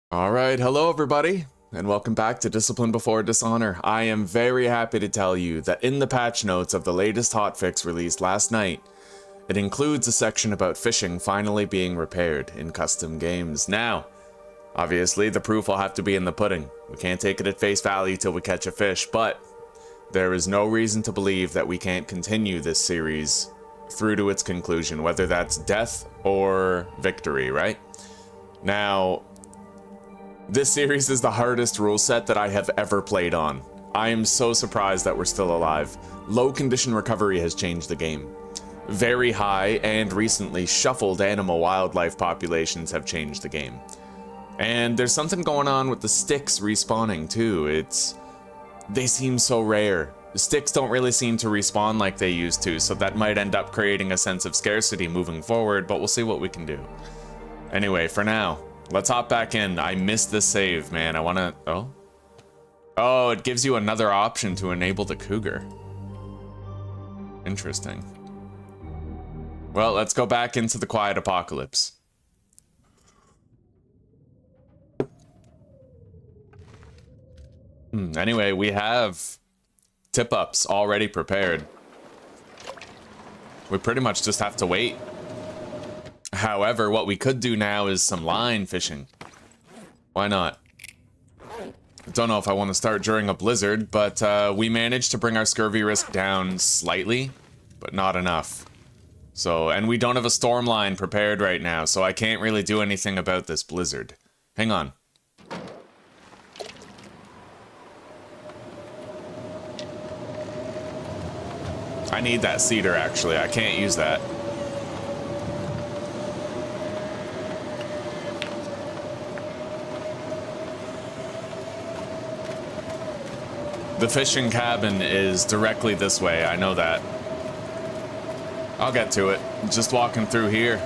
Alright, hello everybody, and welcome back to Discipline Before Dishonor. I am very happy to tell you that in the patch notes of the latest hotfix released last night, it includes a section about fishing finally being repaired in custom games. Now, obviously the proof will have to be in the pudding. We can't take it at face value till we catch a fish, but there is no reason to believe that we can't continue this series through to its conclusion, whether that's death or victory, right? Now, this series is the hardest rule set that I have ever played on. I am so surprised that we're still alive. Low condition recovery has changed the game. Very high and recently shuffled animal wildlife populations have changed the game. And there's something going on with the sticks respawning too. They seem so rare. The sticks don't really seem to respawn like they used to, so that might end up creating a sense of scarcity moving forward, but we'll see what we can do. Anyway, for now, let's hop back in. I missed this save, man. I wanna... Oh, it gives you another option to enable the cougar. Interesting. Well, let's go back into the quiet apocalypse. Anyway, we have tip-ups already prepared. We pretty much just have to wait. However, what we could do now is some line fishing. Why not? I don't know if I want to start during a blizzard, but we managed to bring our scurvy risk down slightly, but not enough. So, and we don't have a storm line prepared right now, so I can't really do anything about this blizzard. Hang on. I need that cedar, actually. I can't use that. The fishing cabin is directly this way, I know that. I'll get to it. Just walking through here.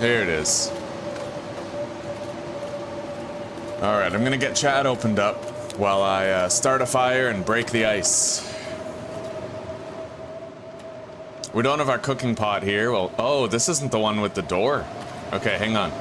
Here it is. Alright, I'm gonna get chat opened up while I start a fire and break the ice. We don't have our cooking pot here. Well, oh, this isn't the one with the door. Okay, hang on.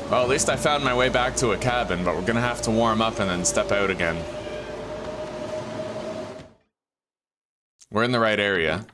Well, at least I found my way back to a cabin, but we're gonna have to warm up and then step out again. We're in the right area.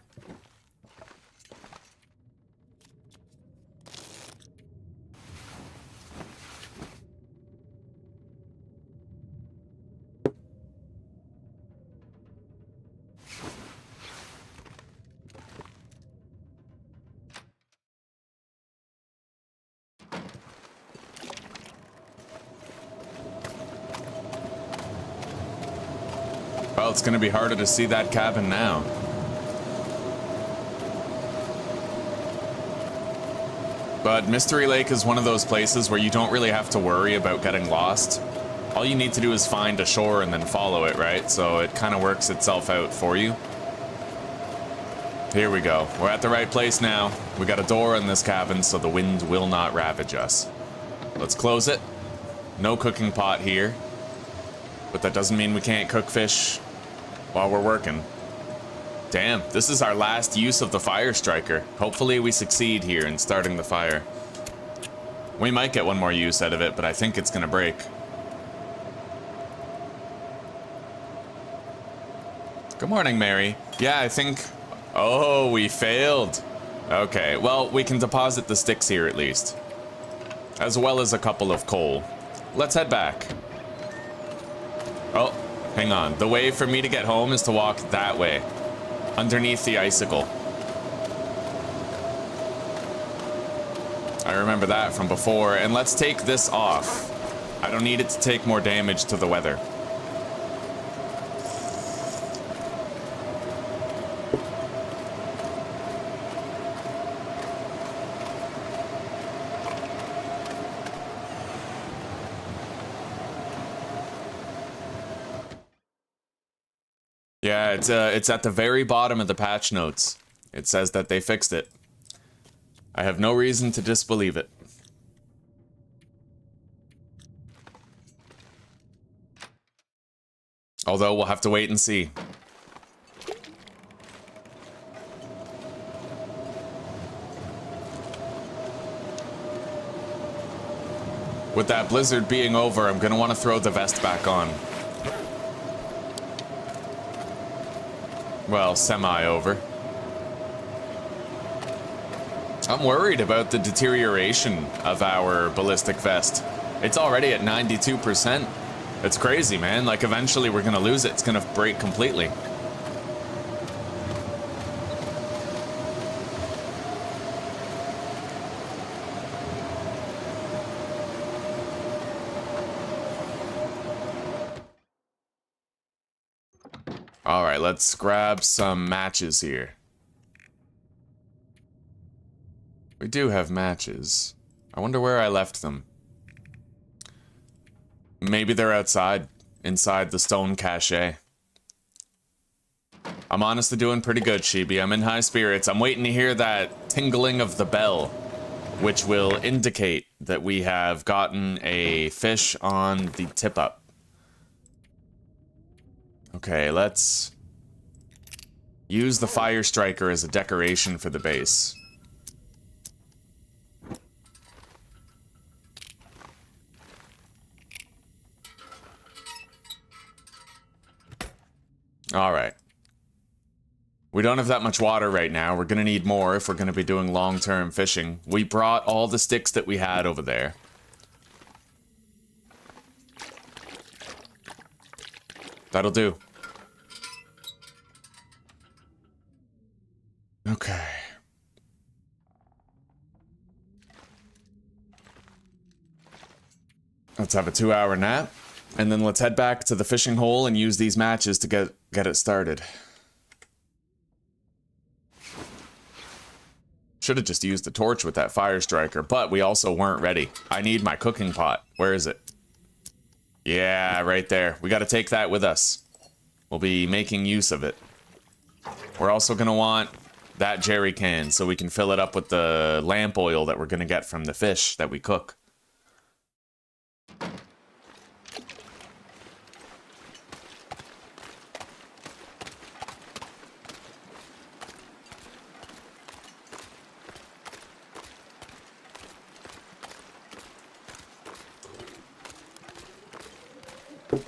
Well, it's gonna be harder to see that cabin now. But Mystery Lake is one of those places where you don't really have to worry about getting lost. All you need to do is find a shore and then follow it, right? So it kind of works itself out for you. Here we go. We're at the right place now. We got a door in this cabin so the wind will not ravage us. Let's close it. No cooking pot here. But that doesn't mean we can't cook fish while we're working. Damn, this is our last use of the fire striker. Hopefully we succeed here in starting the fire. We might get one more use out of it, but I think it's gonna break. Good morning, Mary. Yeah, I think... Oh, we failed. Okay, well, we can deposit the sticks here at least. As well as a couple of coal. Let's head back. Oh, hang on. The way for me to get home is to walk that way. Underneath the icicle. I remember that from before, and let's take this off. I don't need it to take more damage to the weather. Yeah, it's at the very bottom of the patch notes. It says that they fixed it. I have no reason to disbelieve it. Although we'll have to wait and see. With that blizzard being over, I'm gonna want to throw the vest back on. Well, semi-over. I'm worried about the deterioration of our ballistic vest. It's already at 92%. It's crazy, man. Like, eventually we're gonna lose it. It's gonna break completely. Alright, let's grab some matches here. We do have matches. I wonder where I left them. Maybe they're outside, inside the stone cache. I'm honestly doing pretty good, Shibi. I'm in high spirits. I'm waiting to hear that tingling of the bell, which will indicate that we have gotten a fish on the tip-up. Okay, let's use the fire striker as a decoration for the base. Alright. We don't have that much water right now. We're gonna need more if we're gonna be doing long-term fishing. We brought all the sticks that we had over there. That'll do. Okay. Let's have a 2-hour nap. And then let's head back to the fishing hole and use these matches to get it started. Should have just used the torch with that fire striker, but we also weren't ready. I need my cooking pot. Where is it? Yeah, right there. We got to take that with us. We'll be making use of it. We're also going to want that jerry can so we can fill it up with the lamp oil that we're going to get from the fish that we cook.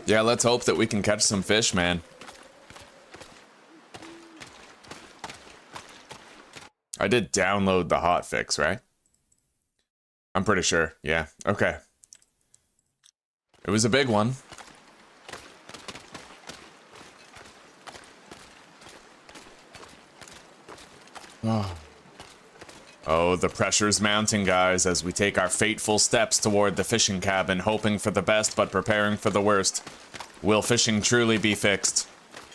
Yeah, let's hope that we can catch some fish, man. I did download the hotfix, right? I'm pretty sure. Yeah, okay. It was a big one. Oh, the pressure's mounting, guys, as we take our fateful steps toward the fishing cabin, hoping for the best but preparing for the worst. Will fishing truly be fixed?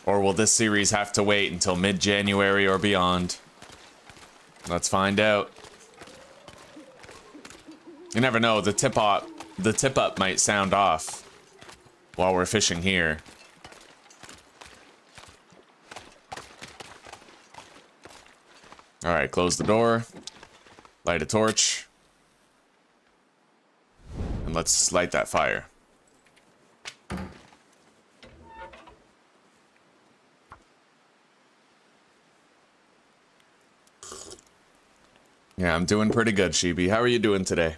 Or will this series have to wait until mid-January or beyond? Let's find out. You never know, the tip-up might sound off while we're fishing here. Alright, close the door. Light a torch. And let's light that fire. Yeah, I'm doing pretty good, Shibi. How are you doing today?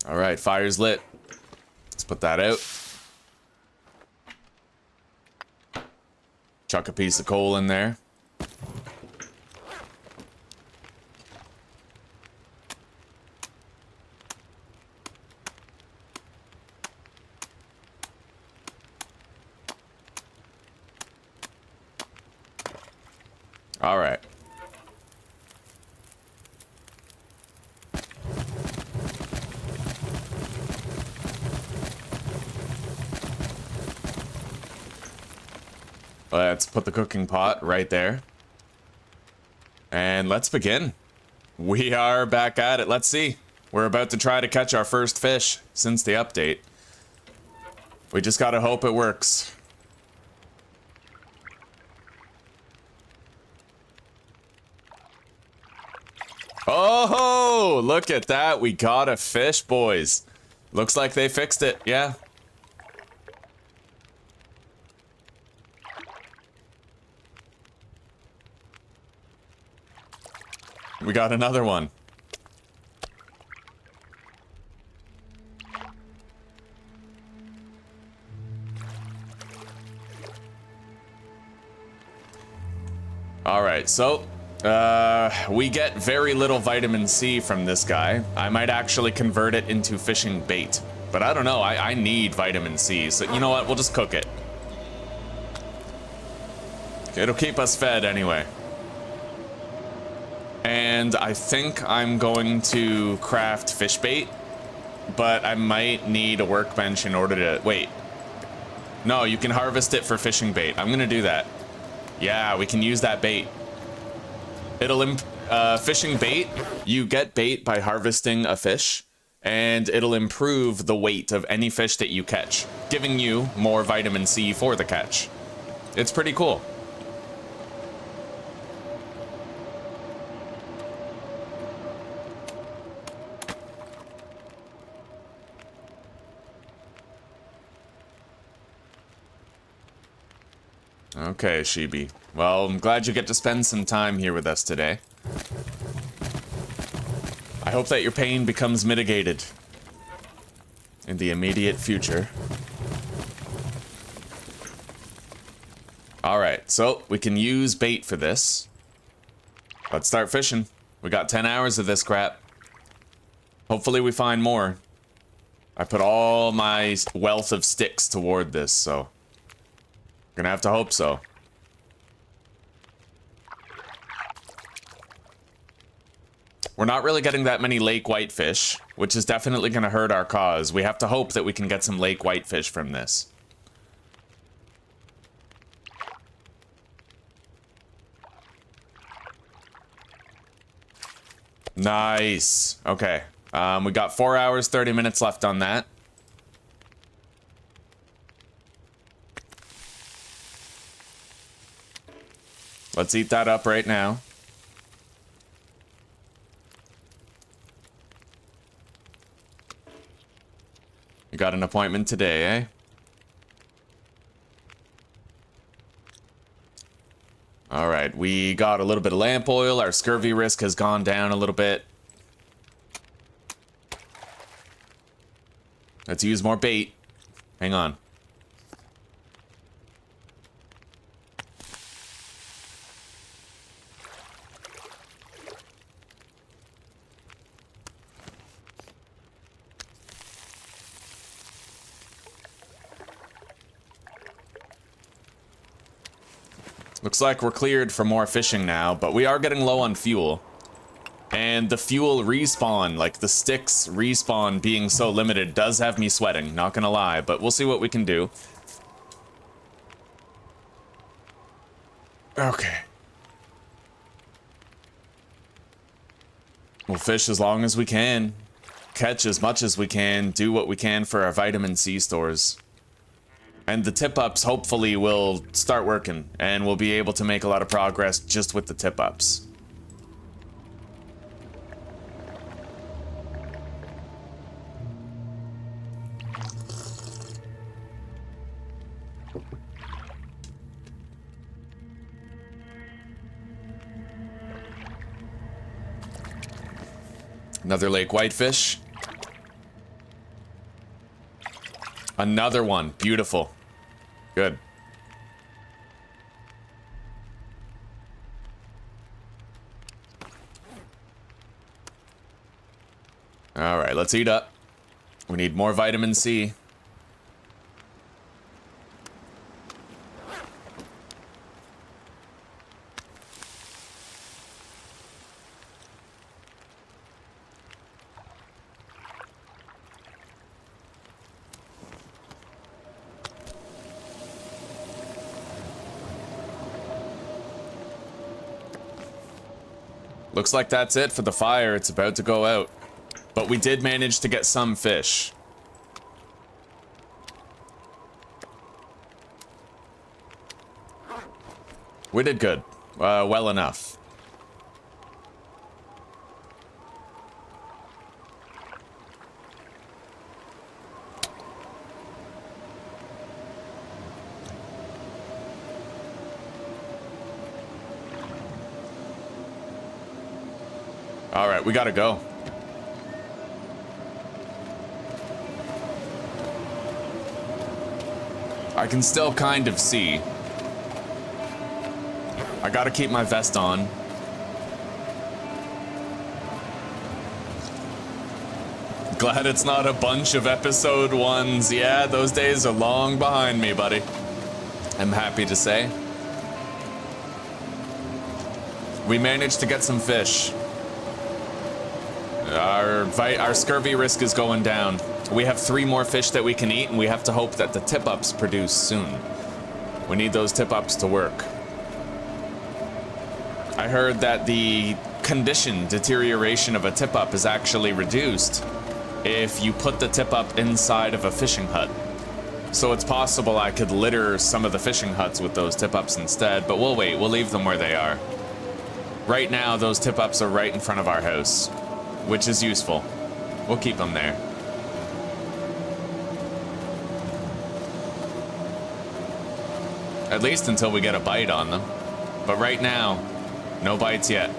Alright, fire's lit. Let's put that out. Chuck a piece of coal in there. All right. Let's put the cooking pot right there. And let's begin. We are back at it. Let's see. We're about to try to catch our first fish since the update. We just gotta hope it works. Oh, look at that. We got a fish, boys. Looks like they fixed it, yeah. We got another one. Alright, so, we get very little vitamin C from this guy. I might actually convert it into fishing bait. But I don't know, I need vitamin C, so you know what, we'll just cook it. It'll keep us fed anyway. And I think I'm going to craft fish bait, but I might need a workbench in order to... Wait. No, you can harvest it for fishing bait. I'm gonna do that. Yeah, we can use that bait. It'll... fishing bait, you get bait by harvesting a fish, and it'll improve the weight of any fish that you catch, giving you more vitamin C for the catch. It's pretty cool. Okay, Sheeby. Well, I'm glad you get to spend some time here with us today. I hope that your pain becomes mitigated in the immediate future. Alright, so we can use bait for this. Let's start fishing. We got 10 hours of this crap. Hopefully we find more. I put all my wealth of sticks toward this, so... Gonna have to hope so. We're not really getting that many lake whitefish, which is definitely gonna hurt our cause. We have to hope that we can get some lake whitefish from this. Nice. Okay. We got 4 hours, 30 minutes left on that. Let's eat that up right now. You got an appointment today, eh? Alright, we got a little bit of lamp oil. Our scurvy risk has gone down a little bit. Let's use more bait. Hang on. Looks like we're cleared for more fishing now, but we are getting low on fuel. And the fuel respawn, like the sticks respawn being so limited, does have me sweating, not gonna lie, but we'll see what we can do. Okay. We'll fish as long as we can, catch as much as we can, do what we can for our vitamin C stores. And the tip-ups hopefully will start working, and we'll be able to make a lot of progress just with the tip-ups. Another lake whitefish. Another one. Beautiful. Good. Alright, let's eat up. We need more vitamin C. Looks like that's it for the fire. It's about to go out. But we did manage to get some fish. We did good. Well enough. All right, we gotta go. I can still kind of see. I gotta keep my vest on. Glad it's not a bunch of episode ones. Yeah, those days are long behind me, buddy. I'm happy to say. We managed to get some fish. Our scurvy risk is going down. We have 3 more fish that we can eat, and we have to hope that the tip-ups produce soon. We need those tip-ups to work. I heard that the condition deterioration of a tip-up is actually reduced if you put the tip-up inside of a fishing hut. So it's possible I could litter some of the fishing huts with those tip-ups instead, but we'll wait. We'll leave them where they are. Right now, those tip-ups are right in front of our house, which is useful. We'll keep them there. At least until we get a bite on them. But right now, no bites yet.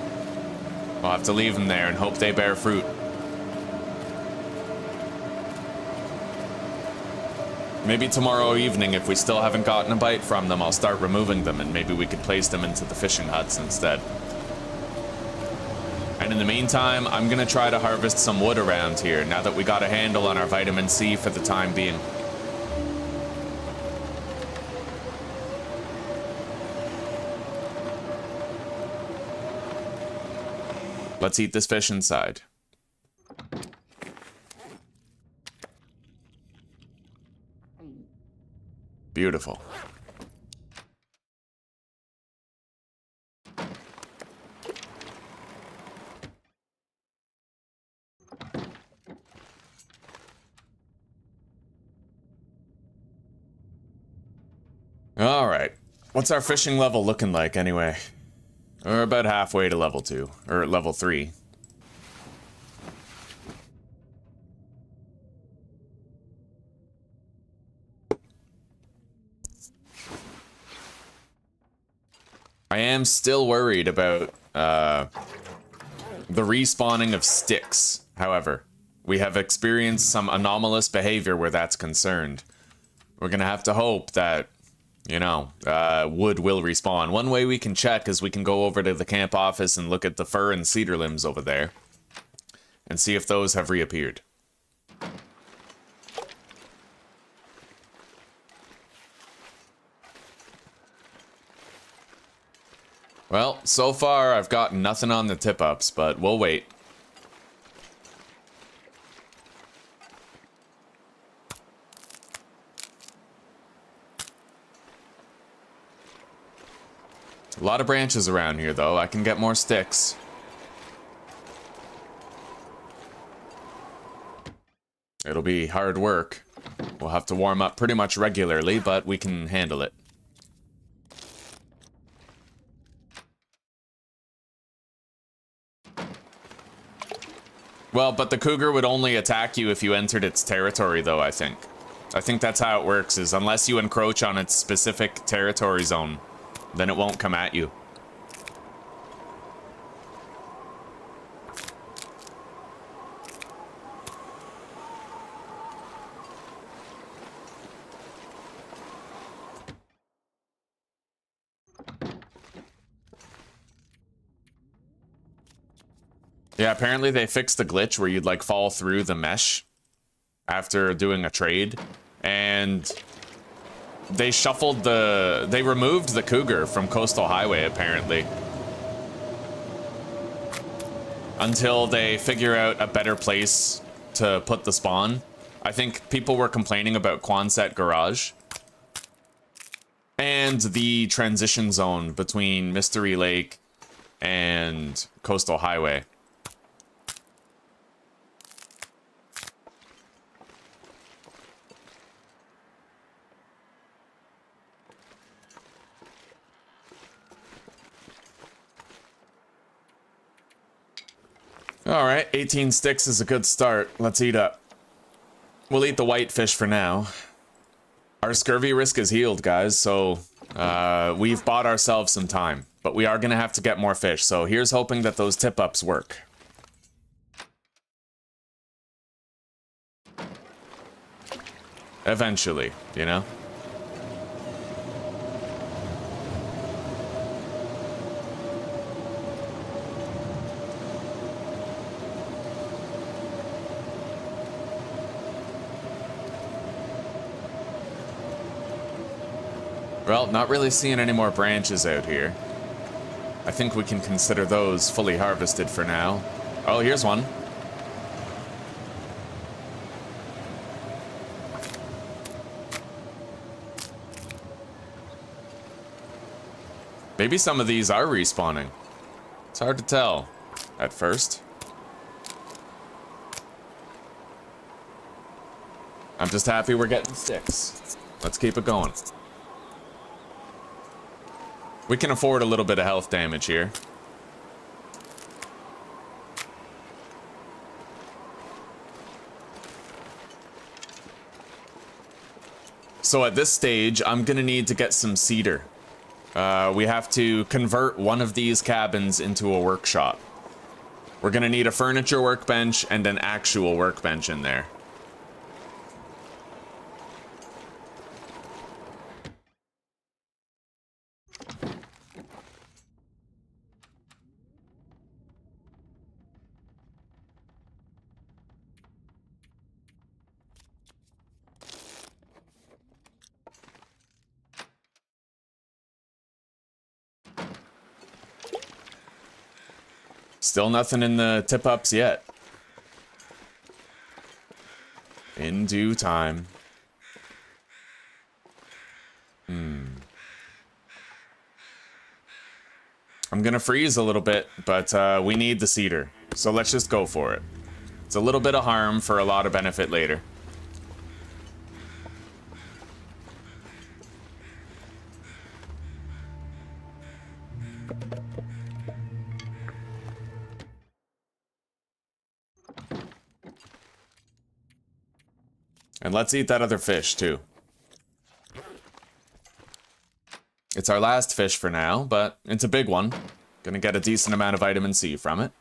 We'll have to leave them there and hope they bear fruit. Maybe tomorrow evening, if we still haven't gotten a bite from them, I'll start removing them and maybe we could place them into the fishing huts instead. And in the meantime, I'm gonna try to harvest some wood around here now that we got a handle on our vitamin C for the time being. Let's eat this fish inside. Beautiful. All right. What's our fishing level looking like anyway? We're about halfway to level 2, or level 3. I am still worried about the respawning of sticks, however. We have experienced some anomalous behavior where that's concerned. We're gonna have to hope that, you know, wood will respawn. One way we can check is we can go over to the camp office and look at the fir and cedar limbs over there and see if those have reappeared. Well, so far I've got nothing on the tip-ups, but we'll wait. A lot of branches around here, though. I can get more sticks. It'll be hard work. We'll have to warm up pretty much regularly, but we can handle it. Well, but the cougar would only attack you if you entered its territory, though, I think. I think that's how it works, is unless you encroach on its specific territory zone, then it won't come at you. Yeah, apparently they fixed the glitch where you'd like fall through the mesh after doing a trade, and they removed the cougar from Coastal Highway, apparently. Until they figure out a better place to put the spawn. I think people were complaining about Quonset Garage. And the transition zone between Mystery Lake and Coastal Highway. Alright, 18 sticks is a good start. Let's eat up. We'll eat the white fish for now. Our scurvy risk is healed, guys, so we've bought ourselves some time. But we are going to have to get more fish, so here's hoping that those tip-ups work. Eventually, you know? Well, not really seeing any more branches out here. I think we can consider those fully harvested for now. Oh, here's one. Maybe some of these are respawning. It's hard to tell at first. I'm just happy we're getting sticks. Let's keep it going. We can afford a little bit of health damage here. So at this stage, I'm gonna need to get some cedar. We have to convert one of these cabins into a workshop. We're gonna need a furniture workbench and an actual workbench in there. Still nothing in the tip-ups yet. In due time. I'm gonna freeze a little bit, but we need the cedar. So let's just go for it. It's a little bit of harm for a lot of benefit later. And let's eat that other fish, too. It's our last fish for now, but it's a big one. Gonna get a decent amount of vitamin C from it.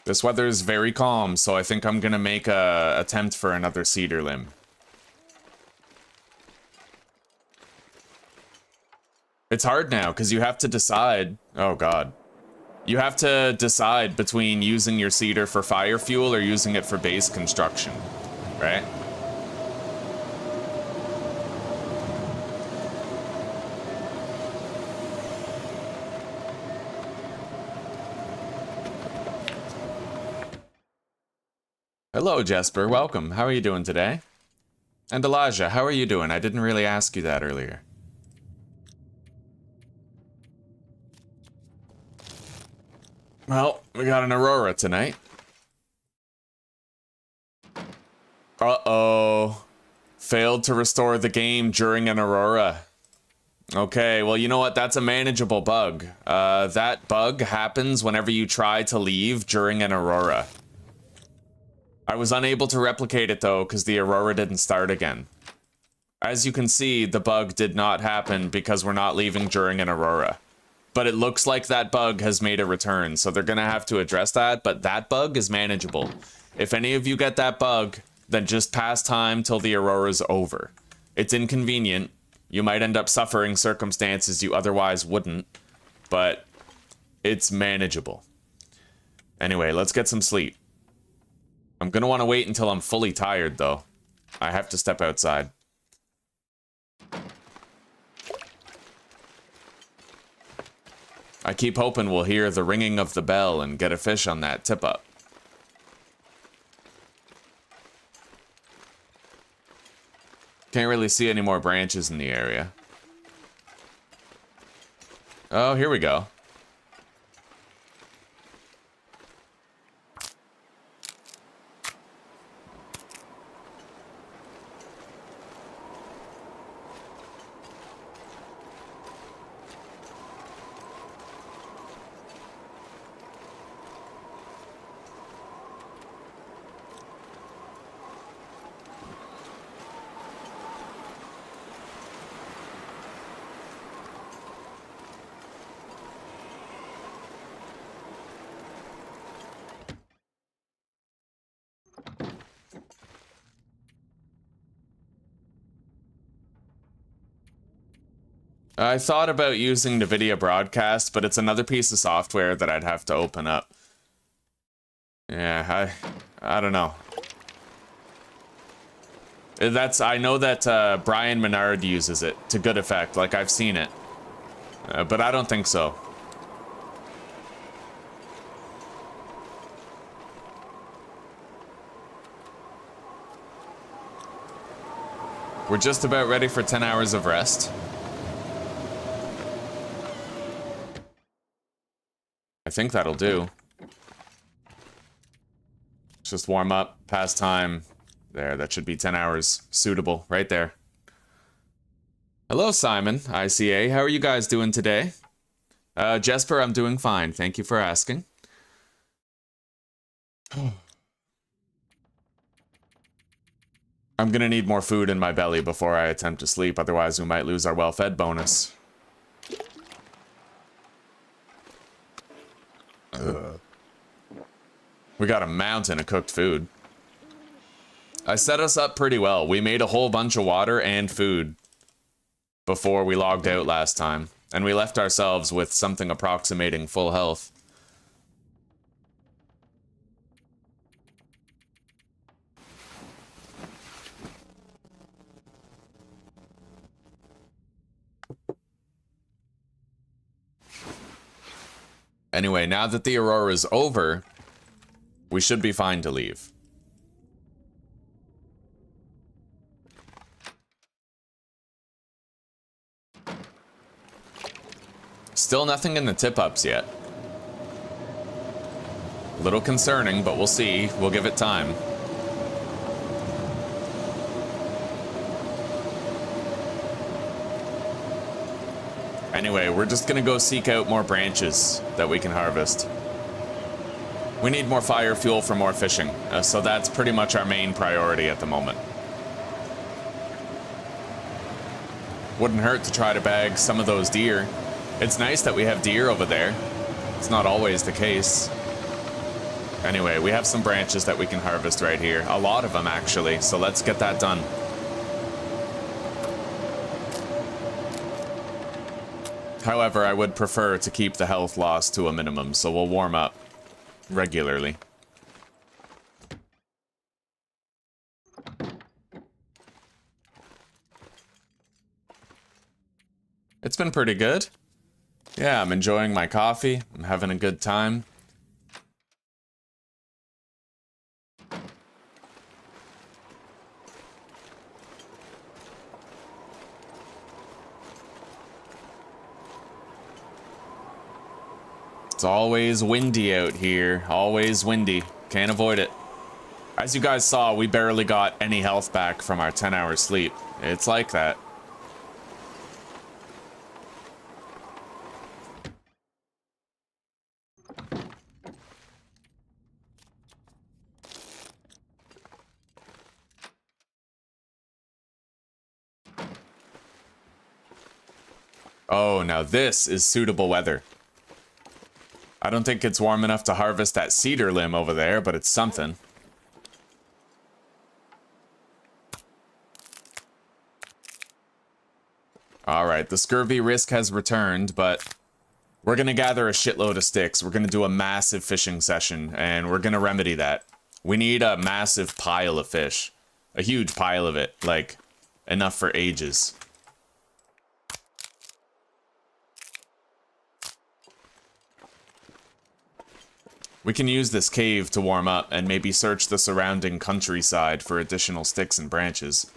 This weather is very calm, so I think I'm gonna make a attempt for another cedar limb. It's hard now, because you have to decide... Oh, God. You have to decide between using your cedar for fire fuel or using it for base construction, right? Hello, Jesper. Welcome. How are you doing today? And Elijah, how are you doing? I didn't really ask you that earlier. Well, we got an aurora tonight. Uh-oh. Failed to restore the game during an aurora. Okay, well, you know what? That's a manageable bug. That bug happens whenever you try to leave during an aurora. I was unable to replicate it, though, because the aurora didn't start again. As you can see, the bug did not happen because we're not leaving during an aurora. But it looks like that bug has made a return, so they're gonna have to address that, but that bug is manageable. If any of you get that bug, then just pass time till the aurora's over. It's inconvenient. You might end up suffering circumstances you otherwise wouldn't, but it's manageable. Anyway, let's get some sleep. I'm gonna want to wait until I'm fully tired, though. I have to step outside. I keep hoping we'll hear the ringing of the bell and get a fish on that tip-up. Can't really see any more branches in the area. Oh, here we go. I thought about using NVIDIA Broadcast, but it's another piece of software that I'd have to open up. Yeah, I don't know. I know that Brian Menard uses it to good effect, like I've seen it. But I don't think so. We're just about ready for 10 hours of rest. I think that'll do. Just warm up, pass time. There, that should be 10 hours. Suitable, right there. Hello, Simon, ICA. How are you guys doing today? Jesper, I'm doing fine. Thank you for asking. I'm gonna need more food in my belly before I attempt to sleep, otherwise we might lose our well-fed bonus. We got a mountain of cooked food. I set us up pretty well. We made a whole bunch of water and food before we logged out last time, and we left ourselves with something approximating full health. Anyway, now that the aurora is over, we should be fine to leave. Still nothing in the tip-ups yet. A little concerning, but we'll see. We'll give it time. Anyway, we're just gonna go seek out more branches that we can harvest. We need more fire fuel for more fishing, so that's pretty much our main priority at the moment. Wouldn't hurt to try to bag some of those deer. It's nice that we have deer over there. It's not always the case. Anyway, we have some branches that we can harvest right here. A lot of them, actually, so let's get that done. However, I would prefer to keep the health loss to a minimum, so we'll warm up regularly. It's been pretty good. Yeah, I'm enjoying my coffee. I'm having a good time. It's always windy out here. Always windy. Can't avoid it. As you guys saw, we barely got any health back from our 10-hour sleep. It's like that. Oh, now this is suitable weather. I don't think it's warm enough to harvest that cedar limb over there, but it's something. Alright, the scurvy risk has returned, but we're gonna gather a shitload of sticks. We're gonna do a massive fishing session, and we're gonna remedy that. We need a massive pile of fish. A huge pile of it, like, enough for ages. We can use this cave to warm up and maybe search the surrounding countryside for additional sticks and branches.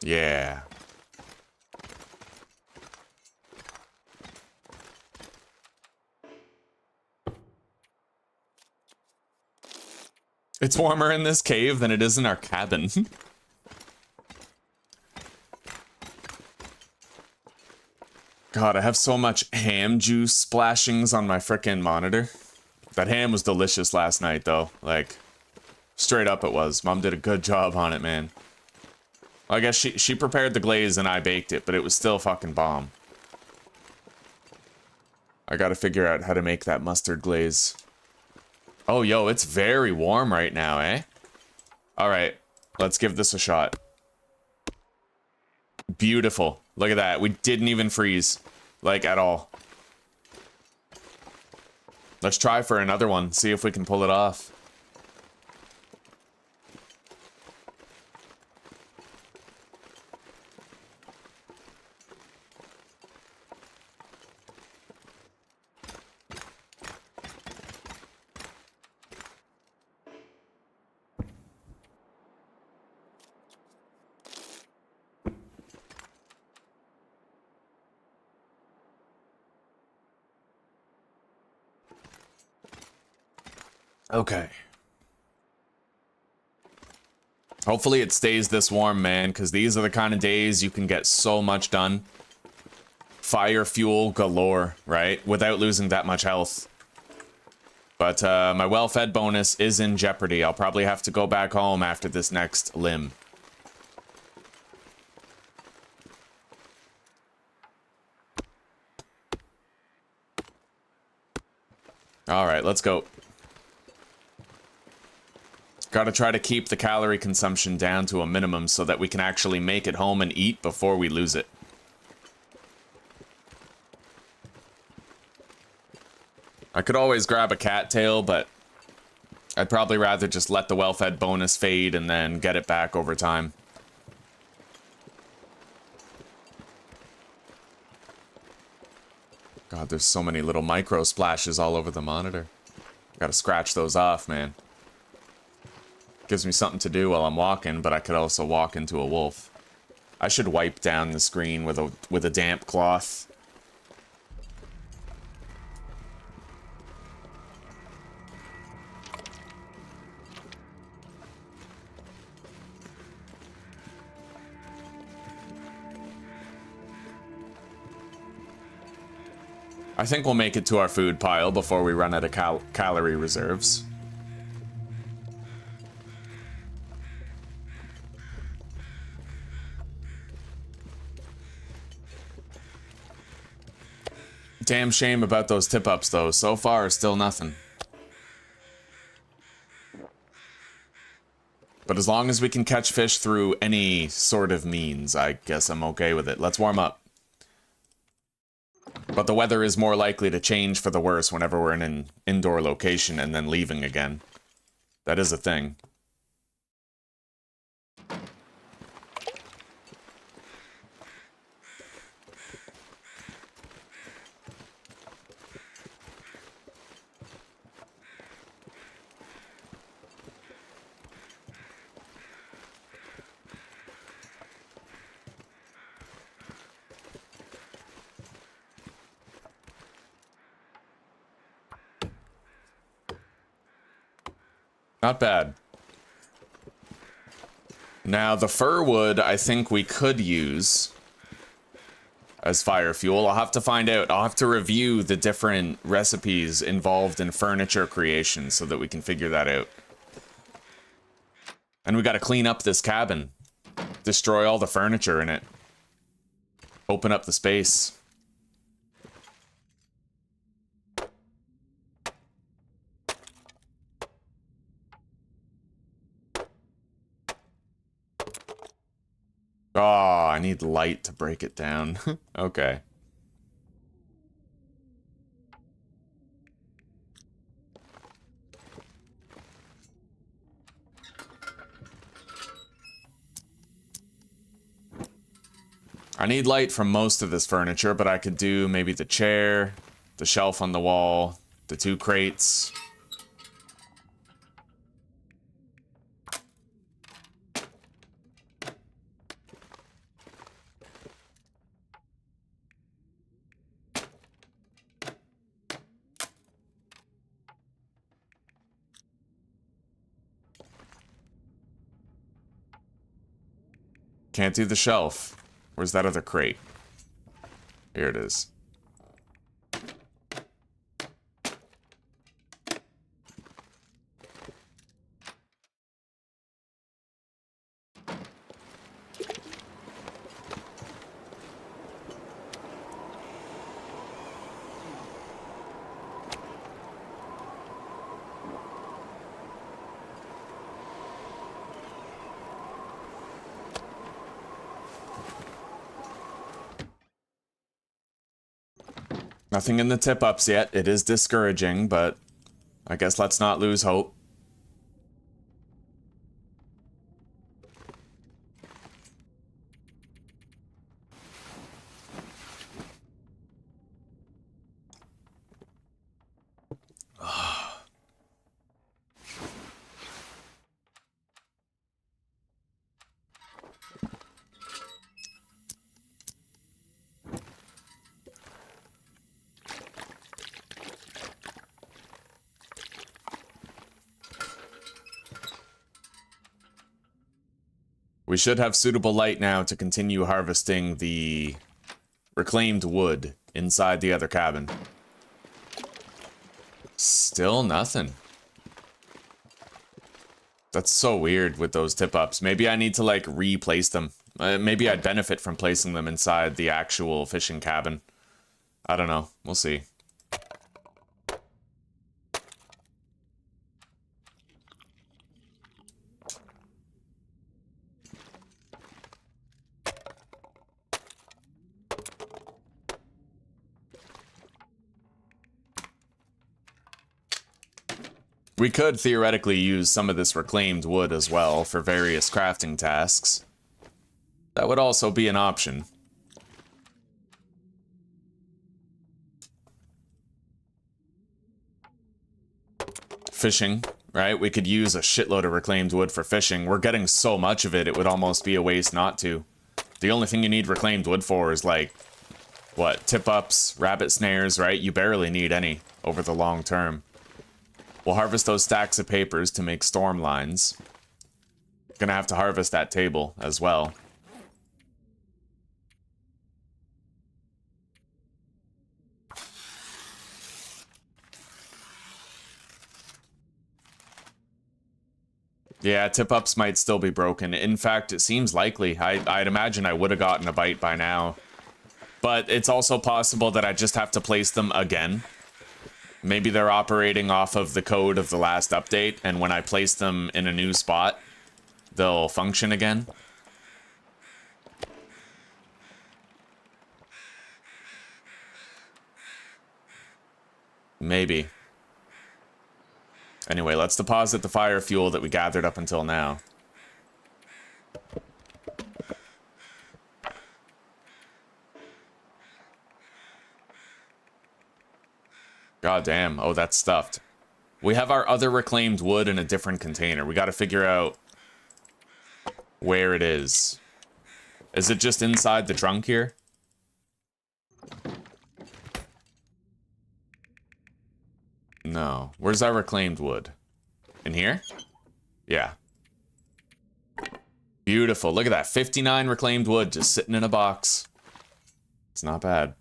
Yeah. It's warmer in this cave than it is in our cabin. God, I have so much ham juice splashings on my frickin' monitor. That ham was delicious last night, though. Like, straight up it was. Mom did a good job on it, man. Well, I guess she prepared the glaze and I baked it, but it was still fucking bomb. I gotta figure out how to make that mustard glaze. Oh, yo, it's very warm right now, eh? Alright, let's give this a shot. Beautiful. Look at that. We didn't even freeze. Like, at all. Let's try for another one. See if we can pull it off. Okay. Hopefully it stays this warm, man, because these are the kind of days you can get so much done. Fire fuel galore, right? Without losing that much health. But my well-fed bonus is in jeopardy. I'll probably have to go back home after this next limb. Alright, let's go. Gotta try to keep the calorie consumption down to a minimum so that we can actually make it home and eat before we lose it. I could always grab a cattail, but I'd probably rather just let the well-fed bonus fade and then get it back over time. God, there's so many little micro splashes all over the monitor. Gotta scratch those off, man. Gives me something to do while I'm walking, but I could also walk into a wolf. I should wipe down the screen with a damp cloth. I think we'll make it to our food pile before we run out of calorie reserves. Damn shame about those tip-ups, though. So far, still nothing. But as long as we can catch fish through any sort of means, I guess I'm okay with it. Let's warm up. But the weather is more likely to change for the worse whenever we're in an indoor location and then leaving again. That is a thing. Not bad. Now, the fir wood, I think we could use as fire fuel. I'll have to find out. I'll have to review the different recipes involved in furniture creation so that we can figure that out. And we gotta clean up this cabin. Destroy all the furniture in it. Open up the space. Oh, I need light to break it down. Okay. I need light from most of this furniture, but I could do maybe the chair, the shelf on the wall, the 2 crates. Can't do the shelf. Where's that other crate? Here it is. Nothing in the tip-ups yet. It is discouraging, but I guess let's not lose hope. We should have suitable light now to continue harvesting the reclaimed wood inside the other cabin. Still nothing. That's so weird with those tip-ups. Maybe I need to, like, replace them. Maybe I'd benefit from placing them inside the actual fishing cabin. I don't know. We'll see. We could theoretically use some of this reclaimed wood as well for various crafting tasks. That would also be an option. Fishing, right? We could use a shitload of reclaimed wood for fishing. We're getting so much of it, it would almost be a waste not to. The only thing you need reclaimed wood for is, like, what, tip-ups, rabbit snares, right? You barely need any over the long term. We'll harvest those stacks of papers to make storm lines. Gonna have to harvest that table as well. Yeah, tip-ups might still be broken. In fact, it seems likely. I'd imagine I would have gotten a bite by now. But it's also possible that I just have to place them again. Maybe they're operating off of the code of the last update, and when I place them in a new spot, they'll function again. Maybe. Anyway, let's deposit the fire fuel that we gathered up until now. God damn. Oh, that's stuffed. We have our other reclaimed wood in a different container. We gotta figure out where it is. Is it just inside the trunk here? No. Where's our reclaimed wood? In here? Yeah. Beautiful. Look at that. 59 reclaimed wood just sitting in a box. It's not bad.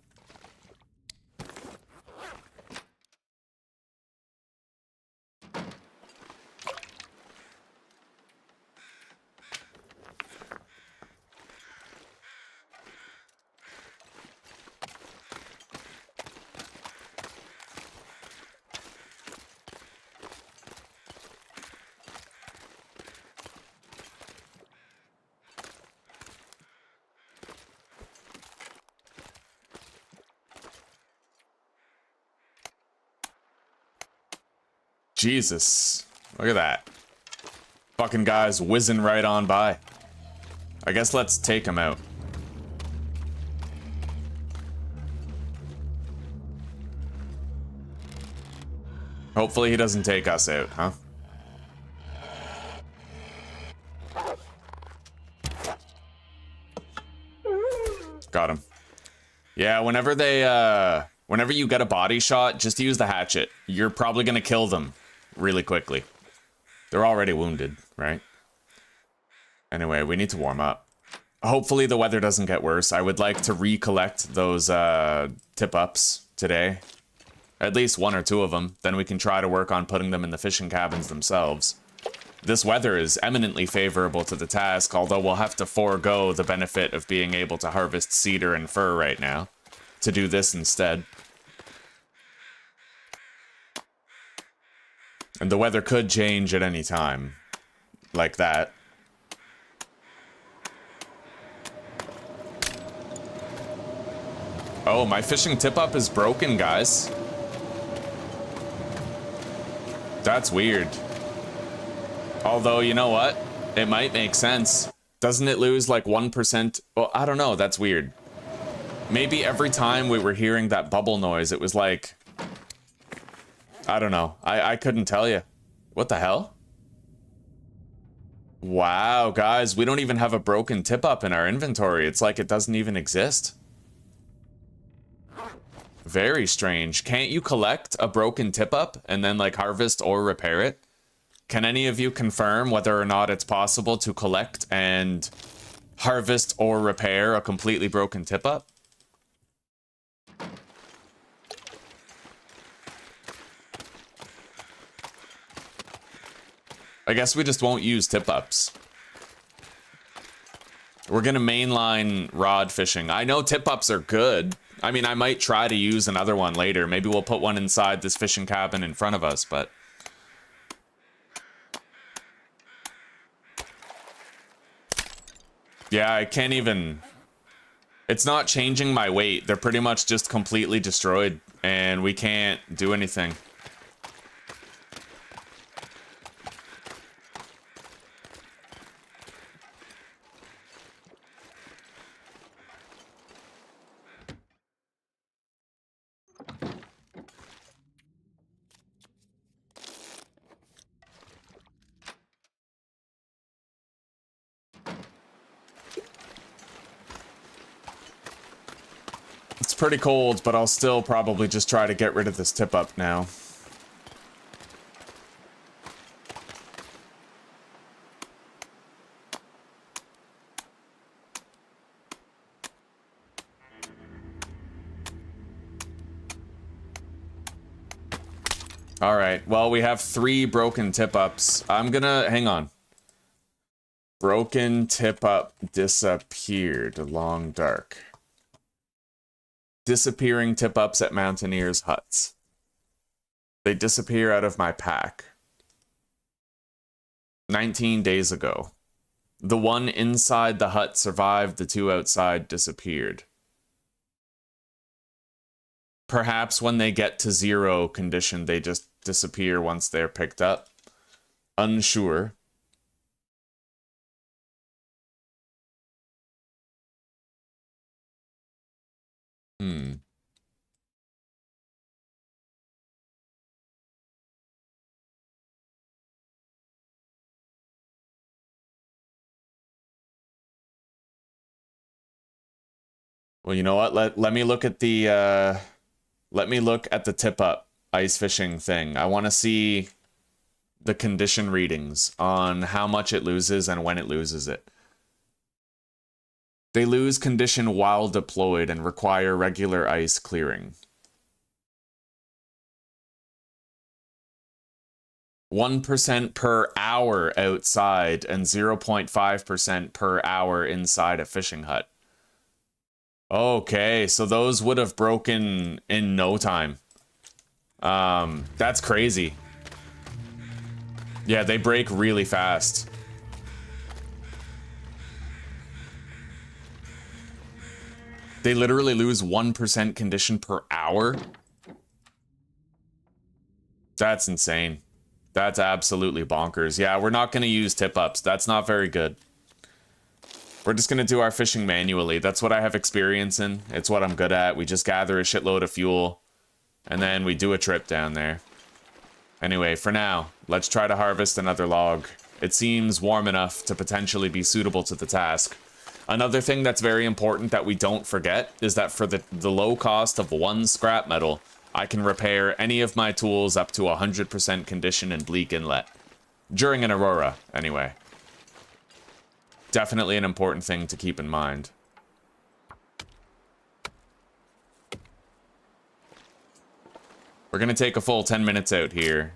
Jesus. Look at that. Fucking guy's whizzing right on by. I guess let's take him out. Hopefully he doesn't take us out, huh? Got him. Yeah, whenever you get a body shot, just use the hatchet. You're probably gonna kill them really quickly. They're already wounded, right? Anyway, we need to warm up. Hopefully the weather doesn't get worse. I would like to recollect those tip-ups today. At least one or two of them. Then we can try to work on putting them in the fishing cabins themselves. This weather is eminently favorable to the task, although we'll have to forego the benefit of being able to harvest cedar and fir right now to do this instead. And the weather could change at any time. Like that. Oh, my fishing tip-up is broken, guys. That's weird. Although, you know what? It might make sense. Doesn't it lose like 1%? Well, I don't know. That's weird. Maybe every time we were hearing that bubble noise, it was like... I don't know. I couldn't tell you. What the hell? Wow, guys, we don't even have a broken tip-up in our inventory. It's like it doesn't even exist. Very strange. Can't you collect a broken tip-up and then like harvest or repair it? Can any of you confirm whether or not it's possible to collect and harvest or repair a completely broken tip-up? I guess we just won't use tip-ups. We're gonna mainline rod fishing. I know tip-ups are good. I mean, I might try to use another one later. Maybe we'll put one inside this fishing cabin in front of us, but... yeah, I can't even... It's not changing my weight. They're pretty much just completely destroyed, and we can't do anything. It's pretty cold, but I'll still probably just try to get rid of this tip-up now. Alright, well, we have 3 broken tip-ups. I'm gonna... hang on. Broken tip-up disappeared. Long dark. Disappearing tip-ups at mountaineers' huts. They disappear out of my pack. 19 days ago. The one inside the hut survived, the 2 outside disappeared. Perhaps when they get to 0 condition, they just disappear once they're picked up. Unsure. Well, you know what? Let me look at the let me look at the tip-up ice fishing thing. I want to see the condition readings on how much it loses and when it loses it. They lose condition while deployed and require regular ice clearing. 1% per hour outside and 0.5% per hour inside a fishing hut. Okay, so those would have broken in no time. That's crazy. Yeah, they break really fast. They literally lose 1% condition per hour. That's insane. That's absolutely bonkers. Yeah, we're not going to use tip-ups. That's not very good. We're just going to do our fishing manually. That's what I have experience in. It's what I'm good at. We just gather a shitload of fuel, and then we do a trip down there. Anyway, for now, let's try to harvest another log. It seems warm enough to potentially be suitable to the task. Another thing that's very important that we don't forget is that for the low cost of 1 scrap metal, I can repair any of my tools up to 100% condition in Bleak Inlet. During an Aurora, anyway. Definitely an important thing to keep in mind. We're gonna take a full 10 minutes out here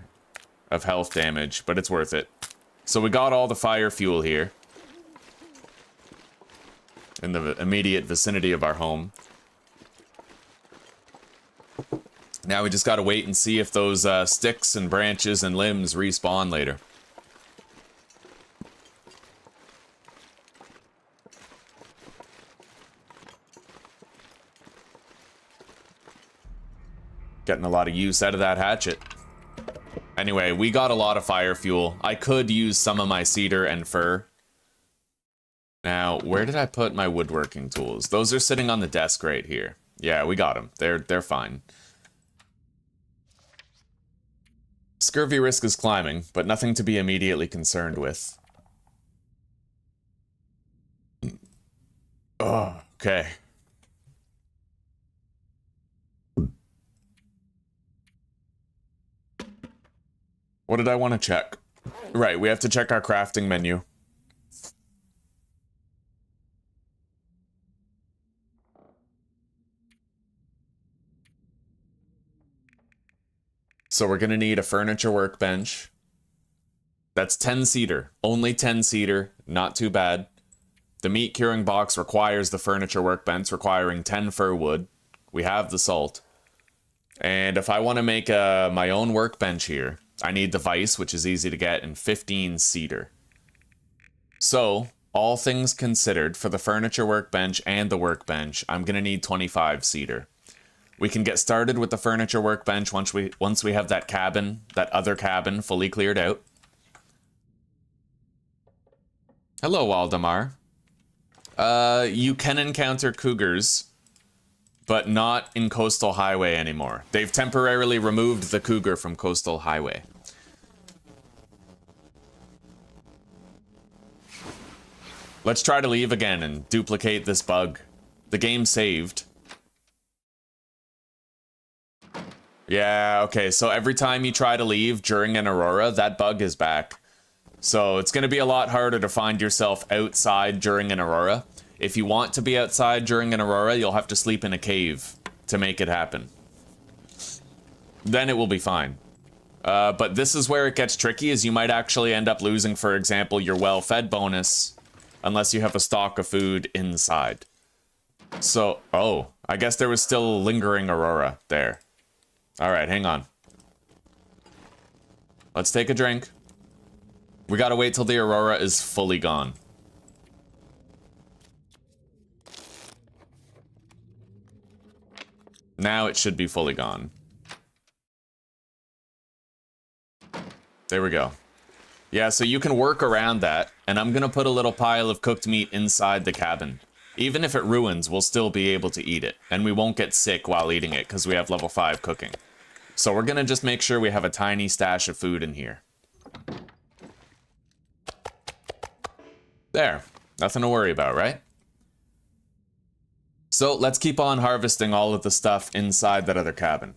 of health damage, but it's worth it. So we got all the fire fuel here in the immediate vicinity of our home. Now we just gotta wait and see if those sticks and branches and limbs respawn later. Getting a lot of use out of that hatchet. Anyway, we got a lot of fire fuel. I could use some of my cedar and fir. Now, where did I put my woodworking tools? Those are sitting on the desk right here. Yeah, we got them. They're fine. Scurvy risk is climbing, but nothing to be immediately concerned with. Oh, okay. What did I want to check? Right, we have to check our crafting menu. So we're gonna need a furniture workbench. That's 10 cedar. Only 10 cedar, not too bad. The meat curing box requires the furniture workbench, requiring 10 fir wood. We have the salt. And if I want to make my own workbench here, I need the vise, which is easy to get, and 15 cedar. So, all things considered, for the furniture workbench and the workbench, I'm gonna need 25 cedar. We can get started with the furniture workbench once we have that cabin, that other cabin, fully cleared out. Hello, Waldemar. You can encounter cougars, but not in Coastal Highway anymore. They've temporarily removed the cougar from Coastal Highway. Let's try to leave again and duplicate this bug. The game saved. Yeah, okay, so every time you try to leave during an aurora, that bug is back. So it's going to be a lot harder to find yourself outside during an aurora. If you want to be outside during an aurora, you'll have to sleep in a cave to make it happen. Then it will be fine. But this is where it gets tricky, is you might actually end up losing, for example, your well-fed bonus, unless you have a stock of food inside. So, oh, I guess there was still a lingering aurora there. Alright, hang on. Let's take a drink. We gotta wait till the aurora is fully gone. Now it should be fully gone. There we go. Yeah, so you can work around that, and I'm gonna put a little pile of cooked meat inside the cabin. Even if it ruins, we'll still be able to eat it, and we won't get sick while eating it because we have level 5 cooking. So we're gonna just make sure we have a tiny stash of food in here. There. Nothing to worry about, right? So let's keep on harvesting all of the stuff inside that other cabin.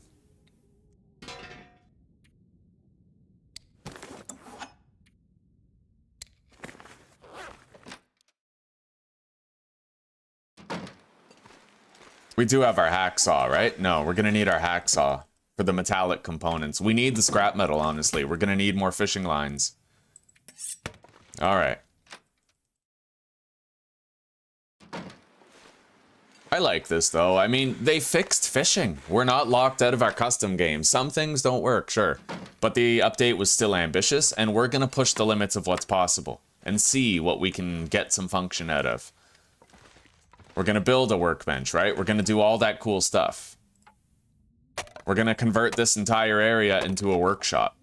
We do have our hacksaw, right? No, we're gonna need our hacksaw for the metallic components. We need the scrap metal, honestly. We're gonna need more fishing lines. Alright. I like this, though. I mean, they fixed fishing. We're not locked out of our custom game. Some things don't work, sure. But the update was still ambitious, and we're gonna push the limits of what's possible and see what we can get some function out of. We're gonna build a workbench, right? We're gonna do all that cool stuff. We're gonna convert this entire area into a workshop.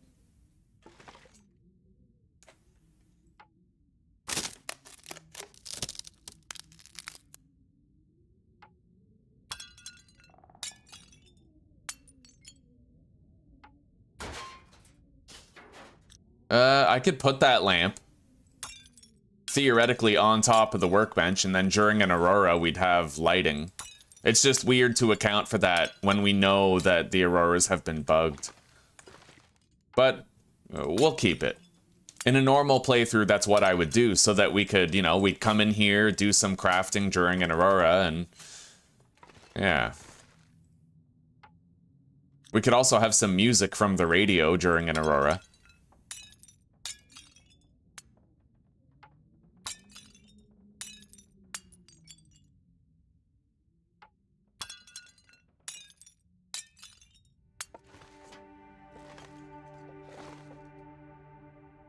I could put that lamp theoretically on top of the workbench, and then during an aurora we'd have lighting. It's just weird to account for that when we know that the auroras have been bugged. But we'll keep it. In a normal playthrough, that's what I would do, so that we could, you know, we'd come in here, do some crafting during an aurora, and yeah. We could also have some music from the radio during an aurora.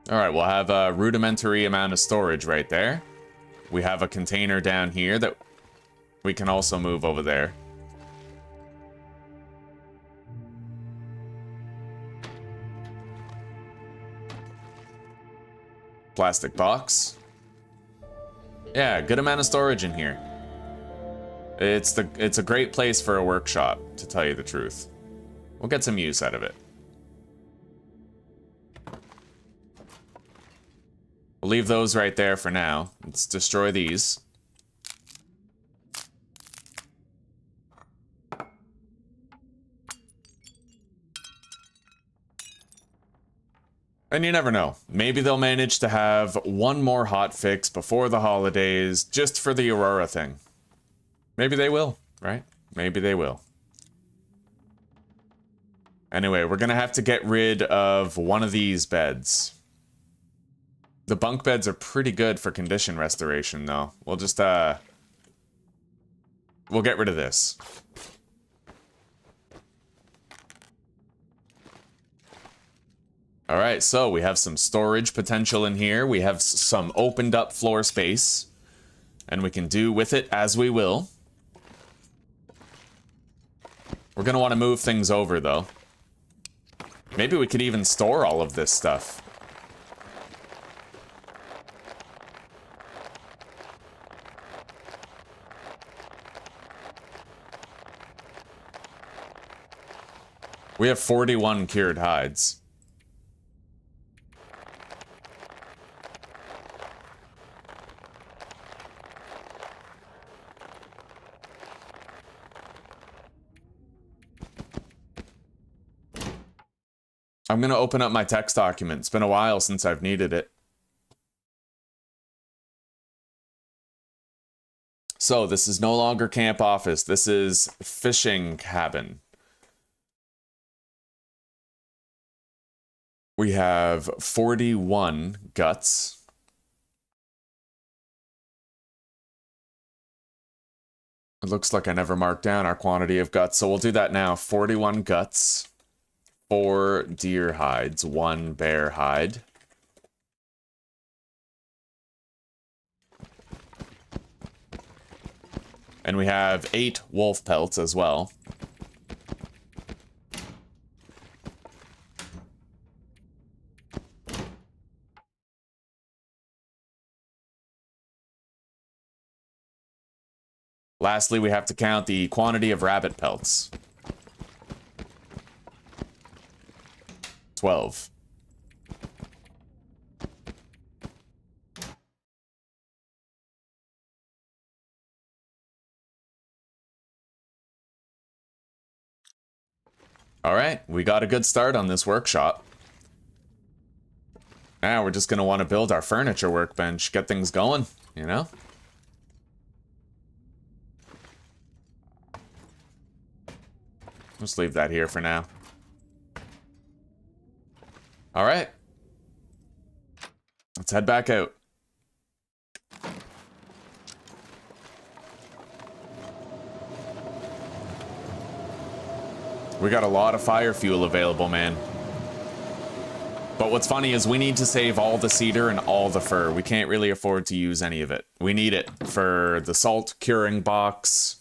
Alright, we'll have a rudimentary amount of storage right there. We have a container down here that we can also move over there. Plastic box. Yeah, good amount of storage in here. It's a great place for a workshop, to tell you the truth. We'll get some use out of it. We'll leave those right there for now. Let's destroy these. And you never know. Maybe they'll manage to have one more hotfix before the holidays, just for the Aurora thing. Maybe they will, right? Maybe they will. Anyway, we're gonna have to get rid of one of these beds. The bunk beds are pretty good for condition restoration, though. We'll just, we'll get rid of this. Alright, so we have some storage potential in here. We have some opened up floor space. And we can do with it as we will. We're gonna want to move things over, though. Maybe we could even store all of this stuff. We have 41 cured hides. I'm going to open up my text document. It's been a while since I've needed it. So, this is no longer camp office. This is fishing cabin. We have 41 guts. It looks like I never marked down our quantity of guts, so we'll do that now. 41 guts. 4 deer hides, 1 bear hide. And we have 8 wolf pelts as well. Lastly, we have to count the quantity of rabbit pelts. 12. Alright, we got a good start on this workshop. Now we're just going to want to build our furniture workbench, get things going, you know? Just leave that here for now. Alright. Let's head back out. We got a lot of fire fuel available, man. But what's funny is we need to save all the cedar and all the fir. We can't really afford to use any of it. We need it for the salt curing box,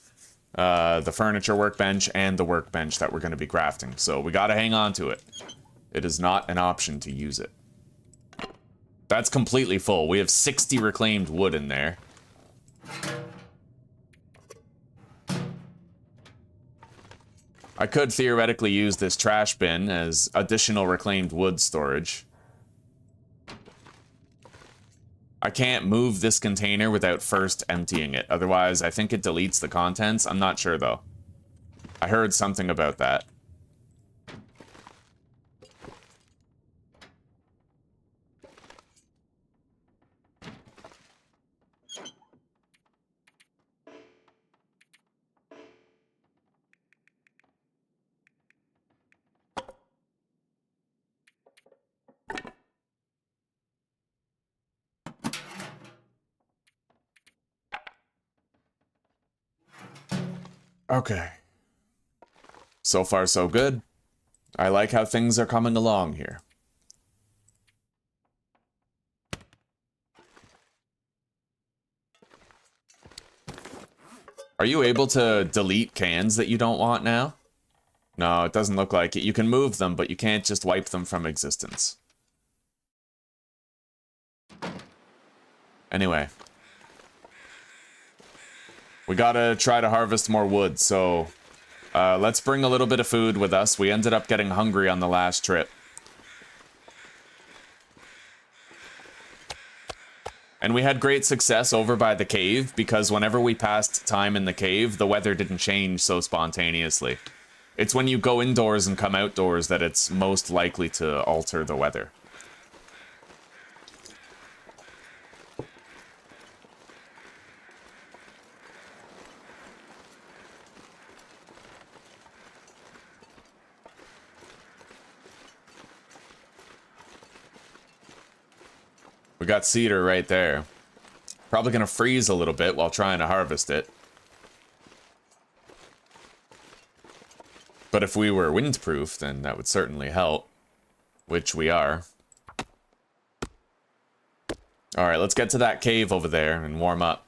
the furniture workbench, and the workbench that we're going to be crafting. So we got to hang on to it. It is not an option to use it. That's completely full. We have 60 reclaimed wood in there. I could theoretically use this trash bin as additional reclaimed wood storage. I can't move this container without first emptying it. Otherwise, I think it deletes the contents. I'm not sure, though. I heard something about that. Okay. So far, so good. I like how things are coming along here. Are you able to delete cans that you don't want now? No, it doesn't look like it. You can move them, but you can't just wipe them from existence. Anyway. We gotta try to harvest more wood, so... let's bring a little bit of food with us. We ended up getting hungry on the last trip. And we had great success over by the cave, because whenever we passed time in the cave, the weather didn't change so spontaneously. It's when you go indoors and come outdoors that it's most likely to alter the weather. We got cedar right there. Probably gonna freeze a little bit while trying to harvest it. But if we were windproof, then that would certainly help. Which we are. Alright, let's get to that cave over there and warm up.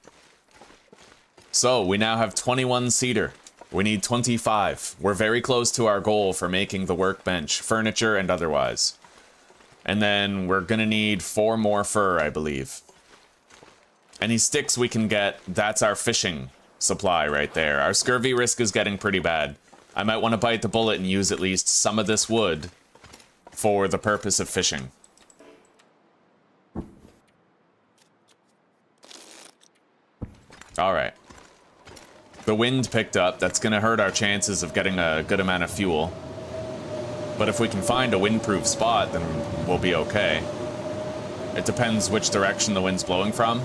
So, we now have 21 cedar. We need 25. We're very close to our goal for making the workbench, furniture and otherwise. And then we're gonna need 4 more fur, I believe. Any sticks we can get, that's our fishing supply right there. Our scurvy risk is getting pretty bad. I might want to bite the bullet and use at least some of this wood for the purpose of fishing. Alright. The wind picked up. That's gonna hurt our chances of getting a good amount of fuel. But if we can find a windproof spot, then we'll be okay. It depends which direction the wind's blowing from.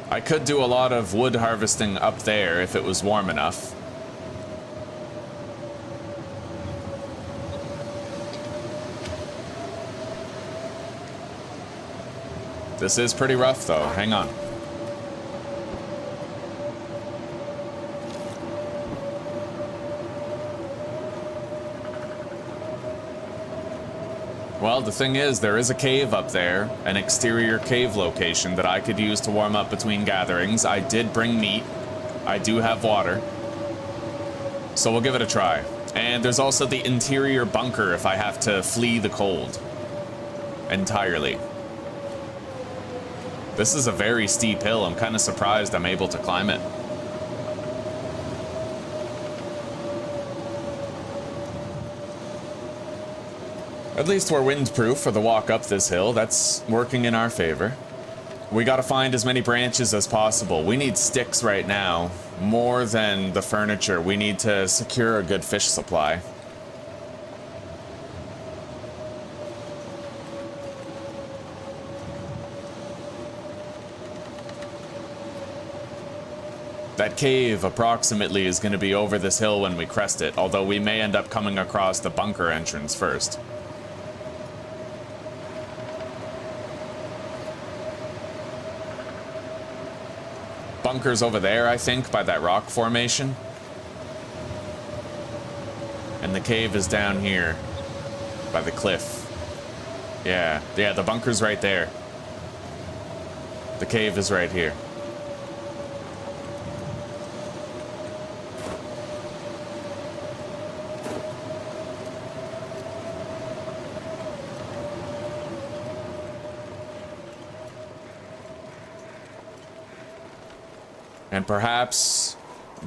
I could do a lot of wood harvesting up there if it was warm enough. This is pretty rough, though. Hang on. Well, the thing is, there is a cave up there, an exterior cave location that I could use to warm up between gatherings. I did bring meat. I do have water. So we'll give it a try. And there's also the interior bunker if I have to flee the cold. Entirely. This is a very steep hill. I'm kind of surprised I'm able to climb it. At least we're windproof for the walk up this hill. That's working in our favor. We gotta find as many branches as possible. We need sticks right now. More than the furniture. We need to secure a good fish supply. That cave, approximately, is going to be over this hill when we crest it, although we may end up coming across the bunker entrance first. Bunker's over there, I think, by that rock formation. And the cave is down here, by the cliff. Yeah, the bunker's right there. The cave is right here. And perhaps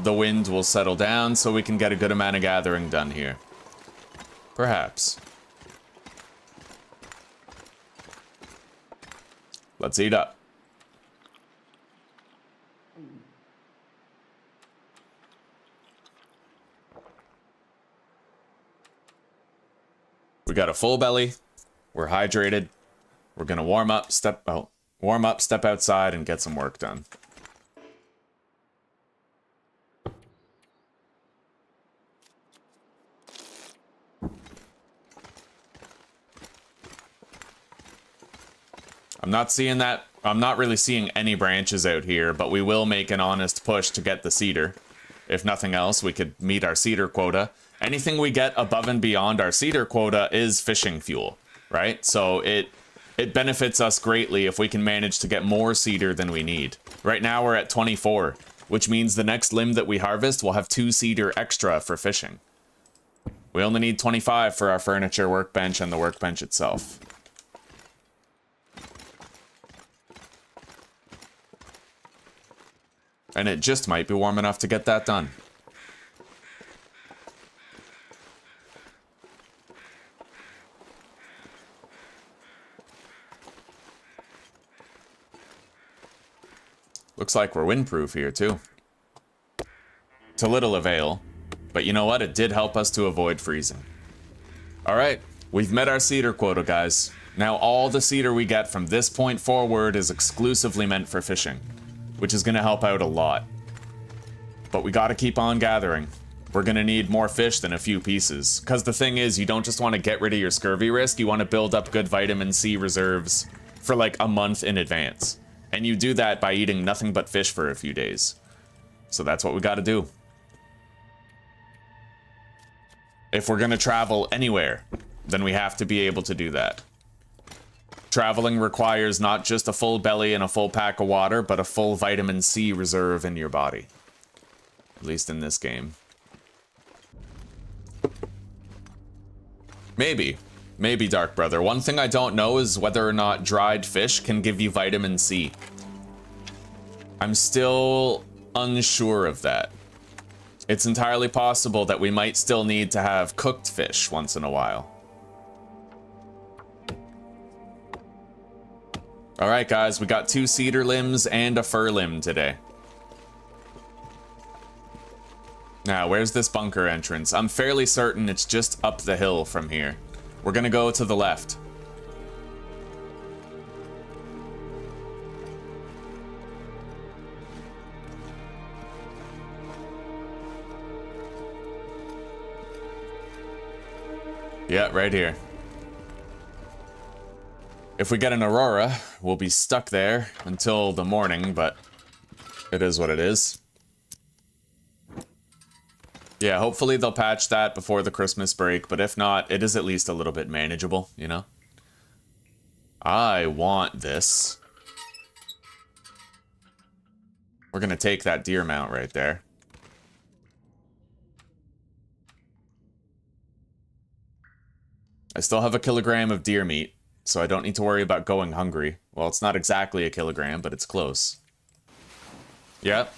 the wind will settle down so we can get a good amount of gathering done here. Perhaps. Let's eat up. We got a full belly. We're hydrated. We're gonna warm up, step outside, and get some work done. I'm not really seeing any branches out here, but we will make an honest push to get the cedar. If nothing else, we could meet our cedar quota. Anything we get above and beyond our cedar quota is fishing fuel, right? So it benefits us greatly if we can manage to get more cedar than we need. Right now we're at 24. which means the next limb that we harvest will have 2 cedar extra for fishing. We only need 25 for our furniture, workbench, and the workbench itself. And it just might be warm enough to get that done. Looks like we're windproof here, too. To little avail. But you know what? It did help us to avoid freezing. Alright, we've met our cedar quota, guys. Now all the cedar we get from this point forward is exclusively meant for fishing, which is going to help out a lot. But we gotta keep on gathering. We're gonna need more fish than a few pieces. Because the thing is, you don't just want to get rid of your scurvy risk, you want to build up good vitamin C reserves for like a month in advance. And you do that by eating nothing but fish for a few days. So that's what we gotta do. If we're gonna travel anywhere, then we have to be able to do that. Traveling requires not just a full belly and a full pack of water, but a full vitamin C reserve in your body. At least in this game. Maybe, Dark Brother. One thing I don't know is whether or not dried fish can give you vitamin C. I'm still unsure of that. It's entirely possible that we might still need to have cooked fish once in a while. Alright guys, we got 2 cedar limbs and a fir limb today. Now, where's this bunker entrance? I'm fairly certain it's just up the hill from here. We're gonna go to the left. Yeah, right here. If we get an aurora, we'll be stuck there until the morning, but it is what it is. Yeah, hopefully they'll patch that before the Christmas break, but if not, it is at least a little bit manageable, you know? I want this. We're gonna take that deer mount right there. I still have a kilogram of deer meat, so I don't need to worry about going hungry. Well, it's not exactly a kilogram, but it's close. Yep.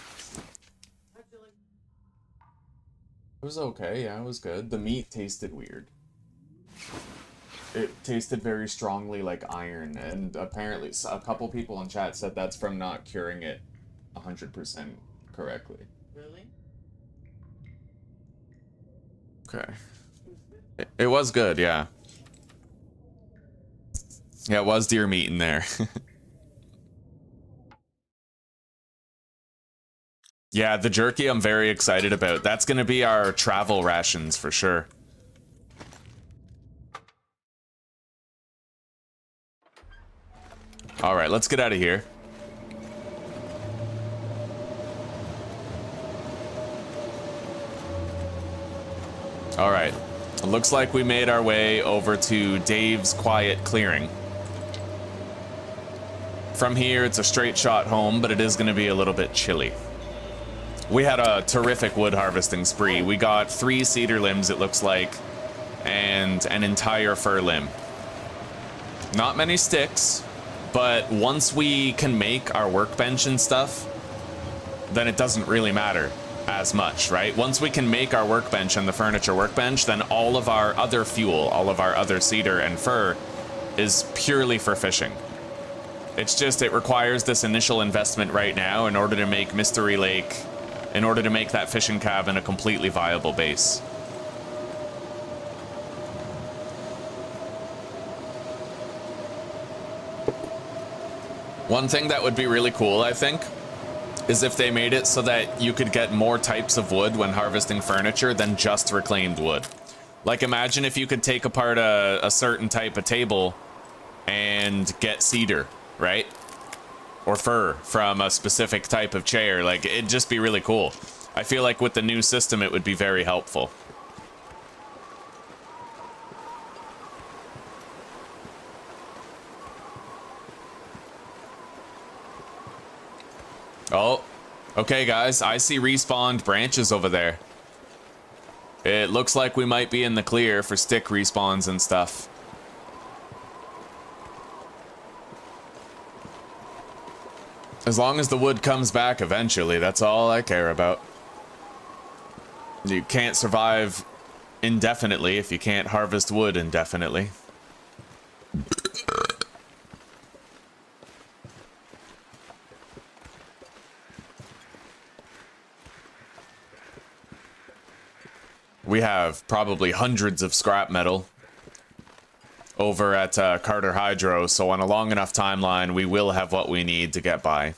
It was okay, yeah, it was good. The meat tasted weird. It tasted very strongly like iron, and apparently a couple people in chat said that's from not curing it 100% correctly. Really? Okay. It was good, yeah. Yeah, it was deer meat in there. Yeah, the jerky I'm very excited about. That's gonna be our travel rations for sure. Alright, let's get out of here. Alright. It looks like we made our way over to Dave's quiet clearing. From here, it's a straight shot home, but it is gonna be a little bit chilly. We had a terrific wood harvesting spree. We got 3 cedar limbs, it looks like, and an entire fir limb. Not many sticks, but once we can make our workbench and stuff, then it doesn't really matter as much, right? Once we can make our workbench and the furniture workbench, then all of our other fuel, all of our other cedar and fir, is purely for fishing. It's just, it requires this initial investment right now in order to make Mystery Lake, in order to make that fishing cabin a completely viable base. One thing that would be really cool, I think, is if they made it so that you could get more types of wood when harvesting furniture than just reclaimed wood. Like, imagine if you could take apart a certain type of table and get cedar, right? Or fir from a specific type of chair. Like, it'd just be really cool. I feel like with the new system, it would be very helpful. Oh, Okay, guys, I see respawned branches over there. It looks like we might be in the clear for stick respawns and stuff. As long as the wood comes back eventually, that's all I care about. You can't survive indefinitely if you can't harvest wood indefinitely. We have probably hundreds of scrap metal over at Carter Hydro, so on a long enough timeline, we will have what we need to get by.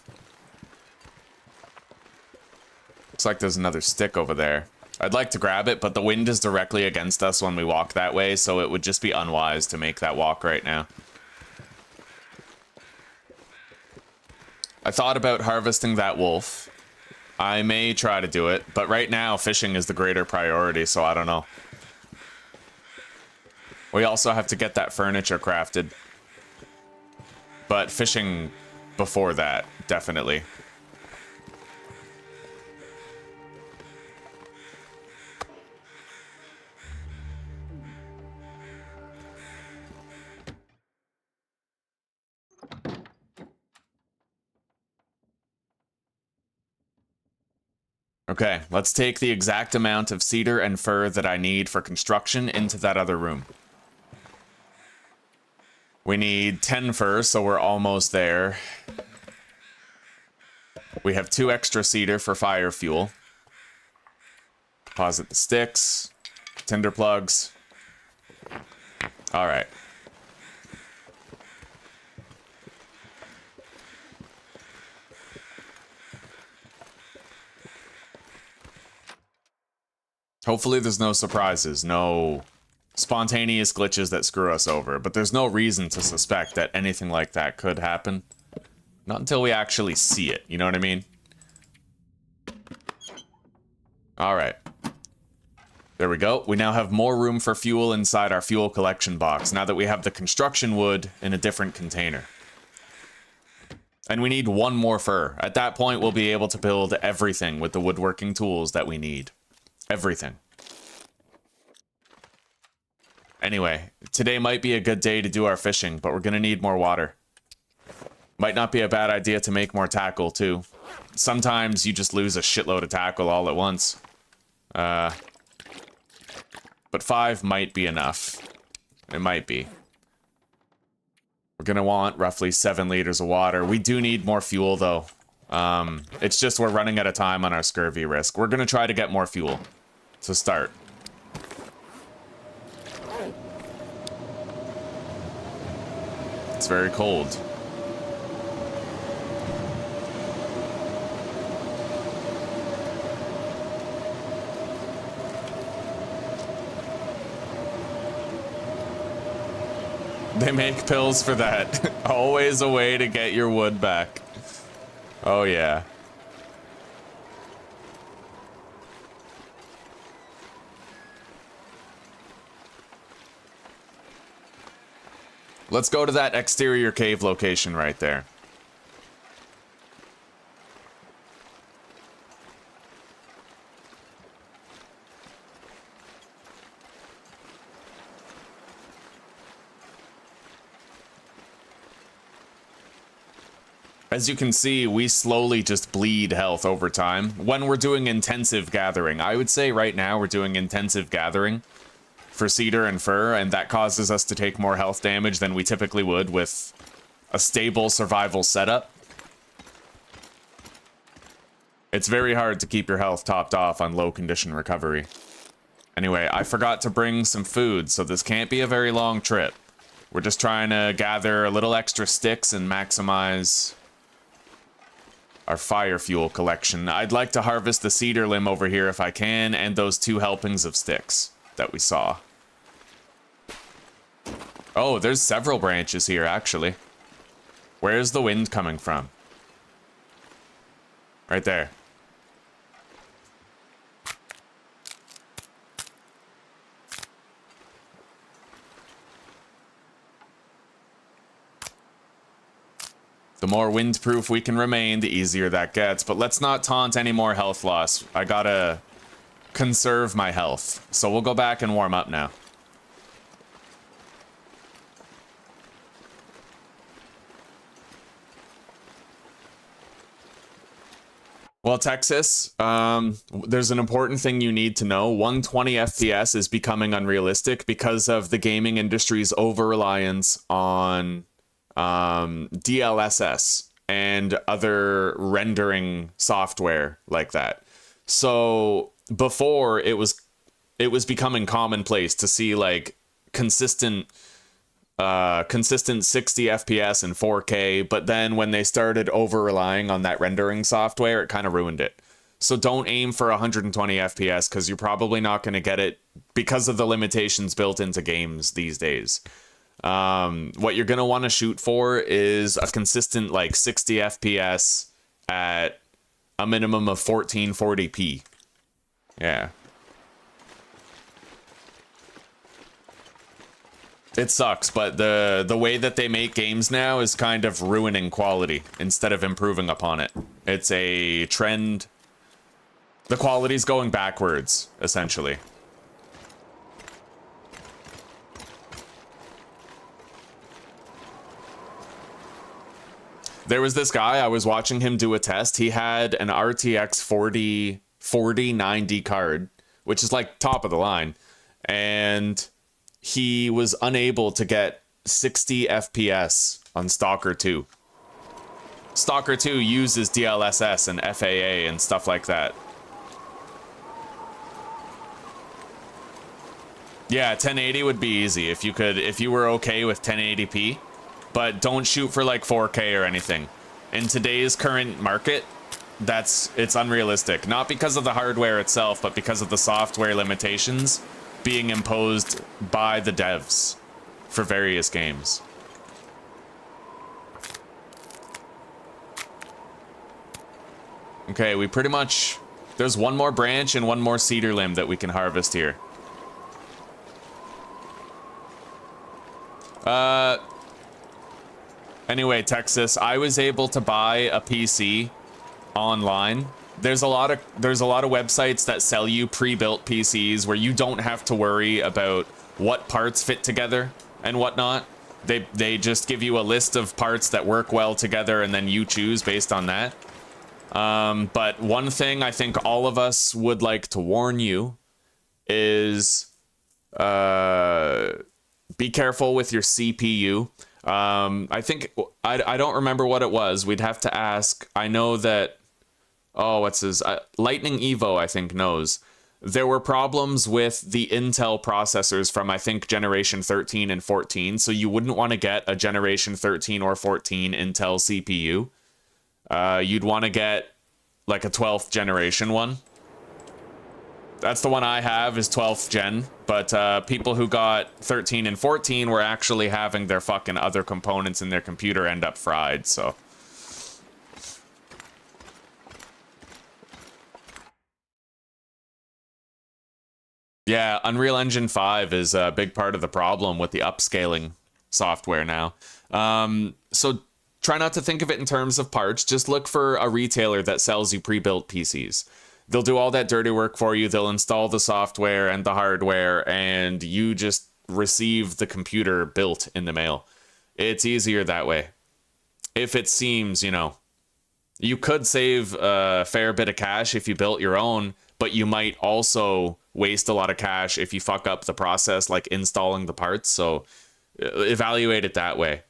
Looks like there's another stick over there. I'd like to grab it, but the wind is directly against us when we walk that way, so it would just be unwise to make that walk right now. I thought about harvesting that wolf. I may try to do it, but right now fishing is the greater priority, so I don't know. We also have to get that furniture crafted. But fishing before that, definitely. Okay, let's take the exact amount of cedar and fir that I need for construction into that other room. We need 10 fir, so we're almost there. We have 2 extra cedar for fire fuel. Deposit the sticks, tinder plugs. All right. Hopefully there's no surprises, no spontaneous glitches that screw us over, but there's no reason to suspect that anything like that could happen. Not until we actually see it, you know what I mean? Alright. There we go. We now have more room for fuel inside our fuel collection box, now that we have the construction wood in a different container. And we need 1 more fir. At that point, we'll be able to build everything with the woodworking tools that we need. Everything. Anyway, today might be a good day to do our fishing, but we're gonna need more water. Might not be a bad idea to make more tackle, too. Sometimes you just lose a shitload of tackle all at once. But 5 might be enough. It might be. We're gonna want roughly 7 liters of water. We do need more fuel, though. It's just we're running out of time on our scurvy risk. We're gonna try to get more fuel to start. It's very cold. They make pills for that. Always a way to get your wood back. Oh yeah. Let's go to that exterior cave location right there. As you can see, we slowly just bleed health over time when we're doing intensive gathering. I would say right now we're doing intensive gathering for cedar and fir, and that causes us to take more health damage than we typically would with a stable survival setup. It's very hard to keep your health topped off on low condition recovery. Anyway, I forgot to bring some food, so this can't be a very long trip. We're just trying to gather a little extra sticks and maximize our fire fuel collection. I'd like to harvest the cedar limb over here if I can, and those 2 helpings of sticks that we saw. Oh, there's several branches here, actually. Where's the wind coming from? Right there. The more windproof we can remain, the easier that gets. But let's not taunt any more health loss. I gotta conserve my health. So we'll go back and warm up now. Well, Texas, there's an important thing you need to know. 120 FPS is becoming unrealistic because of the gaming industry's over-reliance on DLSS and other rendering software like that. So before, it was becoming commonplace to see like consistent 60 FPS and 4K, but then when they started over-relying on that rendering software, it kind of ruined it. So don't aim for 120 FPS because you're probably not going to get it because of the limitations built into games these days. What you're going to want to shoot for is a consistent like 60 FPS at a minimum of 1440p. Yeah. It sucks, but the way that they make games now is kind of ruining quality instead of improving upon it. It's a trend. The quality's going backwards, essentially. There was this guy, I was watching him do a test. He had an RTX 4090 card, which is like top of the line. And he was unable to get 60 FPS on Stalker 2. Stalker 2 uses DLSS and FAA and stuff like that. Yeah, 1080 would be easy if you were okay with 1080p, but don't shoot for like 4K or anything. In today's current market, it's unrealistic. Not because of the hardware itself, but because of the software limitations being imposed by the devs for various games. Okay, we pretty much... There's one more branch and one more cedar limb that we can harvest here. Anyway, Texas, I was able to buy a PC online. There's a lot of websites that sell you pre-built PCs where you don't have to worry about what parts fit together and whatnot. They just give you a list of parts that work well together and then you choose based on that. But one thing I think all of us would like to warn you is be careful with your CPU. I think I don't remember what it was. We'd have to ask. I know that what's his Lightning Evo, I think, knows. There were problems with the Intel processors from, I think, generation 13 and 14, so you wouldn't want to get a generation 13 or 14 Intel CPU. You'd want to get like a 12th generation one. That's the one I have, is 12th gen, but people who got 13 and 14 were actually having their fucking other components in their computer end up fried, so... Yeah, Unreal Engine 5 is a big part of the problem with the upscaling software now. So try not to think of it in terms of parts. Just look for a retailer that sells you pre-built PCs. They'll do all that dirty work for you. They'll install the software and the hardware, and you just receive the computer built in the mail. It's easier that way. If it seems, you could save a fair bit of cash if you built your own, but you might also waste a lot of cash if you fuck up the process, like installing the parts. So evaluate it that way.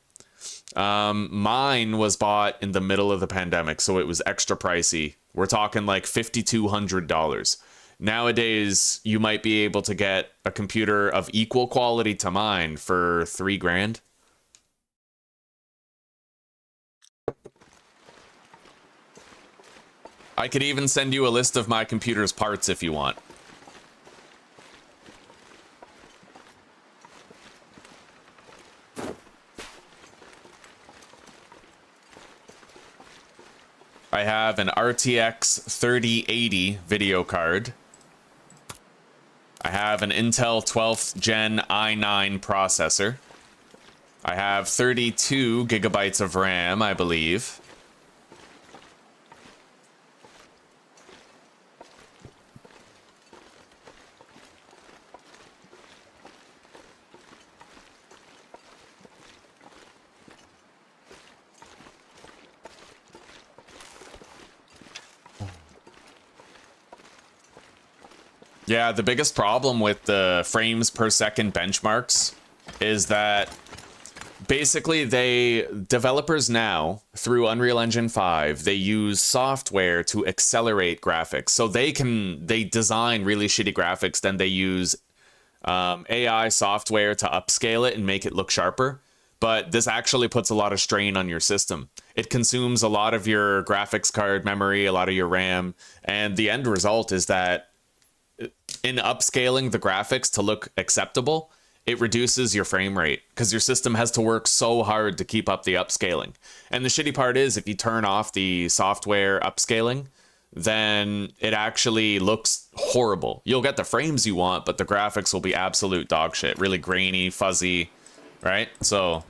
Mine was bought in the middle of the pandemic, so it was extra pricey. We're talking like $5,200. Nowadays, you might be able to get a computer of equal quality to mine for $3,000. I could even send you a list of my computer's parts if you want. I have an RTX 3080 video card. I have an Intel 12th Gen i9 processor. I have 32 gigabytes of RAM, I believe. Yeah, the biggest problem with the frames per second benchmarks is that basically developers now, through Unreal Engine 5, they use software to accelerate graphics. So they design really shitty graphics, then they use AI software to upscale it and make it look sharper. But this actually puts a lot of strain on your system. It consumes a lot of your graphics card memory, a lot of your RAM, and the end result is that in upscaling the graphics to look acceptable, it reduces your frame rate because your system has to work so hard to keep up the upscaling. And the shitty part is if you turn off the software upscaling, then it actually looks horrible. You'll get the frames you want, but the graphics will be absolute dog shit, really grainy, fuzzy, right? So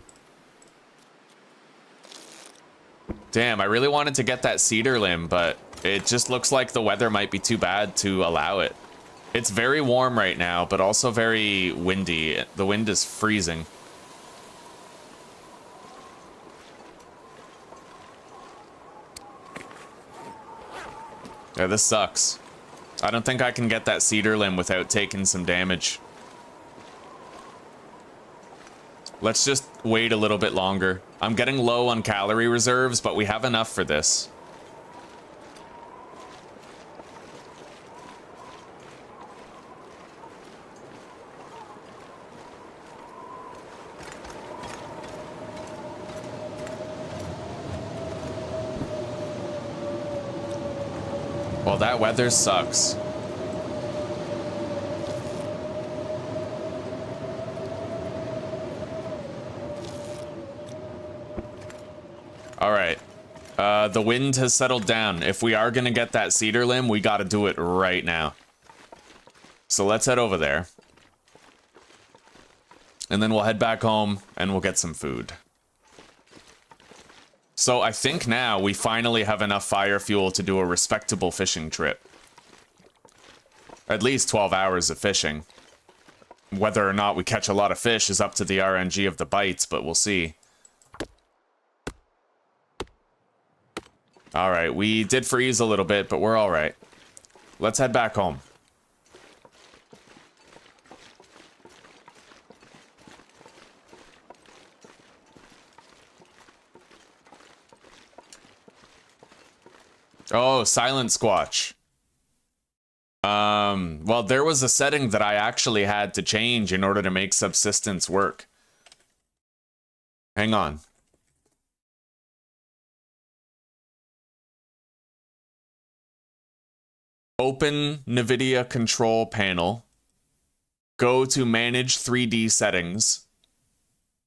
damn, I really wanted to get that cedar limb, but it just looks like the weather might be too bad to allow it. It's very warm right now, but also very windy. The wind is freezing. Yeah, this sucks. I don't think I can get that cedar limb without taking some damage. Let's just wait a little bit longer. I'm getting low on calorie reserves, but we have enough for this. Well, that weather sucks. All right. The wind has settled down. If we are going to get that cedar limb, we got to do it right now. So let's head over there. And then we'll head back home and we'll get some food. So I think now we finally have enough fire fuel to do a respectable fishing trip. At least 12 hours of fishing. Whether or not we catch a lot of fish is up to the RNG of the bites, but we'll see. Alright, we did freeze a little bit, but we're alright. Let's head back home. Oh, silent squatch. Well, there was a setting that I actually had to change in order to make subsistence work. Hang on. Open NVIDIA control panel. Go to manage 3D settings.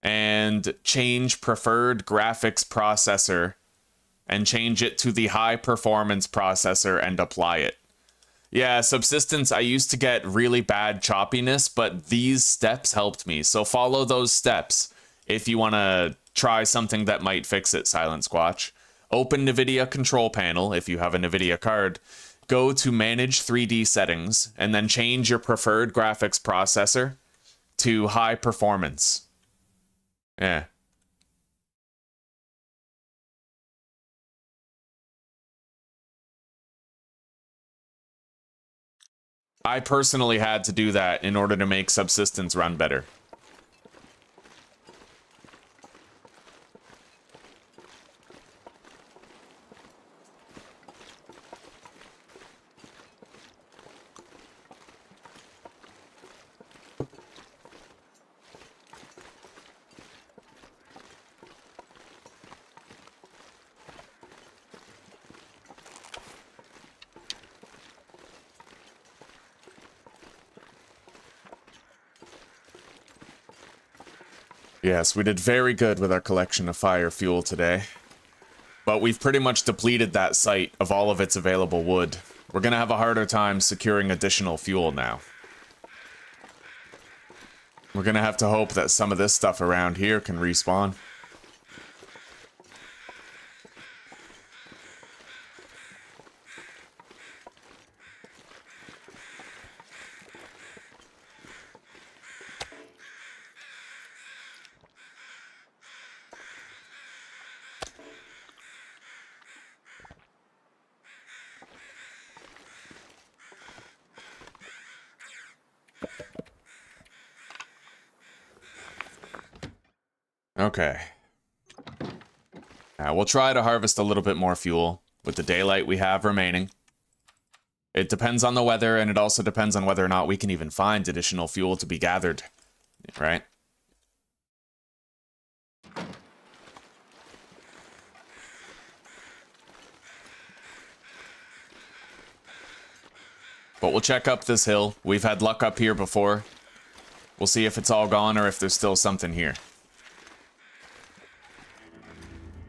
And change preferred graphics processor. And change it to the high performance processor and apply it. Yeah, subsistence, I used to get really bad choppiness, but these steps helped me. So follow those steps if you want to try something that might fix it, Silent Squatch. Open NVIDIA control panel if you have a NVIDIA card. Go to manage 3D settings and then change your preferred graphics processor to high performance. Yeah. I personally had to do that in order to make subsistence run better. Yes, we did very good with our collection of fire fuel today. But we've pretty much depleted that site of all of its available wood. We're gonna have a harder time securing additional fuel now. We're gonna have to hope that some of this stuff around here can respawn. Okay. Now we'll try to harvest a little bit more fuel with the daylight we have remaining. It depends on the weather, and it also depends on whether or not we can even find additional fuel to be gathered, right? But we'll check up this hill. We've had luck up here before. We'll see if it's all gone or if there's still something here.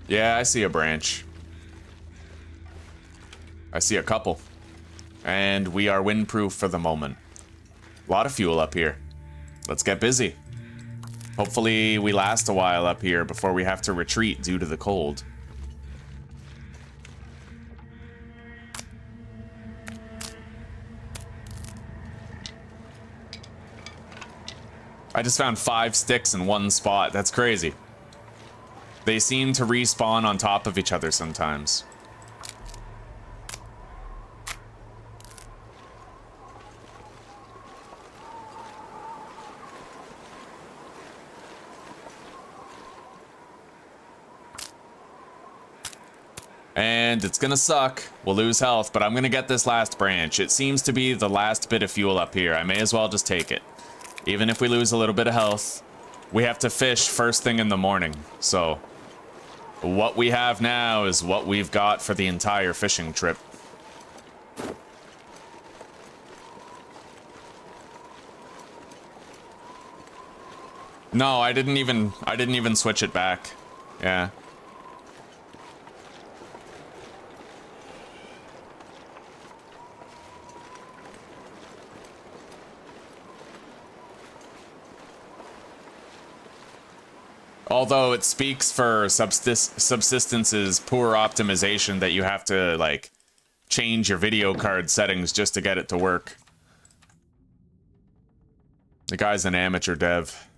Yeah, I see a branch. I see a couple. And we are windproof for the moment. A lot of fuel up here. Let's get busy. Hopefully we last a while up here before we have to retreat due to the cold. I just found 5 sticks in one spot. That's crazy. They seem to respawn on top of each other sometimes. And it's gonna suck. We'll lose health, but I'm gonna get this last branch. It seems to be the last bit of fuel up here. I may as well just take it. Even if we lose a little bit of health, we have to fish first thing in the morning. So what we have now is what we've got for the entire fishing trip. No, I didn't even switch it back. Yeah. Although it speaks for Subsistence's poor optimization that you have to, like, change your video card settings just to get it to work. The guy's an amateur dev.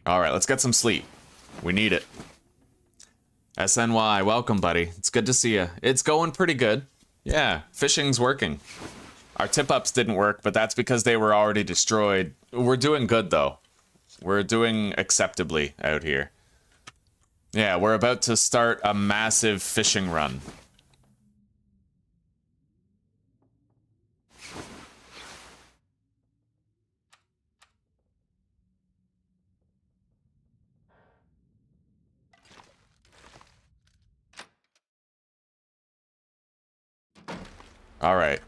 Alright, let's get some sleep. We need it. SNY, welcome, buddy. It's good to see you. It's going pretty good. Yeah, fishing's working. Our tip-ups didn't work, but that's because they were already destroyed. We're doing good, though. We're doing acceptably out here. Yeah, we're about to start a massive fishing run. All right.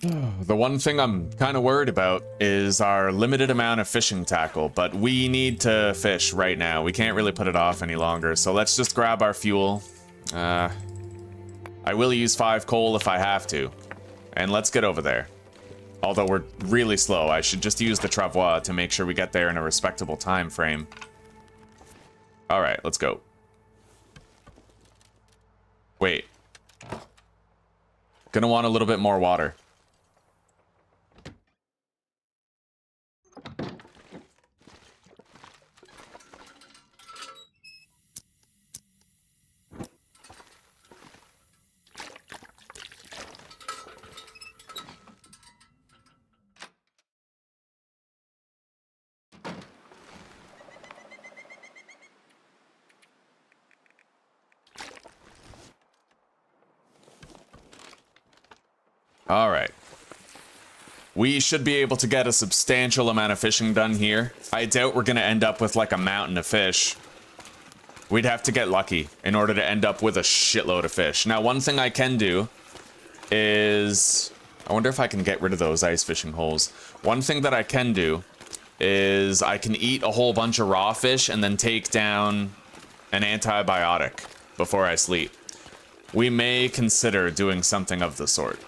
The one thing I'm kind of worried about is our limited amount of fishing tackle, but we need to fish right now. We can't really put it off any longer, so let's just grab our fuel. I will use 5 coal if I have to, and let's get over there. Although we're really slow, I should just use the travois to make sure we get there in a respectable time frame. All right, let's go. Wait. Gonna want a little bit more water. All right. We should be able to get a substantial amount of fishing done here. I doubt we're going to end up with like a mountain of fish. We'd have to get lucky in order to end up with a shitload of fish. Now, one thing I can do is... I wonder if I can get rid of those ice fishing holes. One thing that I can do is I can eat a whole bunch of raw fish and then take down an antibiotic before I sleep. We may consider doing something of the sort.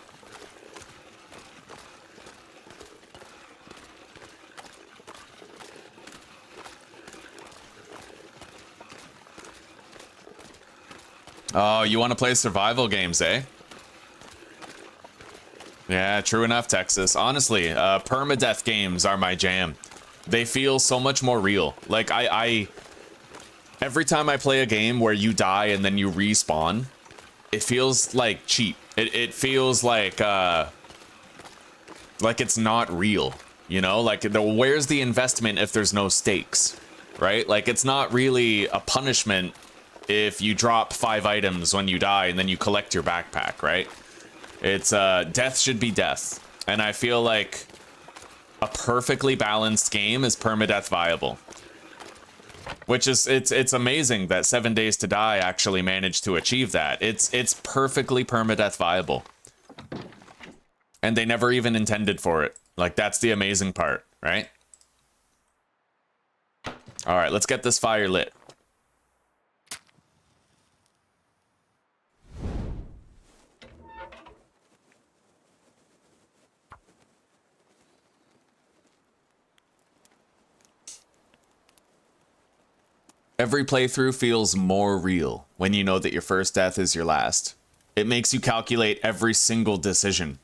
Oh, you want to play survival games, eh? Yeah, true enough, Texas. Honestly, permadeath games are my jam. They feel so much more real. Like, every time I play a game where you die and then you respawn, it feels like cheap. It feels like it's not real, you know? Like, where's the investment if there's no stakes, right? Like, it's not really a punishment if you drop 5 items when you die and then you collect your backpack, right? It's, death should be death. And I feel like a perfectly balanced game is permadeath viable. Which is, it's amazing that 7 Days to Die actually managed to achieve that. It's perfectly permadeath viable. And they never even intended for it. Like, that's the amazing part, right? Alright, let's get this fire lit. Every playthrough feels more real when you know that your first death is your last. It makes you calculate every single decision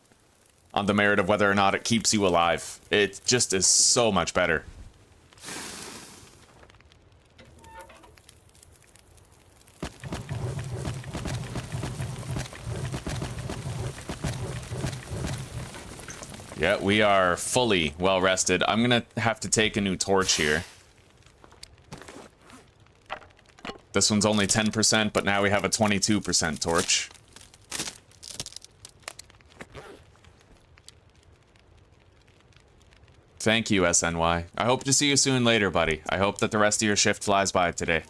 on the merit of whether or not it keeps you alive. It just is so much better. Yeah, we are fully well rested. I'm gonna have to take a new torch here. This one's only 10%, but now we have a 22% torch. Thank you, SNY. I hope to see you soon later, buddy. I hope that the rest of your shift flies by today.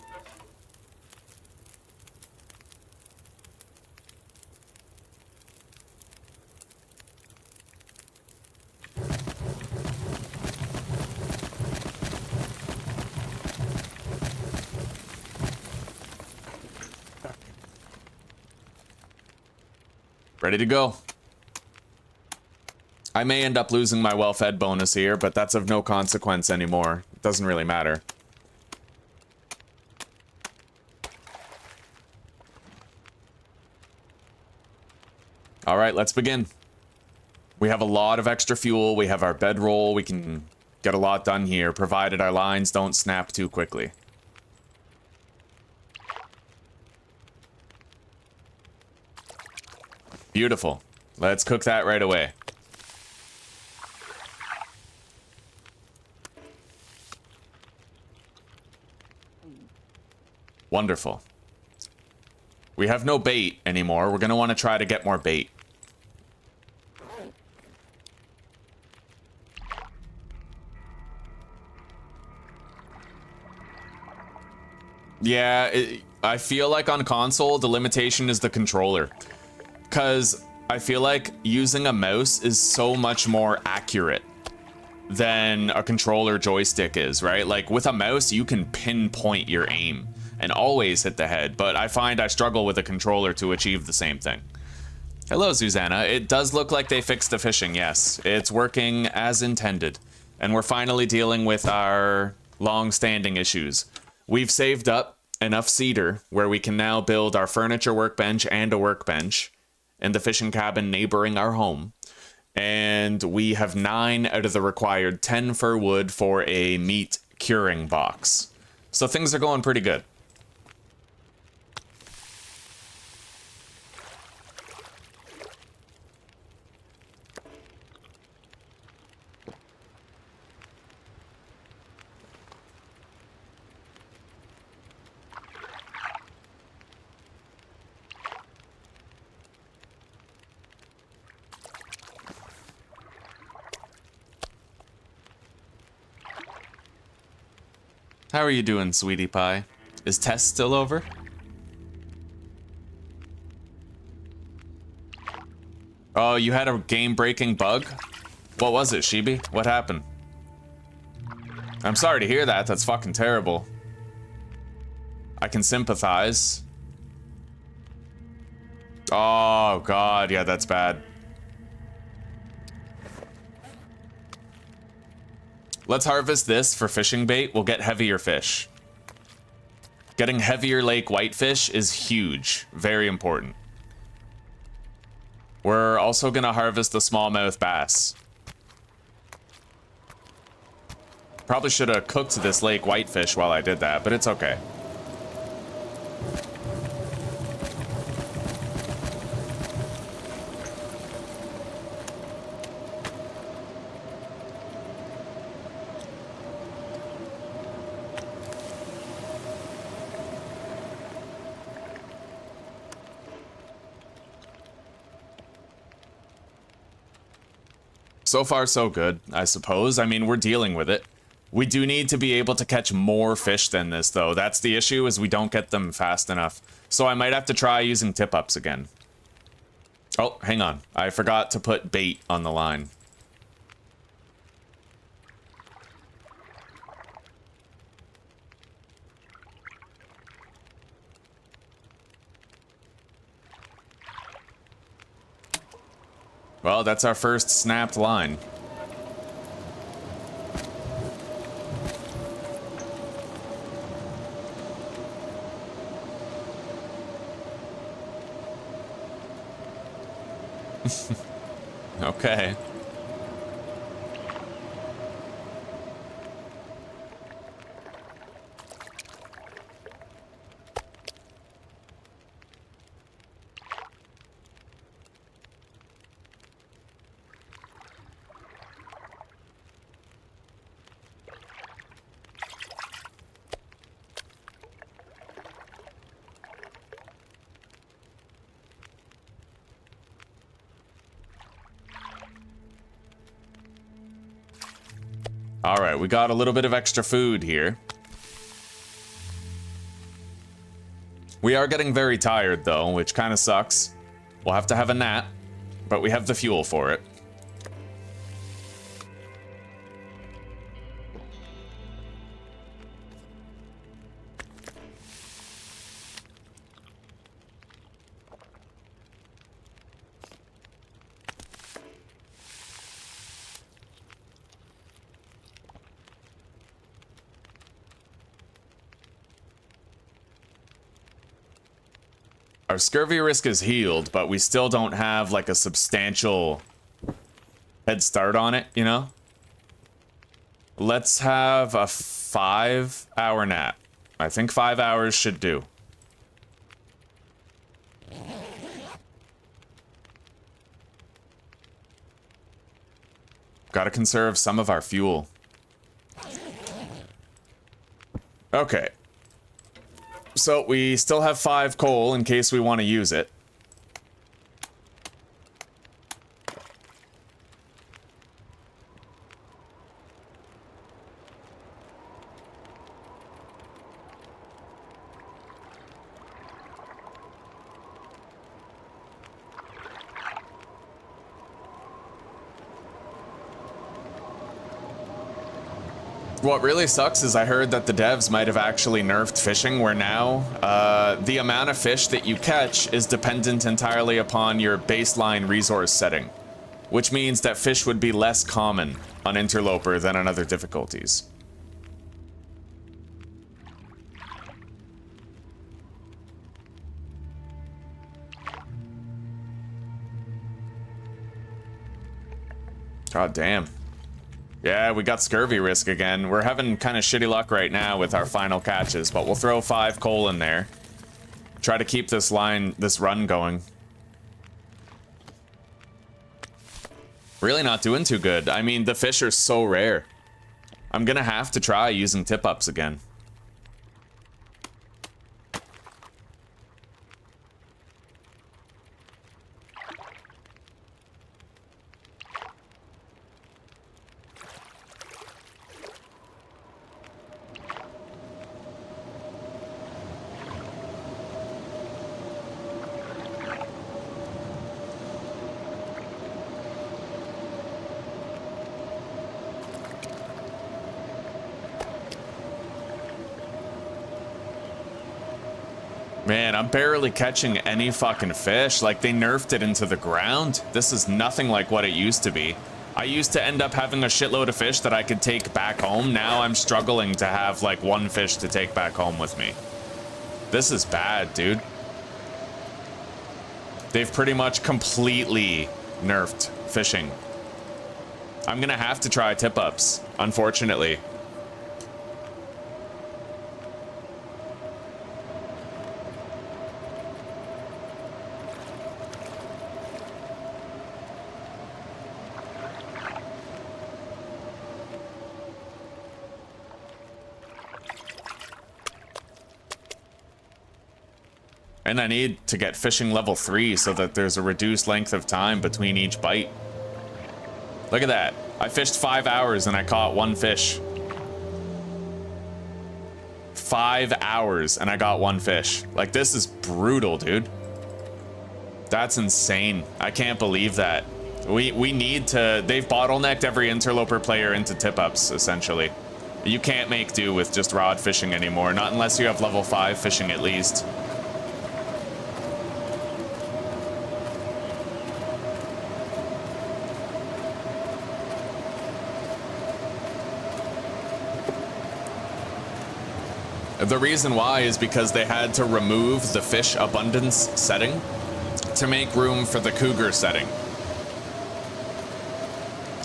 Ready to go. I may end up losing my well-fed bonus here, but that's of no consequence anymore. It doesn't really matter. Alright, let's begin. We have a lot of extra fuel, we have our bedroll, we can get a lot done here, provided our lines don't snap too quickly. Beautiful. Let's cook that right away. Wonderful. We have no bait anymore. We're going to want to try to get more bait. Yeah, I feel like on console, the limitation is the controller. Because I feel like using a mouse is so much more accurate than a controller joystick is, right? Like, with a mouse, you can pinpoint your aim and always hit the head, but I find I struggle with a controller to achieve the same thing. Hello, Susanna. It does look like they fixed the fishing, yes. It's working as intended, and we're finally dealing with our long-standing issues. We've saved up enough cedar where we can now build our furniture workbench and a workbench in the fishing cabin neighboring our home. And we have 9 out of the required 10 fir wood for a meat curing box. So things are going pretty good. How are you doing, sweetie pie? Is Tess still over? Oh, you had a game-breaking bug? What was it, Shibi? What happened? I'm sorry to hear that. That's fucking terrible. I can sympathize. Oh, God. Yeah, that's bad. Let's harvest this for fishing bait. We'll get heavier fish. Getting heavier lake whitefish is huge. Very important. We're also gonna harvest the smallmouth bass. Probably should have cooked this lake whitefish while I did that, but it's okay. So far, so good, I suppose. I mean, we're dealing with it. We do need to be able to catch more fish than this, though. That's the issue, is we don't get them fast enough. So I might have to try using tip-ups again. Oh, hang on. I forgot to put bait on the line. Well, that's our first snapped line. Okay. All right, we got a little bit of extra food here. We are getting very tired, though, which kind of sucks. We'll have to have a nap, but we have the fuel for it. Our scurvy risk is healed, but we still don't have, like, a substantial head start on it, you know? Let's have a 5-hour nap. I think 5 hours should do. Gotta conserve some of our fuel. Okay. So we still have 5 coal in case we want to use it. What really sucks is I heard that the devs might have actually nerfed fishing, where now the amount of fish that you catch is dependent entirely upon your baseline resource setting, which means that fish would be less common on Interloper than on other difficulties. God damn. Yeah, we got scurvy risk again. We're having kind of shitty luck right now with our final catches, but we'll throw 5 coal in there. Try to keep this run going. Really not doing too good. I mean, the fish are so rare. I'm gonna have to try using tip-ups again. Man, I'm barely catching any fucking fish. Like, they nerfed it into the ground. This is nothing like what it used to be. I used to end up having a shitload of fish that I could take back home. Now I'm struggling to have, like, 1 fish to take back home with me. This is bad, dude. They've pretty much completely nerfed fishing. I'm gonna have to try tip-ups, unfortunately. And I need to get fishing level 3 so that there's a reduced length of time between each bite. Look at that. I fished 5 hours and I caught 1 fish. 5 hours and I got 1 fish. Like, this is brutal, dude. That's insane. I can't believe that. We need to... They've bottlenecked every interloper player into tip-ups, essentially. You can't make do with just rod fishing anymore, not unless you have level 5 fishing at least. The reason why is because they had to remove the fish abundance setting to make room for the cougar setting.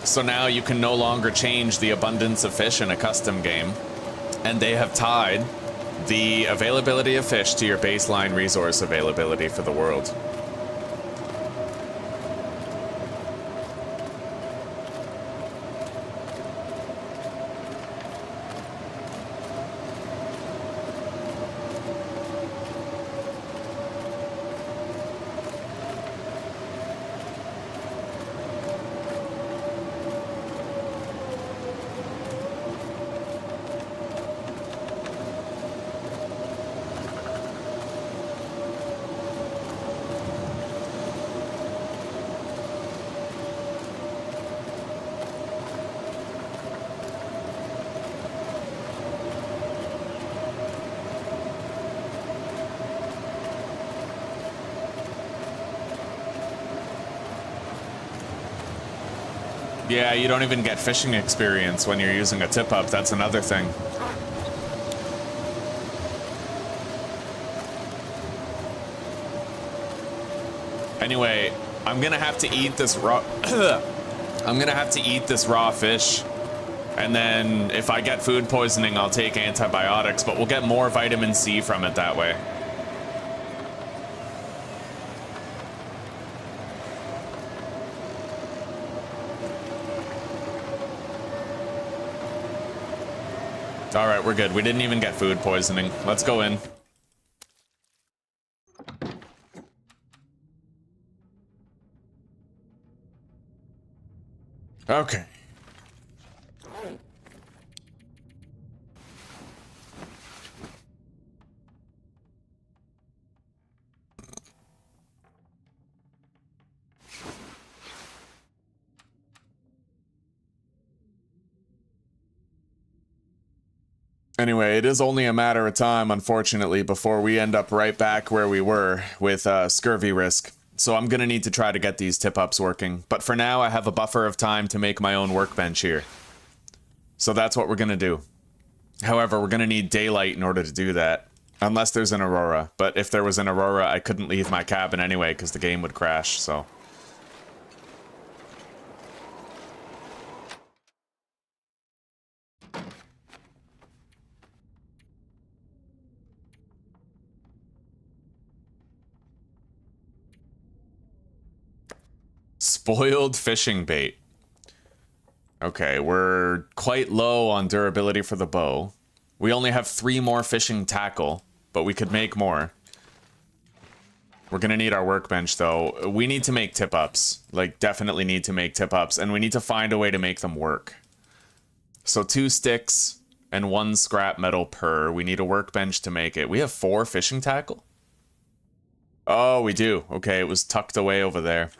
So now you can no longer change the abundance of fish in a custom game, and they have tied the availability of fish to your baseline resource availability for the world. Yeah, you don't even get fishing experience when you're using a tip-up. That's another thing. Anyway, I'm gonna have to eat this raw... I'm gonna have to eat this raw fish. And then if I get food poisoning, I'll take antibiotics, but we'll get more vitamin C from it that way. All right, we're good. We didn't even get food poisoning. Let's go in. Okay. Anyway, it is only a matter of time, unfortunately, before we end up right back where we were with scurvy risk. So I'm gonna need to try to get these tip-ups working. But for now, I have a buffer of time to make my own workbench here. So that's what we're gonna do. However, we're gonna need daylight in order to do that. Unless there's an aurora. But if there was an aurora, I couldn't leave my cabin anyway, because the game would crash, so... Spoiled fishing bait. Okay, we're quite low on durability for the bow. We only have 3 more fishing tackle, but we could make more. We're gonna need our workbench, though. We need to make tip-ups. Like, definitely need to make tip-ups, and we need to find a way to make them work. So 2 sticks and 1 scrap metal per. We need a workbench to make it. We have 4 fishing tackle? Oh, we do. Okay, it was tucked away over there.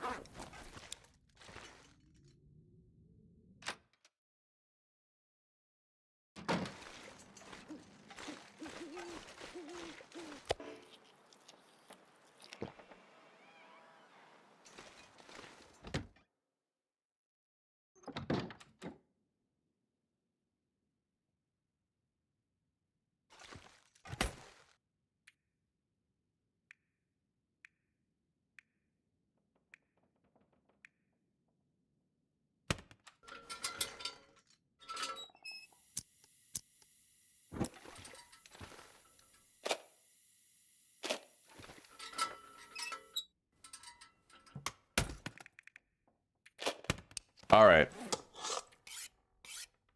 Alright.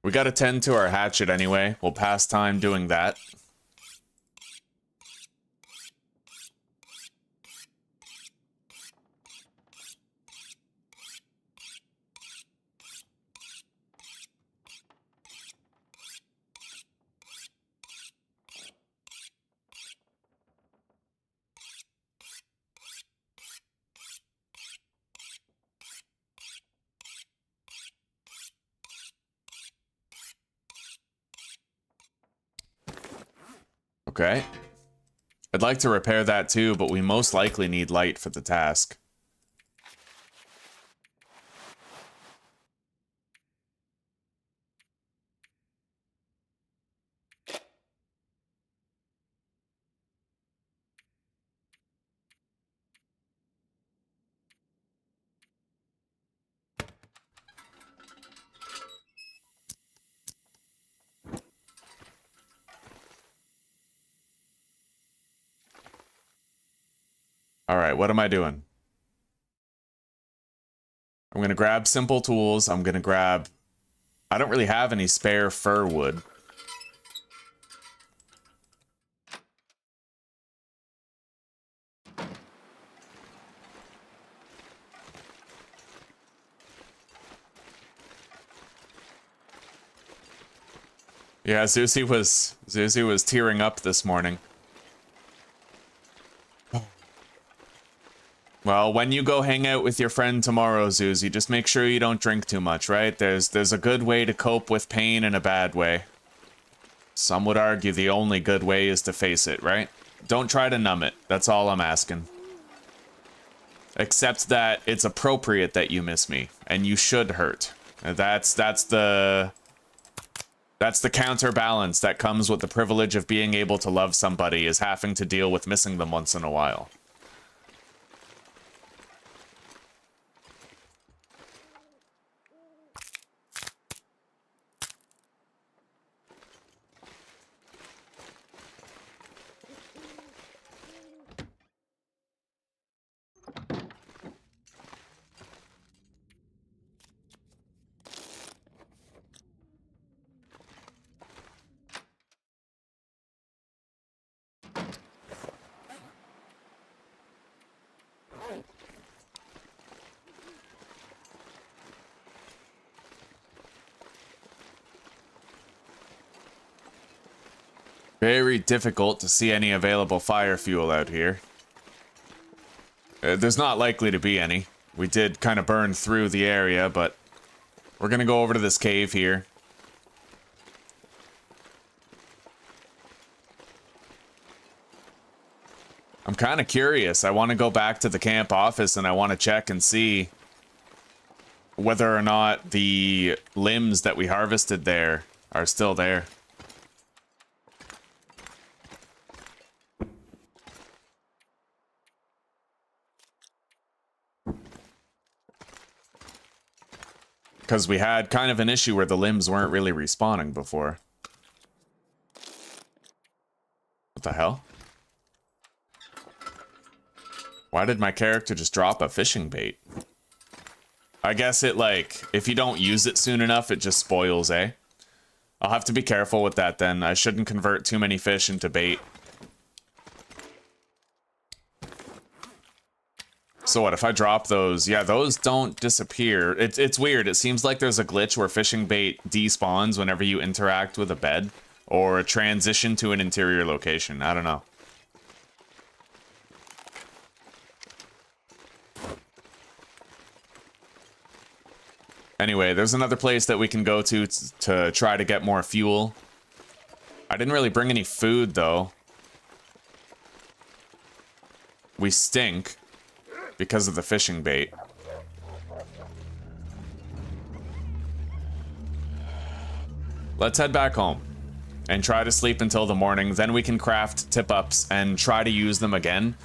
We gotta tend to our hatchet anyway. We'll pass time doing that. Okay. I'd like to repair that too, but we most likely need light for the task. Alright, what am I doing? I'm gonna grab simple tools. I'm gonna grab... I don't really have any spare fir wood. Yeah, Zuzi was tearing up this morning. Well, when you go hang out with your friend tomorrow, Zuzi, just make sure you don't drink too much, right? There's a good way to cope with pain and a bad way. Some would argue the only good way is to face it, right? Don't try to numb it. That's all I'm asking. Except that it's appropriate that you miss me, and you should hurt. That's the counterbalance that comes with the privilege of being able to love somebody, is having to deal with missing them once in a while. Very difficult to see any available fire fuel out here. There's not likely to be any. We did kind of burn through the area, but we're gonna go over to this cave here. I'm kind of curious. I want to go back to the camp office and I want to check and see whether or not the limbs that we harvested there are still there. Because we had kind of an issue where the limbs weren't really respawning before. What the hell? Why did my character just drop a fishing bait? I guess it, like, if you don't use it soon enough, it just spoils, eh? I'll have to be careful with that then. I shouldn't convert too many fish into bait. So what, if I drop those? Yeah, those don't disappear. It's weird. It seems like there's a glitch where fishing bait despawns whenever you interact with a bed or transition to an interior location. I don't know. Anyway, there's another place that we can go to try to get more fuel. I didn't really bring any food, though. We stink because of the fishing bait. Let's head back home and try to sleep until the morning. Then we can craft tip-ups and try to use them again.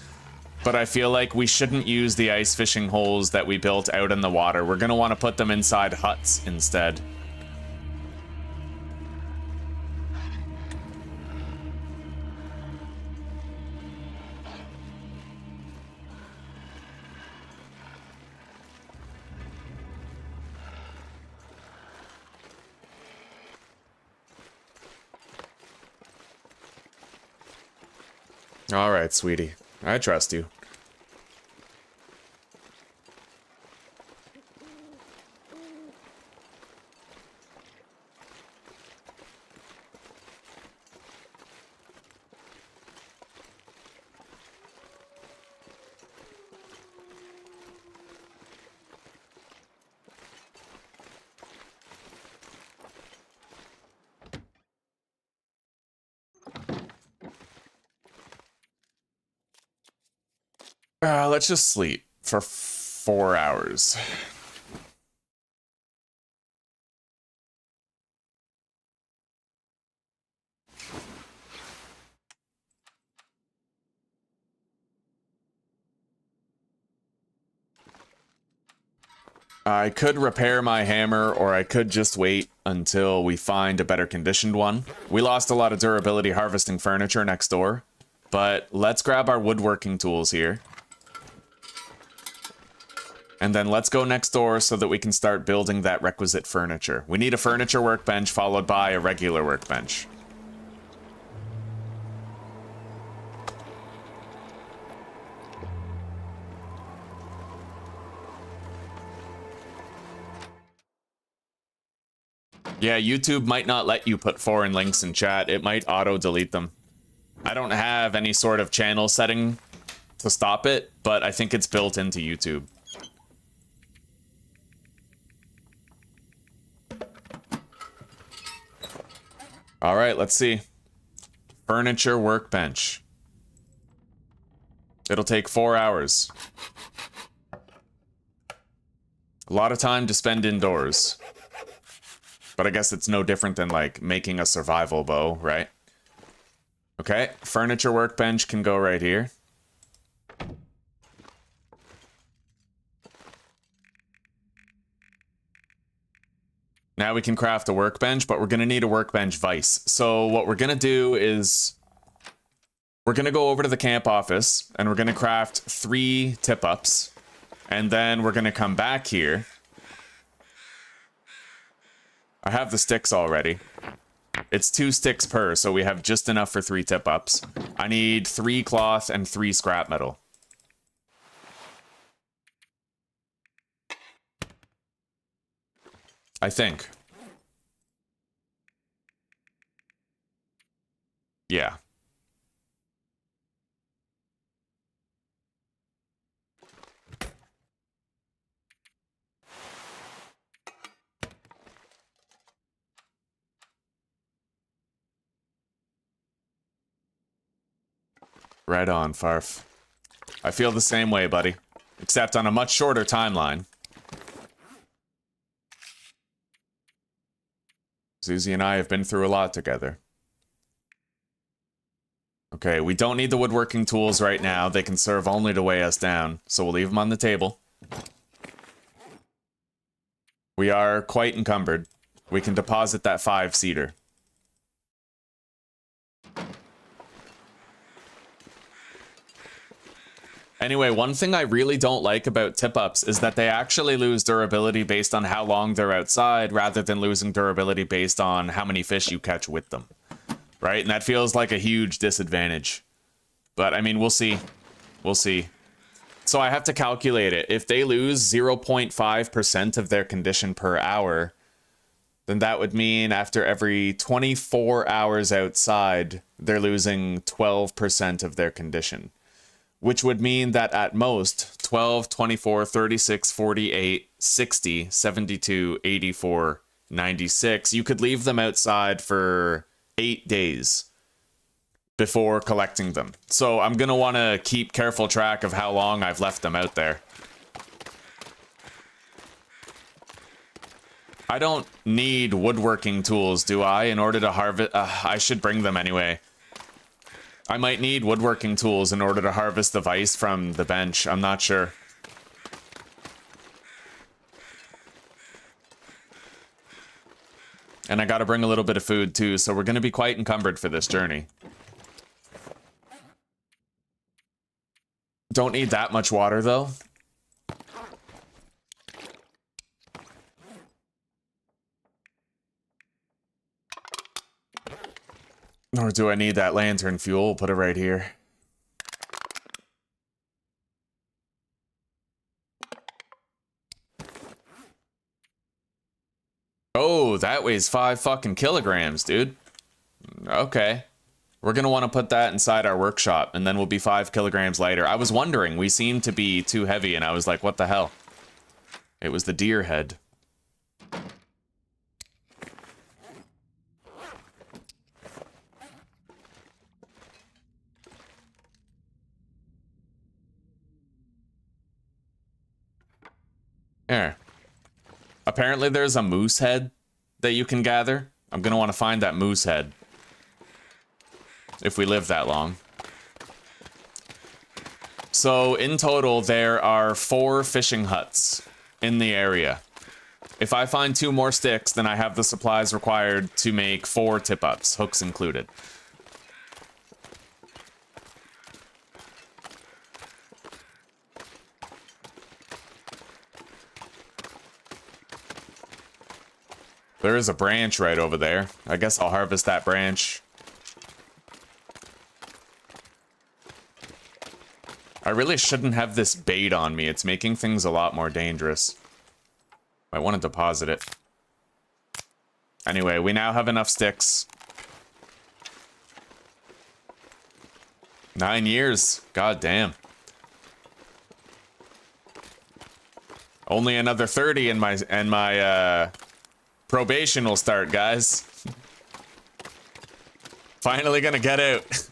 But I feel like we shouldn't use the ice fishing holes that we built out in the water. We're gonna want to put them inside huts instead. All right, sweetie. I trust you. Let's just sleep for 4 hours. I could repair my hammer, or I could just wait until we find a better conditioned one. We lost a lot of durability harvesting furniture next door, but let's grab our woodworking tools here. And then let's go next door so that we can start building that requisite furniture. We need a furniture workbench followed by a regular workbench. Yeah, YouTube might not let you put foreign links in chat. It might auto-delete them. I don't have any sort of channel setting to stop it, but I think it's built into YouTube. All right, let's see. Furniture workbench. It'll take 4 hours. A lot of time to spend indoors. But I guess it's no different than, like, making a survival bow, right? Okay, furniture workbench can go right here. Now we can craft a workbench, but we're going to need a workbench vise. So what we're going to do is we're going to go over to the camp office and we're going to craft 3 tip-ups. And then we're going to come back here. I have the sticks already. It's 2 sticks per, so we have just enough for 3 tip-ups. I need 3 cloth and 3 scrap metal. I think. Yeah. Right on, Farf. I feel the same way, buddy. Except on a much shorter timeline. Susie and I have been through a lot together. Okay, we don't need the woodworking tools right now. They can serve only to weigh us down, so we'll leave them on the table. We are quite encumbered. We can deposit that 5-seater. Anyway, one thing I really don't like about tip-ups is that they actually lose durability based on how long they're outside, rather than losing durability based on how many fish you catch with them. Right? And that feels like a huge disadvantage. But, I mean, we'll see. We'll see. So I have to calculate it. If they lose 0.5% of their condition per hour, then that would mean after every 24 hours outside, they're losing 12% of their condition. Which would mean that at most, 12, 24, 36, 48, 60, 72, 84, 96, you could leave them outside for 8 days before collecting them. So I'm going to want to keep careful track of how long I've left them out there. I don't need woodworking tools, do I, in order to harvest? I should bring them anyway. I might need woodworking tools in order to harvest the vise from the bench. I'm not sure. And I gotta bring a little bit of food too, so we're gonna be quite encumbered for this journey. Don't need that much water though. Nor do I need that lantern fuel. Put it right here. that weighs 5 fucking kilograms, dude. Okay. We're gonna want to put that inside our workshop, and then we'll be 5 kilograms lighter. I was wondering, we seemed to be too heavy, and I was like, what the hell? It was the deer head. There. Apparently there's a moose head that you can gather. I'm gonna want to find that moose head. If we live that long. So, in total, there are 4 fishing huts in the area. If I find 2 more sticks, then I have the supplies required to make 4 tip-ups, hooks included. There is a branch right over there. I guess I'll harvest that branch. I really shouldn't have this bait on me. It's making things a lot more dangerous. I want to deposit it. Anyway, we now have enough sticks. 9 years. God damn. Only another 30 and my probation will start, guys. Finally gonna get out.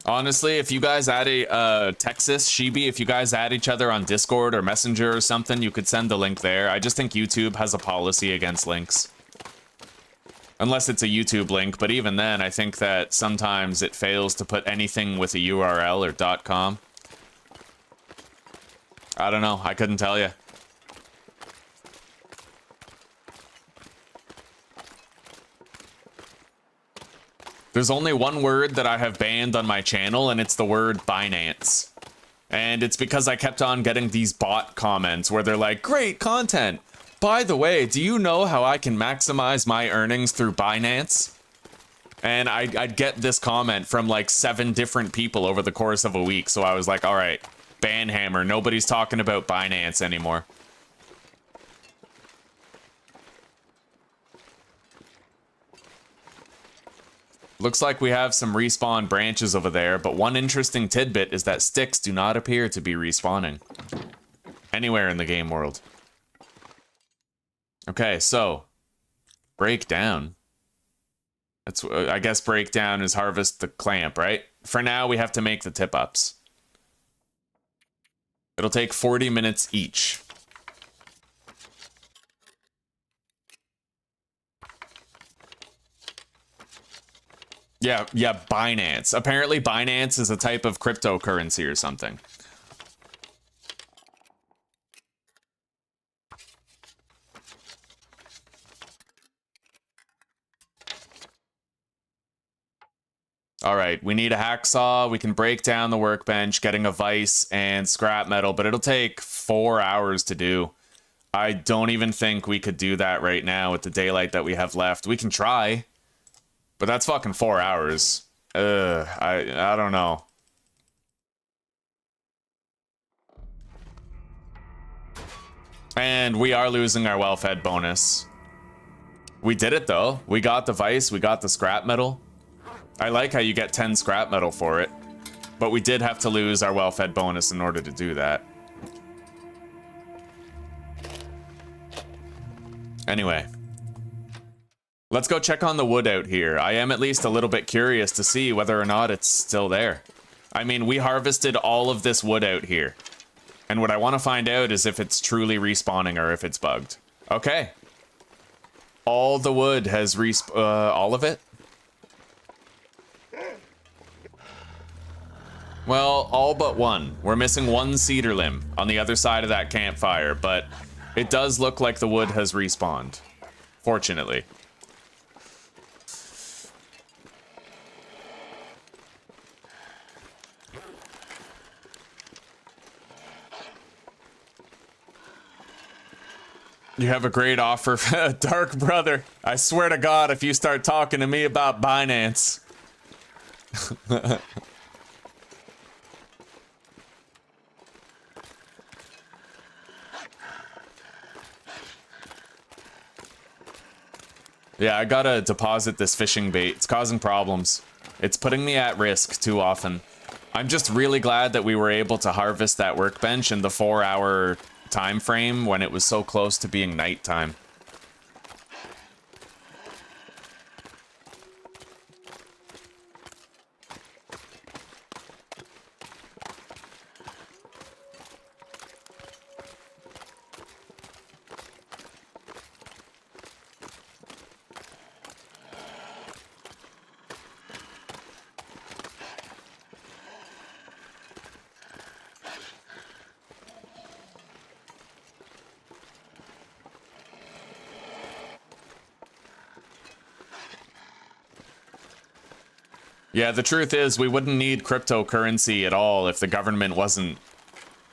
Honestly, if you guys add Texas, Shibi, if you guys add each other on Discord or Messenger or something, you could send the link there. I just think YouTube has a policy against links. Unless it's a YouTube link, but even then, I think that sometimes it fails to put anything with a URL or .com. I don't know, I couldn't tell you. There's only one word that I have banned on my channel, and it's the word Binance. And it's because I kept on getting these bot comments where they're like, great content! By the way, do you know how I can maximize my earnings through Binance? And I'd get this comment from like 7 different people over the course of a week, so I was like, alright, banhammer, nobody's talking about Binance anymore. Looks like we have some respawn branches over there, but one interesting tidbit is that sticks do not appear to be respawning anywhere in the game world. Okay, so breakdown. That's I guess breakdown is harvest the clamp, right? For now, we have to make the tip-ups. It'll take 40 minutes each. Yeah, Binance. Apparently Binance is a type of cryptocurrency or something. Alright, we need a hacksaw. We can break down the workbench, getting a vise and scrap metal, but it'll take 4 hours to do. I don't even think we could do that right now with the daylight that we have left. We can try, but that's fucking 4 hours. I don't know. And we are losing our well-fed bonus. We did it though. We got the vise, we got the scrap metal. I like how you get 10 scrap metal for it, but we did have to lose our well-fed bonus in order to do that. Anyway, let's go check on the wood out here. I am at least a little bit curious to see whether or not it's still there. I mean, we harvested all of this wood out here, and what I want to find out is if it's truly respawning or if it's bugged. Okay. All the wood has all of it? Well, all but one. We're missing one cedar limb on the other side of that campfire, but it does look like the wood has respawned. Fortunately. You have a great offer, Dark Brother. I swear to God, if you start talking to me about Binance. Yeah, I gotta deposit this fishing bait. It's causing problems. It's putting me at risk too often. I'm just really glad that we were able to harvest that workbench in the 4-hour time frame when it was so close to being nighttime. Yeah, the truth is we wouldn't need cryptocurrency at all if the government wasn't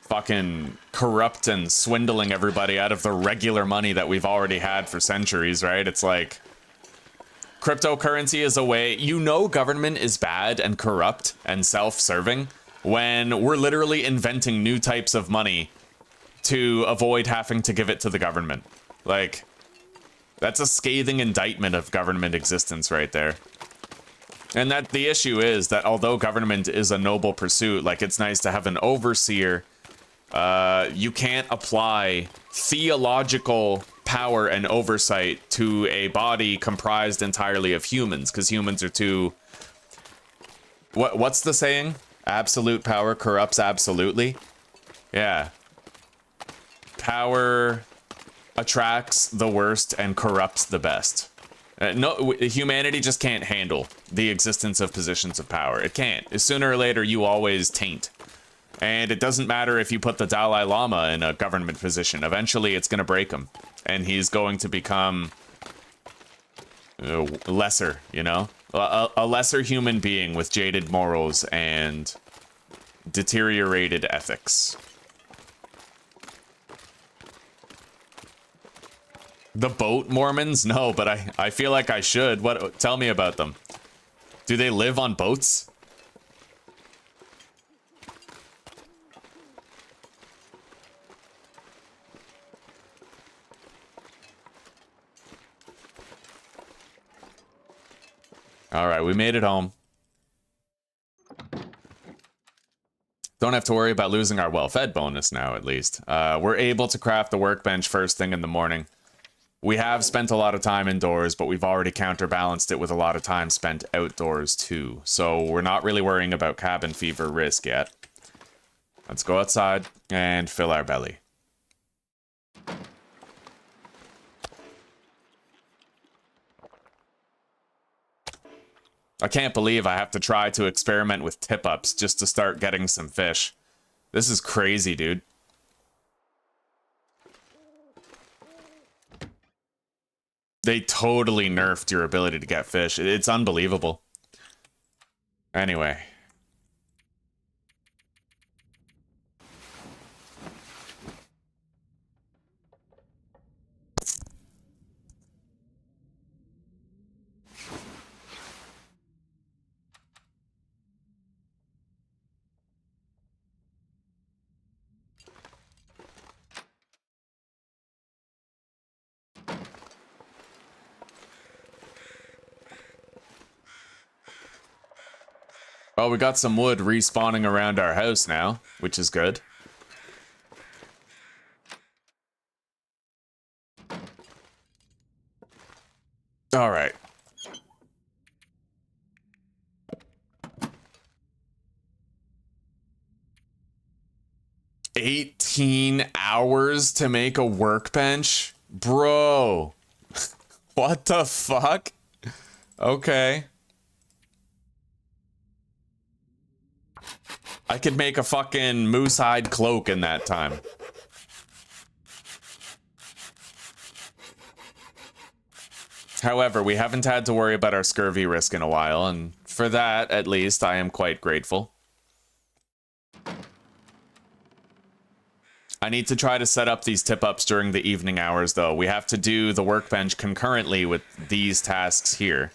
fucking corrupt and swindling everybody out of the regular money that we've already had for centuries, right? It's like cryptocurrency is a way, you know, government is bad and corrupt and self-serving when we're literally inventing new types of money to avoid having to give it to the government. Like, that's a scathing indictment of government existence right there. And that the issue is that although government is a noble pursuit, like it's nice to have an overseer, you can't apply theological power and oversight to a body comprised entirely of humans, because humans are too... What's the saying? Absolute power corrupts absolutely? Yeah. Power attracts the worst and corrupts the best. No, humanity just can't handle the existence of positions of power. It can't. Sooner or later, you always taint. And it doesn't matter if you put the Dalai Lama in a government position. Eventually, it's going to break him. And he's going to become lesser, you know? A lesser human being with jaded morals and deteriorated ethics. The boat Mormons? No, but I feel like I should. What? Tell me about them. Do they live on boats? All right, we made it home. Don't have to worry about losing our well-fed bonus now, at least. We're able to craft the workbench first thing in the morning. We have spent a lot of time indoors, but we've already counterbalanced it with a lot of time spent outdoors too. So we're not really worrying about cabin fever risk yet. Let's go outside and fill our belly. I can't believe I have to try to experiment with tip-ups just to start getting some fish. This is crazy, dude. They totally nerfed your ability to get fish. It's unbelievable. Anyway. Oh, we got some wood respawning around our house now, which is good. All right. $18 to make a workbench? Bro. What the fuck? Okay. I could make a fucking moose hide cloak in that time. However, we haven't had to worry about our scurvy risk in a while, and for that, at least, I am quite grateful. I need to try to set up these tip-ups during the evening hours, though. We have to do the workbench concurrently with these tasks here.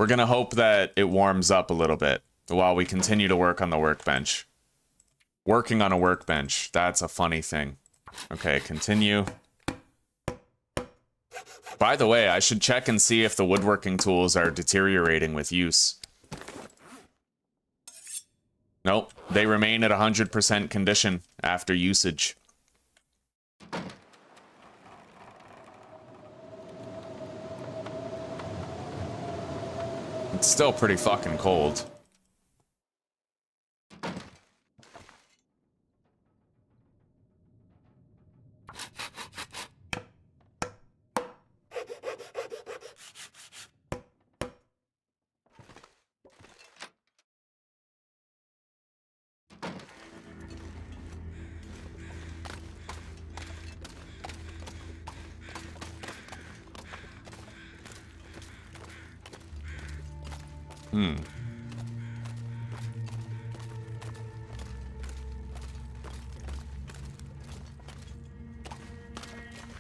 We're gonna hope that it warms up a little bit while we continue to work on the workbench. Working on a workbench, that's a funny thing. Okay, continue. By the way, I should check and see if the woodworking tools are deteriorating with use. Nope, they remain at 100% condition after usage. It's still pretty fucking cold.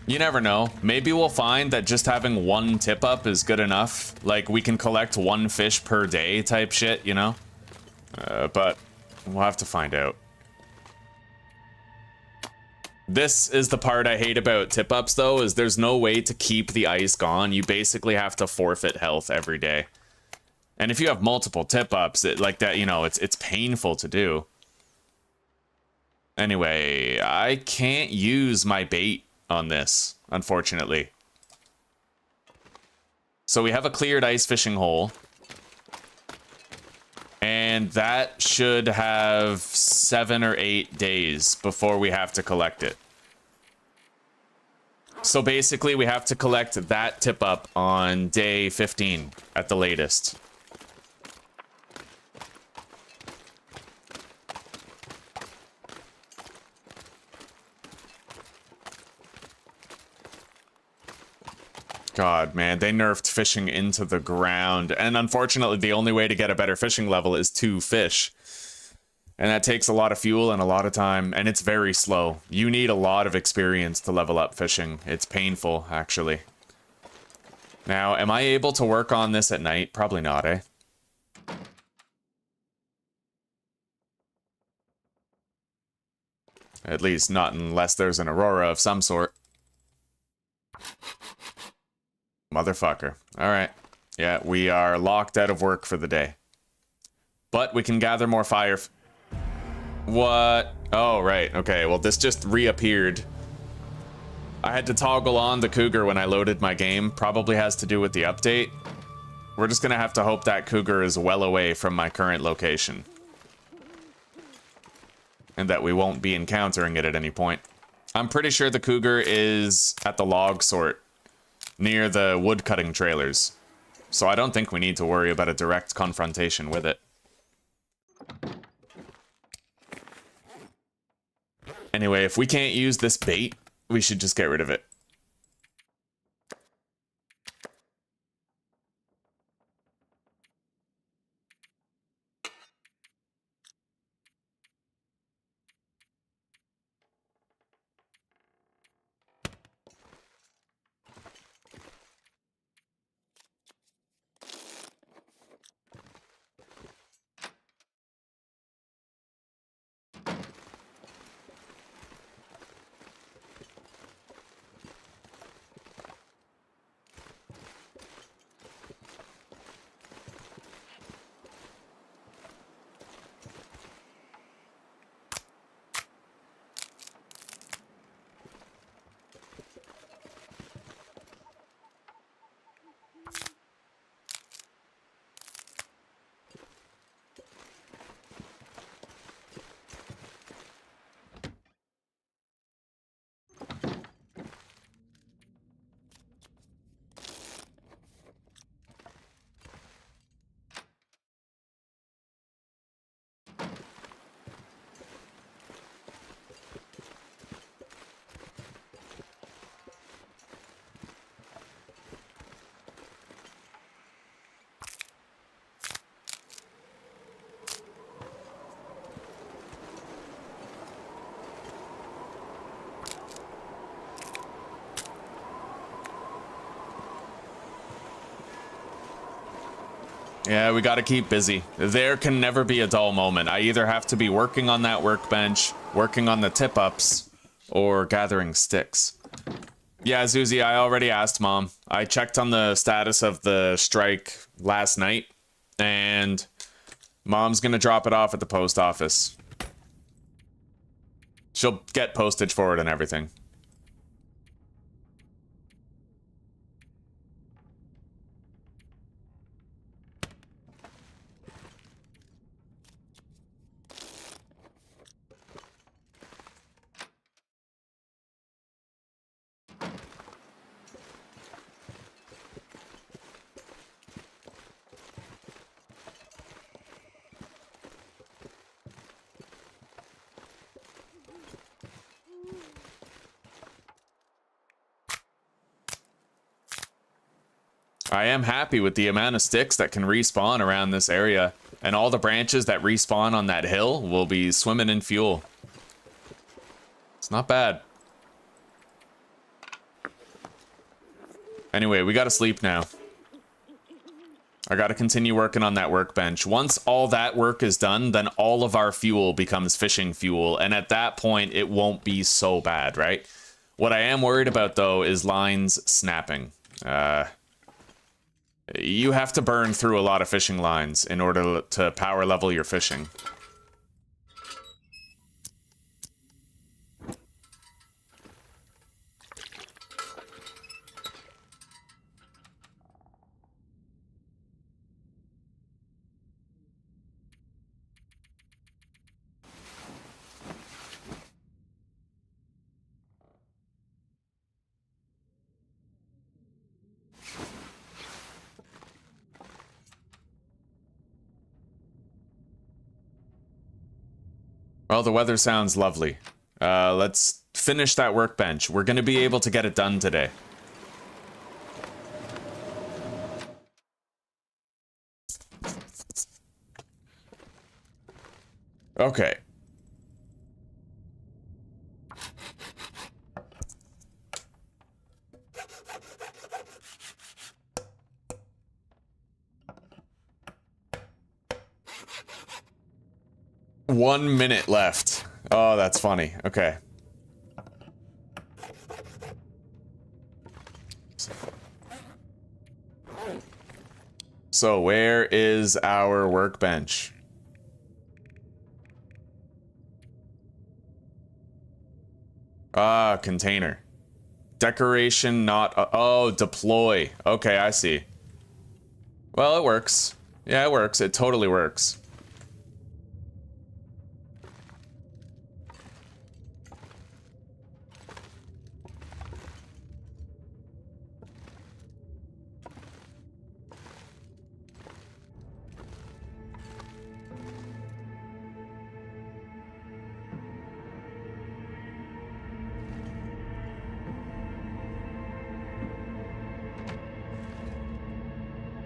You never know. Maybe we'll find that just having one tip up is good enough. Like, we can collect one fish per day type shit, you know? But we'll have to find out. This is the part I hate about tip ups, though, is there's no way to keep the ice gone. You basically have to forfeit health every day. And if you have multiple tip ups, like that, you know, it's painful to do. Anyway, I can't use my bait on this, unfortunately. So we have a cleared ice fishing hole. And that should have 7 or 8 days before we have to collect it. So basically we have to collect that tip up on day 15 at the latest. God, man, they nerfed fishing into the ground. And unfortunately, the only way to get a better fishing level is 2 fish. And that takes a lot of fuel and a lot of time, and it's very slow. You need a lot of experience to level up fishing. It's painful, actually. Now, am I able to work on this at night? Probably not, eh? At least not unless there's an aurora of some sort. Motherfucker. Alright. Yeah, we are locked out of work for the day. But we can gather more fire. What? Oh, right. Okay, well, this just reappeared. I had to toggle on the cougar when I loaded my game. Probably has to do with the update. We're just gonna have to hope that cougar is well away from my current location. And that we won't be encountering it at any point. I'm pretty sure the cougar is at the log sort. Near the wood cutting trailers. So I don't think we need to worry about a direct confrontation with it. Anyway, if we can't use this bait, we should just get rid of it. Yeah, we gotta keep busy. There can never be a dull moment. I either have to be working on that workbench, working on the tip-ups, or gathering sticks. Yeah, Zuzi, I already asked Mom. I checked on the status of the strike last night, and Mom's gonna drop it off at the post office. She'll get postage for it and everything. I am happy with the amount of sticks that can respawn around this area, and all the branches that respawn on that hill will be swimming in fuel. It's not bad. Anyway, we gotta sleep now. I gotta continue working on that workbench. Once all that work is done, then all of our fuel becomes fishing fuel, and at that point, it won't be so bad, right? What I am worried about, though, is lines snapping. You have to burn through a lot of fishing lines in order to power level your fishing. Well, the weather sounds lovely. Let's finish that workbench. We're gonna be able to get it done today. Okay. One minute left. Oh, that's funny. Okay. So where is our workbench? Ah, container. Decoration not... oh, deploy. Okay, I see. Well, it works. Yeah, it works. It totally works.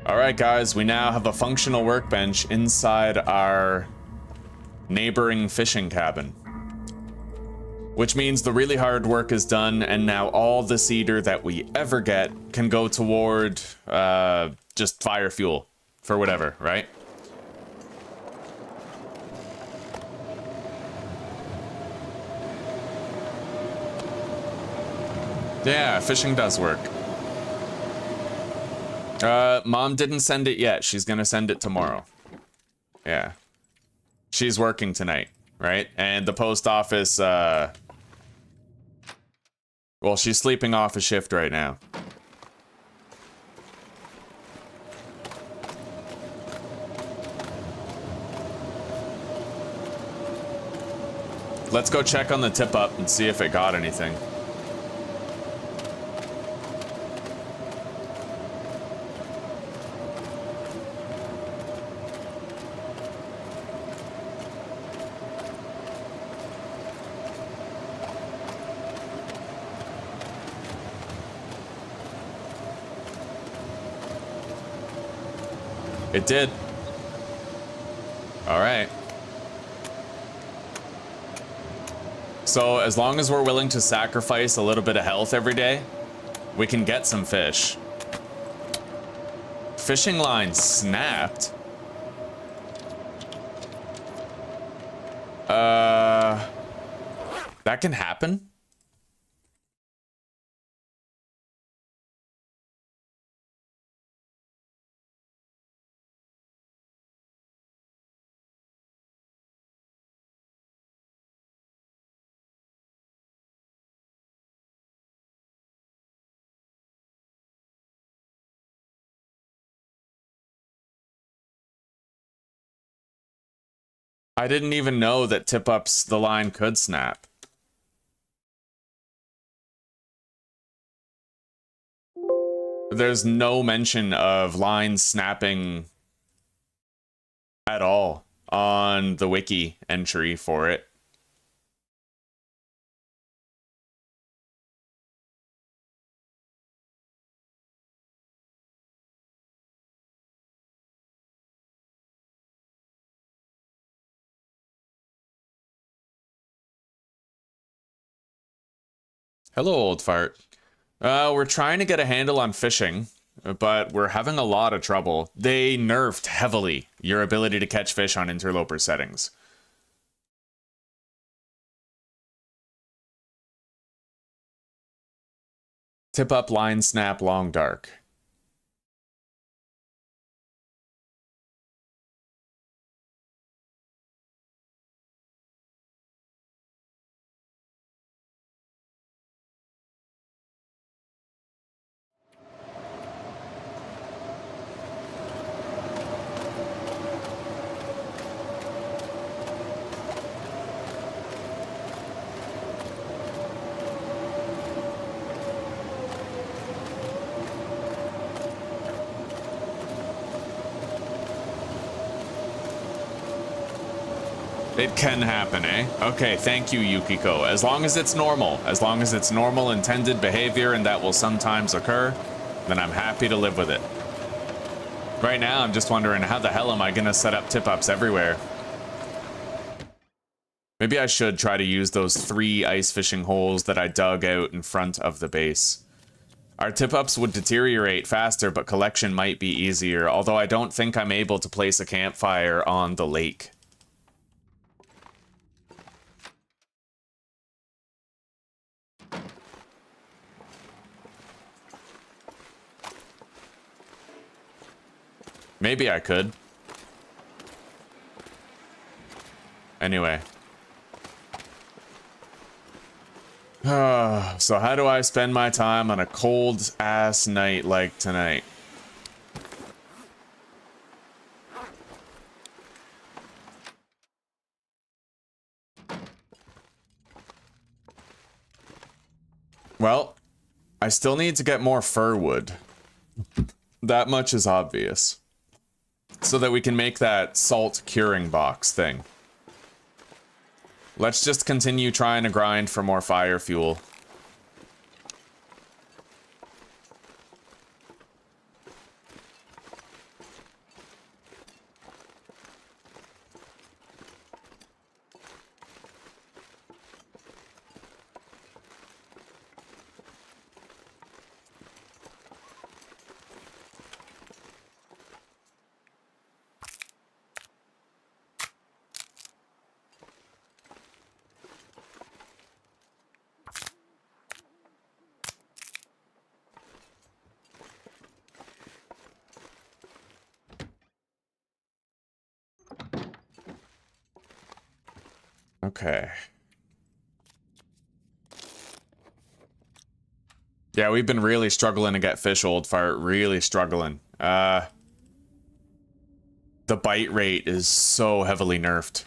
Alright guys, we now have a functional workbench inside our neighboring fishing cabin. Which means the really hard work is done, and now all the cedar that we ever get can go toward just fire fuel for whatever, right? Yeah, fishing does work. Mom didn't send it yet. She's gonna send it tomorrow. Yeah. She's working tonight, right? And the post office, well, she's sleeping off a shift right now. Let's go check on the tip-up and see if it got anything. It did. All right. So as long as we're willing to sacrifice a little bit of health every day, we can get some fish. fishing line snapped. That can happen? I didn't even know that tip-ups the line could snap. There's no mention of lines snapping at all on the wiki entry for it. Hello, old fart. We're trying to get a handle on fishing, but we're having a lot of trouble. They nerfed heavily your ability to catch fish on interloper settings. Tip up, line snap, long dark. It can happen, eh? Okay, thank you, Yukiko. As long as it's normal, intended behavior and that will sometimes occur, then I'm happy to live with it. Right now, I'm just wondering how the hell am I gonna set up tip-ups everywhere? Maybe I should try to use those 3 ice fishing holes that I dug out in front of the base. Our tip-ups would deteriorate faster, but collection might be easier, although I don't think I'm able to place a campfire on the lake. Maybe I could. Anyway. So how do I spend my time on a cold-ass night like tonight? Well, I still need to get more fir wood. That much is obvious. So that we can make that salt curing box thing. Let's just continue trying to grind for more fire fuel. Okay. Yeah, we've been really struggling to get fish, old fart. Really struggling. The bite rate is so heavily nerfed.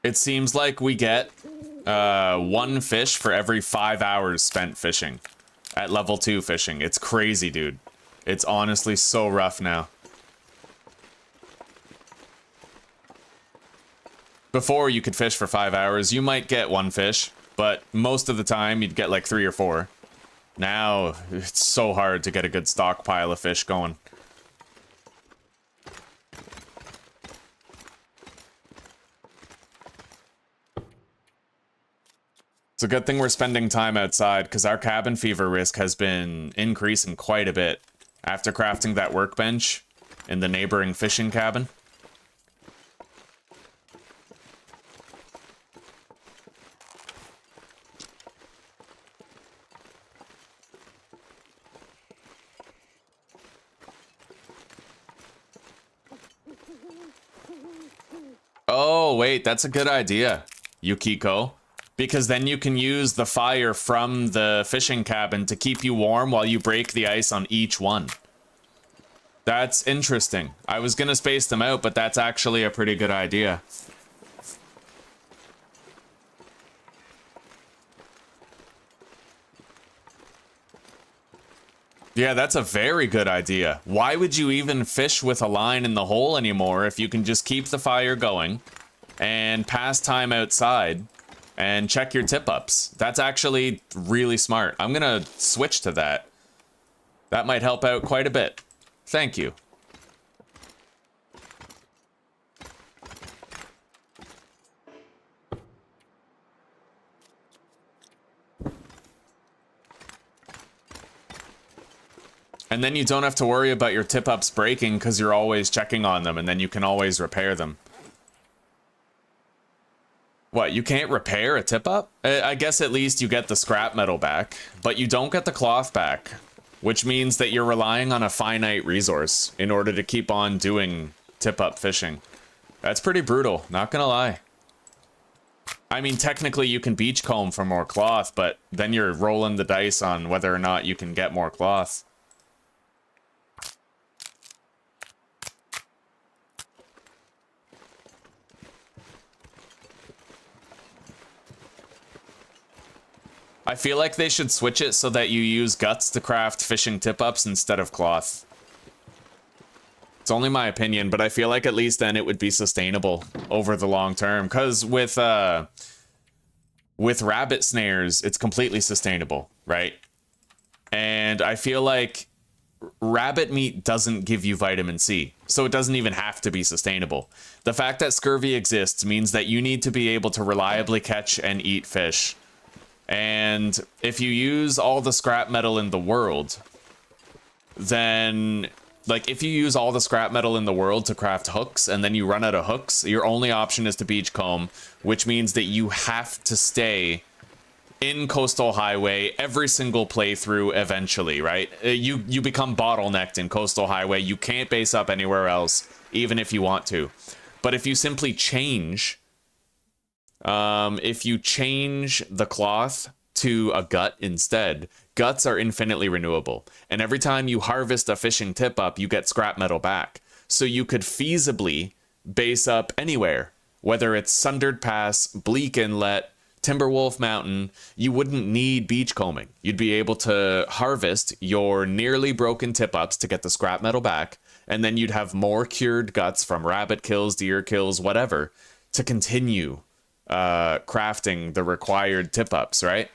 It seems like we get 1 fish for every 5 hours spent fishing at level 2 fishing. It's crazy, dude. It's honestly so rough now. Before, you could fish for 5 hours. You might get one fish, but most of the time, you'd get like 3 or 4. Now, it's so hard to get a good stockpile of fish going. It's a good thing we're spending time outside, because our cabin fever risk has been increasing quite a bit after crafting that workbench in the neighboring fishing cabin. Oh, wait, that's a good idea, Yukiko. Because then you can use the fire from the fishing cabin to keep you warm while you break the ice on each one. That's interesting. I was gonna space them out, but that's actually a pretty good idea. Yeah, that's a very good idea. Why would you even fish with a line in the hole anymore if you can just keep the fire going and pass time outside and check your tip-ups? That's actually really smart. I'm gonna switch to that. That might help out quite a bit. Thank you. And then you don't have to worry about your tip-ups breaking because you're always checking on them, and then you can always repair them. What, you can't repair a tip-up? I guess at least you get the scrap metal back, but you don't get the cloth back, which means that you're relying on a finite resource in order to keep on doing tip-up fishing. That's pretty brutal, not gonna lie. I mean, technically you can beachcomb for more cloth, but then you're rolling the dice on whether or not you can get more cloth. I feel like they should switch it so that you use guts to craft fishing tip-ups instead of cloth. It's only my opinion, but I feel like at least then it would be sustainable over the long term. Because with rabbit snares, it's completely sustainable, right? And I feel like rabbit meat doesn't give you vitamin C, so it doesn't even have to be sustainable. The fact that scurvy exists means that you need to be able to reliably catch and eat fish. And if you use all the scrap metal in the world, then, like, if you use all the scrap metal in the world to craft hooks and then you run out of hooks, your only option is to beachcomb, which means that you have to stay in Coastal Highway every single playthrough eventually, right? You become bottlenecked in Coastal Highway. You can't base up anywhere else, even if you want to. But if you simply change... if you change the cloth to a gut instead, guts are infinitely renewable. And every time you harvest a fishing tip-up, you get scrap metal back. So you could feasibly base up anywhere, whether it's Sundered Pass, Bleak Inlet, Timberwolf Mountain. You wouldn't need beachcombing. You'd be able to harvest your nearly broken tip-ups to get the scrap metal back, and then you'd have more cured guts from rabbit kills, deer kills, whatever, to continue crafting the required tip-ups, right?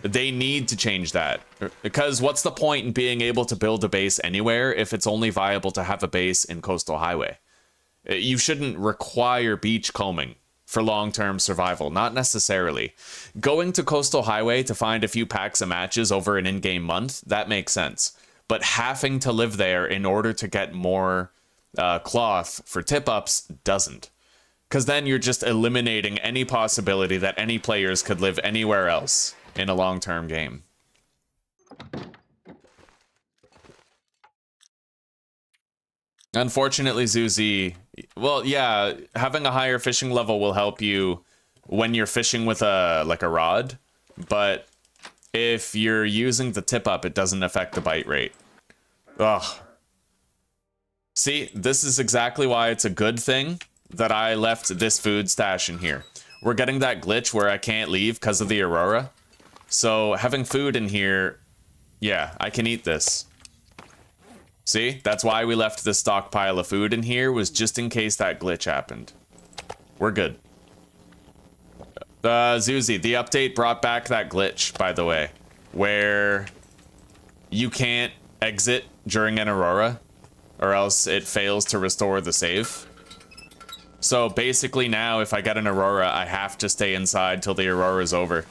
They need to change that. Because what's the point in being able to build a base anywhere if it's only viable to have a base in Coastal Highway? You shouldn't require beachcombing for long-term survival, not necessarily. Going to Coastal Highway to find a few packs of matches over an in-game month, that makes sense. But having to live there in order to get more cloth for tip-ups doesn't. Because then you're just eliminating any possibility that any players could live anywhere else in a long-term game. Unfortunately, Zuzi, well, yeah, having a higher fishing level will help you when you're fishing with a rod, but if you're using the tip-up, it doesn't affect the bite rate. Ugh. See, this is exactly why it's a good thing that I left this food stash in here. We're getting that glitch where I can't leave because of the Aurora. So having food in here, yeah, I can eat this. See, that's why we left this stockpile of food in here, was just in case that glitch happened. We're good. Zuzi, the update brought back that glitch, by the way, where you can't exit during an aurora, or else it fails to restore the save. So basically now, if I get an aurora, I have to stay inside till the aurora is over.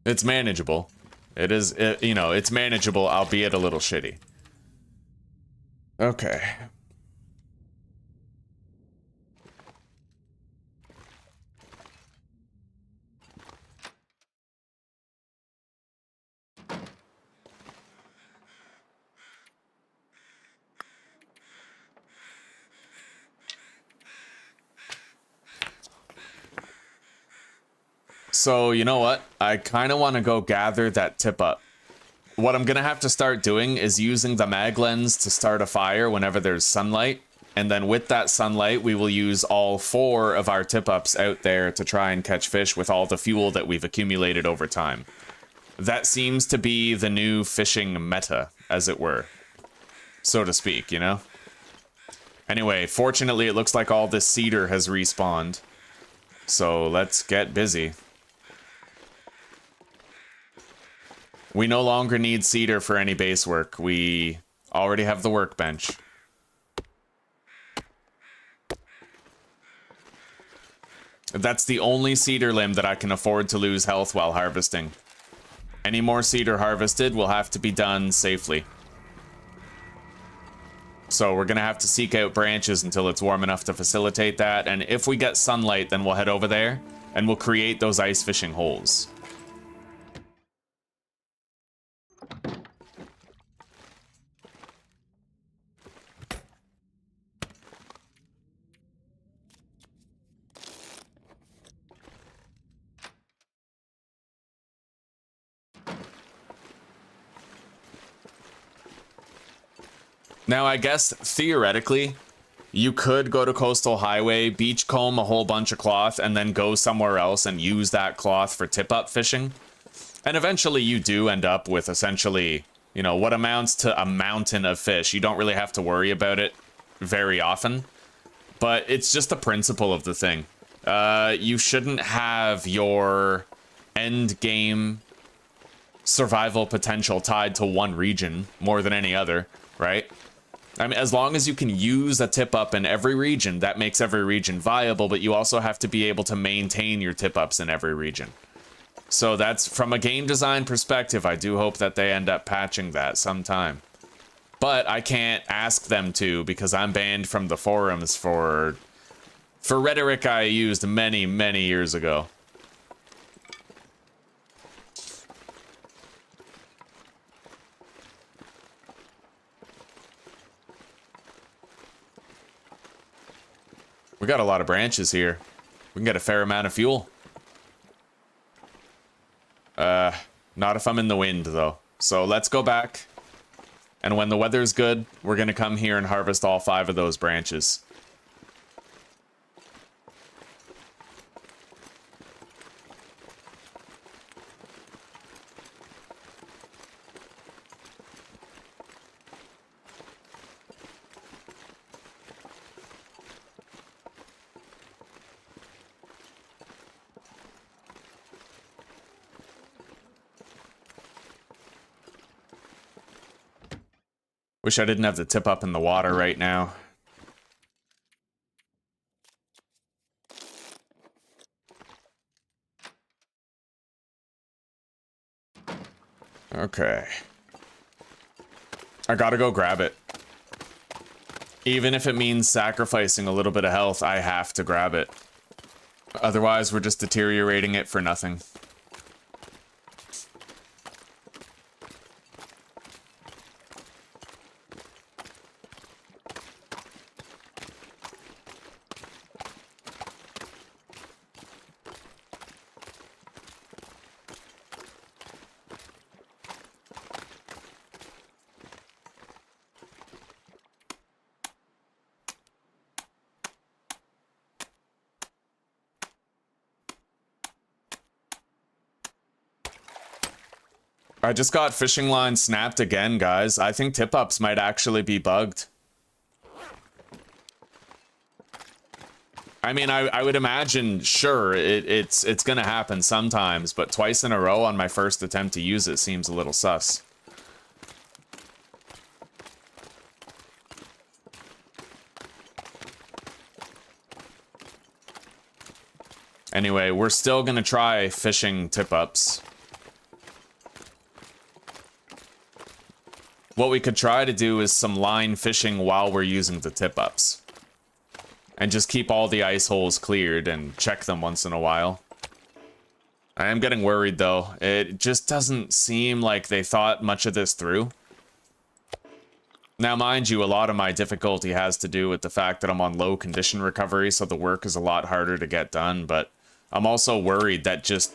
It's manageable. It is, you know, it's manageable, albeit a little shitty. Okay. So, you know what? I kind of want to go gather that tip up. What I'm going to have to start doing is using the mag lens to start a fire whenever there's sunlight. And then with that sunlight, we will use all 4 of our tip ups out there to try and catch fish with all the fuel that we've accumulated over time. That seems to be the new fishing meta, as it were. So to speak, you know? Anyway, fortunately, it looks like all this cedar has respawned. So let's get busy. We no longer need cedar for any base work. We already have the workbench. That's the only cedar limb that I can afford to lose health while harvesting. Any more cedar harvested will have to be done safely. So we're gonna have to seek out branches until it's warm enough to facilitate that, and if we get sunlight, then we'll head over there, and we'll create those ice fishing holes. Now, I guess, theoretically, you could go to Coastal Highway, beachcomb a whole bunch of cloth, and then go somewhere else and use that cloth for tip-up fishing. And eventually you do end up with essentially, you know, what amounts to a mountain of fish. You don't really have to worry about it very often. But it's just the principle of the thing. You shouldn't have your end game survival potential tied to one region more than any other, right? I mean, as long as you can use a tip-up in every region, that makes every region viable, but you also have to be able to maintain your tip-ups in every region. So that's, from a game design perspective, I do hope that they end up patching that sometime. But I can't ask them to, because I'm banned from the forums for rhetoric I used many, many years ago. We got a lot of branches here. We can get a fair amount of fuel. Not if I'm in the wind, though. So let's go back. And when the weather's good, we're going to come here and harvest all 5 of those branches. Wish I didn't have to tip up in the water right now. Okay. I gotta go grab it. Even if it means sacrificing a little bit of health, I have to grab it. Otherwise, we're just deteriorating it for nothing. I just got fishing line snapped again, guys. I think tip-ups might actually be bugged. I mean, I would imagine, sure, it's gonna happen sometimes, but twice in a row on my first attempt to use it seems a little sus. Anyway, we're still gonna try fishing tip-ups. What we could try to do is some line fishing while we're using the tip-ups. And just keep all the ice holes cleared and check them once in a while. I am getting worried though. It just doesn't seem like they thought much of this through. Now, mind you, a lot of my difficulty has to do with the fact that I'm on low condition recovery, so the work is a lot harder to get done, but I'm also worried that just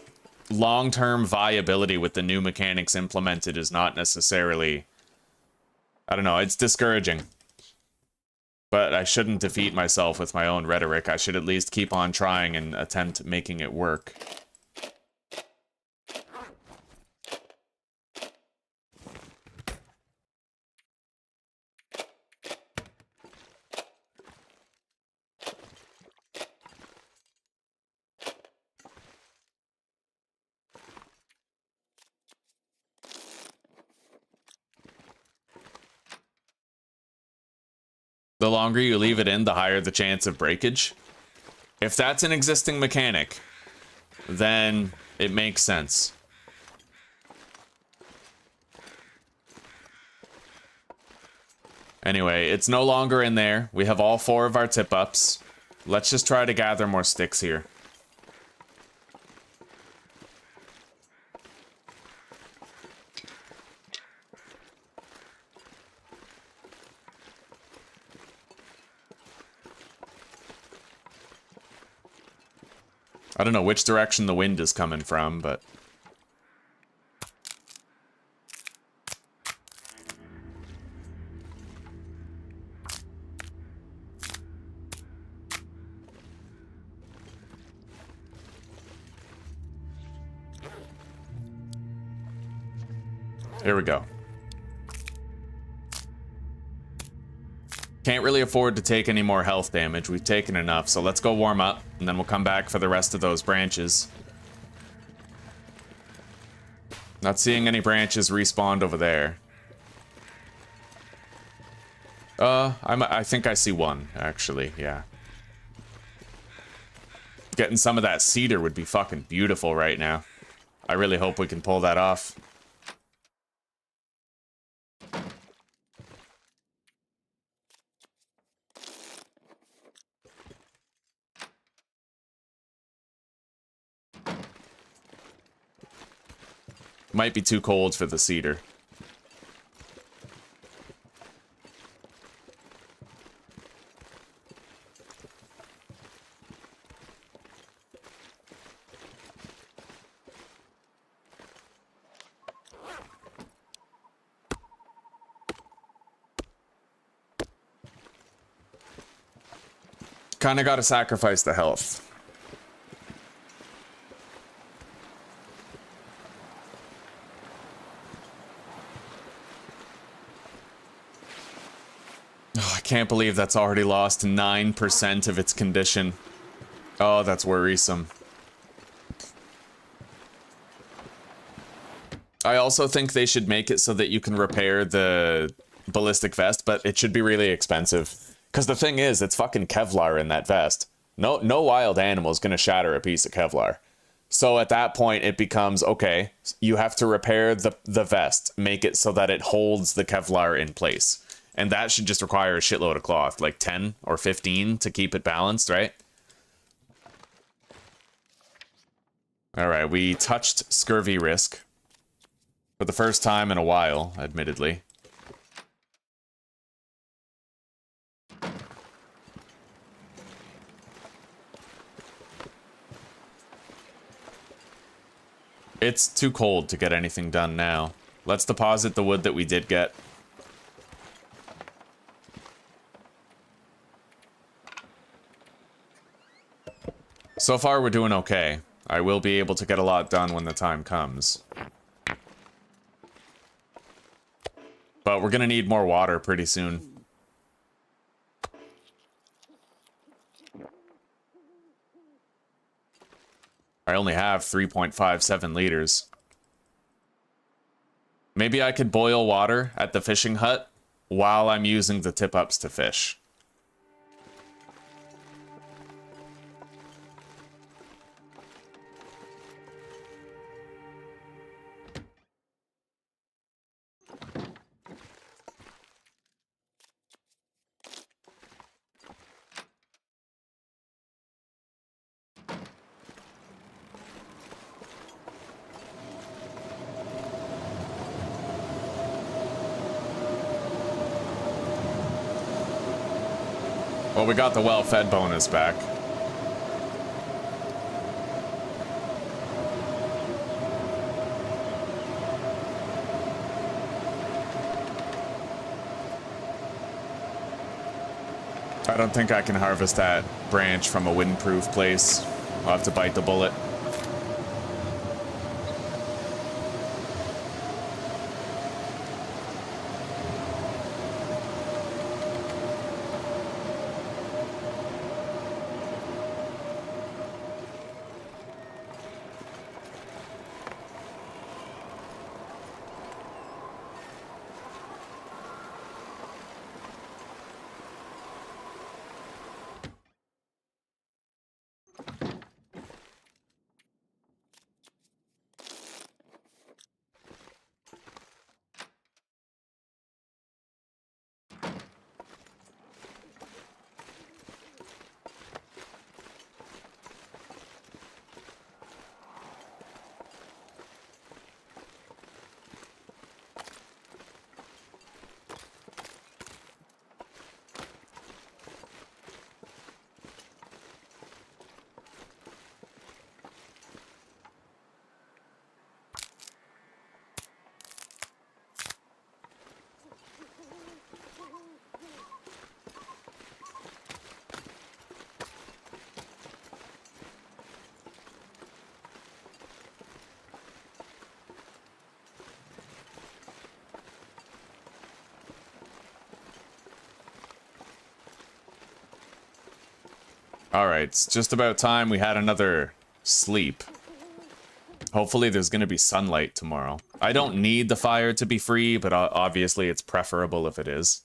long-term viability with the new mechanics implemented is not necessarily... I don't know, it's discouraging. But I shouldn't defeat myself with my own rhetoric. I should at least keep on trying and attempt making it work. The longer you leave it in, the higher the chance of breakage. If that's an existing mechanic, then it makes sense. Anyway, it's no longer in there. We have all 4 of our tip-ups. Let's just try to gather more sticks here. I don't know which direction the wind is coming from, but... Here we go. Can't really afford to take any more health damage. We've taken enough, so let's go warm up, and then we'll come back for the rest of those branches. Not seeing any branches respawned over there. I think I see one, actually, yeah. Getting some of that cedar would be fucking beautiful right now. I really hope we can pull that off. Might be too cold for the cedar. Kinda gotta sacrifice the health. Oh, I can't believe that's already lost 9% of its condition. Oh, that's worrisome. I also think they should make it so that you can repair the ballistic vest, but it should be really expensive. Because the thing is, it's fucking Kevlar in that vest. No wild animal is going to shatter a piece of Kevlar. So at that point, it becomes, okay, you have to repair the vest, make it so that it holds the Kevlar in place. And that should just require a shitload of cloth, like 10 or 15 to keep it balanced, right? Alright, we touched scurvy risk. For the first time in a while, admittedly. It's too cold to get anything done now. Let's deposit the wood that we did get. So far, we're doing okay. I will be able to get a lot done when the time comes. But we're gonna need more water pretty soon. I only have 3.57 liters. Maybe I could boil water at the fishing hut while I'm using the tip-ups to fish. Well, we got the well-fed bonus back. I don't think I can harvest that branch from a windproof place. I'll have to bite the bullet. Alright, it's just about time we had another sleep. Hopefully there's gonna be sunlight tomorrow. I don't need the fire to be free, but obviously it's preferable if it is.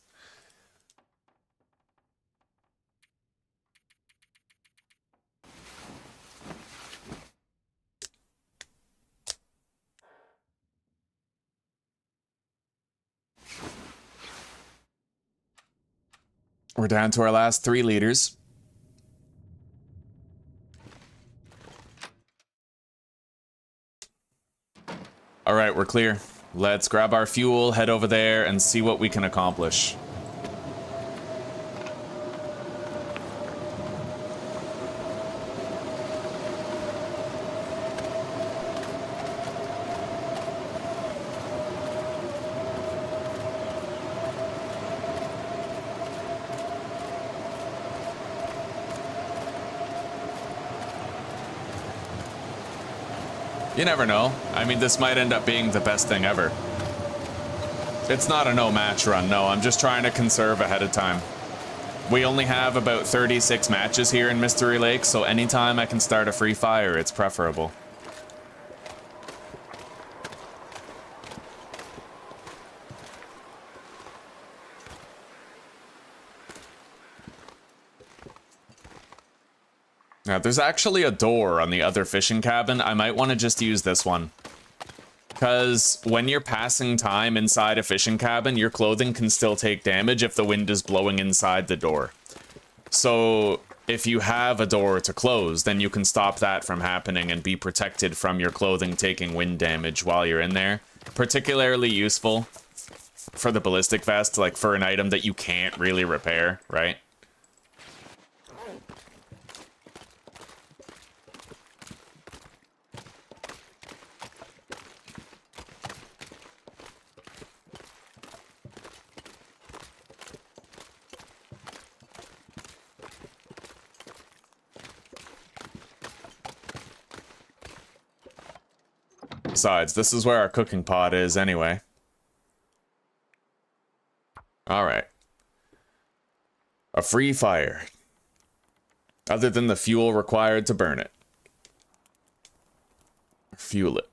We're down to our last 3 liters. All right, we're clear. Let's grab our fuel, head over there, and see what we can accomplish. You never know. I mean, this might end up being the best thing ever. It's not a no-match run, no. I'm just trying to conserve ahead of time. We only have about 36 matches here in Mystery Lake, so anytime I can start a free fire, it's preferable. Now, there's actually a door on the other fishing cabin. I might want to just use this one. Because when you're passing time inside a fishing cabin, your clothing can still take damage if the wind is blowing inside the door. So if you have a door to close, then you can stop that from happening and be protected from your clothing taking wind damage while you're in there. Particularly useful for the ballistic vest, like for an item that you can't really repair, right? Besides, this is where our cooking pot is anyway. Alright. A free fire. Other than the fuel required to burn it. Fuel it.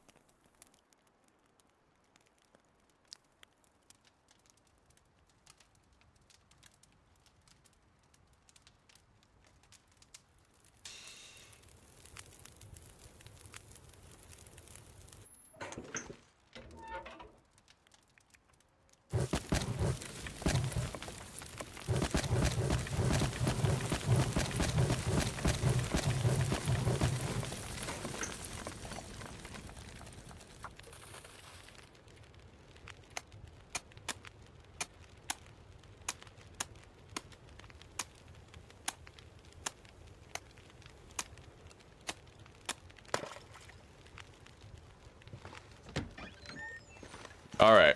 All right.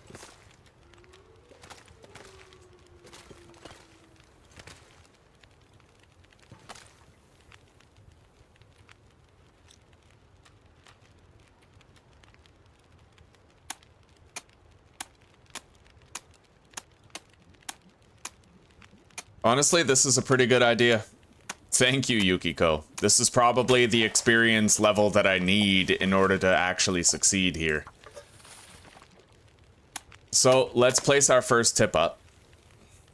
Honestly, this is a pretty good idea. Thank you, Yukiko. This is probably the experience level that I need in order to actually succeed here. So, let's place our first tip up.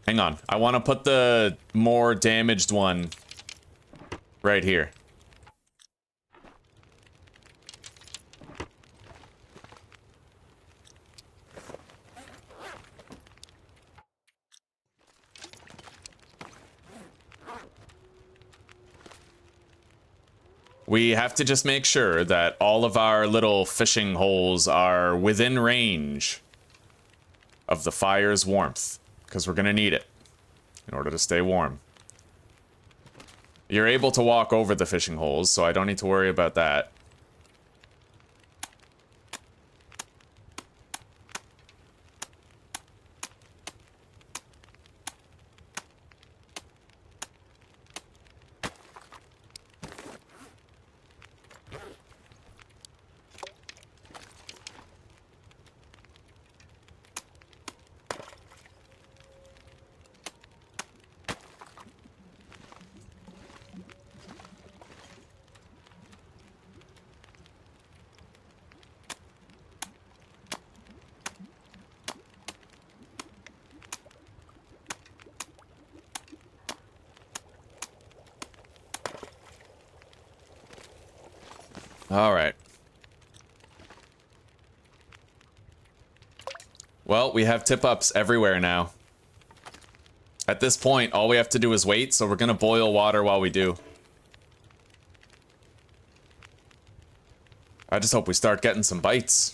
Hang on. I want to put the more damaged one right here. We have to just make sure that all of our little fishing holes are within range of the fire's warmth, because we're going to need it in order to stay warm. You're able to walk over the fishing holes, so I don't need to worry about that. All right. Well, we have tip-ups everywhere now. At this point, all we have to do is wait, so we're gonna boil water while we do. I just hope we start getting some bites.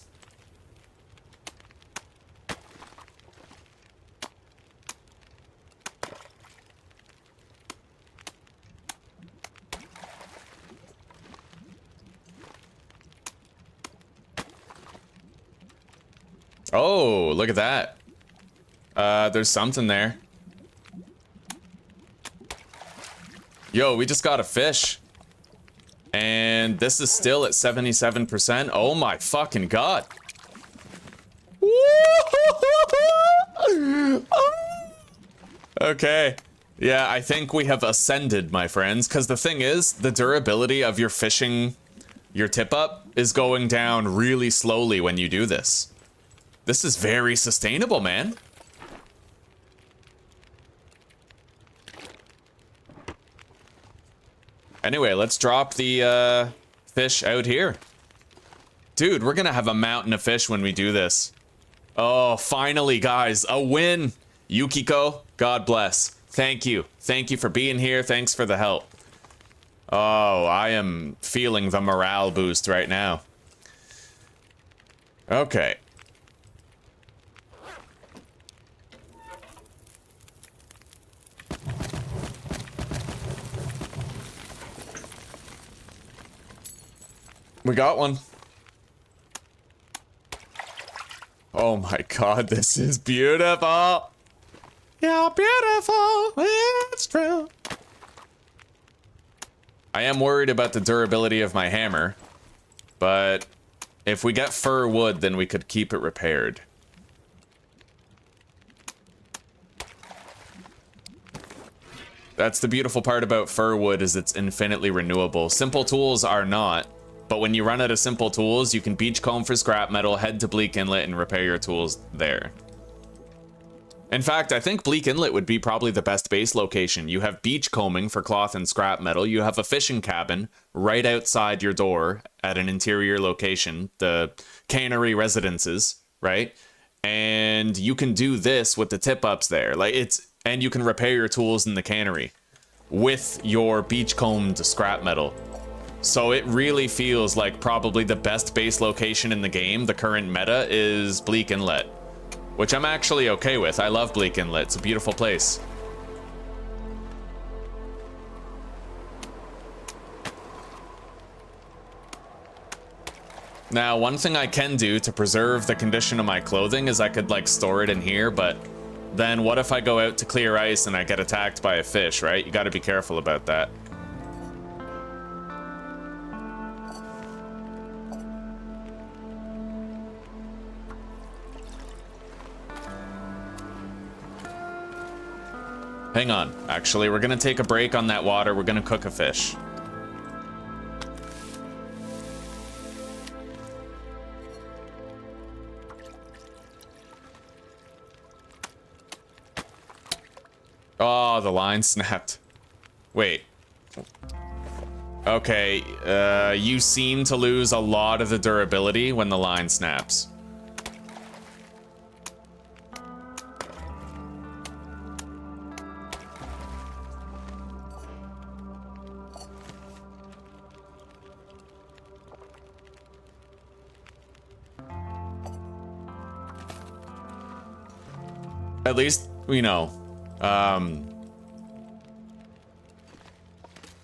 Oh, look at that. There's something there. Yo, we just got a fish. And this is still at 77%. Oh my fucking god. Okay. Yeah, I think we have ascended, my friends. Because the thing is, the durability of your fishing, your tip-up, is going down really slowly when you do this. This is very sustainable, man. Anyway, let's drop the fish out here. Dude, we're gonna have a mountain of fish when we do this. Oh, finally, guys, a win. Yukiko, God bless. Thank you. Thank you for being here. Thanks for the help. Oh, I am feeling the morale boost right now. Okay. We got one. Oh my god, this is beautiful. You're beautiful, it's true. I am worried about the durability of my hammer, but if we get fir wood, then we could keep it repaired. That's the beautiful part about fir wood, is it's infinitely renewable. Simple tools are not, but when you run out of simple tools, you can beachcomb for scrap metal, head to Bleak Inlet, and repair your tools there. In fact, I think Bleak Inlet would be probably the best base location. You have beachcombing for cloth and scrap metal. You have a fishing cabin right outside your door at an interior location, the cannery residences, right? And you can do this with the tip-ups there. And you can repair your tools in the cannery with your beachcombed scrap metal. So it really feels like probably the best base location in the game, the current meta, is Bleak Inlet. Which I'm actually okay with. I love Bleak Inlet. It's a beautiful place. Now, one thing I can do to preserve the condition of my clothing is I could, like, store it in here, but then what if I go out to clear ice and I get attacked by a fish, right? You gotta be careful about that. Hang on. Actually, we're gonna take a break on that water. We're gonna cook a fish. Oh, the line snapped. Wait. Okay, you seem to lose a lot of the durability when the line snaps. At least, you know,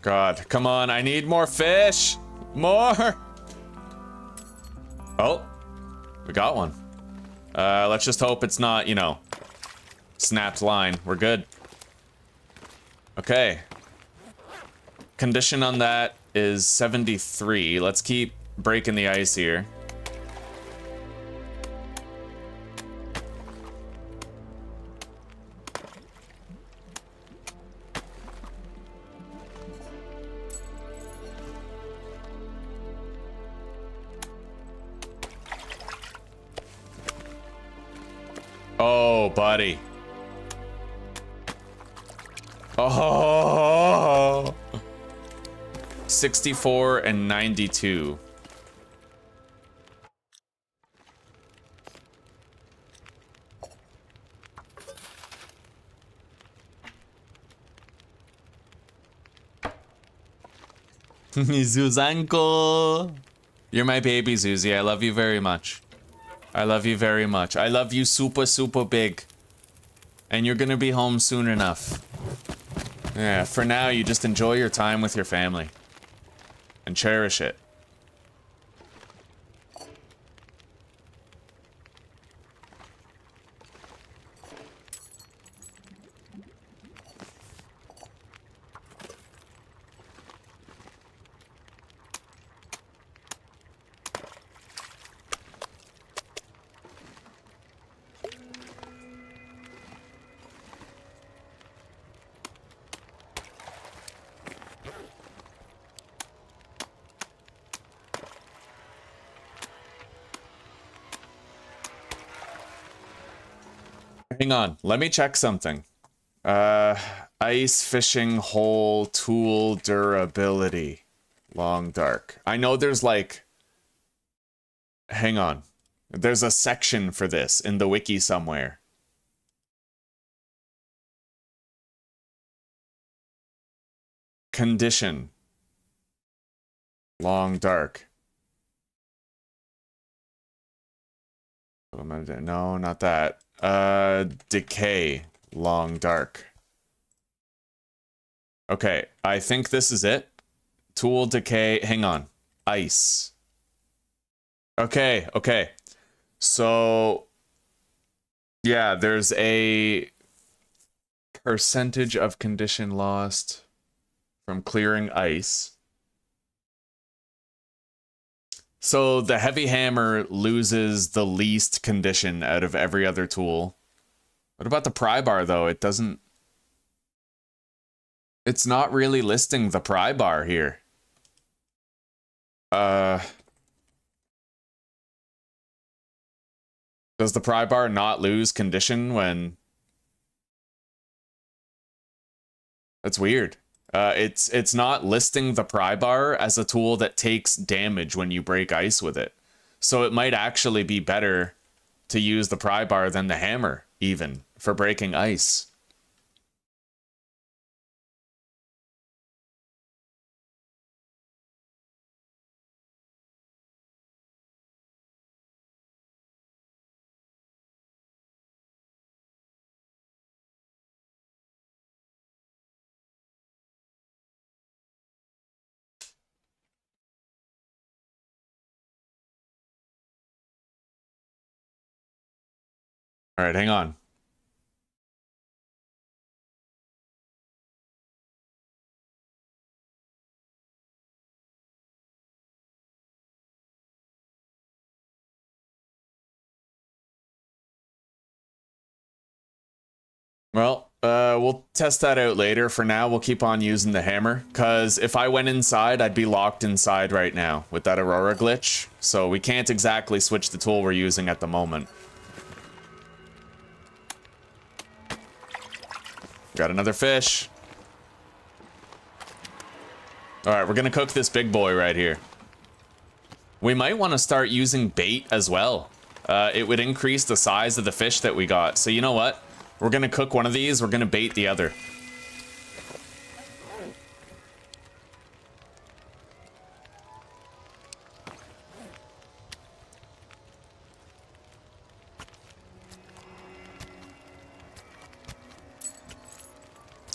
God, come on, I need more fish! More! Oh, we got one. Let's just hope it's not, you know, snapped line. We're good. Okay. Condition on that is 73. Let's keep breaking the ice here. Oh, buddy. Oh. 64 and 92. Zuzanko. You're my baby, Zuzi. I love you very much. I love you very much. I love you super, super big. And you're gonna be home soon enough. Yeah, for now, you just enjoy your time with your family. And cherish it. Hang on, let me check something. Ice fishing hole tool durability. Long dark. I know there's like... Hang on. There's a section for this in the wiki somewhere. Condition. Long dark. No, not that. Decay. Long dark. Okay, I think this is it. Tool decay. Hang on. Ice. Okay, okay. So, yeah, there's a percentage of condition lost from clearing ice. So the heavy hammer loses the least condition out of every other tool. What about the pry bar, though? It doesn't... It's not really listing the pry bar here. Does the pry bar not lose condition when... That's weird. It's not listing the pry bar as a tool that takes damage when you break ice with it. So it might actually be better to use the pry bar than the hammer, even, for breaking ice. All right, hang on. Well, we'll test that out later. For now, we'll keep on using the hammer, because if I went inside, I'd be locked inside right now with that Aurora glitch, so we can't exactly switch the tool we're using at the moment. Got another fish. Alright, we're gonna cook this big boy right here. We might want to start using bait as well. It would increase the size of the fish that we got. So you know what? We're gonna cook one of these, we're gonna bait the other.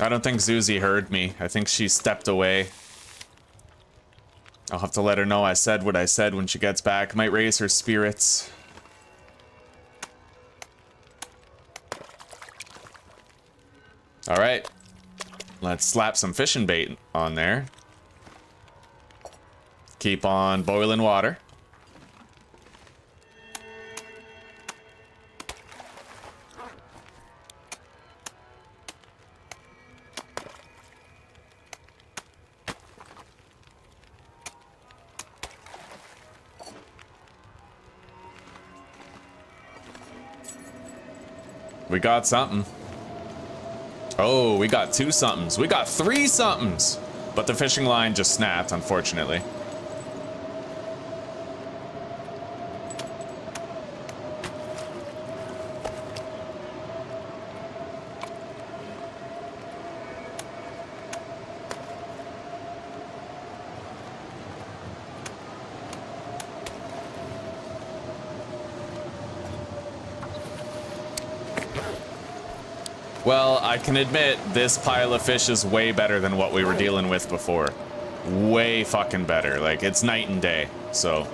I don't think Zuzi heard me. I think she stepped away. I'll have to let her know I said what I said when she gets back. Might raise her spirits. Alright. Let's slap some fishing bait on there. Keep on boiling water. We got something. Oh, we got two somethings. We got three somethings. But the fishing line just snapped, unfortunately. Well, I can admit this pile of fish is way better than what we were dealing with before. Way fucking better. Like, it's night and day. So,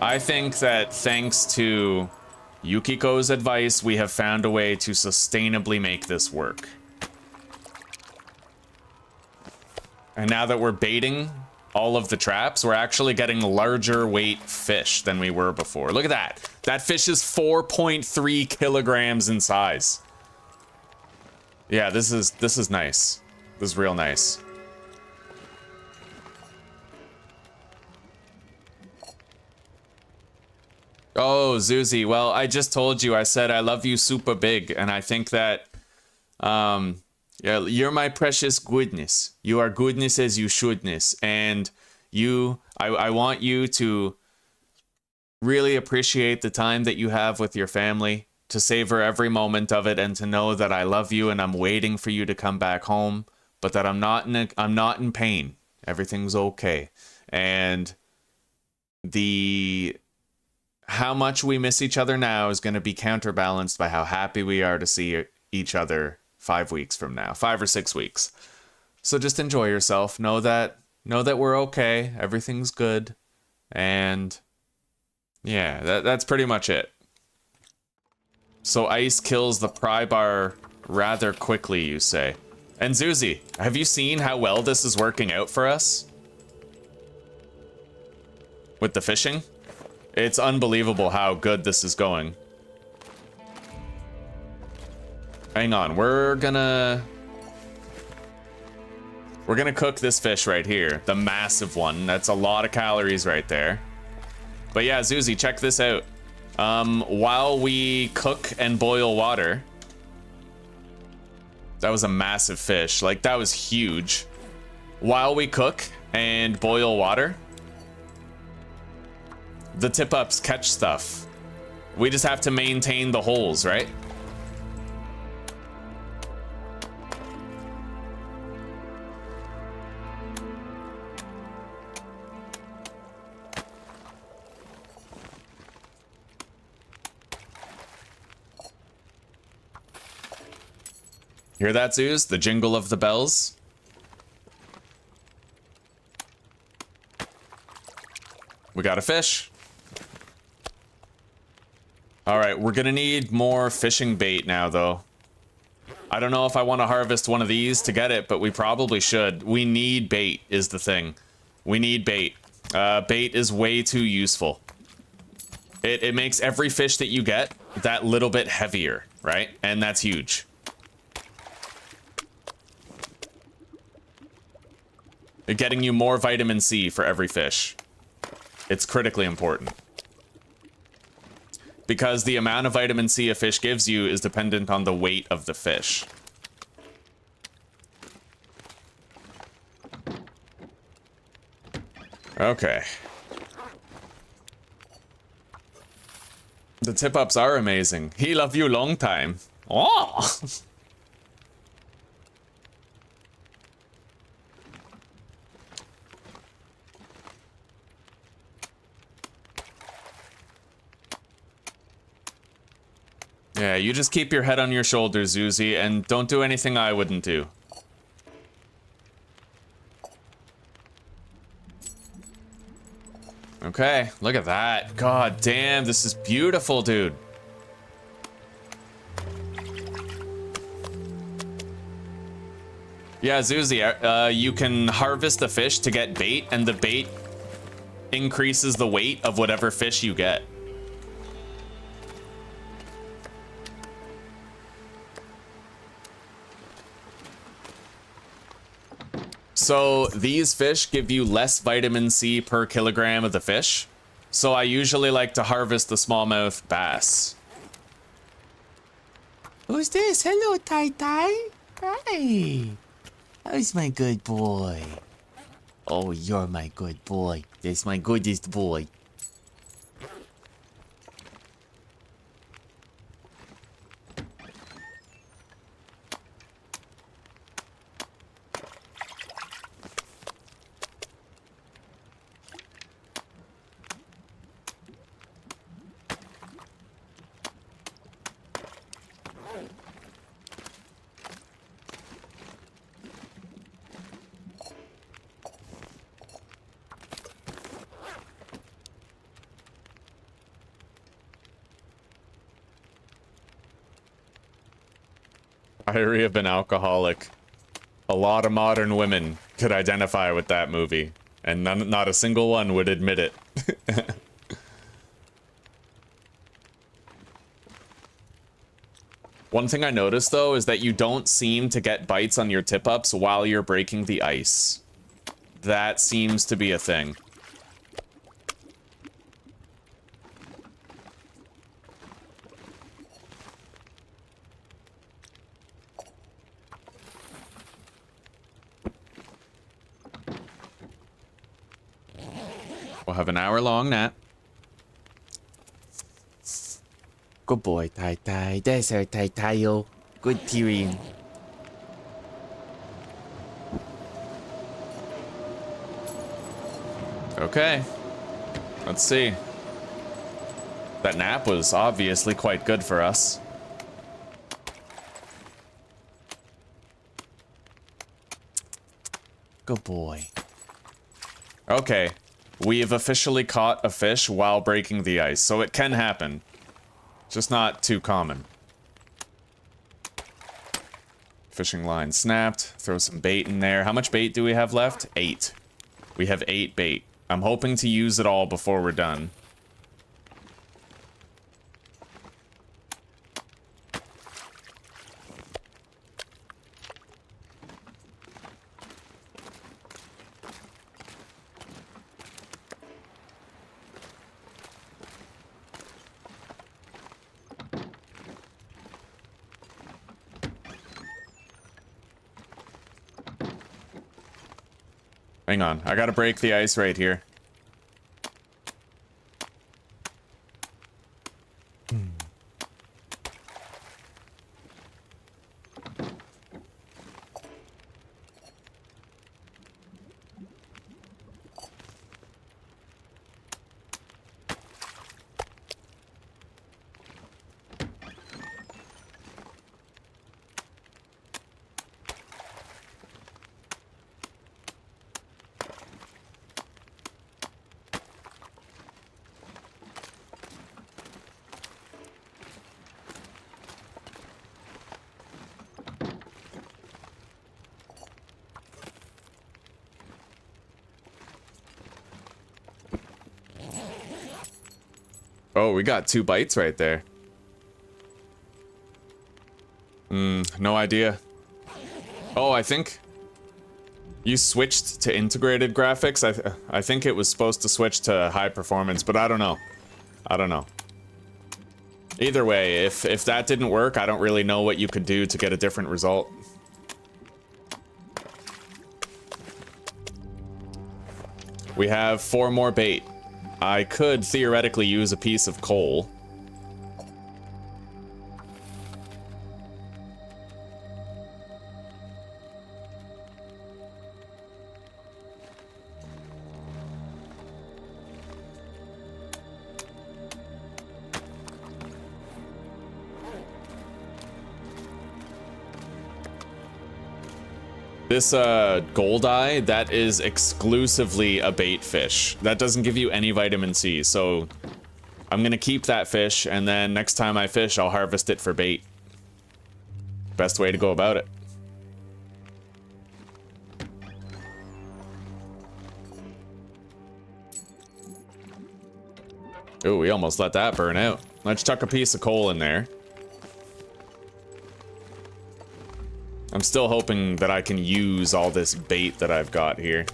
I think that thanks to Yukiko's advice, we have found a way to sustainably make this work. And now that we're baiting all of the traps, we're actually getting larger weight fish than we were before. Look at that. That fish is 4.3 kilograms in size. Yeah, this is nice. This is real nice. Oh, Zuzi, well, I just told you, I said I love you super big, and I think that, yeah, you're my precious goodness. You are goodness as you shouldness, and I want you to really appreciate the time that you have with your family, to savor every moment of it, and to know that I love you and I'm waiting for you to come back home, but that I'm not in pain. Everything's okay. And how much we miss each other now is going to be counterbalanced by how happy we are to see each other 5 weeks from now, 5 or 6 weeks. So just enjoy yourself. Know that we're okay. Everything's good. And yeah, that's pretty much it. So ice kills the pry bar rather quickly, you say. And Zuzi, have you seen how well this is working out for us? With the fishing? It's unbelievable how good this is going. Hang on, we're gonna We're gonna cook this fish right here, the massive one. That's a lot of calories right there. But yeah, Zuzi, check this out. While we cook and boil water, that was a massive fish. Like, that was huge. While we cook and boil water, the tip-ups catch stuff. We just have to maintain the holes, right? Hear that, Zeus? The jingle of the bells? We got a fish. All right, we're gonna need more fishing bait now, though. I don't know if I want to harvest one of these to get it, but we probably should. We need bait, is the thing. We need bait. Bait is way too useful. It makes every fish that you get that little bit heavier, right? And that's huge. Getting you more vitamin C for every fish. It's critically important. Because the amount of vitamin C a fish gives you is dependent on the weight of the fish. Okay. The tip-ups are amazing. He love you long time. Oh! Yeah, you just keep your head on your shoulders, Zuzi, and don't do anything I wouldn't do. Okay, look at that. God damn, this is beautiful, dude. Yeah, Zuzi, you can harvest the fish to get bait, and the bait increases the weight of whatever fish you get. So these fish give you less vitamin C per kilogram of the fish. So I usually like to harvest the smallmouth bass. Who's this? Hello, Tai Tai. Hi. How's my good boy? Oh, you're my good boy. That's my goodest boy. Diary of an Alcoholic. A lot of modern women could identify with that movie, and not a single one would admit it. One thing I noticed, though, is that you don't seem to get bites on your tip-ups while you're breaking the ice. That seems to be a thing. We'll have an hour-long nap. Good boy, Tai Tai. That's our Tai Tai-o. Good Tyrion. Okay. Let's see. That nap was obviously quite good for us. Good boy. Okay. We have officially caught a fish while breaking the ice, so it can happen. Just not too common. Fishing line snapped. Throw some bait in there. How much bait do we have left? 8. We have 8 bait. I'm hoping to use it all before we're done. Hang on, I gotta break the ice right here. Oh, we got 2 bites right there. No idea. Oh, I think you switched to integrated graphics. I think it was supposed to switch to high performance, but I don't know. I don't know. Either way, if that didn't work, I don't really know what you could do to get a different result. We have 4 more bait. I could theoretically use a piece of coal. This gold eye, that is exclusively a bait fish. That doesn't give you any vitamin C, so I'm gonna keep that fish, and then next time I fish, I'll harvest it for bait. Best way to go about it. Ooh, we almost let that burn out. Let's chuck a piece of coal in there. I'm still hoping that I can use all this bait that I've got here.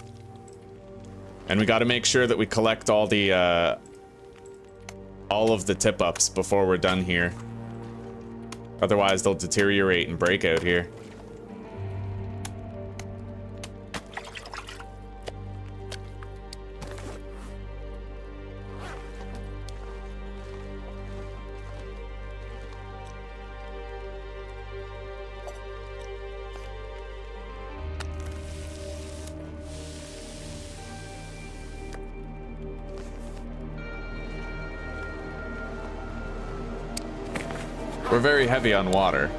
And we gotta make sure that we collect all the, all of the tip-ups before we're done here. Otherwise, they'll deteriorate and break out here. We're very heavy on water.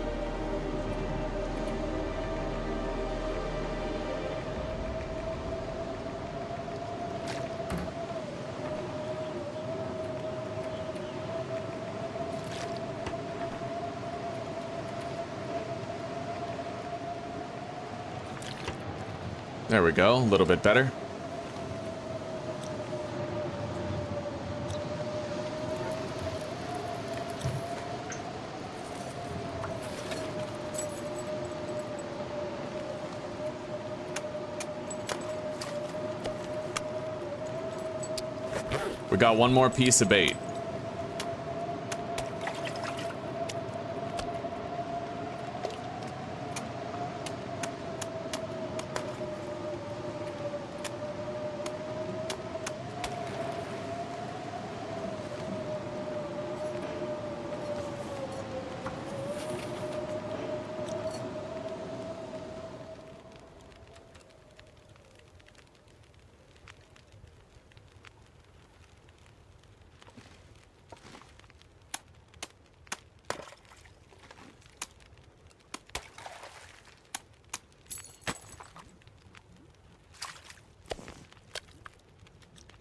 There we go, a little bit better. We got 1 more piece of bait.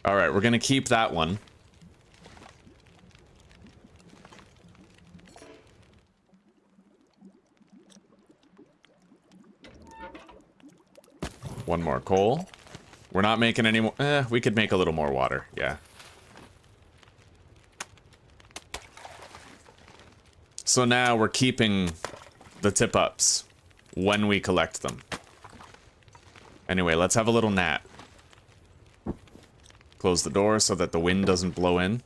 All right, we're gonna keep that one. One more coal. We're not making any more. We could make a little more water. Yeah. So now we're keeping the tip-ups when we collect them. Anyway, let's have a little nap. Close the door so that the wind doesn't blow in.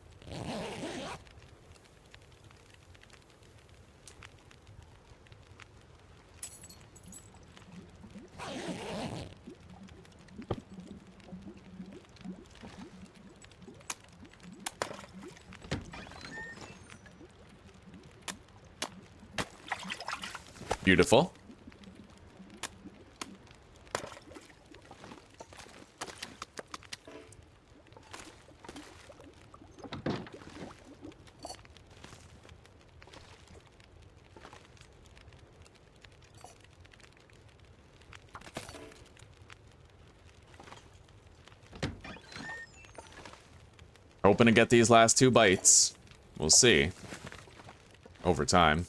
Beautiful. Hoping to get these last 2 bites. We'll see. Over time.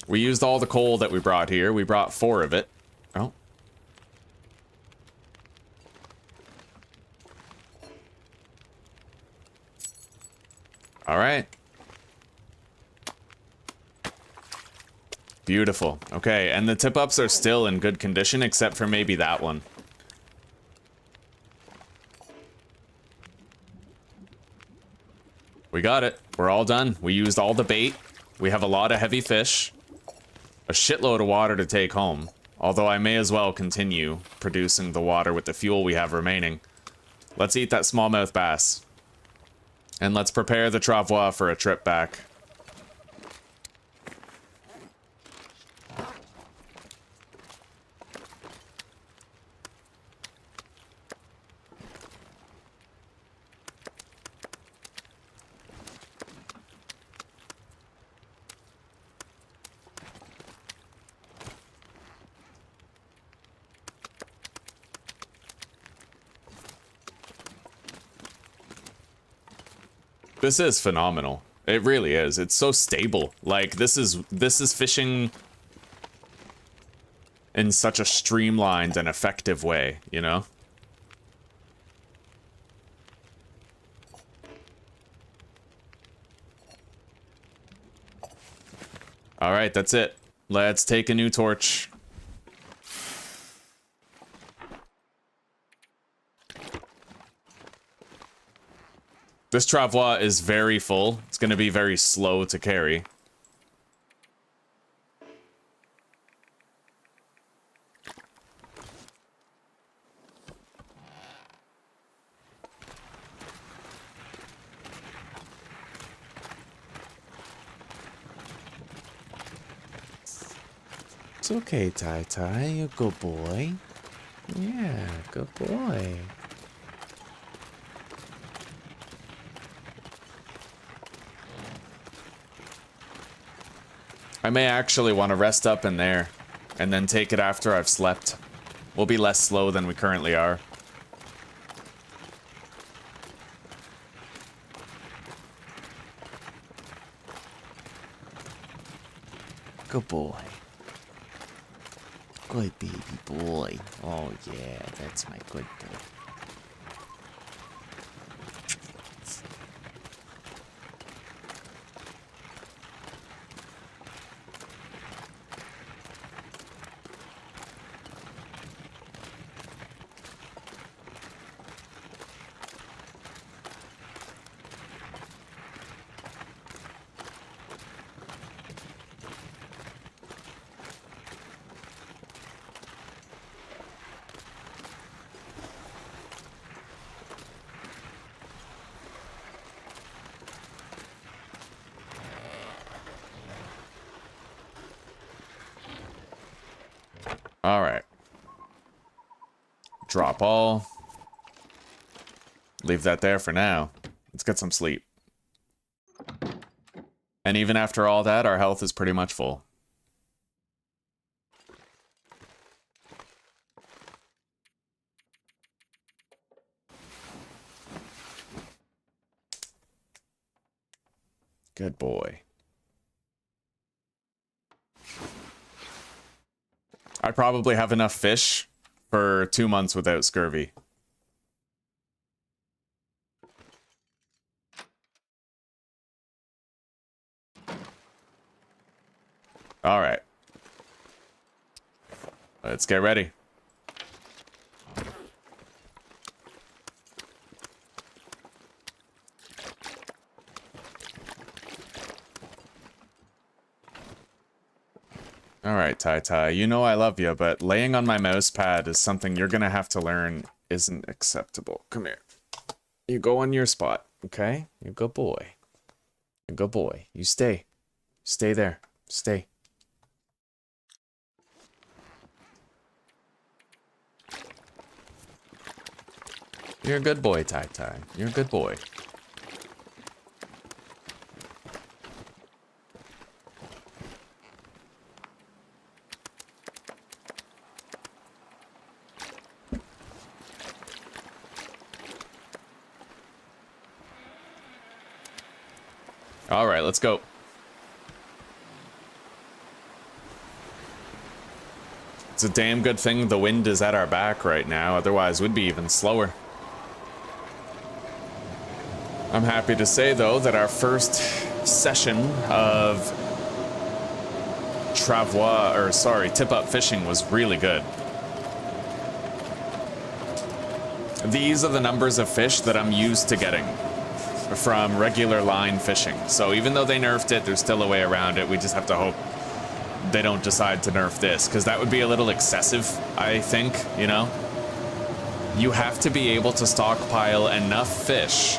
We used all the coal that we brought here. We brought 4 of it. Oh. All right. Beautiful. Okay, and the tip-ups are still in good condition, except for maybe that one. We got it. We're all done. We used all the bait. We have a lot of heavy fish. A shitload of water to take home. Although I may as well continue producing the water with the fuel we have remaining. Let's eat that smallmouth bass. And let's prepare the travois for a trip back. This is phenomenal. It really is. It's so stable. Like, this is fishing in such a streamlined and effective way, you know? All right, that's it. Let's take a new torch. This travois is very full. It's going to be very slow to carry. It's okay, Tai Tai. You're a good boy. Yeah, good boy. I may actually want to rest up in there and then take it after I've slept. We'll be less slow than we currently are. Good boy. Good baby boy. Oh yeah, that's my good boy. All right. Drop all. Leave that there for now. Let's get some sleep. And even after all that, our health is pretty much full. Good boy. I probably have enough fish for 2 months without scurvy. All right. Let's get ready. Alright, Tai Tai, you know I love you, but laying on my mouse pad is something you're gonna have to learn isn't acceptable. Come here. You go on your spot, okay? You good boy. You good boy. You stay. Stay there. Stay. You're a good boy, Tai Tai. You're a good boy. All right, let's go. It's a damn good thing the wind is at our back right now, otherwise we'd be even slower. I'm happy to say, though, that our first session of tip-up fishing was really good. These are the numbers of fish that I'm used to getting from regular line fishing. So even though they nerfed it, there's still a way around it. We just have to hope they don't decide to nerf this, because that would be a little excessive, I think, you know? You have to be able to stockpile enough fish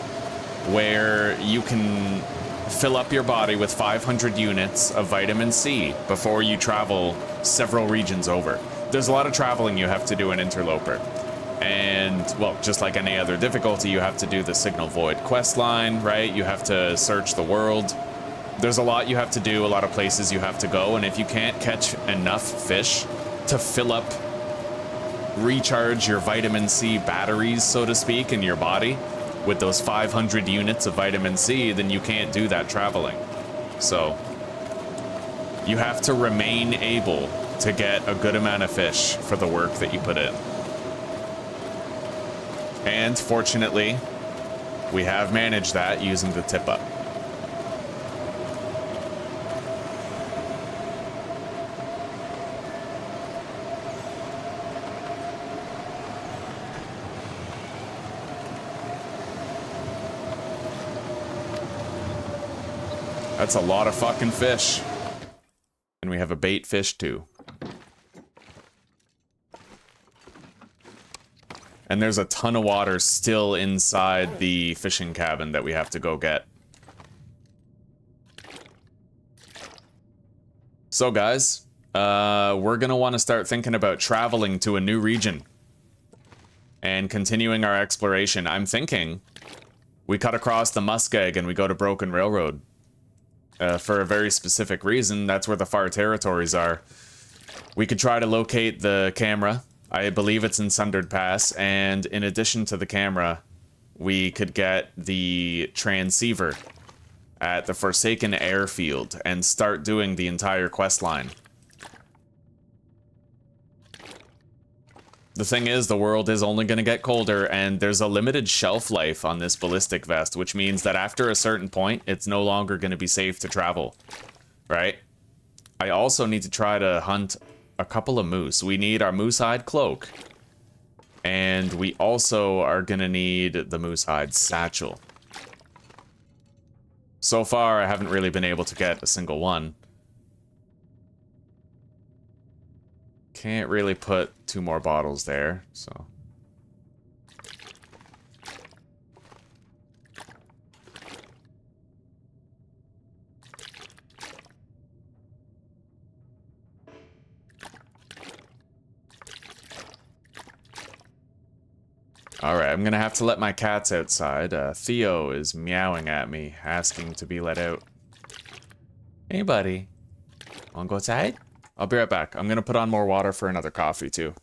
where you can fill up your body with 500 units of vitamin C before you travel several regions over. There's a lot of traveling you have to do in Interloper. And, well, just like any other difficulty, you have to do the Signal Void quest line, right? You have to search the world. There's a lot you have to do, a lot of places you have to go, and if you can't catch enough fish to fill up, recharge your vitamin C batteries, so to speak, in your body, with those 500 units of vitamin C, then you can't do that traveling. So, you have to remain able to get a good amount of fish for the work that you put in. And, fortunately, we have managed that using the tip-up. That's a lot of fucking fish. And we have a bait fish too. And there's a ton of water still inside the fishing cabin that we have to go get. So guys, we're gonna want to start thinking about traveling to a new region and continuing our exploration. I'm thinking we cut across the Muskeg and we go to Broken Railroad. For a very specific reason. That's where the far territories are. We could try to locate the camera. I believe it's in Sundered Pass, and in addition to the camera, we could get the transceiver at the Forsaken Airfield and start doing the entire quest line. The thing is, the world is only going to get colder, and there's a limited shelf life on this ballistic vest, which means that after a certain point, it's no longer going to be safe to travel, right? I also need to try to hunt a couple of moose. We need our moose hide cloak, and we also are going to need the moose hide satchel. So far, I haven't really been able to get a single one. Can't really put 2 more bottles there, so. Alright, I'm gonna have to let my cats outside. Theo is meowing at me, asking to be let out. Hey, buddy. Wanna go outside? I'll be right back. I'm gonna put on more water for another coffee, too.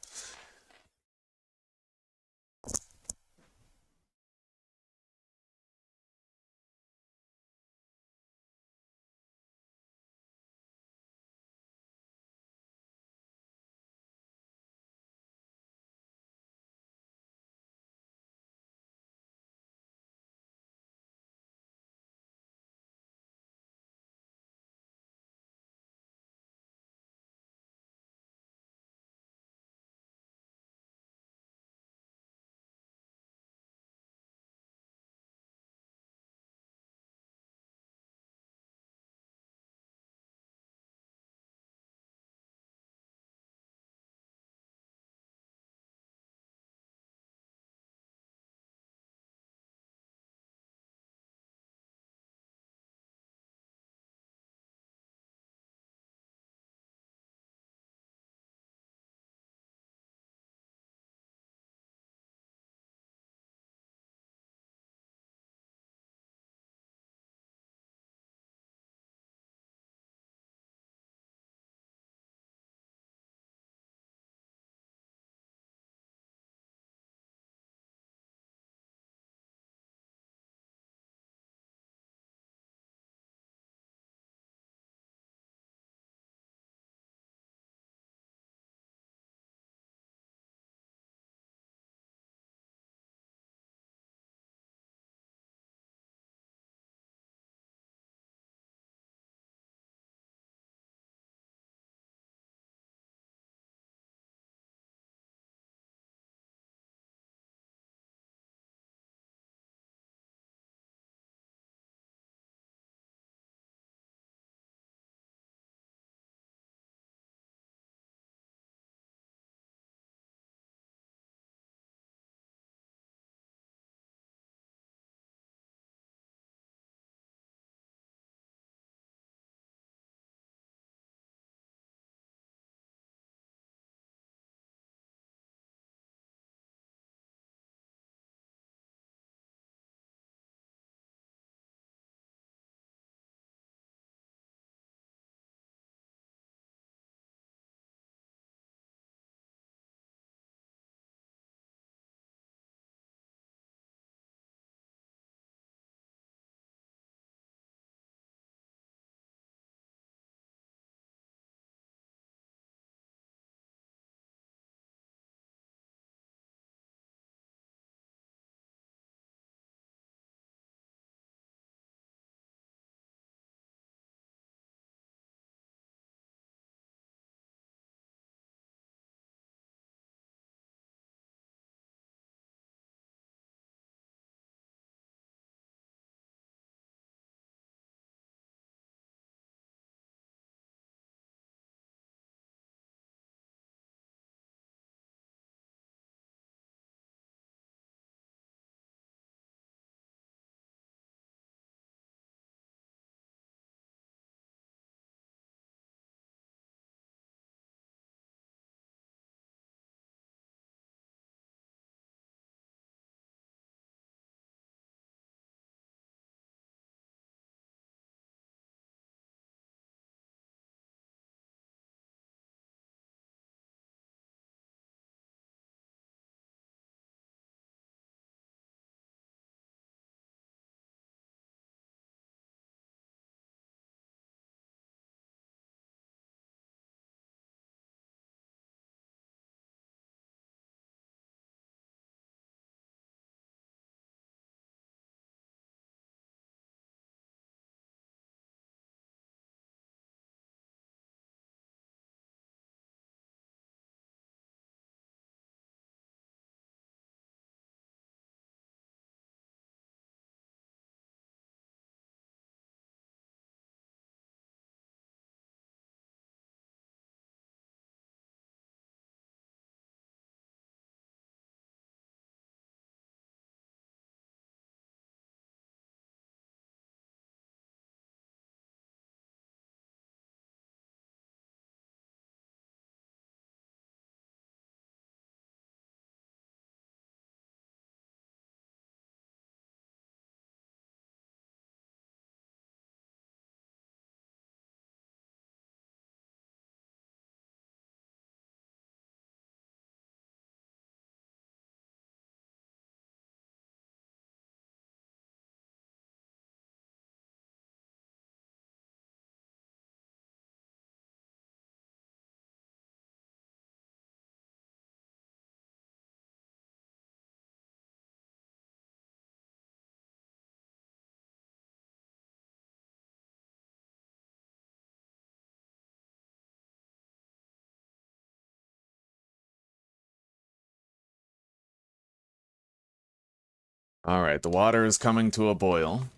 Alright, the water is coming to a boil.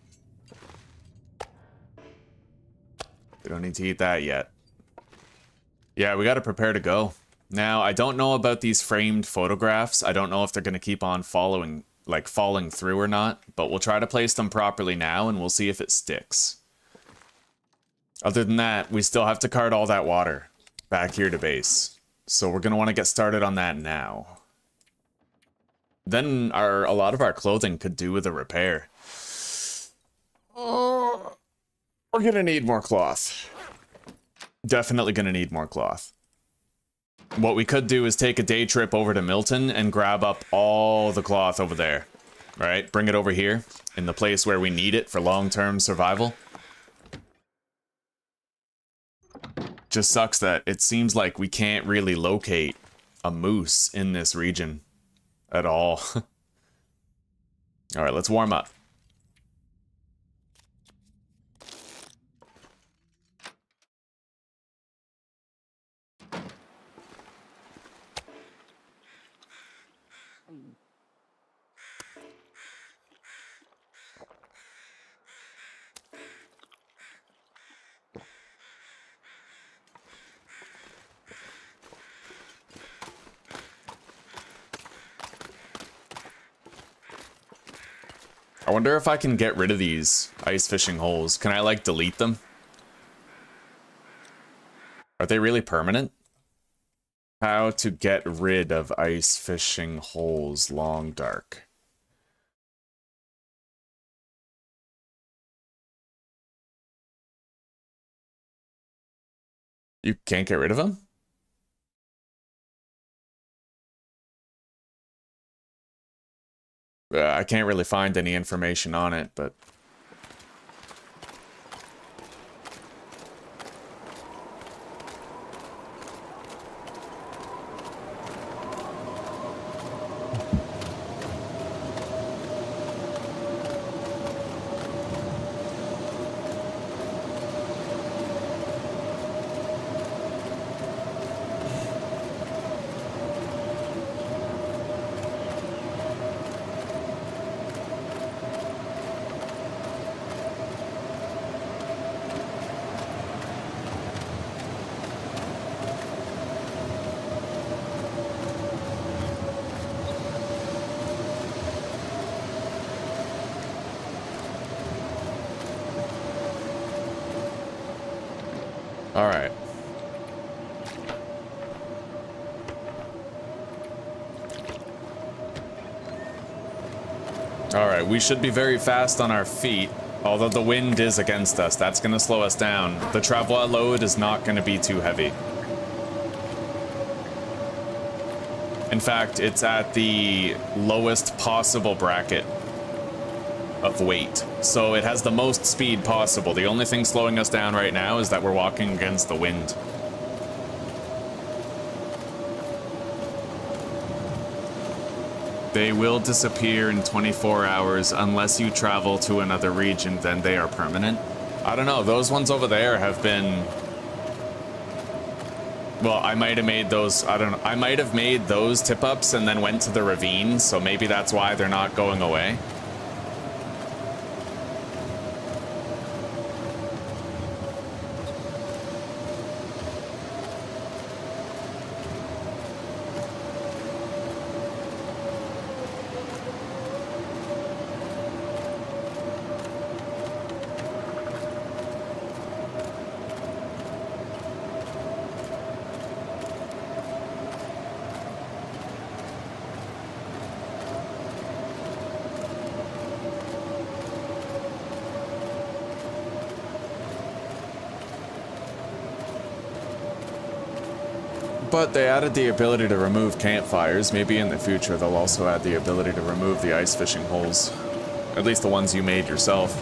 We don't need to eat that yet. Yeah, we gotta prepare to go. Now, I don't know about these framed photographs. I don't know if they're gonna keep on falling through or not, but we'll try to place them properly now and we'll see if it sticks. Other than that, we still have to cart all that water back here to base. So we're gonna want to get started on that now. Then a lot of our clothing could do with a repair. We're gonna need more cloth. Definitely gonna need more cloth. What we could do is take a day trip over to Milton and grab up all the cloth over there. Right? Bring it over here in the place where we need it for long-term survival. Just sucks that it seems like we can't really locate a moose in this region at all. Alright, let's warm up. I wonder if I can get rid of these ice fishing holes. Can I, like, delete them? Are they really permanent? How to get rid of ice fishing holes, long dark. You can't get rid of them? I can't really find any information on it, but... Alright. Alright, we should be very fast on our feet, although the wind is against us. That's going to slow us down. The travois load is not going to be too heavy. In fact, it's at the lowest possible bracket of weight. So it has the most speed possible. The only thing slowing us down right now is that we're walking against the wind. They will disappear in 24 hours unless you travel to another region, then they are permanent. I don't know, those ones over there have been... Well, I might have made those, I don't know, I might have made those tip-ups and then went to the ravine, so maybe that's why they're not going away. But they added the ability to remove campfires. Maybe in the future they'll also add the ability to remove the ice fishing holes. At least the ones you made yourself.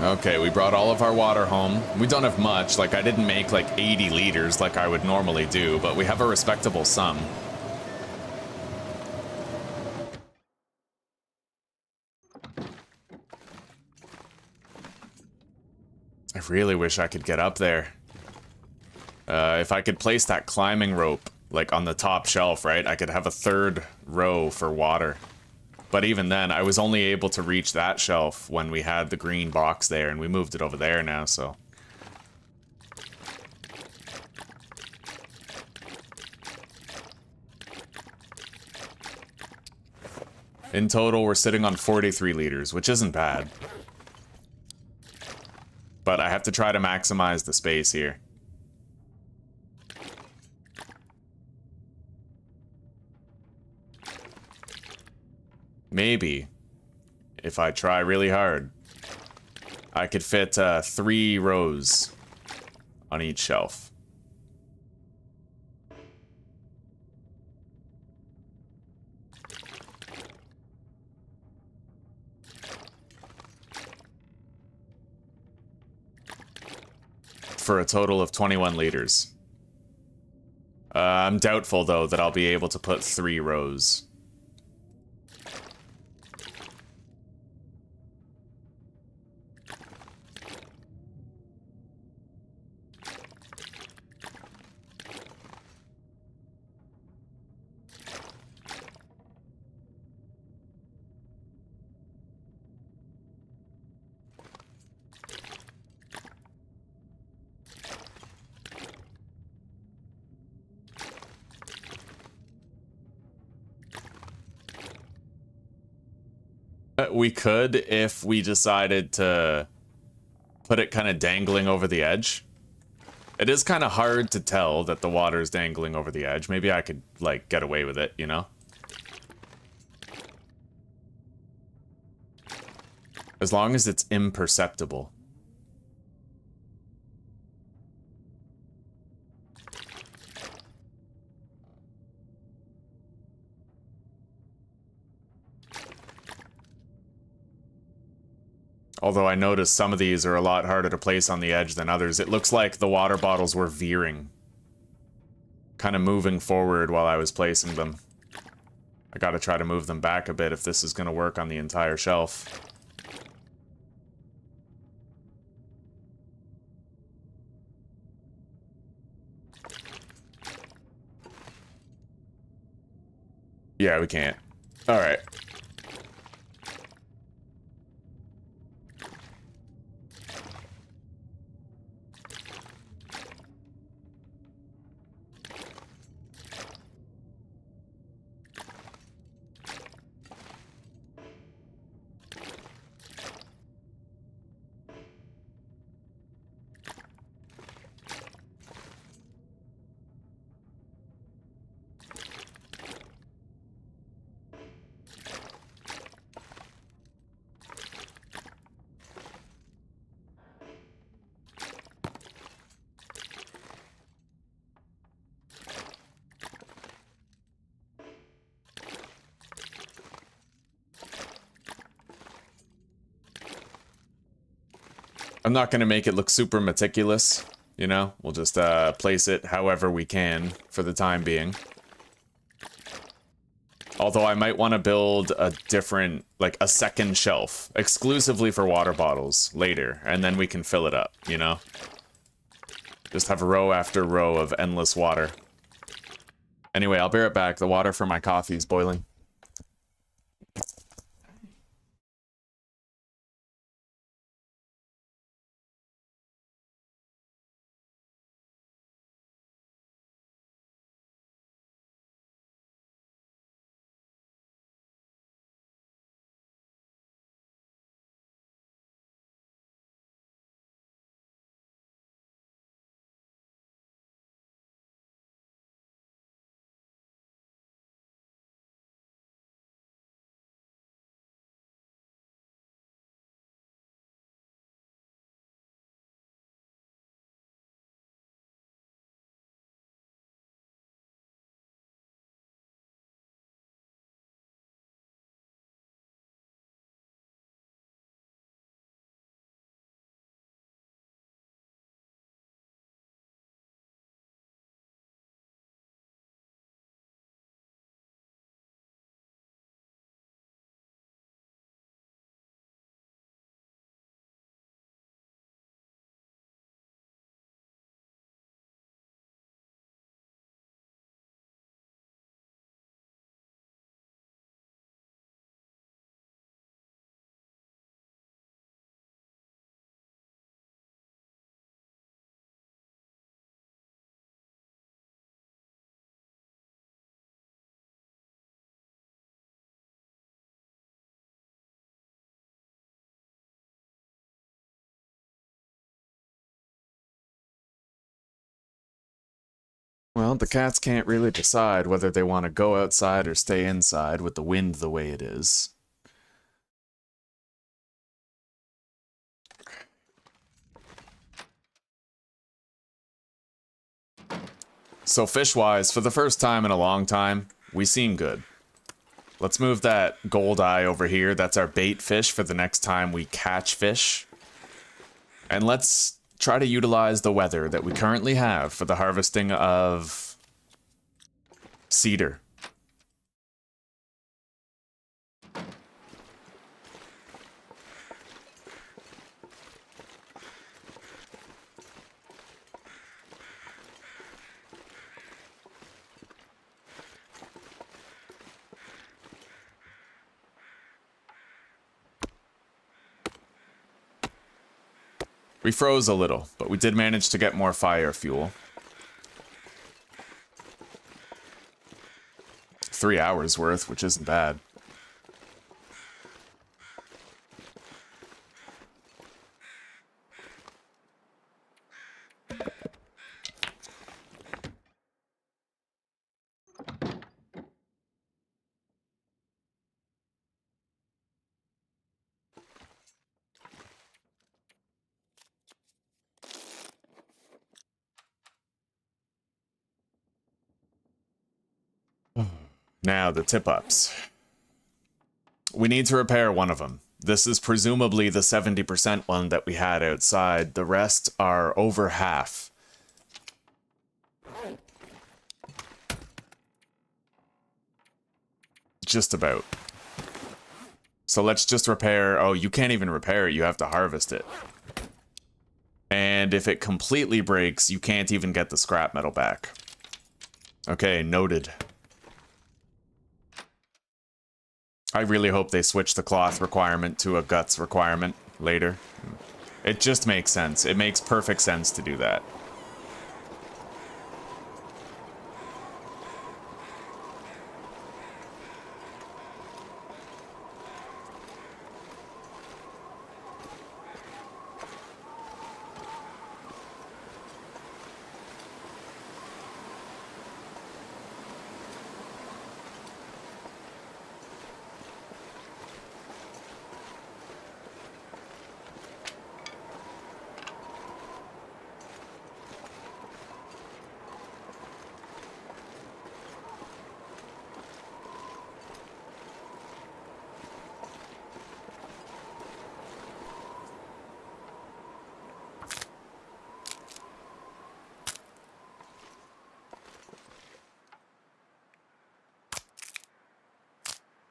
Okay, we brought all of our water home. We don't have much, like I didn't make like 80 liters like I would normally do, but we have a respectable sum. I really wish I could get up there. If I could place that climbing rope, like on the top shelf, right? I could have a third row for water. But even then, I was only able to reach that shelf when we had the green box there, and we moved it over there now, so... In total, we're sitting on 43 liters, which isn't bad. But I have to try to maximize the space here. Maybe, if I try really hard, I could fit 3 rows on each shelf. For a total of 21 liters. I'm doubtful, though, that I'll be able to put 3 rows. We could if we decided to put it kind of dangling over the edge. It is kind of hard to tell that the water is dangling over the edge. Maybe I could, like, get away with it, you know? As long as it's imperceptible. Although I noticed some of these are a lot harder to place on the edge than others. It looks like the water bottles were veering. Kind of moving forward while I was placing them. I gotta try to move them back a bit if this is gonna work on the entire shelf. Yeah, we can't. Alright. I'm not going to make it look super meticulous, you know? We'll just place it however we can for the time being. Although I might want to build a different, like a second shelf, exclusively for water bottles later, and then we can fill it up, you know? Just have row after row of endless water. Anyway, I'll be right back. The water for my coffee is boiling. Well, the cats can't really decide whether they want to go outside or stay inside with the wind the way it is. So fish-wise, for the first time in a long time, we seem good. Let's move that gold eye over here. That's our bait fish for the next time we catch fish. And let's try to utilize the weather that we currently have for the harvesting of cedar. We froze a little, but we did manage to get more fire fuel. 3 hours worth, which isn't bad. Now, the tip-ups. We need to repair one of them. This is presumably the 70% one that we had outside. The rest are over half. Just about. So let's just repair... Oh, you can't even repair it. You have to harvest it. And if it completely breaks, you can't even get the scrap metal back. Okay, noted. I really hope they switch the cloth requirement to a guts requirement later. It just makes sense. It makes perfect sense to do that.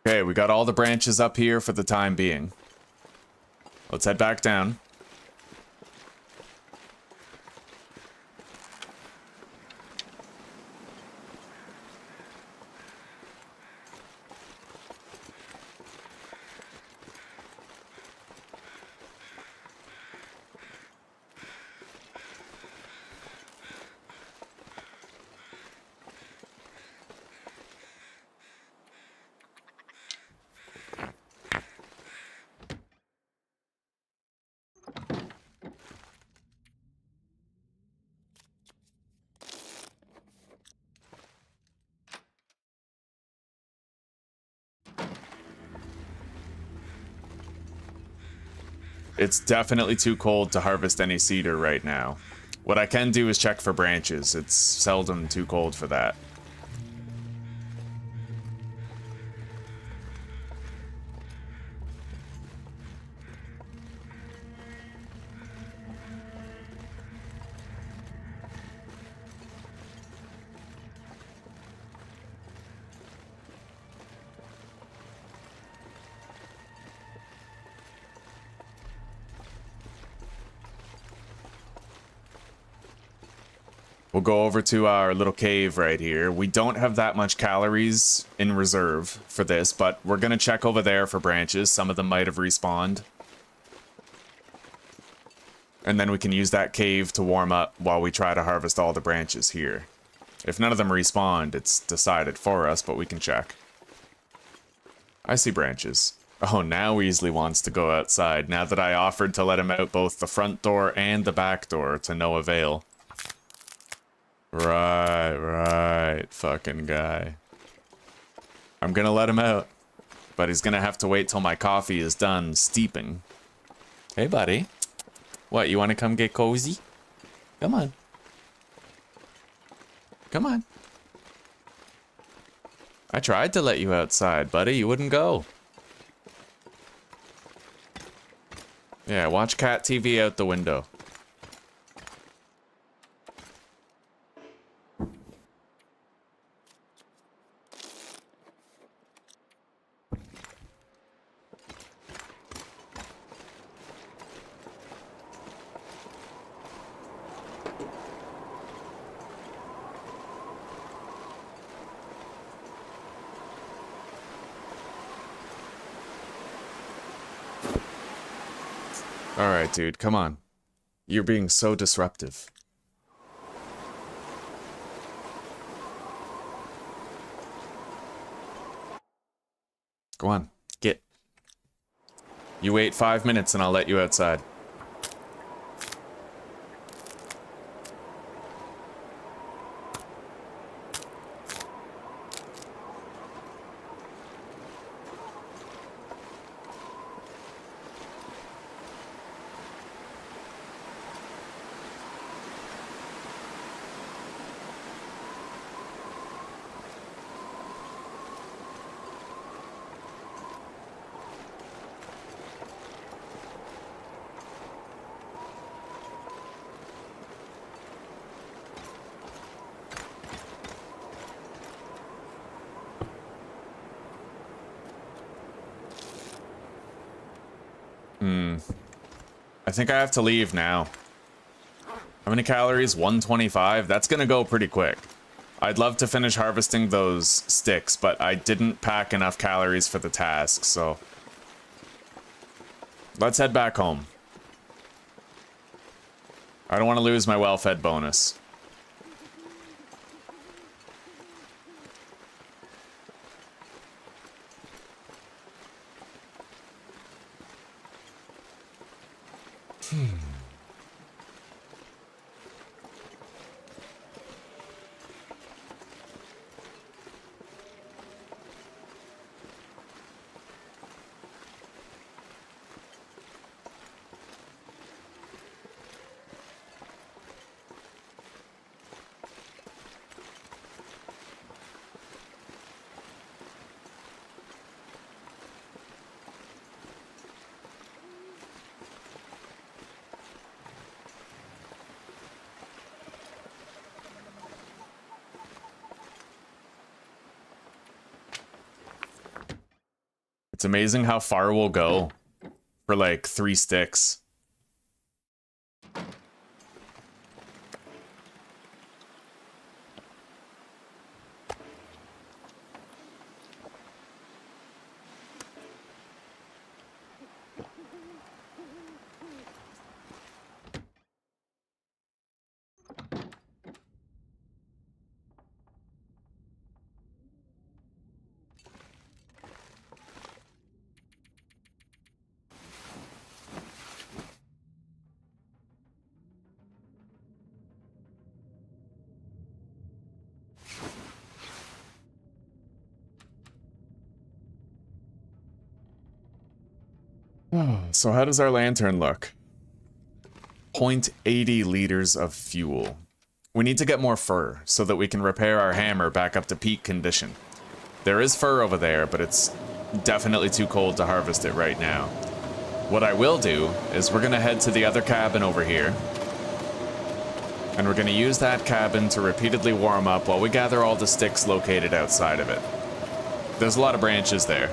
Okay, we got all the branches up here for the time being. Let's head back down. It's definitely too cold to harvest any cedar right now. What I can do is check for branches. It's seldom too cold for that. We'll go over to our little cave right here. We don't have that much calories in reserve for this, but we're going to check over there for branches. Some of them might have respawned. And then we can use that cave to warm up while we try to harvest all the branches here. If none of them respawned, it's decided for us, but we can check. I see branches. Oh, now Weasley wants to go outside, now that I offered to let him out both the front door and the back door to no avail. Right. Fucking guy. I'm gonna let him out, but he's gonna have to wait till my coffee is done steeping. Hey, buddy. What, you want to come get cozy? Come on. Come on. I tried to let you outside, buddy. You wouldn't go. Yeah, watch cat TV out the window. Alright, dude, come on. You're being so disruptive. Go on, get. You wait 5 minutes and I'll let you outside. I think I have to leave now. How many calories? 125? That's gonna go pretty quick. I'd love to finish harvesting those sticks, but I didn't pack enough calories for the task, so... Let's head back home. I don't want to lose my well-fed bonus. It's amazing how far we'll go for like 3 sticks. So how does our lantern look? 0.80 liters of fuel. We need to get more fur so that we can repair our hammer back up to peak condition. There is fur over there, but it's definitely too cold to harvest it right now. What I will do is we're gonna head to the other cabin over here. And we're gonna use that cabin to repeatedly warm up while we gather all the sticks located outside of it. There's a lot of branches there.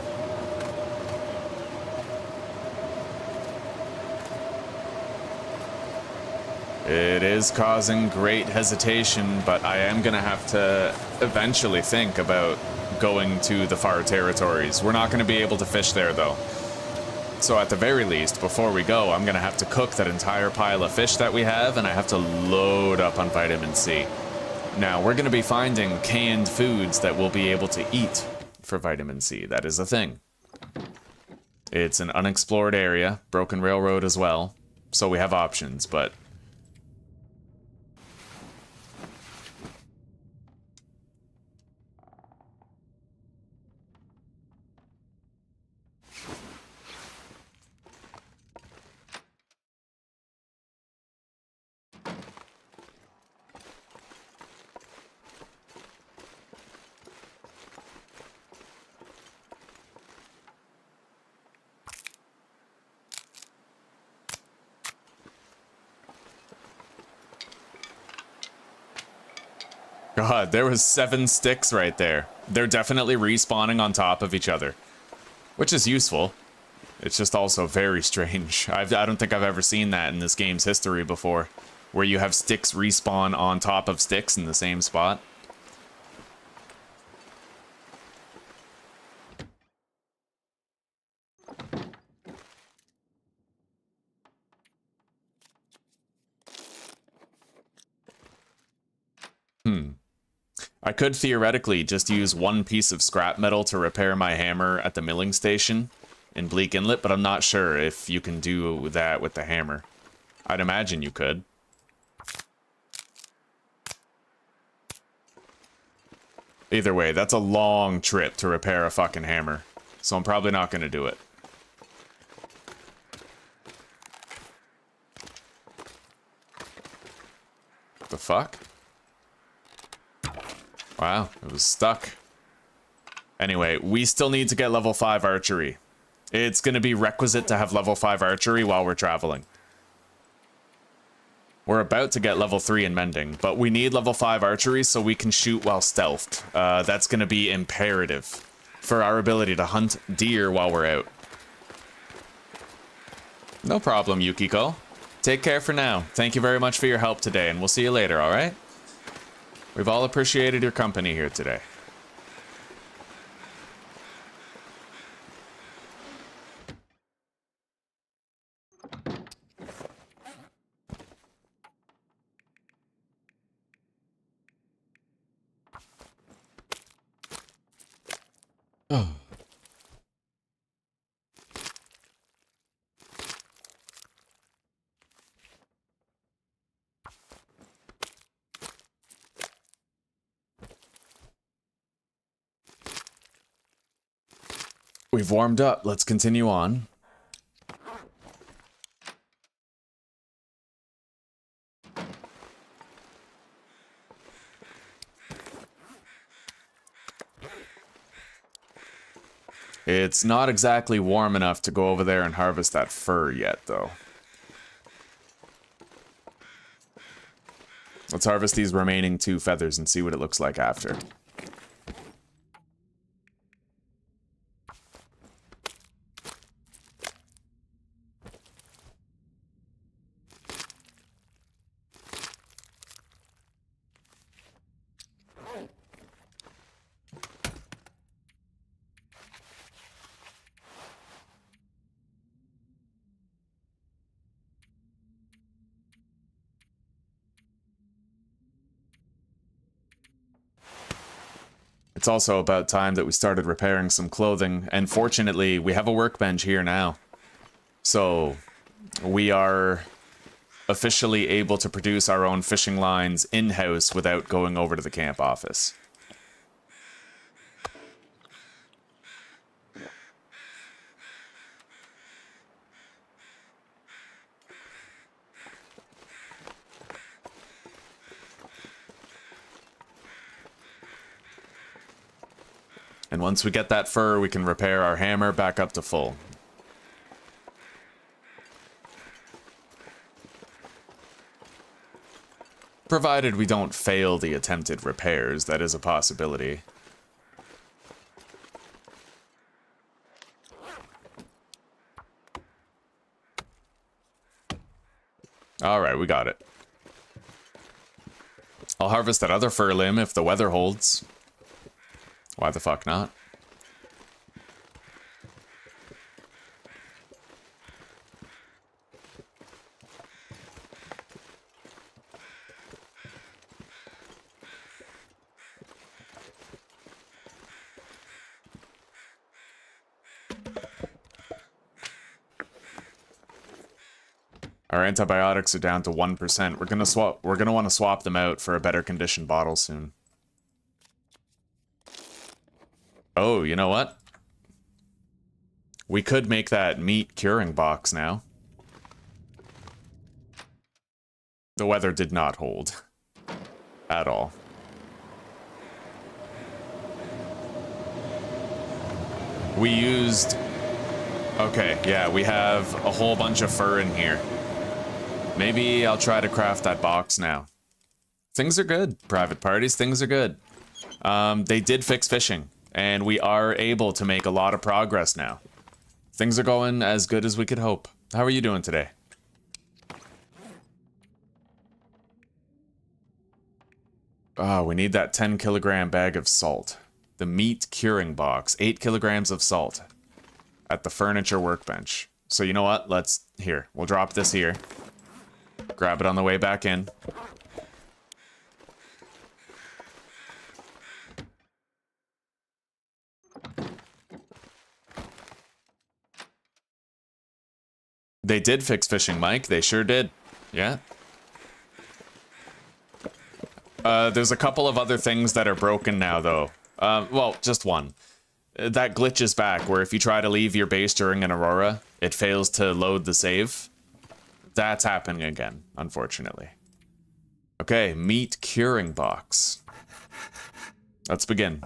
It is causing great hesitation, but I am gonna have to eventually think about going to the far territories. We're not gonna be able to fish there though. So at the very least, before we go, I'm gonna have to cook that entire pile of fish that we have, and I have to load up on vitamin C. Now, we're gonna be finding canned foods that we'll be able to eat for vitamin C. That is a thing. It's an unexplored area, broken railroad as well, so we have options, but god, there was 7 sticks right there. They're definitely respawning on top of each other, which is useful. It's just also very strange. I don't think I've ever seen that in this game's history before, where you have sticks respawn on top of sticks in the same spot. I could theoretically just use 1 piece of scrap metal to repair my hammer at the milling station in Bleak Inlet, but I'm not sure if you can do that with the hammer. I'd imagine you could. Either way, that's a long trip to repair a fucking hammer, so I'm probably not going to do it. The fuck? Wow, it was stuck. Anyway, we still need to get level 5 archery. It's going to be requisite to have level 5 archery while we're traveling. We're about to get level 3 in mending, but we need level 5 archery so we can shoot while stealthed. That's going to be imperative for our ability to hunt deer while we're out. No problem, Yukiko. Take care for now. Thank you very much for your help today, and we'll see you later, alright? We've all appreciated your company here today. Oh. We've warmed up. Let's continue on. It's not exactly warm enough to go over there and harvest that fur yet, though. Let's harvest these remaining 2 feathers and see what it looks like after. It's also about time that we started repairing some clothing, and fortunately, we have a workbench here now. So, we are officially able to produce our own fishing lines in-house without going over to the camp office. And once we get that fur, we can repair our hammer back up to full. Provided we don't fail the attempted repairs, that is a possibility. Alright, we got it. I'll harvest that other fur limb if the weather holds. Why the fuck not? Our antibiotics are down to 1%. We're gonna want to swap them out for a better condition bottle soon. Oh, you know what? We could make that meat curing box now. The weather did not hold. At all. We used... Okay, yeah, we have a whole bunch of fur in here. Maybe I'll try to craft that box now. Things are good, private parties, things are good. They did fix fishing, and we are able to make a lot of progress now. Things are going as good as we could hope. How are you doing today? Oh, we need that 10 kilogram bag of salt. The meat curing box, 8 kilograms of salt at the furniture workbench. So you know what? We'll drop this here. Grab it on the way back in. They did fix fishing, Mike. They sure did. Yeah. There's a couple of other things that are broken now, though. Well, just one. That glitch is back, where if you try to leave your base during an aurora, it fails to load the save. That's happening again, unfortunately. Okay, meat curing box. Let's begin.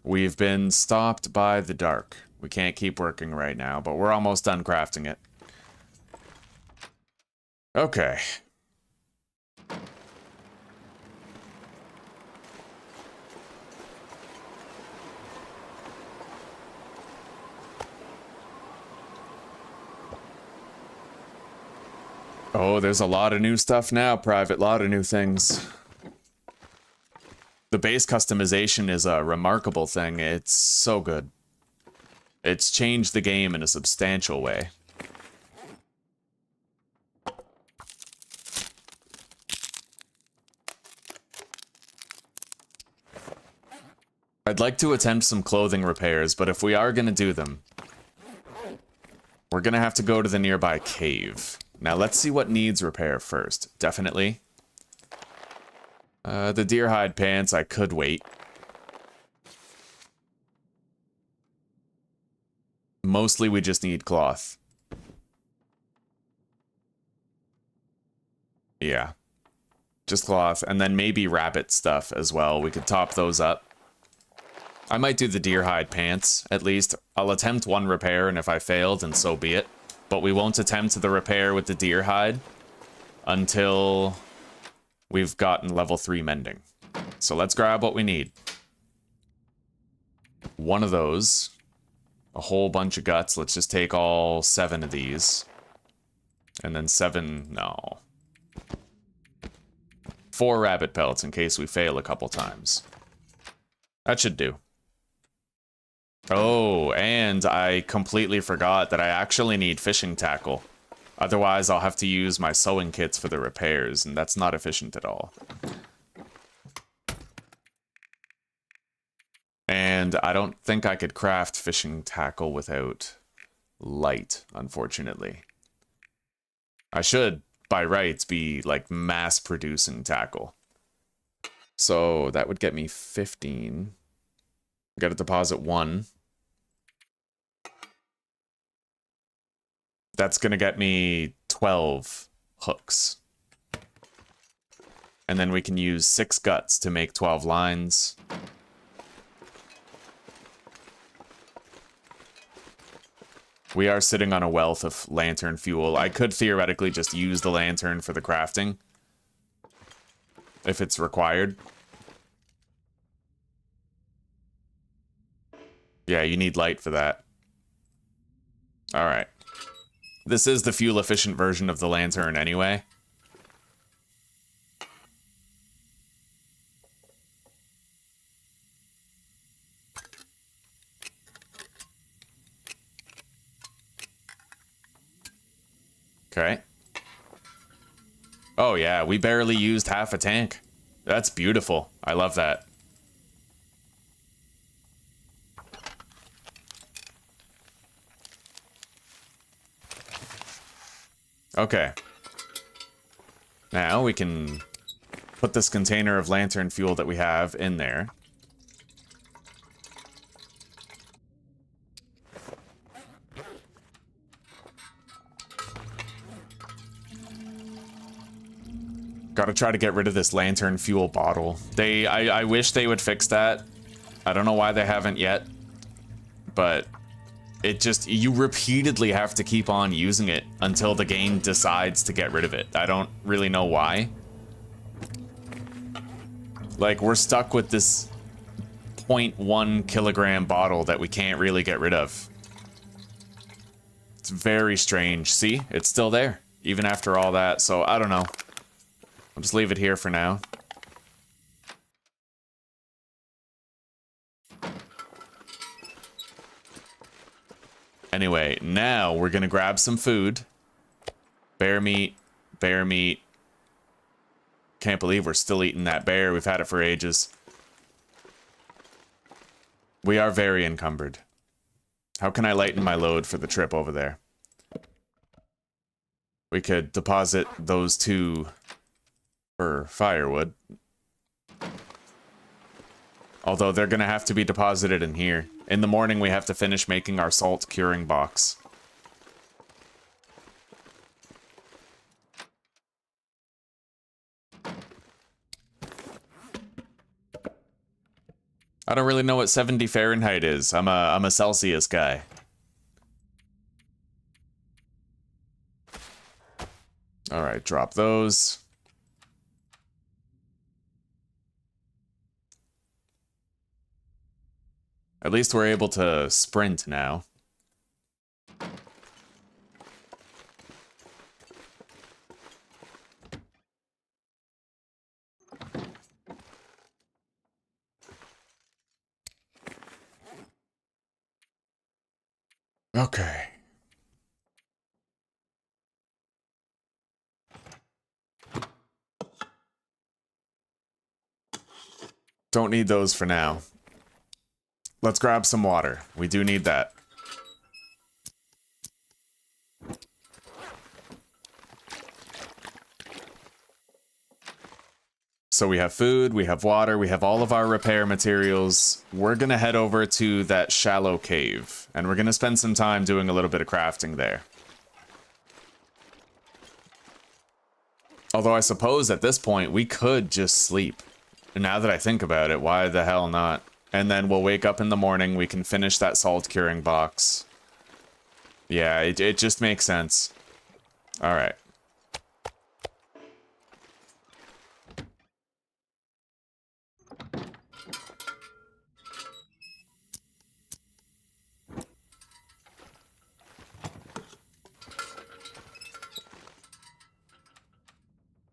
We've been stopped by the dark. We can't keep working right now, but we're almost done crafting it. Okay. Oh, there's a lot of new stuff now, Private. Lot of new things. The base customization is a remarkable thing. It's so good. It's changed the game in a substantial way. I'd like to attempt some clothing repairs, but if we are going to do them, we're going to have to go to the nearby cave. Now let's see what needs repair first. Definitely. The deer hide pants, I could wait. Mostly we just need cloth. Yeah. Just cloth, and then maybe rabbit stuff as well. We could top those up. I might do the deer hide pants, at least. I'll attempt one repair, and if I fail, then so be it. But we won't attempt the repair with the deer hide until we've gotten level 3 mending. So let's grab what we need. One of those. A whole bunch of guts. Let's just take all 7 of these. And then 7... no. 4 rabbit pelts in case we fail a couple times. That should do. Oh, and I completely forgot that I actually need fishing tackle. Otherwise, I'll have to use my sewing kits for the repairs, and that's not efficient at all. And I don't think I could craft fishing tackle without light, unfortunately. I should, by rights, be, like, mass-producing tackle. So that would get me 15. Got to deposit 1. That's going to get me 12 hooks. And then we can use 6 guts to make 12 lines. We are sitting on a wealth of lantern fuel. I could theoretically just use the lantern for the crafting, if it's required. Yeah, you need light for that. Alright. This is the fuel-efficient version of the lantern anyway. Okay. Oh yeah, we barely used half a tank. That's beautiful. I love that. Okay. Now we can put this container of lantern fuel that we have in there. Gotta try to get rid of this lantern fuel bottle. I wish they would fix that. I don't know why they haven't yet, but it just, you repeatedly have to keep on using it until the game decides to get rid of it. I don't really know why. Like, we're stuck with this 0.1 kilogram bottle that we can't really get rid of. It's very strange. See, it's still there, even after all that, so I don't know. I'll just leave it here for now. Anyway, now we're gonna grab some food. Bear meat, bear meat. Can't believe we're still eating that bear. We've had it for ages. We are very encumbered. How can I lighten my load for the trip over there? We could deposit those two for firewood. Although they're gonna have to be deposited in here. In the morning, we have to finish making our salt curing box. I don't really know what 70 Fahrenheit is. I'm a Celsius guy. All right, drop those. At least we're able to sprint now. Okay. Don't need those for now. Let's grab some water. We do need that. So we have food, we have water, we have all of our repair materials. We're gonna head over to that shallow cave, and we're gonna spend some time doing a little bit of crafting there. Although I suppose at this point we could just sleep. And now that I think about it, why the hell not? And then we'll wake up in the morning, we can finish that salt curing box. Yeah, it just makes sense. Alright.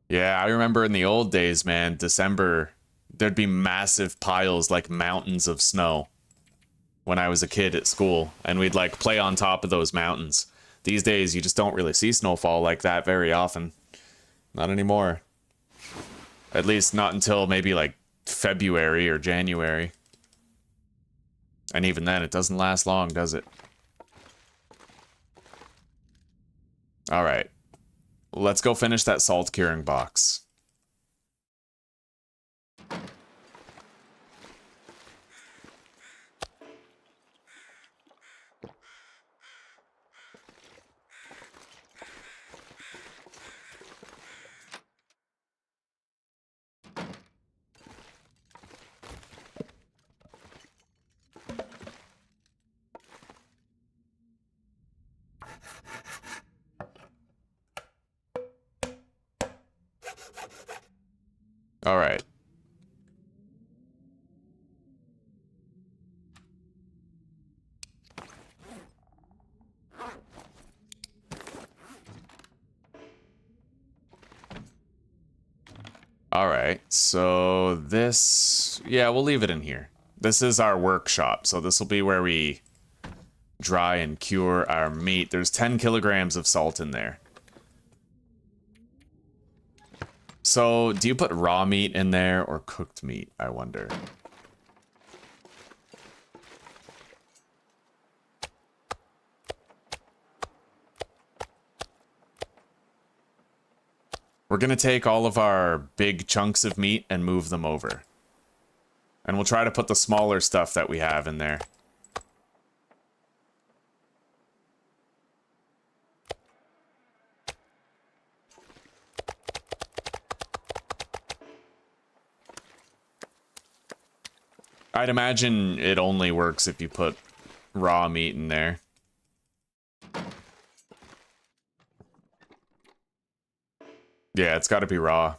Yeah, I remember in the old days, man, December, there'd be massive piles, like mountains of snow when I was a kid at school, and we'd like play on top of those mountains. These days, you just don't really see snowfall like that very often. Not anymore. At least not until maybe like February or January. And even then, it doesn't last long, does it? All right. Let's go finish that salt curing box. All right. All right, so this, yeah, we'll leave it in here. This is our workshop, so this will be where we dry and cure our meat. There's 10 kilograms of salt in there. So, do you put raw meat in there or cooked meat, I wonder? We're gonna take all of our big chunks of meat and move them over. And we'll try to put the smaller stuff that we have in there. I'd imagine it only works if you put raw meat in there. Yeah, it's got to be raw.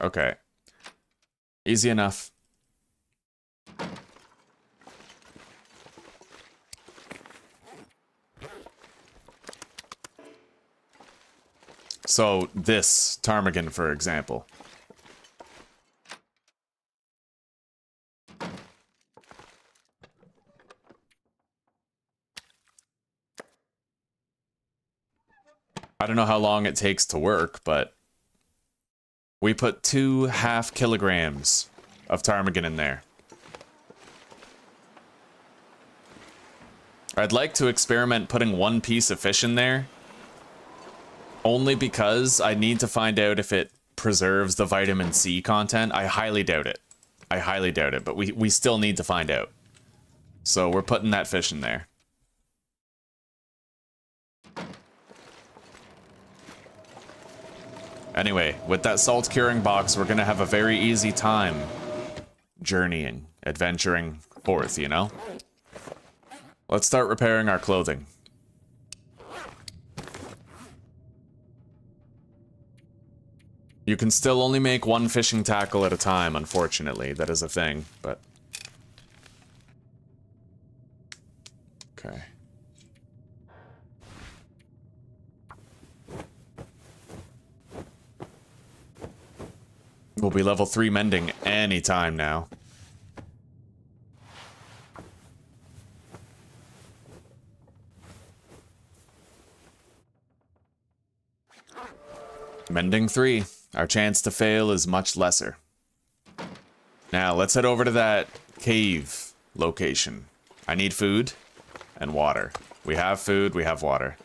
Okay. Easy enough. So, this ptarmigan, for example. I don't know how long it takes to work, but we put 2.5 kilograms of ptarmigan in there. I'd like to experiment putting 1 piece of fish in there, only because I need to find out if it preserves the vitamin C content. I highly doubt it. I highly doubt it, but we still need to find out. So we're putting that fish in there. Anyway, with that salt curing box, we're gonna have a very easy time journeying, adventuring forth, you know? Let's start repairing our clothing. You can still only make 1 fishing tackle at a time, unfortunately. That is a thing, but... Okay. We'll be level 3 mending anytime now. Mending 3. Our chance to fail is much lesser. Now, let's head over to that cave location. I need food and water. We have food, we have water.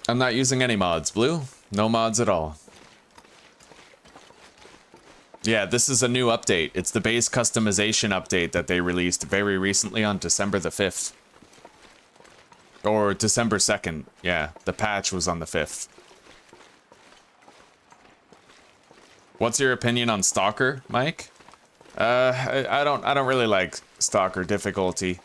I'm not using any mods, Blue. No mods at all. Yeah, this is a new update. It's the base customization update that they released very recently on December the 5th. Or December 2nd. Yeah, the patch was on the 5th. What's your opinion on Stalker, Mike? I don't really like Stalker difficulty.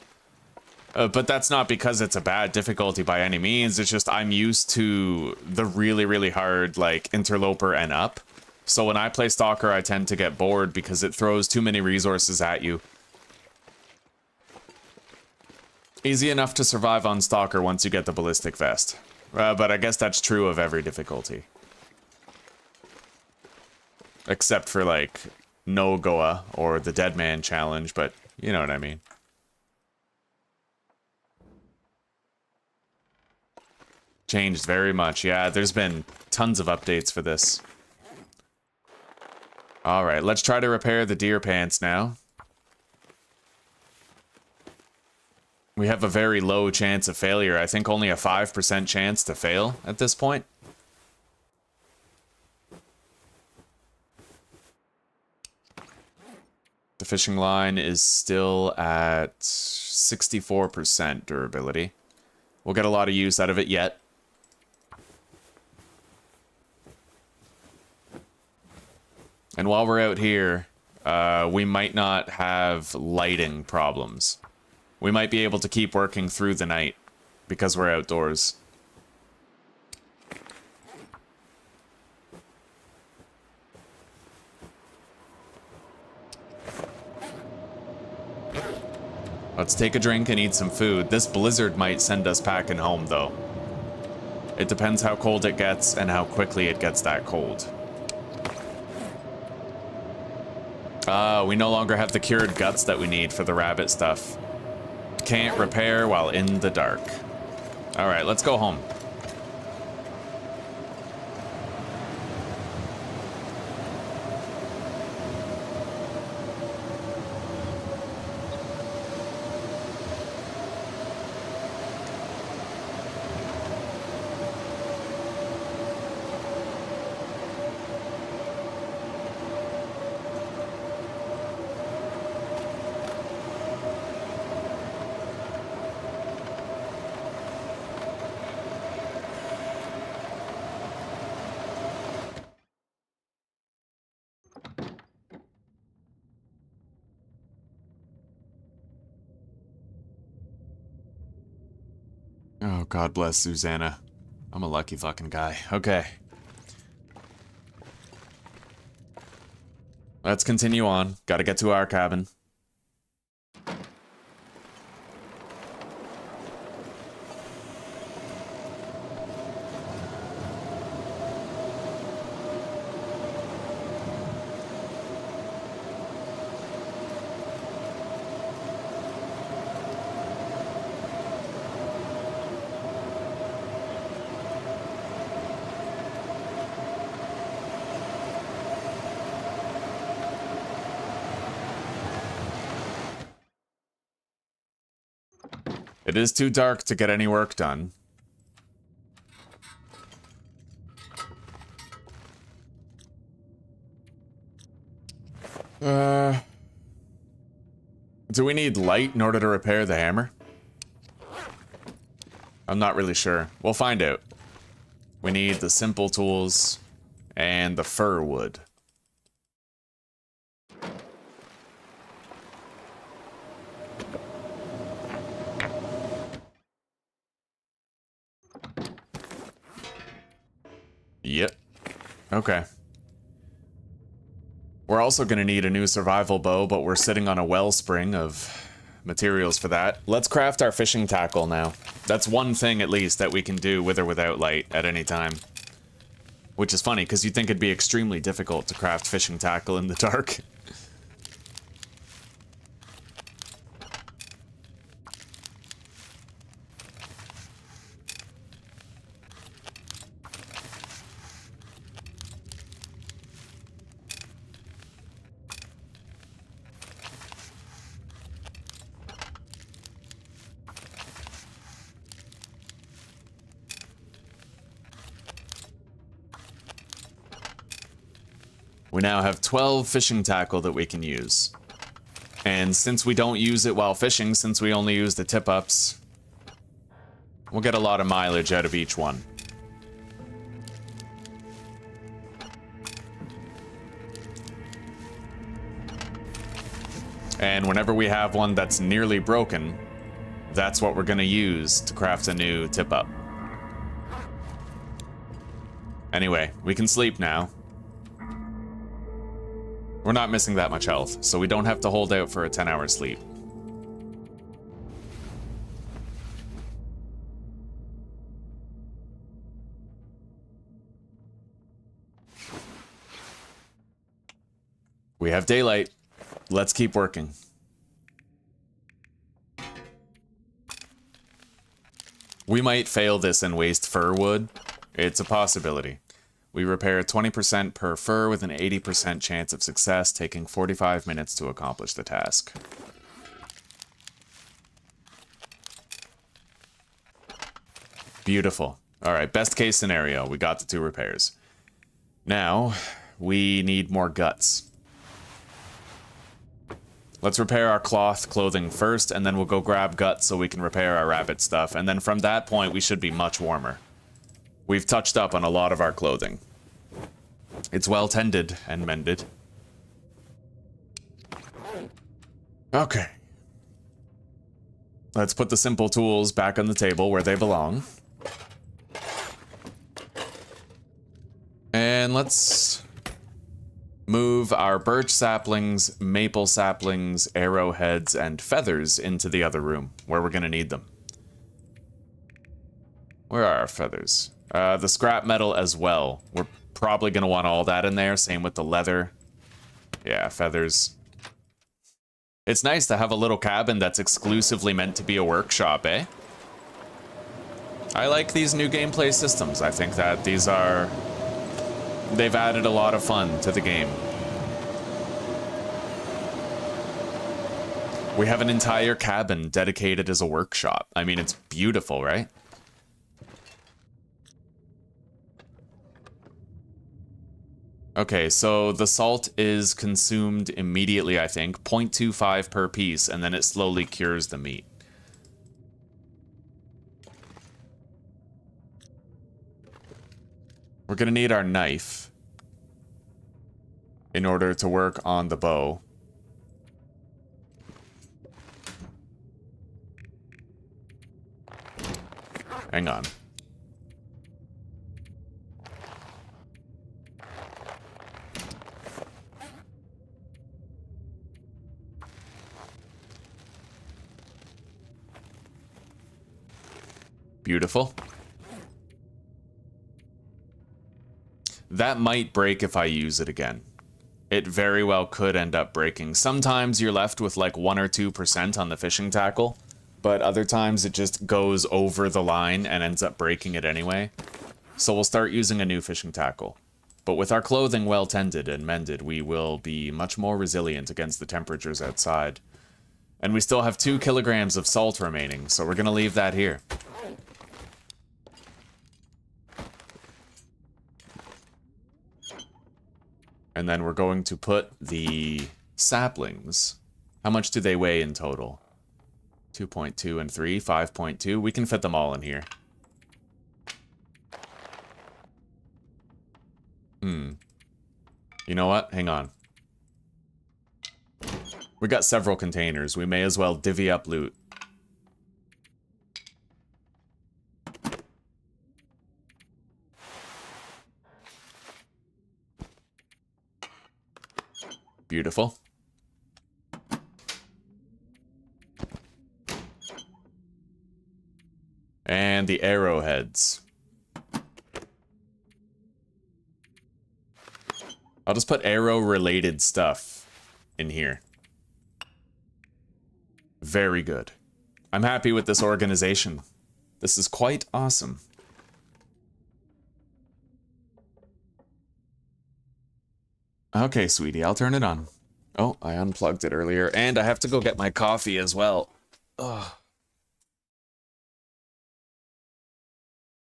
But that's not because it's a bad difficulty by any means. It's just I'm used to the really, really hard, like, Interloper and up. So when I play Stalker, I tend to get bored because it throws too many resources at you. Easy enough to survive on Stalker once you get the ballistic vest. But I guess that's true of every difficulty. Except for, like, No Goa or the Dead Man Challenge, but you know what I mean. Changed very much. Yeah, there's been tons of updates for this. Alright, let's try to repair the deer pants now. We have a very low chance of failure. I think only a 5% chance to fail at this point. The fishing line is still at 64% durability. We'll get a lot of use out of it yet. And while we're out here, we might not have lighting problems. We might be able to keep working through the night because we're outdoors. Let's take a drink and eat some food. This blizzard might send us packing home, though. It depends how cold it gets and how quickly it gets that cold. We no longer have the cured guts that we need for the rabbit stuff. Can't repair while in the dark. Alright, let's go home. God bless Susanna. I'm a lucky fucking guy. Okay. Let's continue on. Gotta get to our cabin. It is too dark to get any work done. Do we need light in order to repair the hammer? I'm not really sure. We'll find out. We need the simple tools and the fir wood. Yep. Okay. We're also going to need a new survival bow, but we're sitting on a wellspring of materials for that. Let's craft our fishing tackle now. That's one thing, at least, that we can do with or without light at any time. Which is funny, because you'd think it'd be extremely difficult to craft fishing tackle in the dark. We now have 12 fishing tackle that we can use. And since we don't use it while fishing, since we only use the tip-ups, we'll get a lot of mileage out of each one. And whenever we have one that's nearly broken, that's what we're going to use to craft a new tip-up. Anyway, we can sleep now. We're not missing that much health, so we don't have to hold out for a 10-hour sleep. We have daylight. Let's keep working. We might fail this and waste fir wood. It's a possibility. We repair 20% per fir with an 80% chance of success, taking 45 minutes to accomplish the task. Beautiful. Alright, best case scenario, we got the 2 repairs. Now, we need more guts. Let's repair our clothing first, and then we'll go grab guts so we can repair our rabbit stuff, and then from that point we should be much warmer. We've touched up on a lot of our clothing. It's well tended and mended. Okay. Let's put the simple tools back on the table where they belong. And let's move our birch saplings, maple saplings, arrowheads, and feathers into the other room, where we're gonna need them. Where are our feathers? The scrap metal as well. We're probably going to want all that in there. Same with the leather. Yeah, feathers. It's nice to have a little cabin that's exclusively meant to be a workshop, eh? I like these new gameplay systems. I think that they've added a lot of fun to the game. We have an entire cabin dedicated as a workshop. I mean, it's beautiful, right? Okay, so the salt is consumed immediately, I think. 0.25 per piece, and then it slowly cures the meat. We're gonna need our knife in order to work on the bow. Hang on. Beautiful. That might break if I use it again. It very well could end up breaking. Sometimes you're left with like 1 or 2% on the fishing tackle, but other times it just goes over the line and ends up breaking it anyway. So we'll start using a new fishing tackle. But with our clothing well tended and mended, we will be much more resilient against the temperatures outside. And we still have 2 kilograms of salt remaining, so we're gonna leave that here. And then we're going to put the saplings. How much do they weigh in total? 2.2 and 3, 5.2. We can fit them all in here. You know what? Hang on. We got several containers. We may as well divvy up loot. Beautiful. And the arrowheads. I'll just put arrow-related stuff in here. Very good. I'm happy with this organization. This is quite awesome. Okay, sweetie, I'll turn it on. Oh, I unplugged it earlier, and I have to go get my coffee as well. Ugh.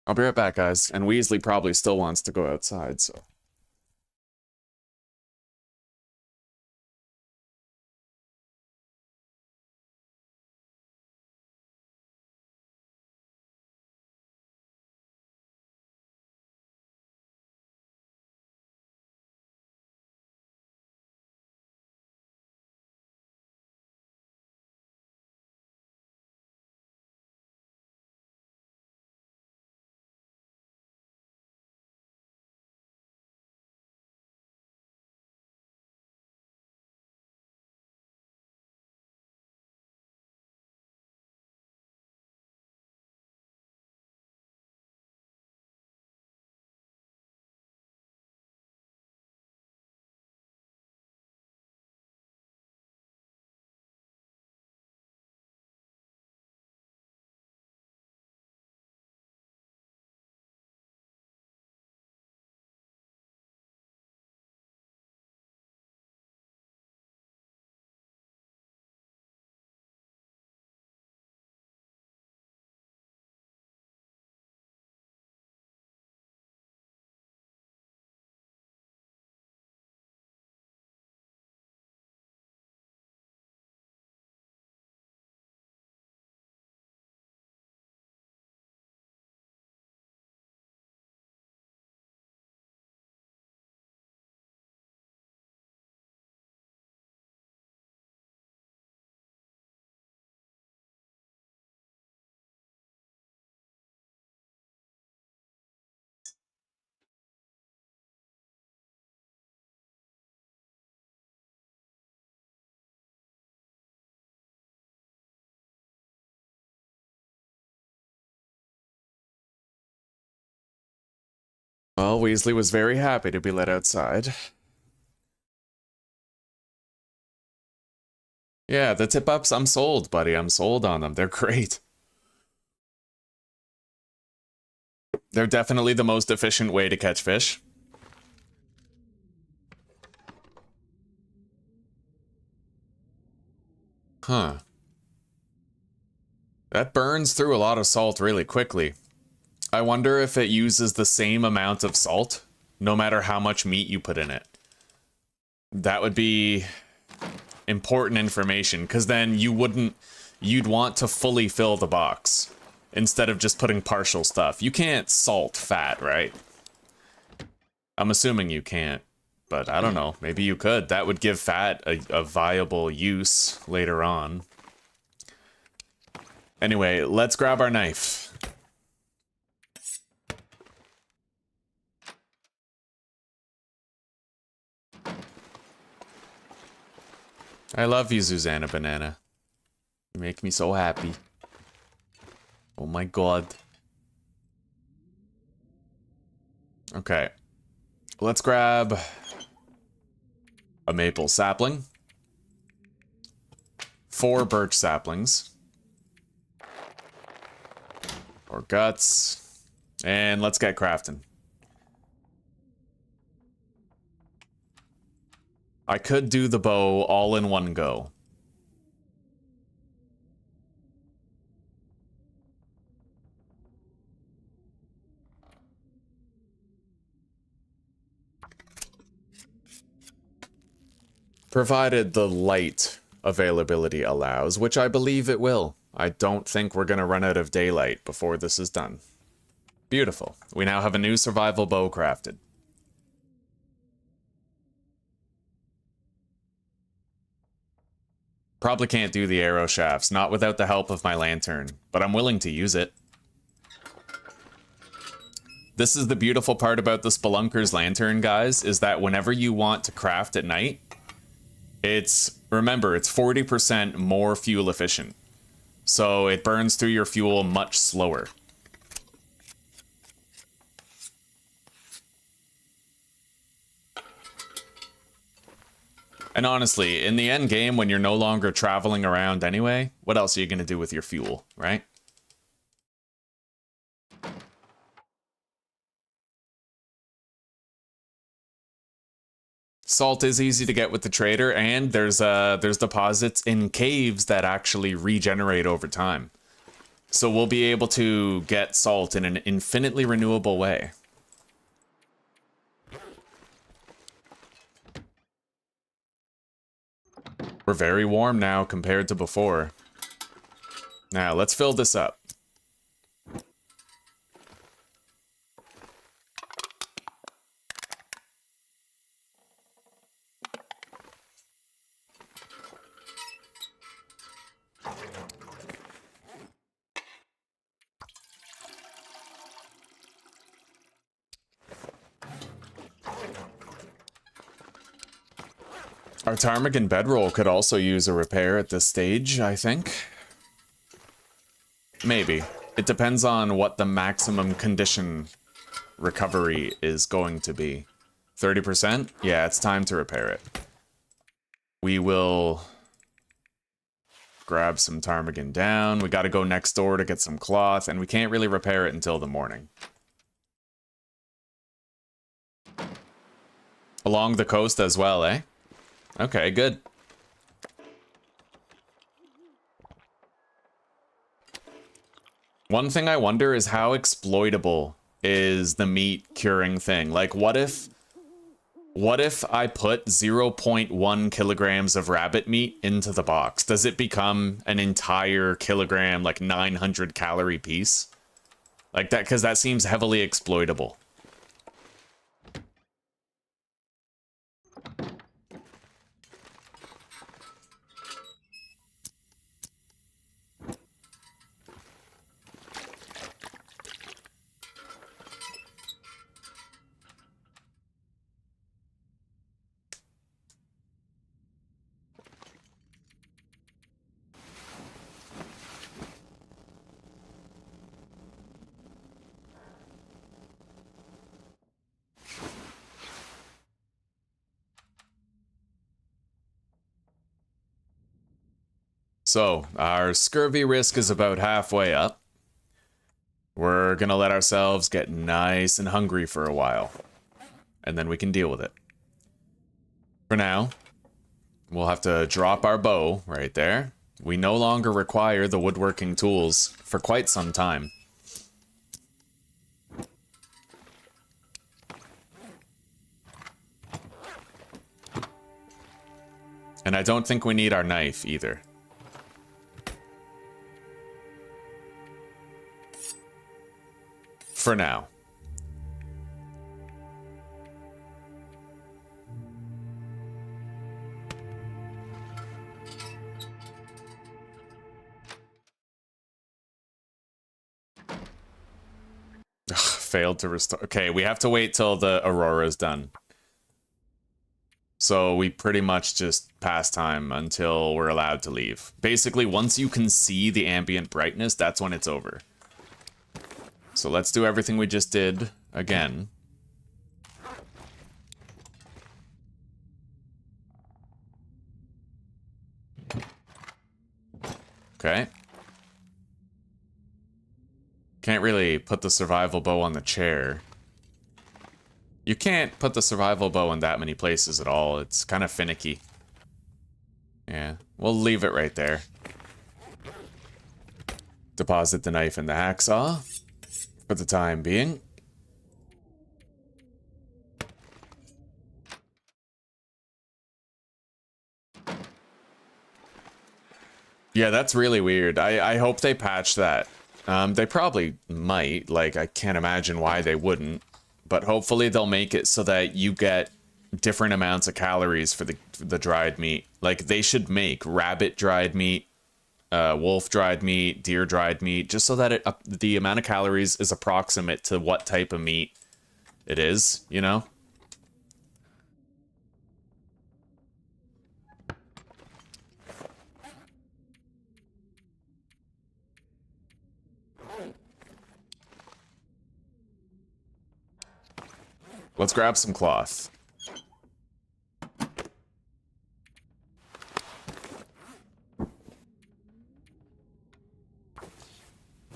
I'll be right back, guys. And Weasley probably still wants to go outside, so... Well, Weasley was very happy to be let outside. Yeah, the tip-ups, I'm sold, buddy. I'm sold on them. They're great. They're definitely the most efficient way to catch fish. Huh. That burns through a lot of salt really quickly. I wonder if it uses the same amount of salt, no matter how much meat you put in it. That would be important information, because then you'd want to fully fill the box, instead of just putting partial stuff. You can't salt fat, right? I'm assuming you can't, but I don't know. Maybe you could. That would give fat a viable use later on. Anyway, let's grab our knife. I love you, Susanna Banana. You make me so happy. Oh my god. Okay. Let's grab a maple sapling. 4 birch saplings. Or guts. And let's get crafting. I could do the bow all in one go. Provided the light availability allows, which I believe it will. I don't think we're going to run out of daylight before this is done. Beautiful. We now have a new survival bow crafted. Probably can't do the arrow shafts, not without the help of my lantern, but I'm willing to use it. This is the beautiful part about the Spelunker's lantern, guys, is that whenever you want to craft at night, remember, it's 40% more fuel efficient. So it burns through your fuel much slower. And honestly, in the end game, when you're no longer traveling around anyway, what else are you going to do with your fuel, right? Salt is easy to get with the trader, and there's deposits in caves that actually regenerate over time. So we'll be able to get salt in an infinitely renewable way. We're very warm now compared to before. Now, let's fill this up. Our ptarmigan bedroll could also use a repair at this stage, I think. Maybe. It depends on what the maximum condition recovery is going to be. 30%? Yeah, it's time to repair it. We will grab some ptarmigan down. We gotta go next door to get some cloth, and we can't really repair it until the morning. Along the coast as well, eh? Okay, good. One thing I wonder is how exploitable is the meat curing thing? Like, what if I put 0.1 kilograms of rabbit meat into the box? Does it become an entire kilogram, like 900 calorie piece? Like that, because that seems heavily exploitable. So, our scurvy risk is about halfway up. We're gonna let ourselves get nice and hungry for a while, and then we can deal with it. For now, we'll have to drop our bow right there. We no longer require the woodworking tools for quite some time. And I don't think we need our knife either. For now. Ugh, failed to restore. Okay, we have to wait till the Aurora's done. So we pretty much just pass time until we're allowed to leave. Basically, once you can see the ambient brightness, that's when it's over. So let's do everything we just did again. Okay. Can't really put the survival bow on the chair. You can't put the survival bow in that many places at all. It's kind of finicky. Yeah, we'll leave it right there. Deposit the knife and the hacksaw for the time being. Yeah, that's really weird. I hope they patch that. They probably might. Like, I can't imagine why they wouldn't. But hopefully they'll make it so that you get different amounts of calories for the dried meat. Like, they should make rabbit dried meat, wolf dried meat, deer dried meat, just so that the amount of calories is approximate to what type of meat it is, you know? Let's grab some cloth.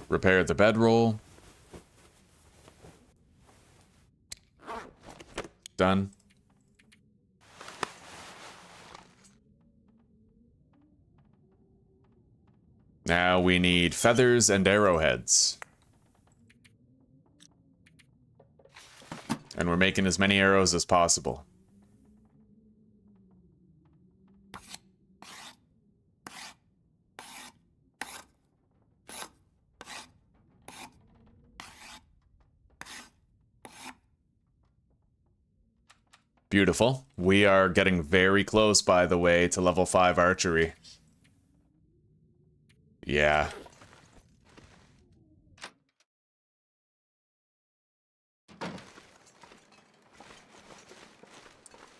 Repair the bedroll. Done. Now we need feathers and arrowheads. And we're making as many arrows as possible. Beautiful. We are getting very close, by the way, to level 5 archery. Yeah.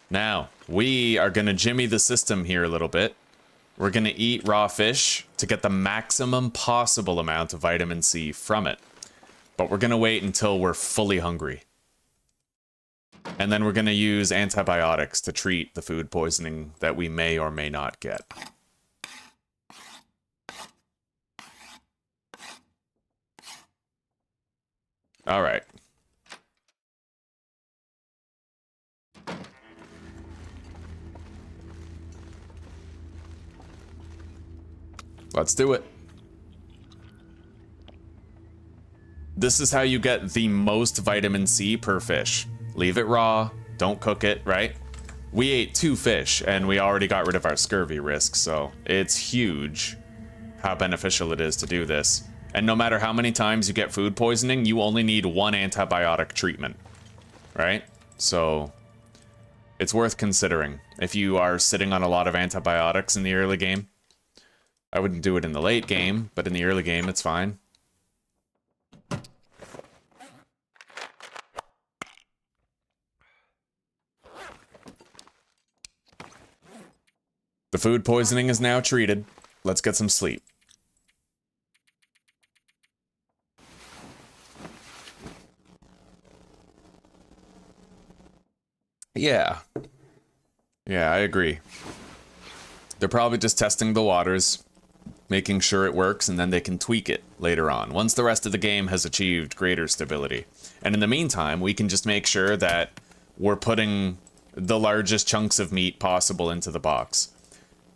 Now, we are going to jimmy the system here a little bit. We're going to eat raw fish to get the maximum possible amount of vitamin C from it. But we're going to wait until we're fully hungry. And then we're going to use antibiotics to treat the food poisoning that we may or may not get. All right. Let's do it. This is how you get the most vitamin C per fish. Leave it raw, don't cook it, right? We ate 2 fish and we already got rid of our scurvy risk, so it's huge how beneficial it is to do this. And no matter how many times you get food poisoning, you only need 1 antibiotic treatment, right? So it's worth considering if you are sitting on a lot of antibiotics in the early game. I wouldn't do it in the late game, but in the early game, it's fine. The food poisoning is now treated. Let's get some sleep. Yeah. Yeah, I agree. They're probably just testing the waters, making sure it works, and then they can tweak it later on, once the rest of the game has achieved greater stability. And in the meantime, we can just make sure that we're putting the largest chunks of meat possible into the box.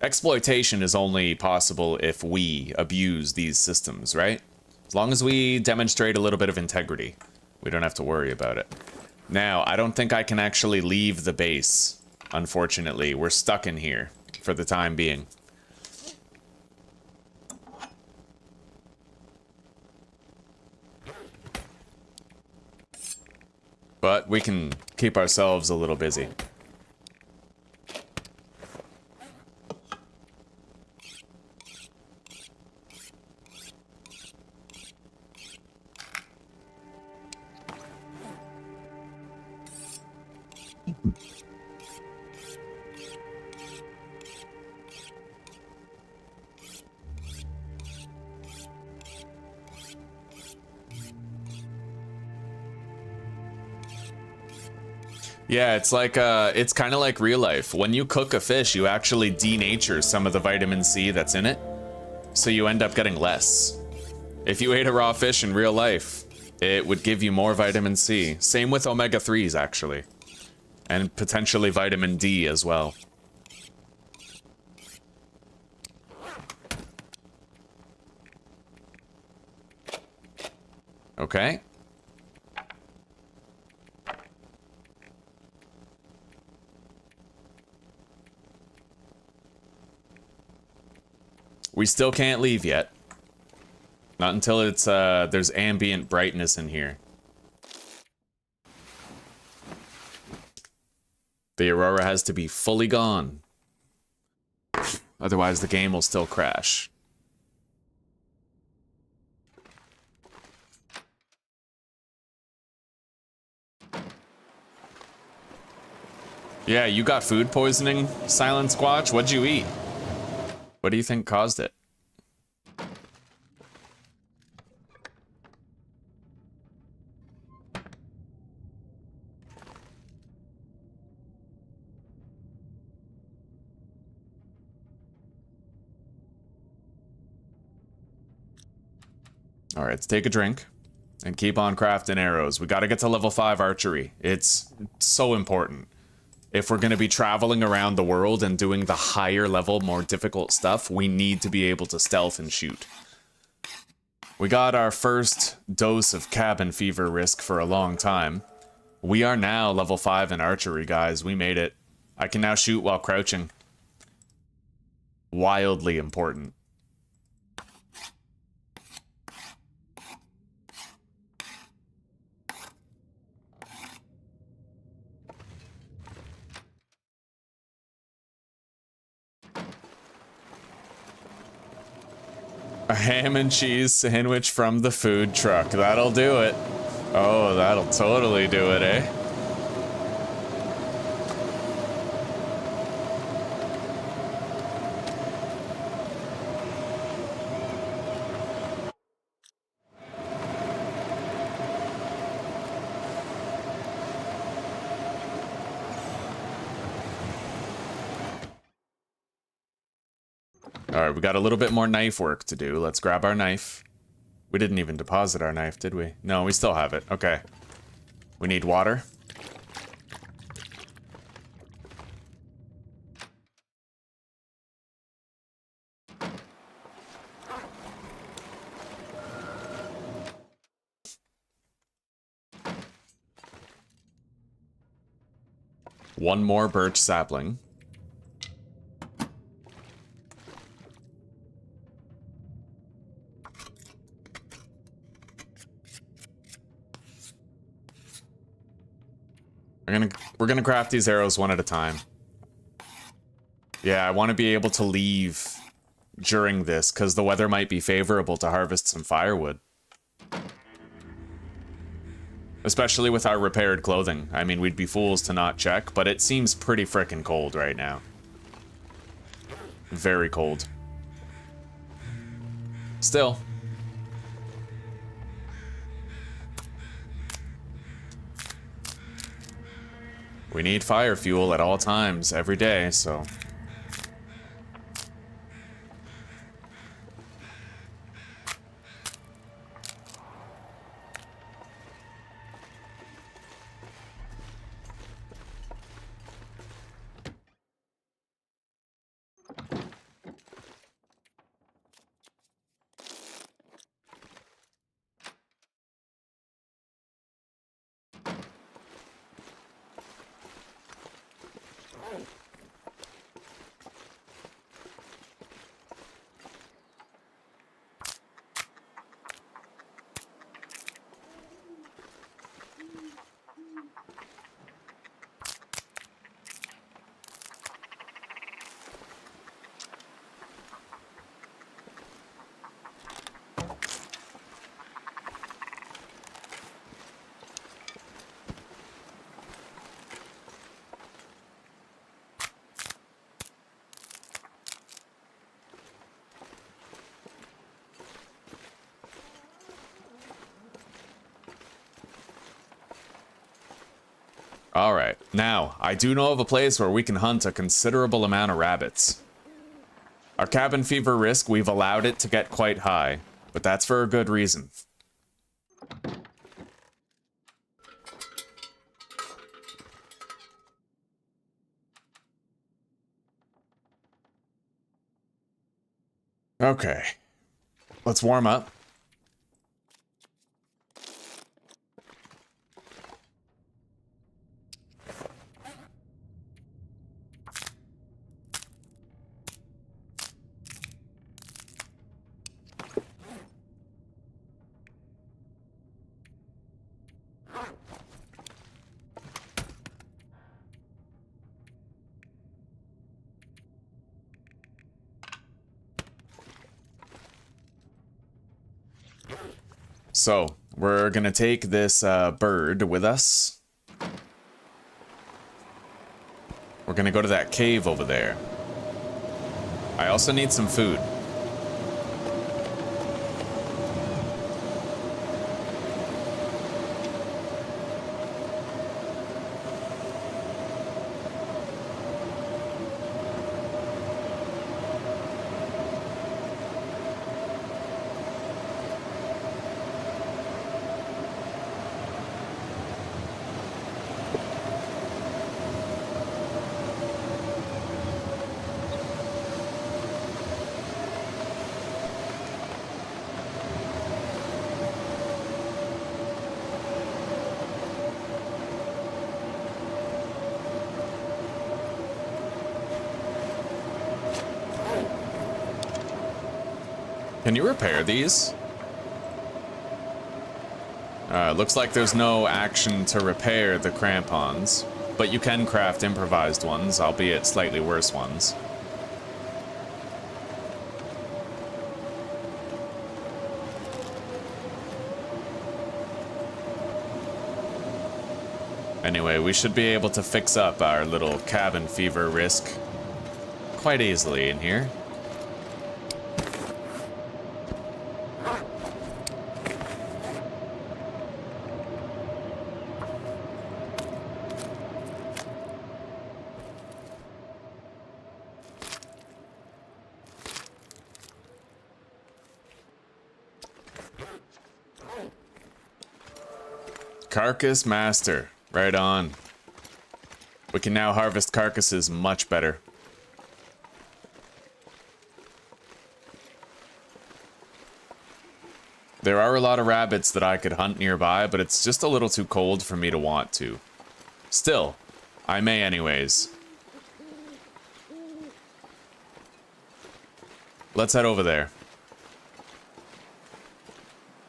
Exploitation is only possible if we abuse these systems, right? As long as we demonstrate a little bit of integrity, we don't have to worry about it. Now, I don't think I can actually leave the base, unfortunately. We're stuck in here for the time being. But we can keep ourselves a little busy. Yeah, it's kind of like real life. When you cook a fish, you actually denature some of the vitamin C that's in it, so you end up getting less. If you ate a raw fish in real life, it would give you more vitamin C. Same with omega-3s, actually. And potentially vitamin D as well. Okay. We still can't leave yet. Not until it's, there's ambient brightness in here. The aurora has to be fully gone. Otherwise, the game will still crash. Yeah, you got food poisoning, Silent Squatch? What'd you eat? What do you think caused it? Alright, let's take a drink and keep on crafting arrows. We gotta get to level 5 archery. It's so important. If we're gonna be traveling around the world and doing the higher level, more difficult stuff, we need to be able to stealth and shoot. We got our first dose of cabin fever risk for a long time. We are now level 5 in archery, guys. We made it. I can now shoot while crouching. Wildly important. A ham and cheese sandwich from the food truck. That'll do it. Oh, that'll totally do it, eh? Alright, we got a little bit more knife work to do. Let's grab our knife. We didn't even deposit our knife, did we? No, we still have it. Okay. We need water. One more birch sapling. We're gonna craft these arrows one at a time. Yeah, I want to be able to leave during this, because the weather might be favorable to harvest some firewood. Especially with our repaired clothing. I mean, we'd be fools to not check, but it seems pretty frickin' cold right now. Very cold. Still. We need fire fuel at all times, every day, so... Alright, now, I do know of a place where we can hunt a considerable amount of rabbits. Our cabin fever risk, we've allowed it to get quite high, but that's for a good reason. Okay, let's warm up. So, we're gonna take this bird with us. We're gonna go to that cave over there. I also need some food. Can you repair these? Looks like there's no action to repair the crampons, but you can craft improvised ones, albeit slightly worse ones. Anyway, we should be able to fix up our little cabin fever risk quite easily in here. Carcass Master. Right on. We can now harvest carcasses much better. There are a lot of rabbits that I could hunt nearby, but it's just a little too cold for me to want to. Still, I may anyways. Let's head over there.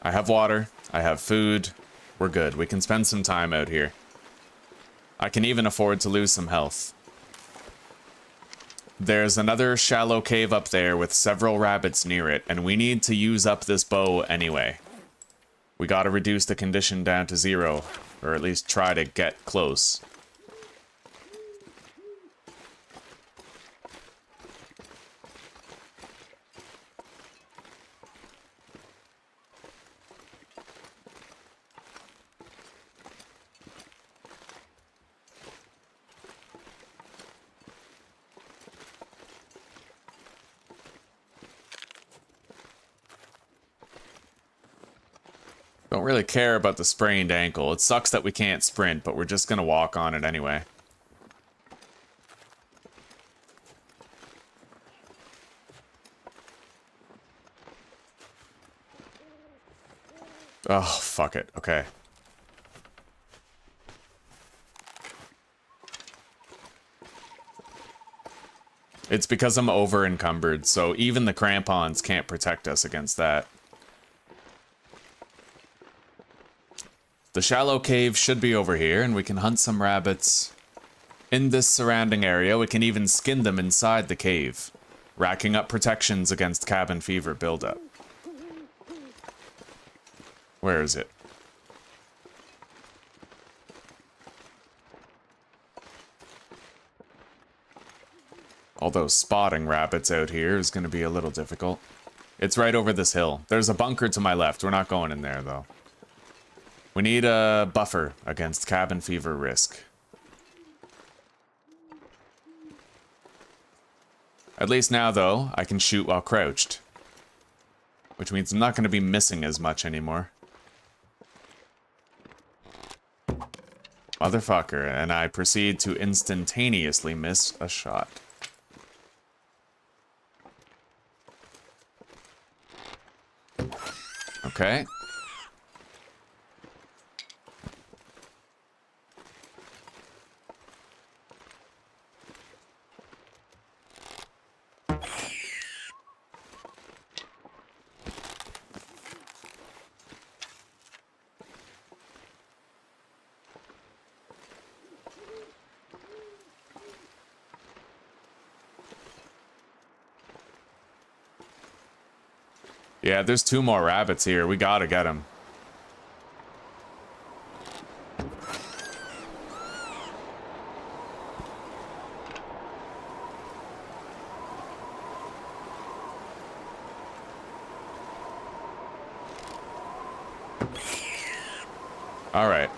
I have water. I have food. We're good. We can spend some time out here. I can even afford to lose some health. There's another shallow cave up there with several rabbits near it, and we need to use up this bow anyway. We gotta reduce the condition down to 0, or at least try to get close. Don't really care about the sprained ankle. It sucks that we can't sprint, but we're just gonna walk on it anyway. Oh, fuck it. Okay. It's because I'm over encumbered, so even the crampons can't protect us against that. The shallow cave should be over here, and we can hunt some rabbits in this surrounding area. We can even skin them inside the cave, racking up protections against cabin fever buildup. Where is it? Although spotting rabbits out here is going to be a little difficult. It's right over this hill. There's a bunker to my left. We're not going in there, though. We need a buffer against cabin fever risk. At least now, though, I can shoot while crouched. Which means I'm not going to be missing as much anymore. Motherfucker, and I proceed to instantaneously miss a shot. Okay. Yeah, there's 2 more rabbits here. We gotta get them. All right.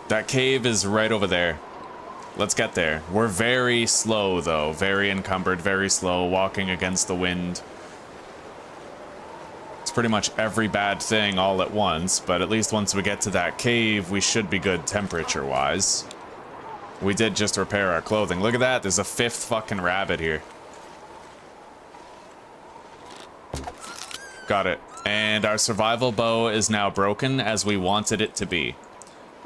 That cave is right over there. Let's get there. We're very slow, though. Very encumbered, very slow, walking against the wind. It's pretty much every bad thing all at once, but at least once we get to that cave, we should be good temperature-wise. We did just repair our clothing. Look at that. There's a 5th fucking rabbit here. Got it. And our survival bow is now broken as we wanted it to be.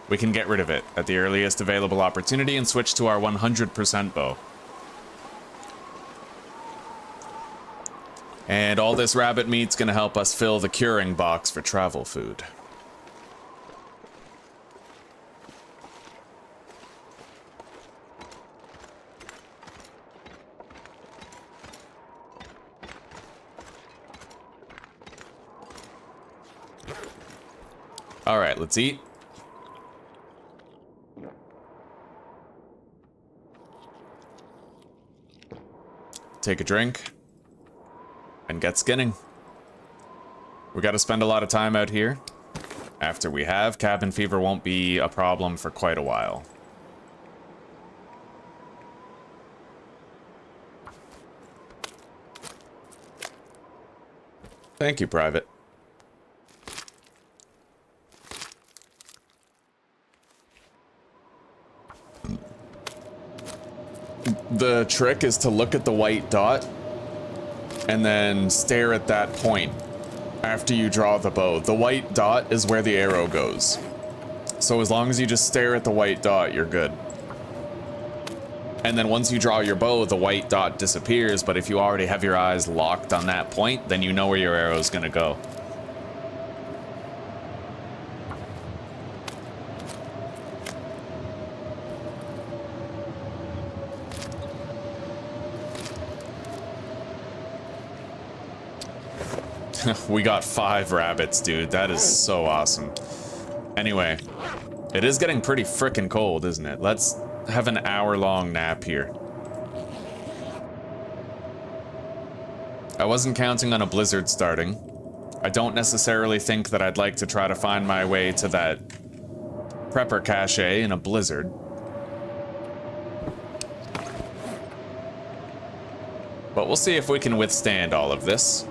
We can get rid of it at the earliest available opportunity and switch to our 100% bow. And all this rabbit meat's gonna help us fill the curing box for travel food. All right, let's eat. Take a drink, and get skinning. We gotta spend a lot of time out here. After we have, cabin fever won't be a problem for quite a while. Thank you, Private. The trick is to look at the white dot and then stare at that point after you draw the bow. The white dot is where the arrow goes. So as long as you just stare at the white dot, you're good. And then once you draw your bow, the white dot disappears, but if you already have your eyes locked on that point, then you know where your arrow is gonna go. We got 5 rabbits, dude. That is so awesome. Anyway, it is getting pretty frickin' cold, isn't it? Let's have an hour-long nap here. I wasn't counting on a blizzard starting. I don't necessarily think that I'd like to try to find my way to that prepper cache in a blizzard. But we'll see if we can withstand all of this.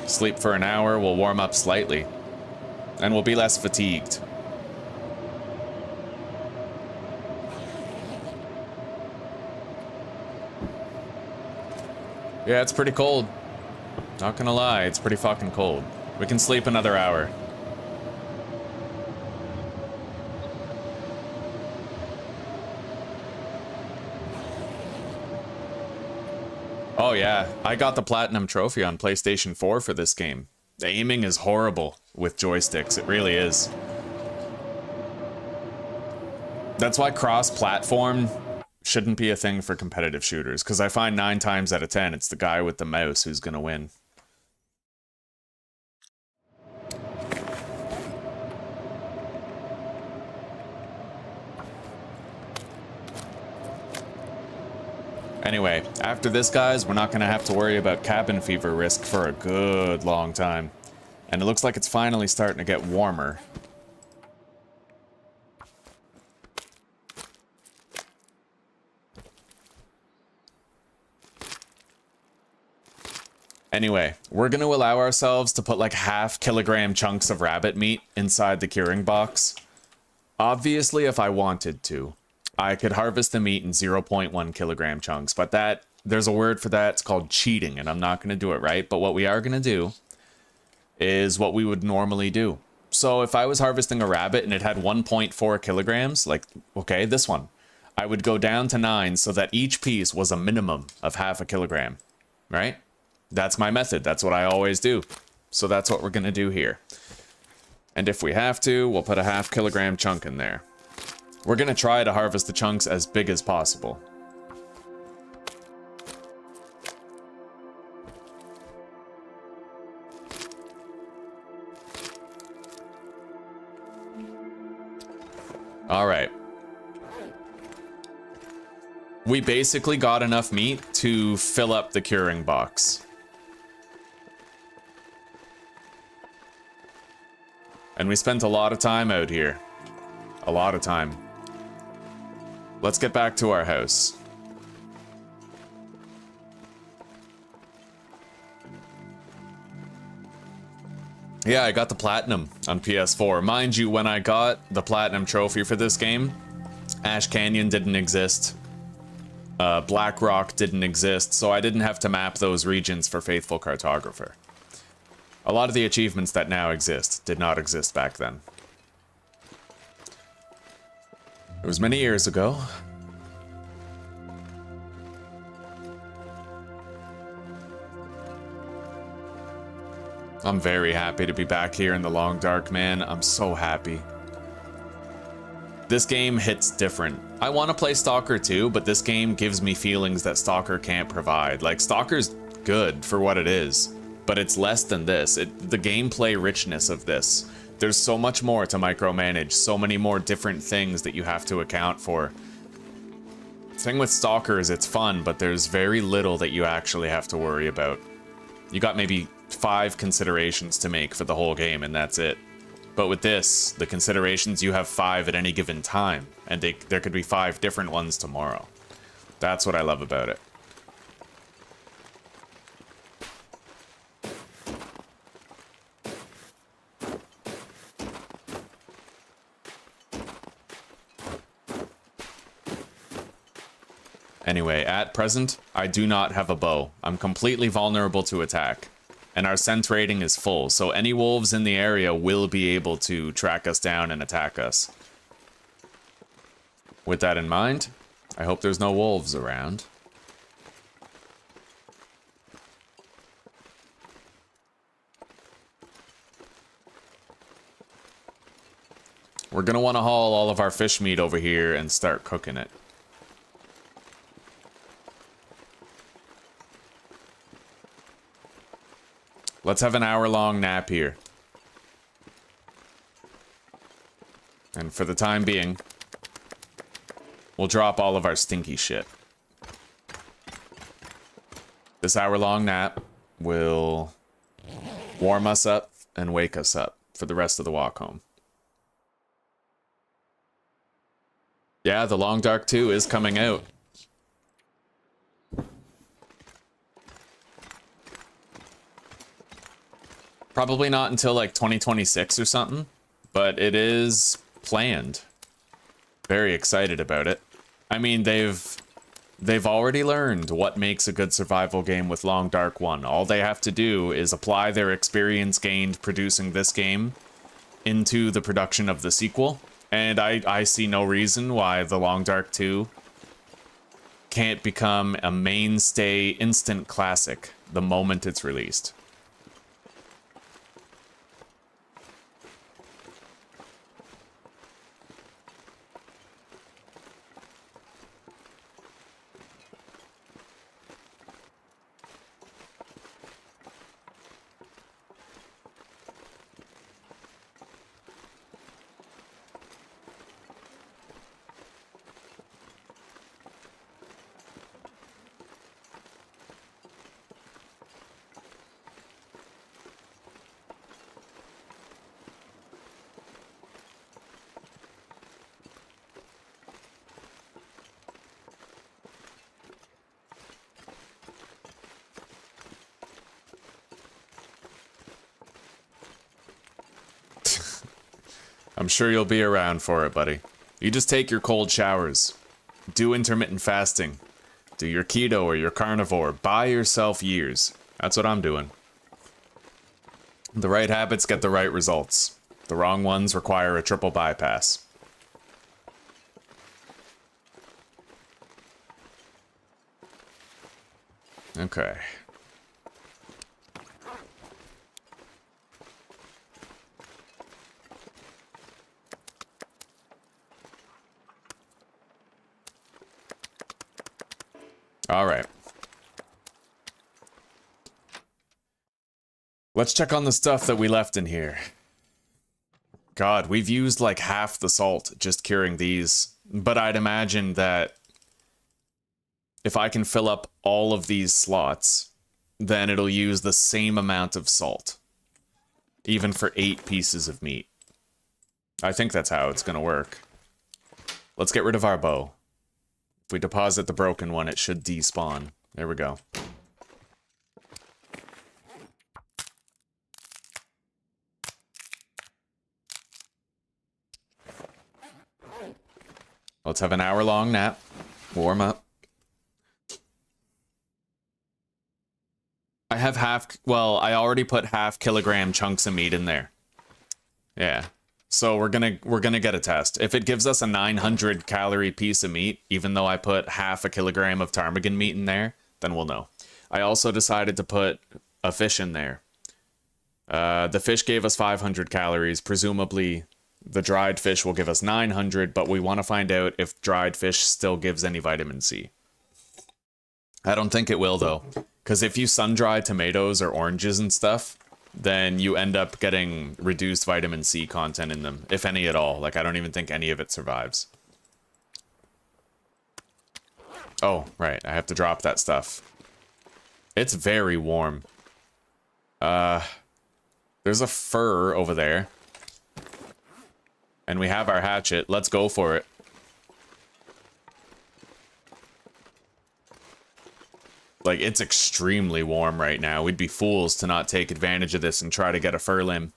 Sleep for an hour, we'll warm up slightly, and we'll be less fatigued. Yeah, it's pretty cold. Not gonna lie, it's pretty fucking cold. We can sleep another hour. Oh yeah, I got the Platinum Trophy on PlayStation 4 for this game. The aiming is horrible with joysticks, it really is. That's why cross-platform shouldn't be a thing for competitive shooters, because I find 9 times out of 10 it's the guy with the mouse who's gonna win. Anyway, after this, guys, we're not going to have to worry about cabin fever risk for a good long time. And it looks like it's finally starting to get warmer. Anyway, we're going to allow ourselves to put like half-kilogram chunks of rabbit meat inside the curing box. Obviously, if I wanted to, I could harvest the meat in 0.1 kilogram chunks, but there's a word for that. It's called cheating, and I'm not going to do it right. But what we are going to do is what we would normally do. So if I was harvesting a rabbit and it had 1.4 kilograms, like, okay, this one, I would go down to 9 so that each piece was a minimum of half a kilogram, right? That's my method. That's what I always do. So that's what we're going to do here. And if we have to, we'll put a half-kilogram chunk in there. We're going to try to harvest the chunks as big as possible. All right. We basically got enough meat to fill up the curing box. And we spent a lot of time out here. A lot of time. Let's get back to our house. Yeah, I got the platinum on PS4. Mind you, when I got the platinum trophy for this game, Ash Canyon didn't exist. Black Rock didn't exist, so I didn't have to map those regions for Faithful Cartographer. A lot of the achievements that now exist did not exist back then. It was many years ago. I'm very happy to be back here in the Long Dark, man. I'm so happy. This game hits different. I want to play Stalker too, but this game gives me feelings that Stalker can't provide. Like, Stalker's good for what it is, but it's less than this. The gameplay richness of this. There's so much more to micromanage, so many more different things that you have to account for. The thing with Stalker is it's fun, but there's very little that you actually have to worry about. You got maybe 5 considerations to make for the whole game, and that's it. But with this, the considerations, you have 5 at any given time, and there could be 5 different ones tomorrow. That's what I love about it. Anyway, at present, I do not have a bow. I'm completely vulnerable to attack. And our scent rating is full, so any wolves in the area will be able to track us down and attack us. With that in mind, I hope there's no wolves around. We're gonna want to haul all of our fish meat over here and start cooking it. Let's have an hour-long nap here. And for the time being, we'll drop all of our stinky shit. This hour-long nap will warm us up and wake us up for the rest of the walk home. Yeah, The Long Dark 2 is coming out. Probably not until like 2026 or something, but it is planned. Very excited about it. I mean, they've already learned what makes a good survival game with Long Dark 1. All they have to do is apply their experience gained producing this game into the production of the sequel, and I see no reason why The Long Dark 2 can't become a mainstay instant classic the moment it's released. I'm sure you'll be around for it, buddy. You just take your cold showers. Do intermittent fasting. Do your keto or your carnivore. Buy yourself years. That's what I'm doing. The right habits get the right results. The wrong ones require a triple bypass. Okay. All right. Let's check on the stuff that we left in here. God, we've used like half the salt just curing these, but I'd imagine that if I can fill up all of these slots, then it'll use the same amount of salt, even for 8 pieces of meat. I think that's how it's gonna work. Let's get rid of our bow. If we deposit the broken one, it should despawn. There we go. Let's have an hour-long nap. Warm up. I have I already put half-kilogram chunks of meat in there. Yeah. So we're gonna get a test. If it gives us a 900 calorie piece of meat, even though I put half a kilogram of ptarmigan meat in there, then we'll know. I also decided to put a fish in there. The fish gave us 500 calories. Presumably, the dried fish will give us 900, but we want to find out if dried fish still gives any vitamin C. I don't think it will, though, because if you sun-dry tomatoes or oranges and stuff, then you end up getting reduced vitamin C content in them, if any at all. Like, I don't even think any of it survives. Oh, right, I have to drop that stuff. It's very warm. There's a fur over there. And we have our hatchet. Let's go for it. Like, it's extremely warm right now. We'd be fools to not take advantage of this and try to get a fur limb.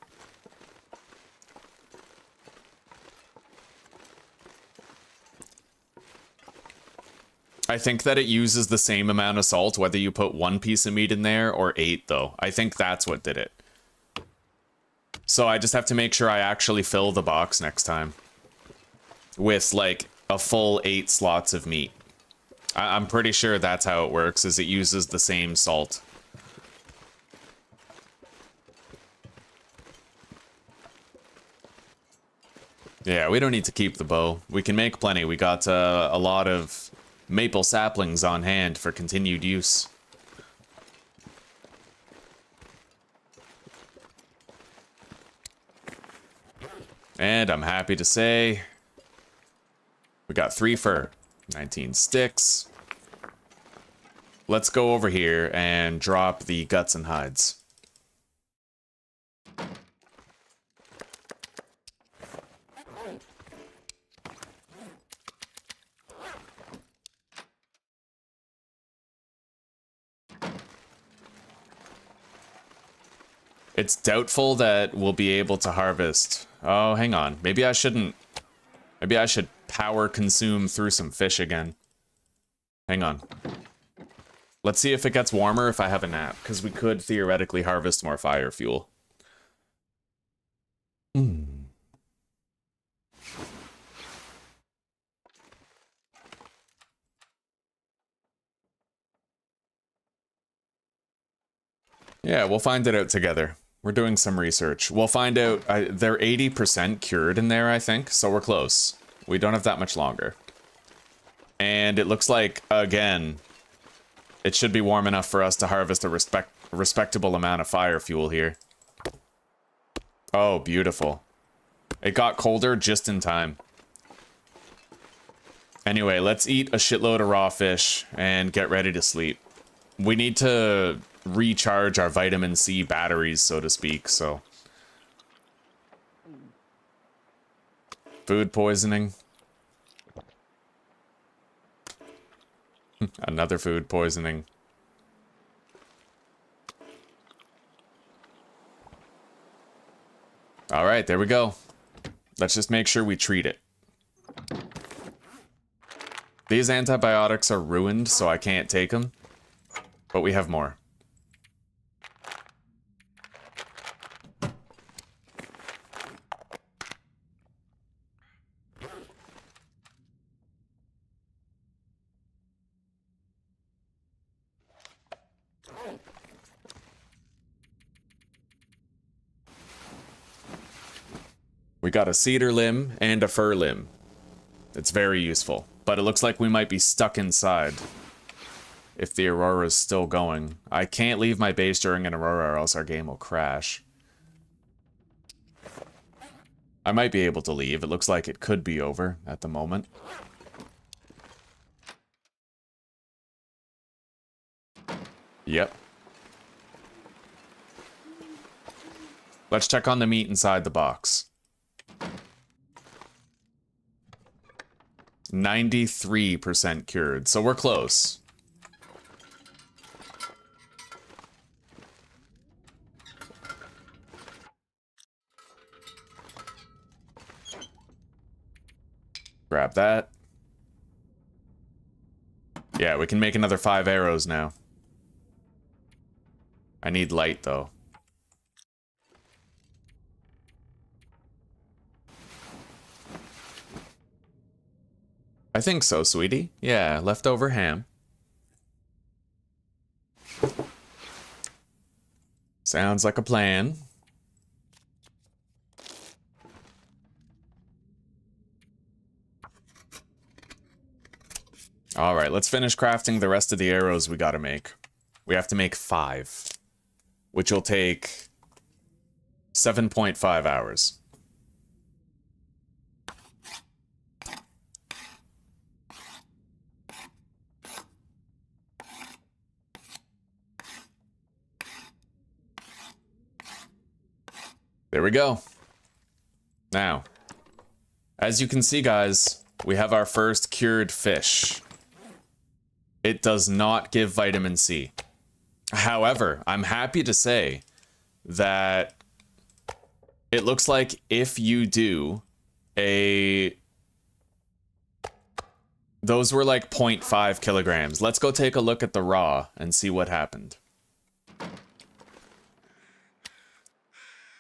I think that it uses the same amount of salt whether you put 1 piece of meat in there or 8, though. I think that's what did it. So I just have to make sure I actually fill the box next time with, like, a full 8 slots of meat. I'm pretty sure that's how it works, is it uses the same salt. Yeah, we don't need to keep the bow. We can make plenty. We got a lot of maple saplings on hand for continued use. And I'm happy to say we got 3 fur, 19 sticks. Let's go over here and drop the guts and hides. It's doubtful that we'll be able to harvest. Oh, hang on. Maybe I shouldn't. Maybe I should power consume through some fish again. Hang on. Let's see if it gets warmer if I have a nap, because we could theoretically harvest more fire fuel. Yeah, we'll find it out together. We're doing some research. We'll find out. They're 80% cured in there, I think, so we're close. We don't have that much longer. And it looks like, again, it should be warm enough for us to harvest a respectable amount of fire fuel here. Oh, beautiful. It got colder just in time. Anyway, let's eat a shitload of raw fish and get ready to sleep. We need to recharge our vitamin C batteries, so to speak, so. Food poisoning. Another food poisoning. All right, there we go. Let's just make sure we treat it. These antibiotics are ruined, so I can't take them. But we have more. We got a cedar limb and a fir limb. It's very useful, but it looks like we might be stuck inside if the Aurora's still going. I can't leave my base during an Aurora or else our game will crash. I might be able to leave. It looks like it could be over at the moment. Yep. Let's check on the meat inside the box. 93% cured, so we're close. Grab that. Yeah, we can make another 5 arrows now. I need light, though. I think so, sweetie. Yeah, leftover ham. Sounds like a plan. Alright, let's finish crafting the rest of the arrows we gotta make. We have to make 5, which will take 7.5 hours. There we go. Now, as you can see, guys, we have our first cured fish. It does not give vitamin C. However, I'm happy to say that it looks like if you do those were like 0.5 kilograms. Let's go take a look at the raw and see what happened.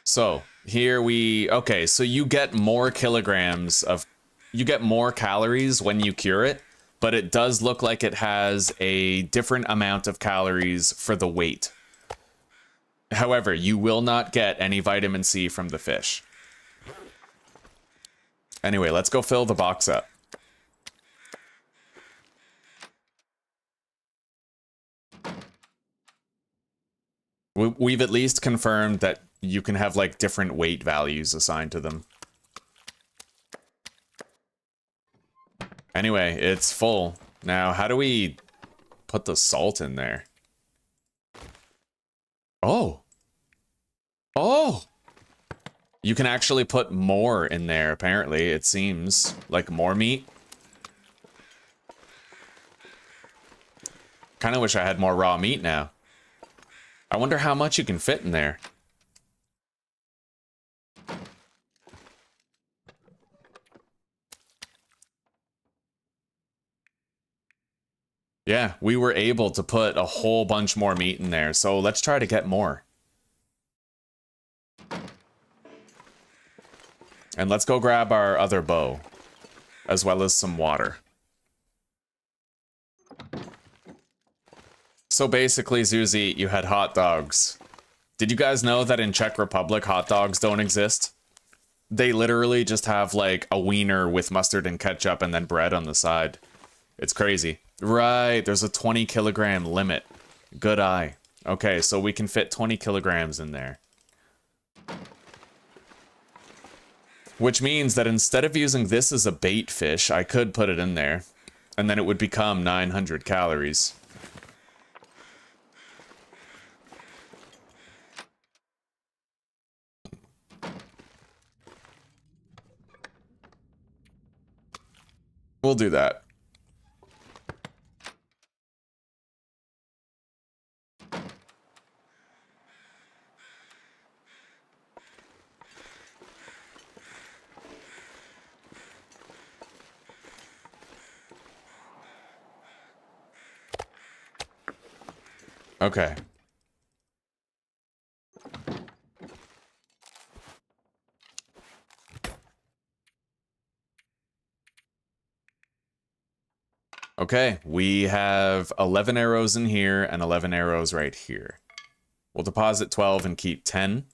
So here okay, so you get more kilograms of, you get more calories when you cure it, but it does look like it has a different amount of calories for the weight. However, you will not get any vitamin C from the fish. Anyway, let's go fill the box up. We've at least confirmed that you can have like different weight values assigned to them. Anyway, it's full. Now, how do we put the salt in there? Oh! Oh! You can actually put more in there, apparently, it seems. Like more meat. Kinda wish I had more raw meat now. I wonder how much you can fit in there. Yeah, we were able to put a whole bunch more meat in there, so let's try to get more. And let's go grab our other bow, as well as some water. So basically, Zuzi, you had hot dogs. Did you guys know that in Czech Republic, hot dogs don't exist? They literally just have like a wiener with mustard and ketchup and then bread on the side. It's crazy. Right, there's a 20 kilogram limit. Good eye. Okay, so we can fit 20 kilograms in there. Which means that instead of using this as a bait fish, I could put it in there. And then it would become 900 calories. We'll do that. Okay. Okay, we have 11 arrows in here and 11 arrows right here. We'll deposit 12 and keep 10.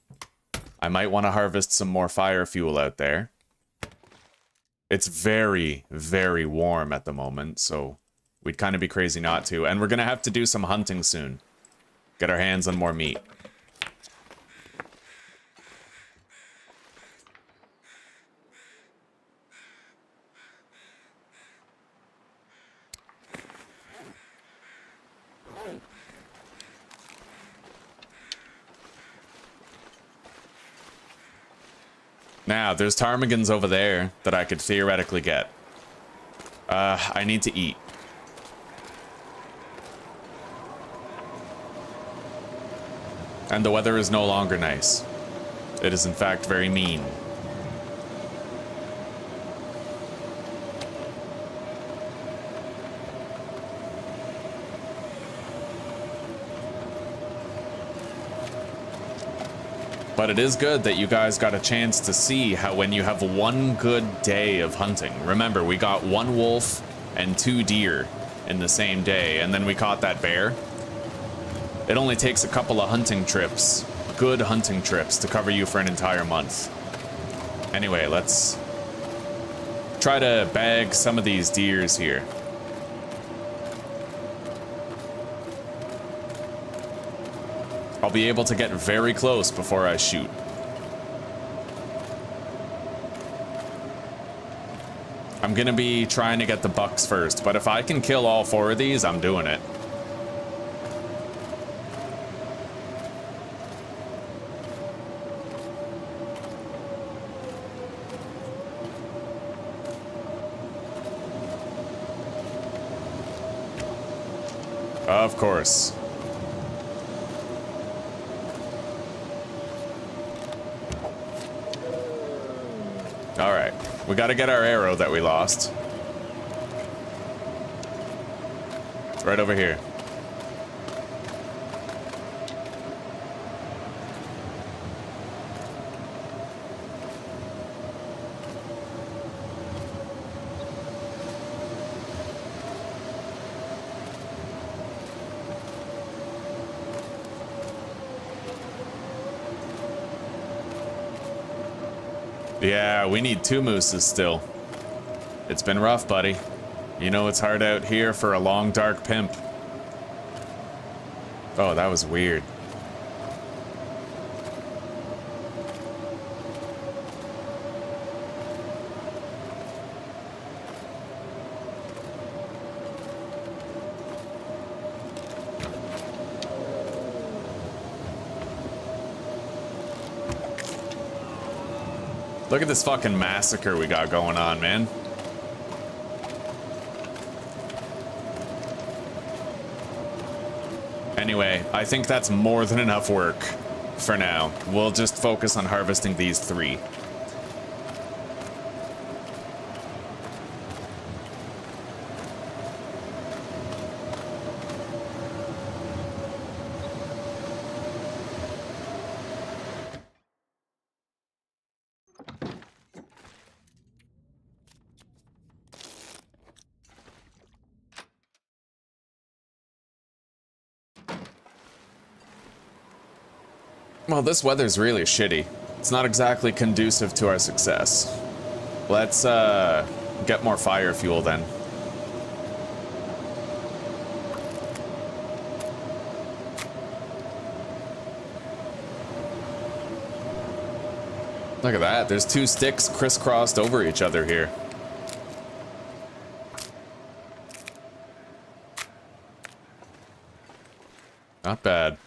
I might want to harvest some more fire fuel out there. It's very, very warm at the moment, so we'd kind of be crazy not to. And we're going to have to do some hunting soon. Get our hands on more meat. Now, there's ptarmigans over there that I could theoretically get. I need to eat. And the weather is no longer nice. It is in fact very mean. But it is good that you guys got a chance to see how when you have one good day of hunting. Remember, we got 1 wolf and 2 deer in the same day, and then we caught that bear. It only takes a couple of hunting trips, good hunting trips, to cover you for an entire month. Anyway, let's try to bag some of these deers here. I'll be able to get very close before I shoot. I'm gonna be trying to get the bucks first, but if I can kill all 4 of these, I'm doing it. Of course. Alright, we gotta get our arrow that we lost. It's right over here. Yeah, we need 2 mooses still. It's been rough, buddy. You know it's hard out here for a long, dark pimp. Oh, that was weird. Look at this fucking massacre we got going on, man. Anyway, I think that's more than enough work for now. We'll just focus on harvesting these 3. Well, this weather's really shitty. It's not exactly conducive to our success. Let's, get more fire fuel then. Look at that, there's 2 sticks crisscrossed over each other here. Not bad.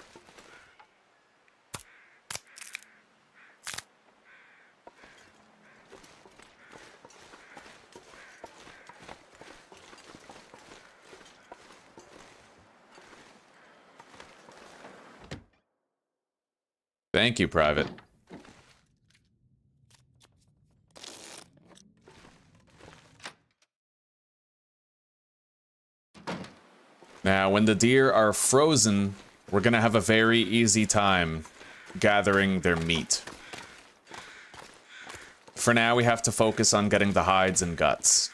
Thank you, Private. Now, when the deer are frozen we're gonna have a very easy time gathering their meat. For now, we have to focus on getting the hides and guts.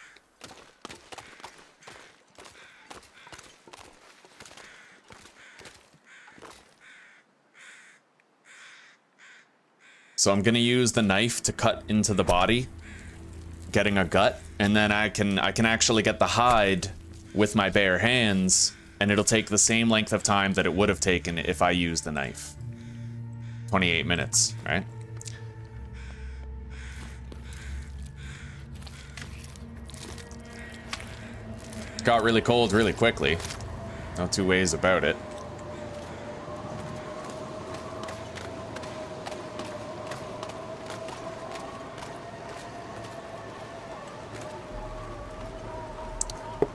So I'm gonna use the knife to cut into the body, getting a gut, and then I can actually get the hide with my bare hands, and it'll take the same length of time that it would have taken if I used the knife. 28 minutes, right? Got really cold really quickly. No two ways about it.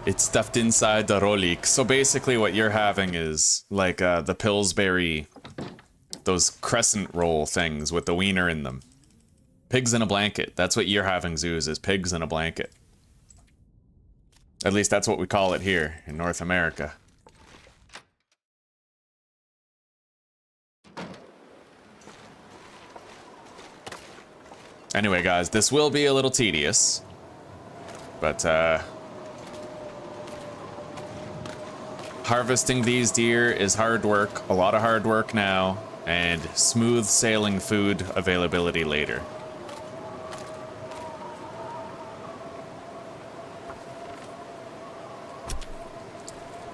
It's stuffed inside the rolik. So basically what you're having is like the Pillsbury, those crescent roll things with the wiener in them. Pigs in a blanket. That's what you're having, Zeus, is pigs in a blanket. At least that's what we call it here in North America. Anyway, guys, this will be a little tedious. But, harvesting these deer is hard work, a lot of hard work now, and smooth sailing food availability later.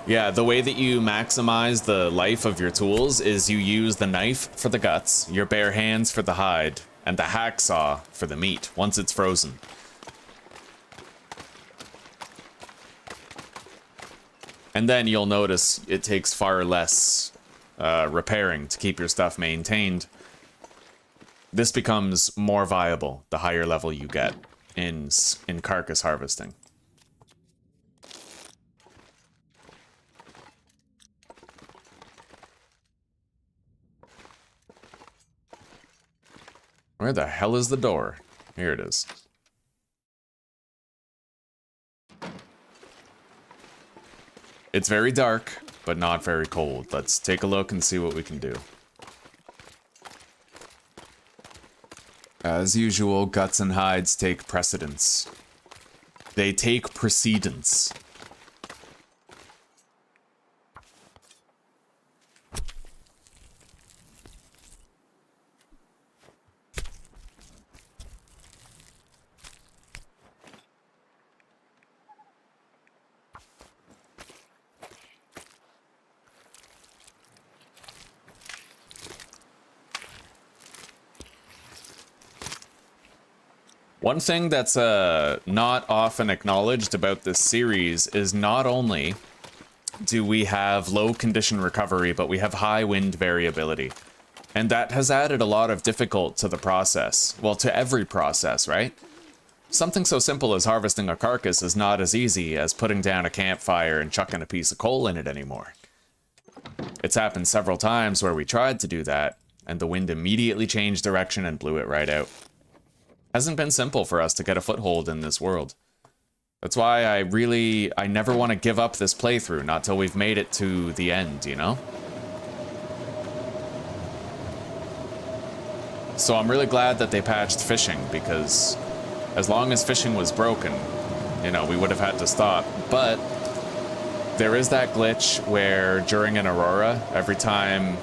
Yeah, the way that you maximize the life of your tools is you use the knife for the guts, your bare hands for the hide, and the hacksaw for the meat, once it's frozen. And then you'll notice it takes far less repairing to keep your stuff maintained. This becomes more viable the higher level you get in carcass harvesting. Where the hell is the door? Here it is. It's very dark, but not very cold. Let's take a look and see what we can do. As usual, guts and hides take precedence. They take precedence. One thing that's not often acknowledged about this series is not only do we have low condition recovery, but we have high wind variability. And that has added a lot of difficulty to the process. Well, to every process, right? Something so simple as harvesting a carcass is not as easy as putting down a campfire and chucking a piece of coal in it anymore. It's happened several times where we tried to do that, and the wind immediately changed direction and blew it right out. Hasn't been simple for us to get a foothold in this world. That's why I never want to give up this playthrough, not till we've made it to the end, you know? So I'm really glad that they patched fishing, because as long as fishing was broken, you know, we would have had to stop. But there is that glitch where during an aurora, every time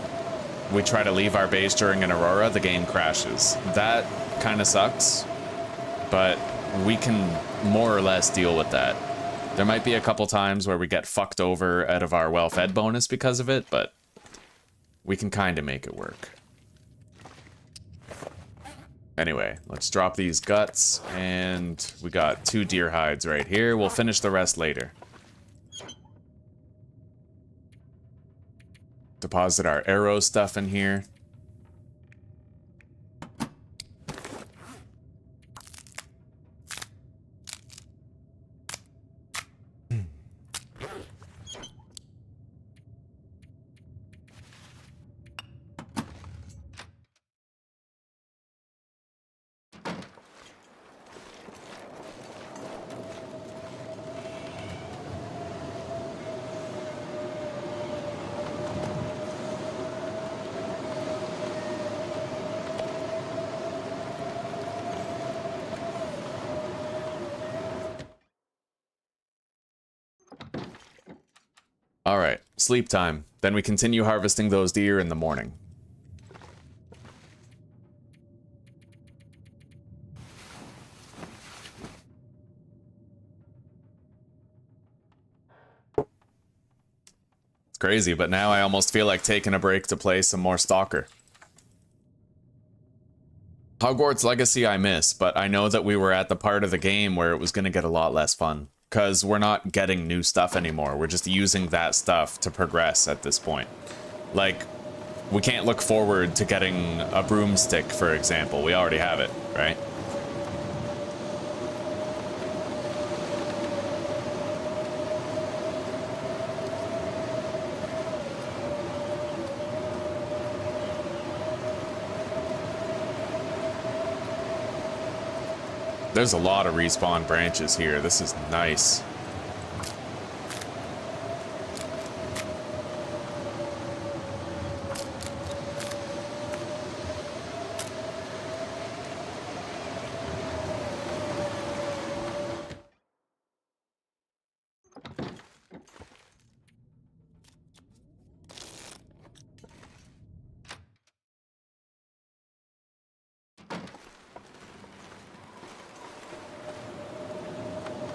we try to leave our base during an aurora, the game crashes. That kind of sucks, but we can more or less deal with that. There might be a couple times where we get fucked over out of our well-fed bonus because of it, but we can kind of make it work. Anyway, let's drop these guts, and we got 2 deer hides right here. We'll finish the rest later. Deposit our arrow stuff in here. All right, sleep time. Then we continue harvesting those deer in the morning. It's crazy, but now I almost feel like taking a break to play some more Stalker. Hogwarts Legacy I miss, but I know that we were at the part of the game where it was going to get a lot less fun. Because we're not getting new stuff anymore. We're just using that stuff to progress at this point. Like, we can't look forward to getting a broomstick, for example. We already have it, right? There's a lot of respawn branches here. This is nice.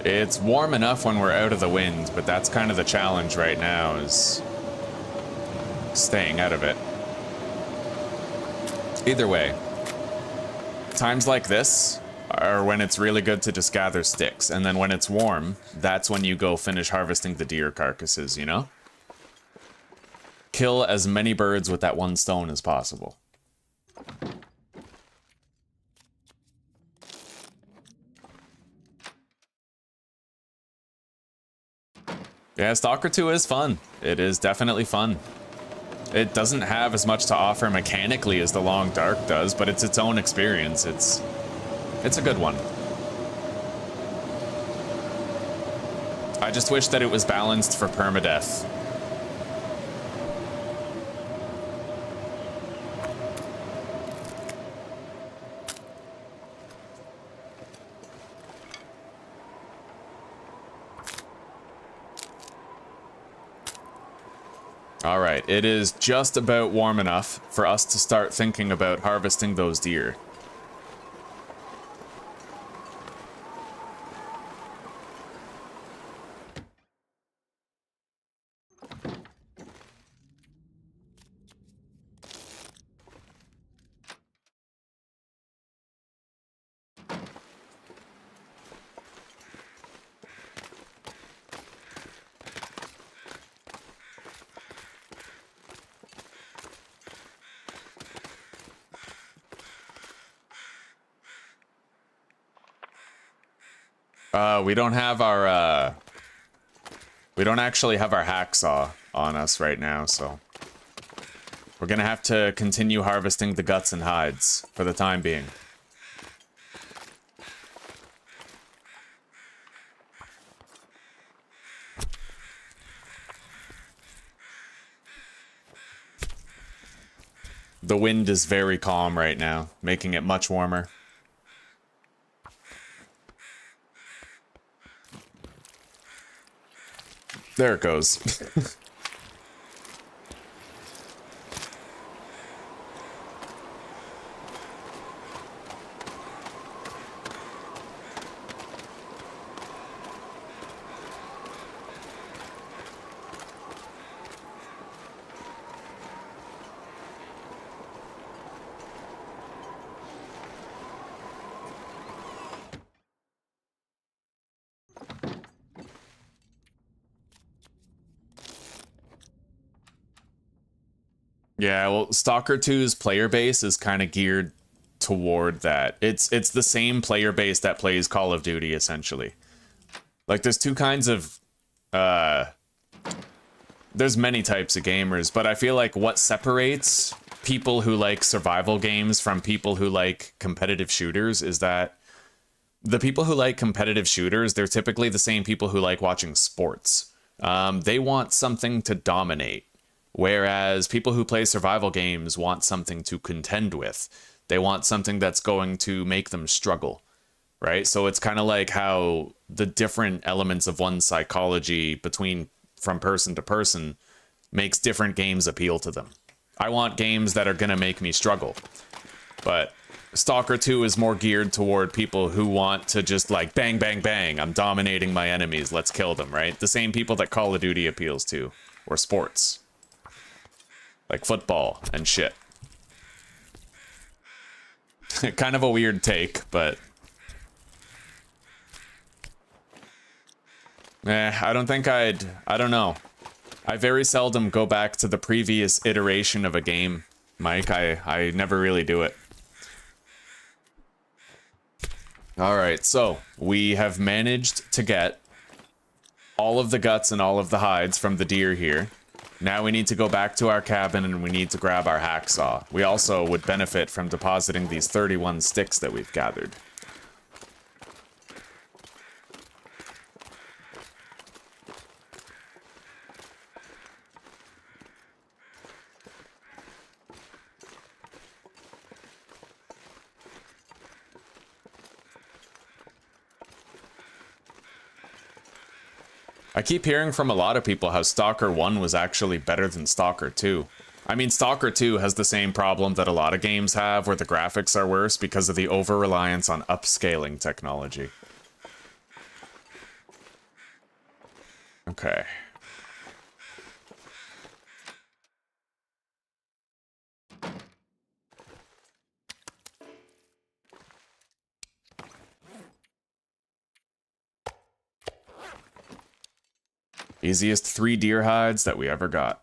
It's warm enough when we're out of the wind, but that's kind of the challenge right now, is staying out of it. Either way, times like this are when it's really good to just gather sticks, and then when it's warm, that's when you go finish harvesting the deer carcasses, you know? Kill as many birds with that one stone as possible. Yeah, Stalker 2 is fun. It is definitely fun. It doesn't have as much to offer mechanically as The Long Dark does, but it's its own experience. It's a good one. I just wish that it was balanced for permadeath. All right, it is just about warm enough for us to start thinking about harvesting those deer. We don't have our, we don't actually have our hacksaw on us right now, so we're gonna have to continue harvesting the guts and hides for the time being. The wind is very calm right now, making it much warmer. There it goes. Yeah, well, Stalker 2's player base is kind of geared toward that. It's the same player base that plays Call of Duty, essentially. Like, there's two kinds of... there's many types of gamers, but I feel like what separates people who like survival games from people who like competitive shooters is that the people who like competitive shooters, they're typically the same people who like watching sports. They want something to dominate. Whereas people who play survival games want something to contend with. They want something that's going to make them struggle, right? So it's kind of like how the different elements of one's psychology between from person to person makes different games appeal to them. I want games that are going to make me struggle. But Stalker 2 is more geared toward people who want to just like bang, bang, bang. I'm dominating my enemies. Let's kill them, right? The same people that Call of Duty appeals to. Or sports. Like football and shit. Kind of a weird take, but... I don't think I don't know. I very seldom go back to the previous iteration of a game, Mike. I never really do it. Alright, so we have managed to get all of the guts and all of the hides from the deer here. Now we need to go back to our cabin and we need to grab our hacksaw. We also would benefit from depositing these 31 sticks that we've gathered. I keep hearing from a lot of people how Stalker 1 was actually better than Stalker 2. I mean, Stalker 2 has the same problem that a lot of games have, where the graphics are worse because of the over-reliance on upscaling technology. Okay. Easiest 3 deer hides that we ever got.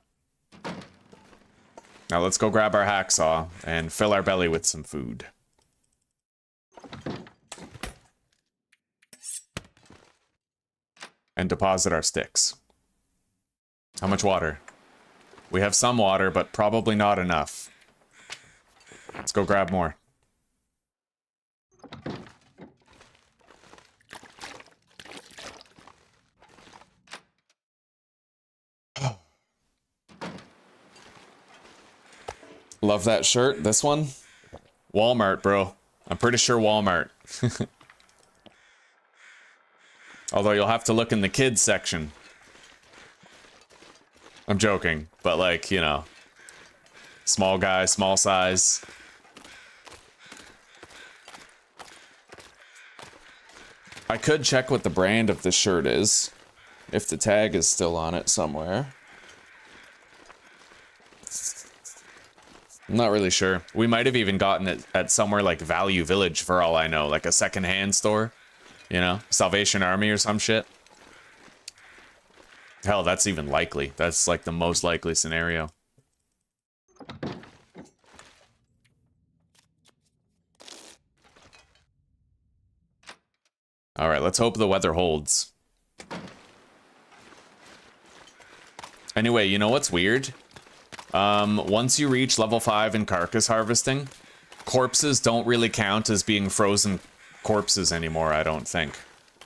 Now let's go grab our hacksaw and fill our belly with some food. And deposit our sticks. How much water? We have some water, but probably not enough. Let's go grab more. Love that shirt. This one? Walmart, bro. I'm pretty sure Walmart. Although you'll have to look in the kids section. I'm joking, but like, you know. Small guy, small size. I could check what the brand of this shirt is. If the tag is still on it somewhere. I'm not really sure. We might have even gotten it at somewhere like Value Village for all I know. Like a secondhand store. You know? Salvation Army or some shit. Hell, that's even likely. That's like the most likely scenario. Alright, let's hope the weather holds. Anyway, you know what's weird? Once you reach level 5 in carcass harvesting, corpses don't really count as being frozen corpses anymore, I don't think.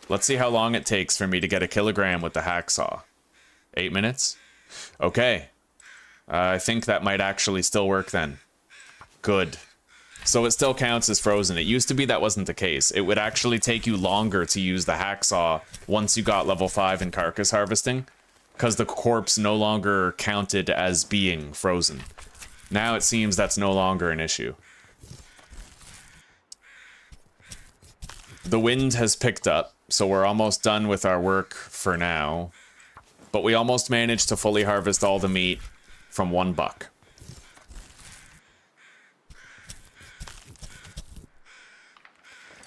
Let's see how long it takes for me to get a kilogram with the hacksaw. 8 minutes? Okay. I think that might actually still work then. Good. So it still counts as frozen. It used to be that wasn't the case. It would actually take you longer to use the hacksaw once you got level 5 in carcass harvesting, because the corpse no longer counted as being frozen. Now it seems that's no longer an issue. The wind has picked up, so we're almost done with our work for now. But we almost managed to fully harvest all the meat from 1 buck.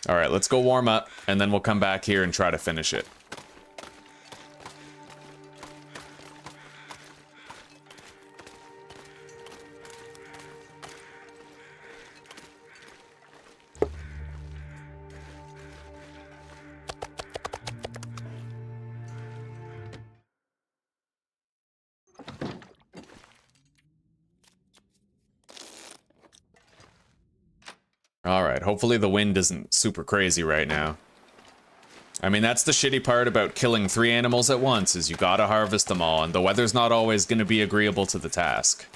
Alright, let's go warm up, and then we'll come back here and try to finish it. Alright, hopefully the wind isn't super crazy right now. I mean, that's the shitty part about killing 3 animals at once, is you gotta harvest them all, and the weather's not always gonna be agreeable to the task.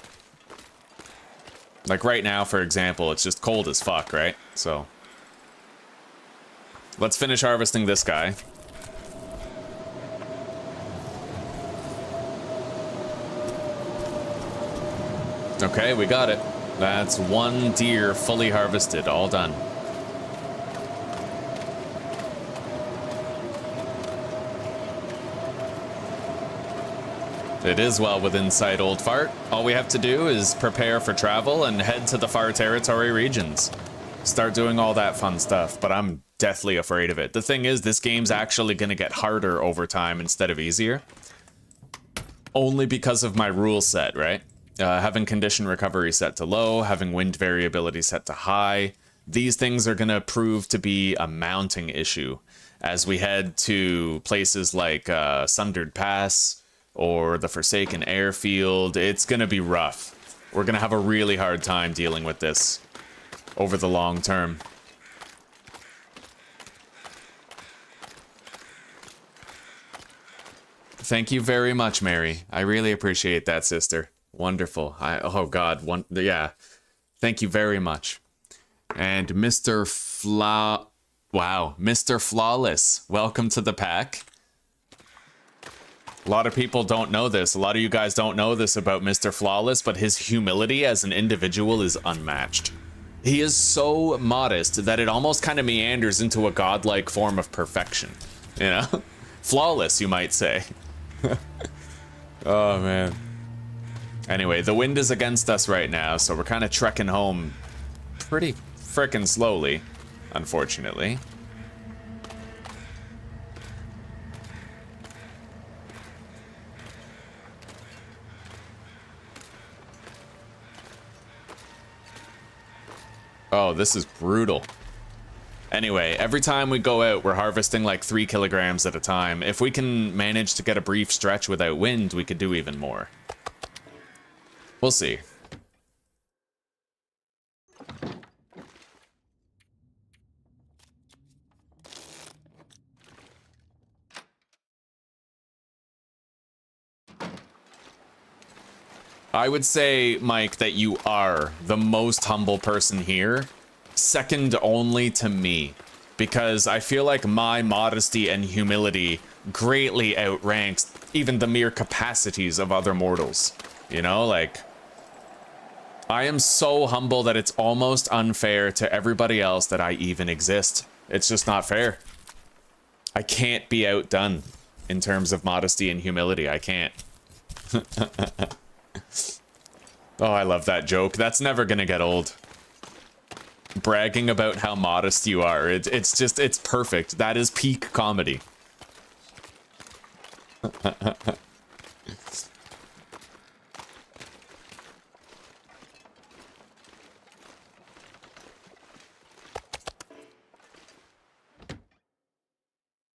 Like right now, for example, it's just cold as fuck, right? So... let's finish harvesting this guy. Okay, we got it. That's one deer fully harvested, all done. It is well within sight, old fart. All we have to do is prepare for travel and head to the far territory regions. Start doing all that fun stuff, but I'm deathly afraid of it. The thing is, this game's actually going to get harder over time instead of easier. Only because of my rule set, right? Having condition recovery set to low, having wind variability set to high. These things are going to prove to be a mounting issue as we head to places like Sundered Pass or the Forsaken Airfield. It's going to be rough. We're going to have a really hard time dealing with this over the long term. Thank you very much, Mary. I really appreciate that, sister. Wonderful. Oh God, yeah. Thank you very much. And Mr. Mr. Flawless, welcome to the pack. A lot of people don't know this. A lot of you guys don't know this about Mr. Flawless, but his humility as an individual is unmatched. He is so modest that it almost kind of meanders into a godlike form of perfection. You know? Flawless, you might say. Oh, man. Anyway, the wind is against us right now, so we're kind of trekking home pretty frickin' slowly, unfortunately. Oh, this is brutal. Anyway, every time we go out, we're harvesting like 3 kilograms at a time. If we can manage to get a brief stretch without wind, we could do even more. We'll see. I would say, Mike, that you are the most humble person here, second only to me, because I feel like my modesty and humility greatly outranks even the mere capacities of other mortals. You know, like, I am so humble that it's almost unfair to everybody else that I even exist. It's just not fair. I can't be outdone in terms of modesty and humility. I can't. Oh, I love that joke. That's never gonna get old. Bragging about how modest you are. It's perfect. That is peak comedy.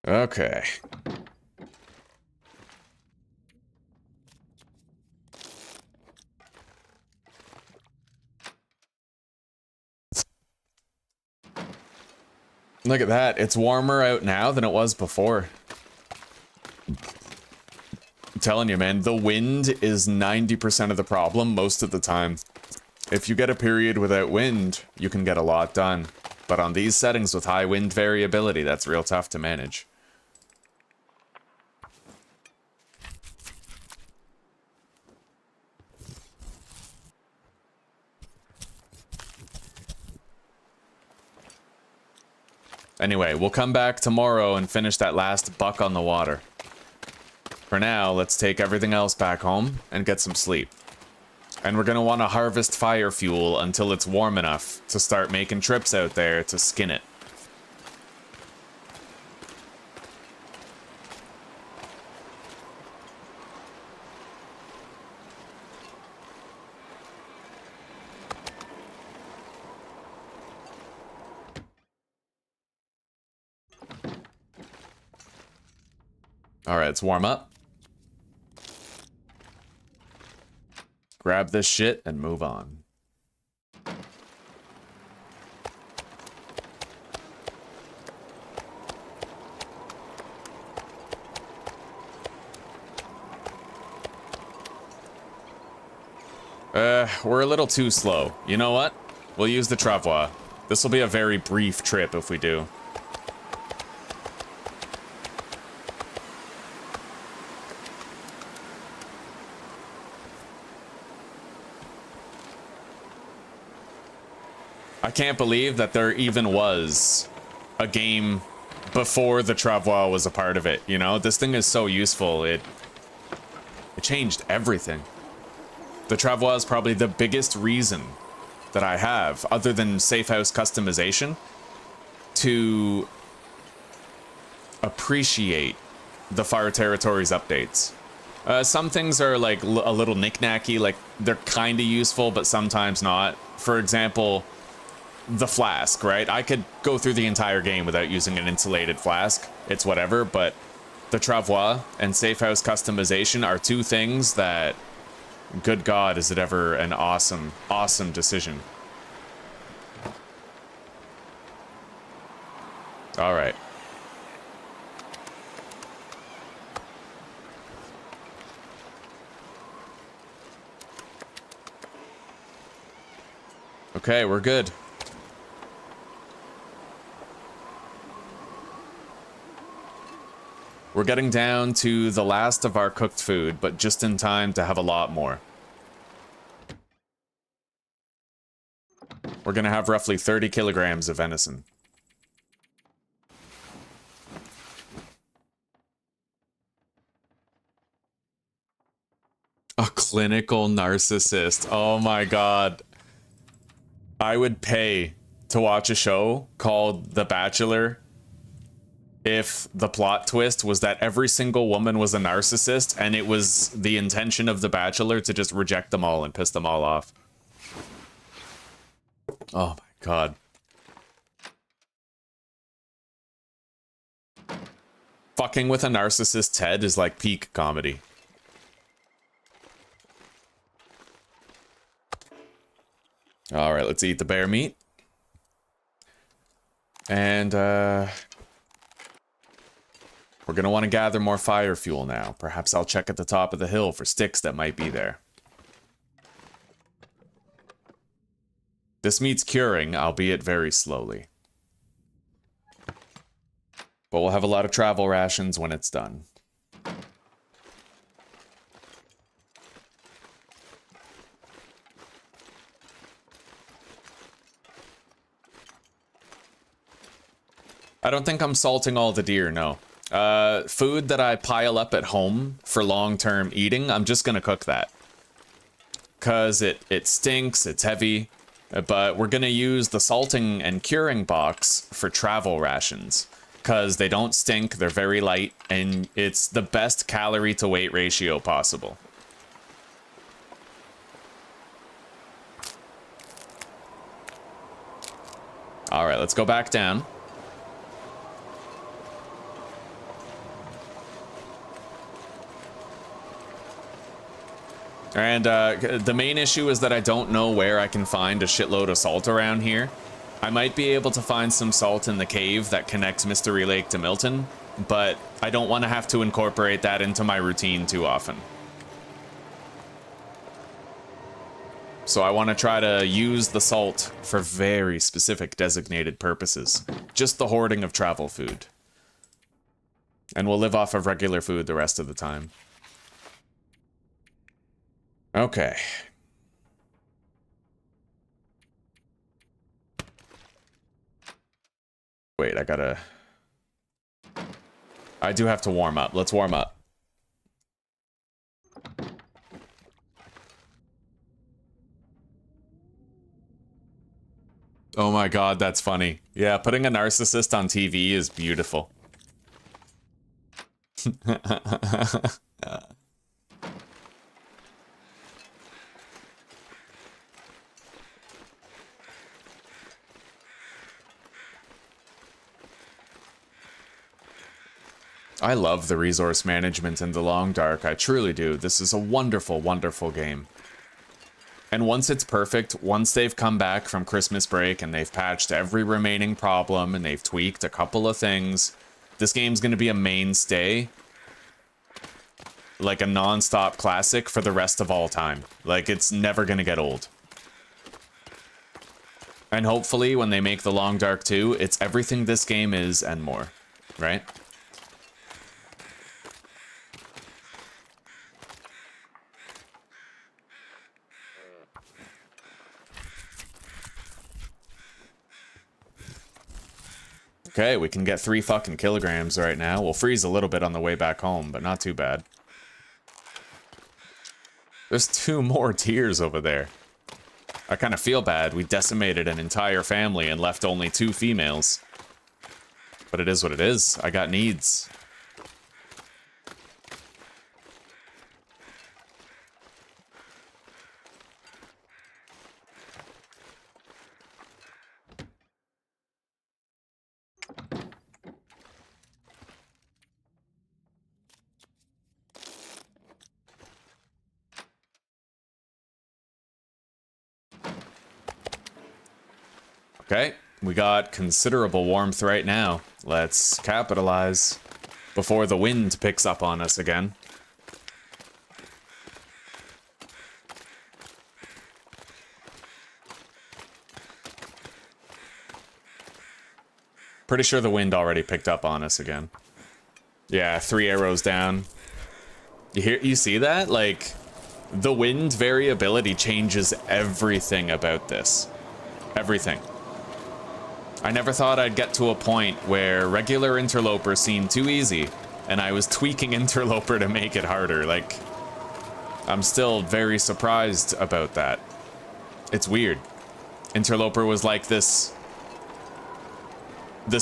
Okay. Look at that. It's warmer out now than it was before. I'm telling you, man, the wind is 90% of the problem most of the time. If you get a period without wind, you can get a lot done. But on these settings with high wind variability, that's real tough to manage. Anyway, we'll come back tomorrow and finish that last buck on the water. For now, let's take everything else back home and get some sleep. And we're gonna want to harvest fire fuel until it's warm enough to start making trips out there to skin it. Alright, let's warm up. Grab this shit and move on. We're a little too slow. You know what? We'll use the travois. This will be a very brief trip if we do. I can't believe that there even was a game before the travois was a part of it, you know? This thing is so useful. It changed everything. The travois is probably the biggest reason that I have, other than safe house customization, to appreciate the Fire Territories updates. Some things are like a little knick-knacky, like they're kind of useful, but sometimes not. For example, the flask, right? I could go through the entire game without using an insulated flask. It's whatever, but the travois and safe house customization are two things that, good God, is it ever an awesome, awesome decision. All right. Okay, we're good. We're getting down to the last of our cooked food, but just in time to have a lot more. We're gonna have roughly 30 kilograms of venison. A clinical narcissist. Oh my God. I would pay to watch a show called The Bachelor if the plot twist was that every single woman was a narcissist and it was the intention of The Bachelor to just reject them all and piss them all off. Oh my God. Fucking with a narcissist's head is like peak comedy. All right, let's eat the bear meat. And, we're gonna want to gather more fire fuel now. Perhaps I'll check at the top of the hill for sticks that might be there. This meat's curing, albeit very slowly. But we'll have a lot of travel rations when it's done. I don't think I'm salting all the deer, no. Food that I pile up at home for long-term eating, I'm just gonna cook that. Cause it stinks, it's heavy, but we're gonna use the salting and curing box for travel rations. Cause they don't stink, they're very light, and it's the best calorie to weight ratio possible. All right, let's go back down. And the main issue is that I don't know where I can find a shitload of salt around here. I might be able to find some salt in the cave that connects Mystery Lake to Milton, but I don't want to have to incorporate that into my routine too often. So I want to try to use the salt for very specific designated purposes. Just the hoarding of travel food. And we'll live off of regular food the rest of the time. Okay. Wait, I do have to warm up. Let's warm up. Oh my God, that's funny. Yeah, putting a narcissist on TV is beautiful. I love the resource management in The Long Dark, I truly do. This is a wonderful, wonderful game. And once it's perfect, once they've come back from Christmas break and they've patched every remaining problem and they've tweaked a couple of things, this game's gonna be a mainstay. Like a non-stop classic for the rest of all time. Like, it's never gonna get old. And hopefully, when they make The Long Dark 2, it's everything this game is and more, right? Okay, we can get 3 fucking kilograms right now. We'll freeze a little bit on the way back home, but not too bad. There's 2 more tears over there. I kind of feel bad. We decimated an entire family and left only 2 females. But it is what it is. I got needs. Okay, we got considerable warmth right now. Let's capitalize before the wind picks up on us again. Pretty sure the wind already picked up on us again. Yeah, 3 arrows down. You see that? Like, the wind variability changes everything about this. Everything. I never thought I'd get to a point where regular Interloper seemed too easy, and I was tweaking Interloper to make it harder. Like, I'm still very surprised about that. It's weird. Interloper was like this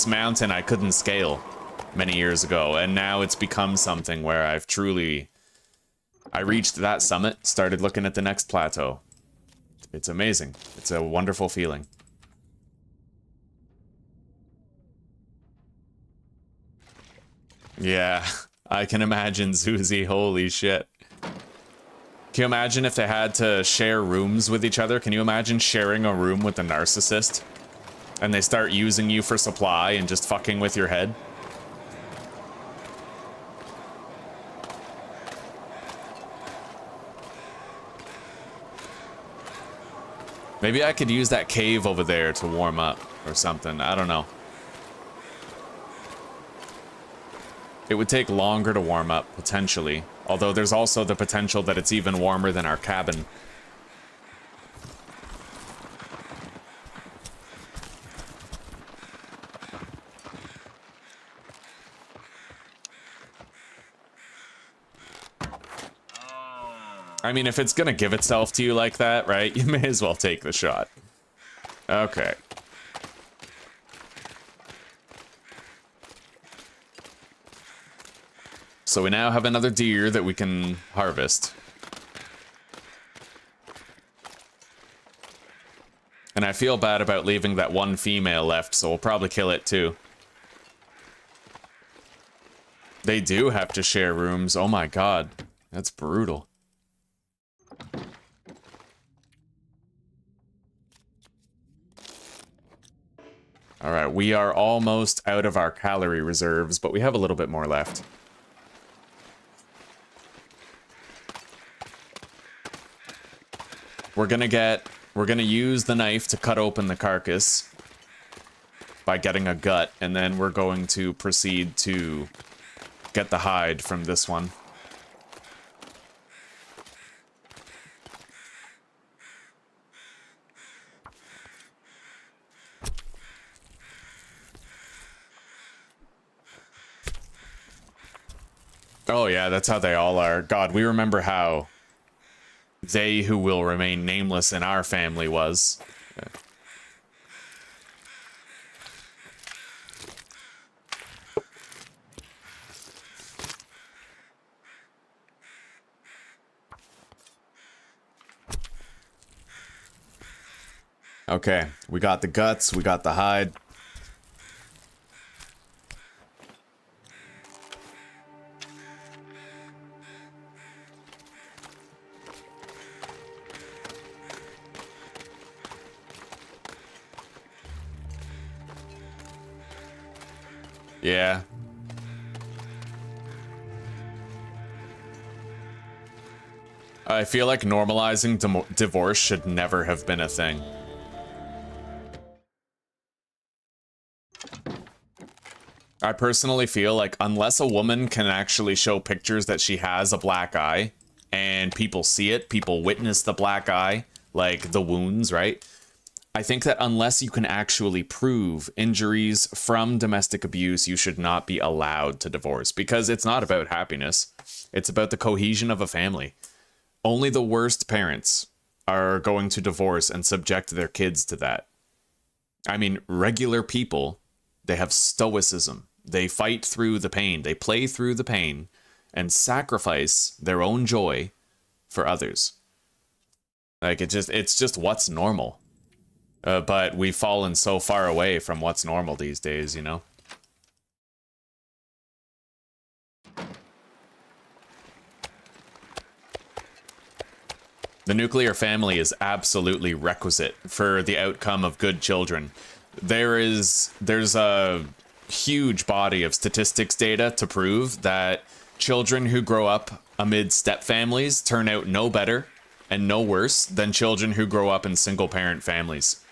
mountain I couldn't scale many years ago, and now it's become something where I've truly... I reached that summit, started looking at the next plateau. It's amazing. It's a wonderful feeling. Yeah, I can imagine, Zuzi. Holy shit. Can you imagine if they had to share rooms with each other? Can you imagine sharing a room with a narcissist? And they start using you for supply and just fucking with your head? Maybe I could use that cave over there to warm up or something. I don't know. It would take longer to warm up, potentially. Although there's also the potential that it's even warmer than our cabin. I mean, if it's gonna give itself to you like that, right? You may as well take the shot. Okay. So we now have another deer that we can harvest. And I feel bad about leaving that 1 female left, so we'll probably kill it too. They do have to share rooms. Oh my god. That's brutal. Alright, we are almost out of our calorie reserves, but we have a little bit more left. We're gonna use the knife to cut open the carcass by getting a gut, and then we're going to proceed to get the hide from this one. Oh yeah, that's how they all are. God, we remember how they who will remain nameless in our family was. Okay, we got the guts, we got the hide. Yeah. I feel like normalizing divorce should never have been a thing. I personally feel like unless a woman can actually show pictures that she has a black eye, and people see it, people witness the black eye, like the wounds, right? I think that unless you can actually prove injuries from domestic abuse, you should not be allowed to divorce, because it's not about happiness. It's about the cohesion of a family. Only the worst parents are going to divorce and subject their kids to that. I mean, regular people, they have stoicism. They fight through the pain. They play through the pain and sacrifice their own joy for others. Like, it's just what's normal. But we've fallen so far away from what's normal these days, you know? The nuclear family is absolutely requisite for the outcome of good children. There's a huge body of statistics data to prove that children who grow up amid step families turn out no better and no worse than children who grow up in single parent families.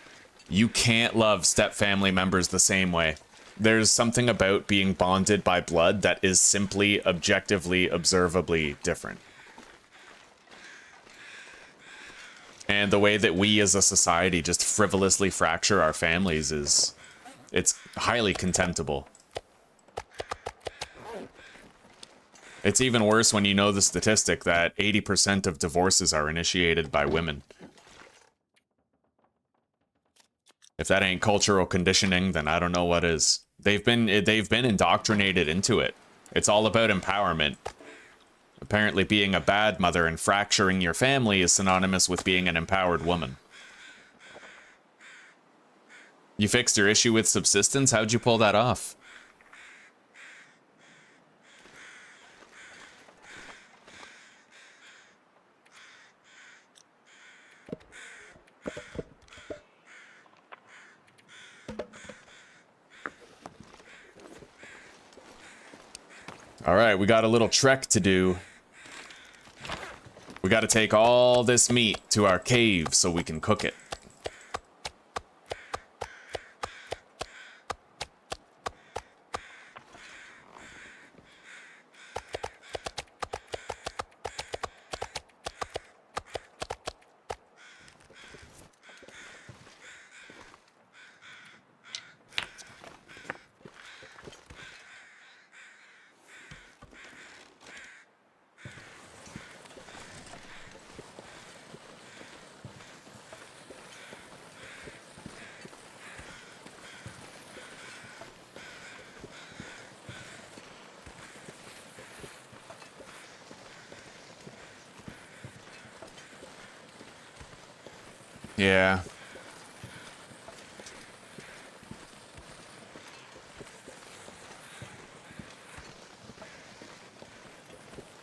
You can't love step family members the same way. There's something about being bonded by blood that is simply objectively, observably different. And the way that we as a society just frivolously fracture our families it's highly contemptible. It's even worse when you know the statistic that 80% of divorces are initiated by women. If that ain't cultural conditioning, then I don't know what is. They've been indoctrinated into it. It's all about empowerment. Apparently being a bad mother and fracturing your family is synonymous with being an empowered woman. You fixed your issue with subsistence? How'd you pull that off? All right, we got a little trek to do. We got to take all this meat to our cave so we can cook it. Yeah.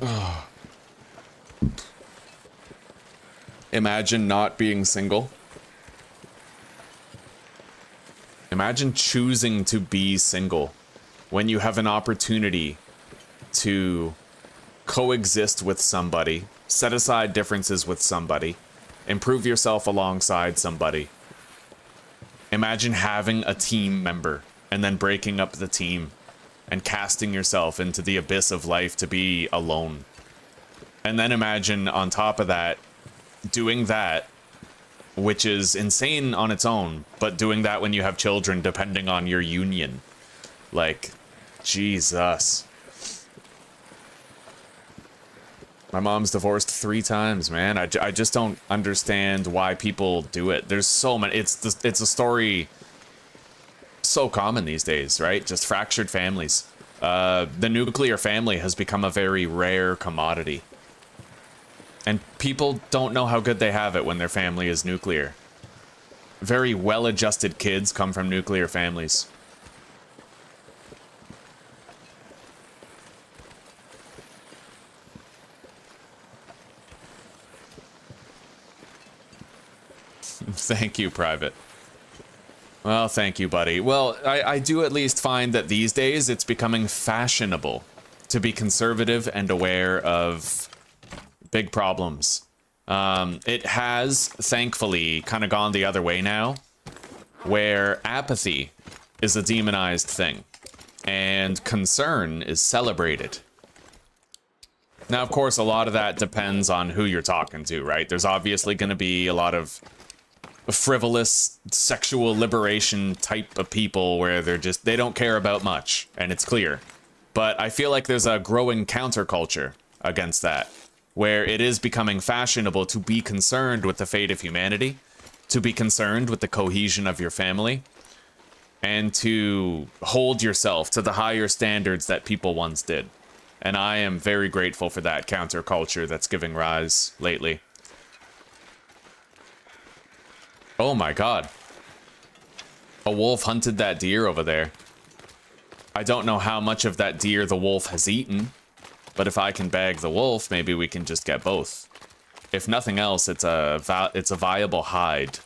Oh. Imagine not being single. Imagine choosing to be single when you have an opportunity to coexist with somebody, set aside differences with somebody, improve yourself alongside somebody. Imagine having a team member and then breaking up the team and casting yourself into the abyss of life to be alone. And then imagine on top of that, doing that, which is insane on its own, but doing that when you have children depending on your union. Like, Jesus. My mom's divorced 3 times, man. I just don't understand why people do it. There's so many. It's a story so common these days, right? Just fractured families. The nuclear family has become a very rare commodity. And people don't know how good they have it when their family is nuclear. Very well-adjusted kids come from nuclear families. Thank you, Private. Well, thank you, buddy. Well, I do at least find that these days it's becoming fashionable to be conservative and aware of big problems. It has, thankfully, kind of gone the other way now, where apathy is a demonized thing, and concern is celebrated. Now, of course, a lot of that depends on who you're talking to, right? There's obviously going to be a lot of frivolous sexual liberation type of people where they don't care about much, and it's clear. But I feel like there's a growing counterculture against that, where it is becoming fashionable to be concerned with the fate of humanity, to be concerned with the cohesion of your family, and to hold yourself to the higher standards that people once did. And I am very grateful for that counterculture that's giving rise lately. Oh my god. A wolf hunted that deer over there. I don't know how much of that deer the wolf has eaten, but if I can bag the wolf, maybe we can just get both. If nothing else, it's a viable hide.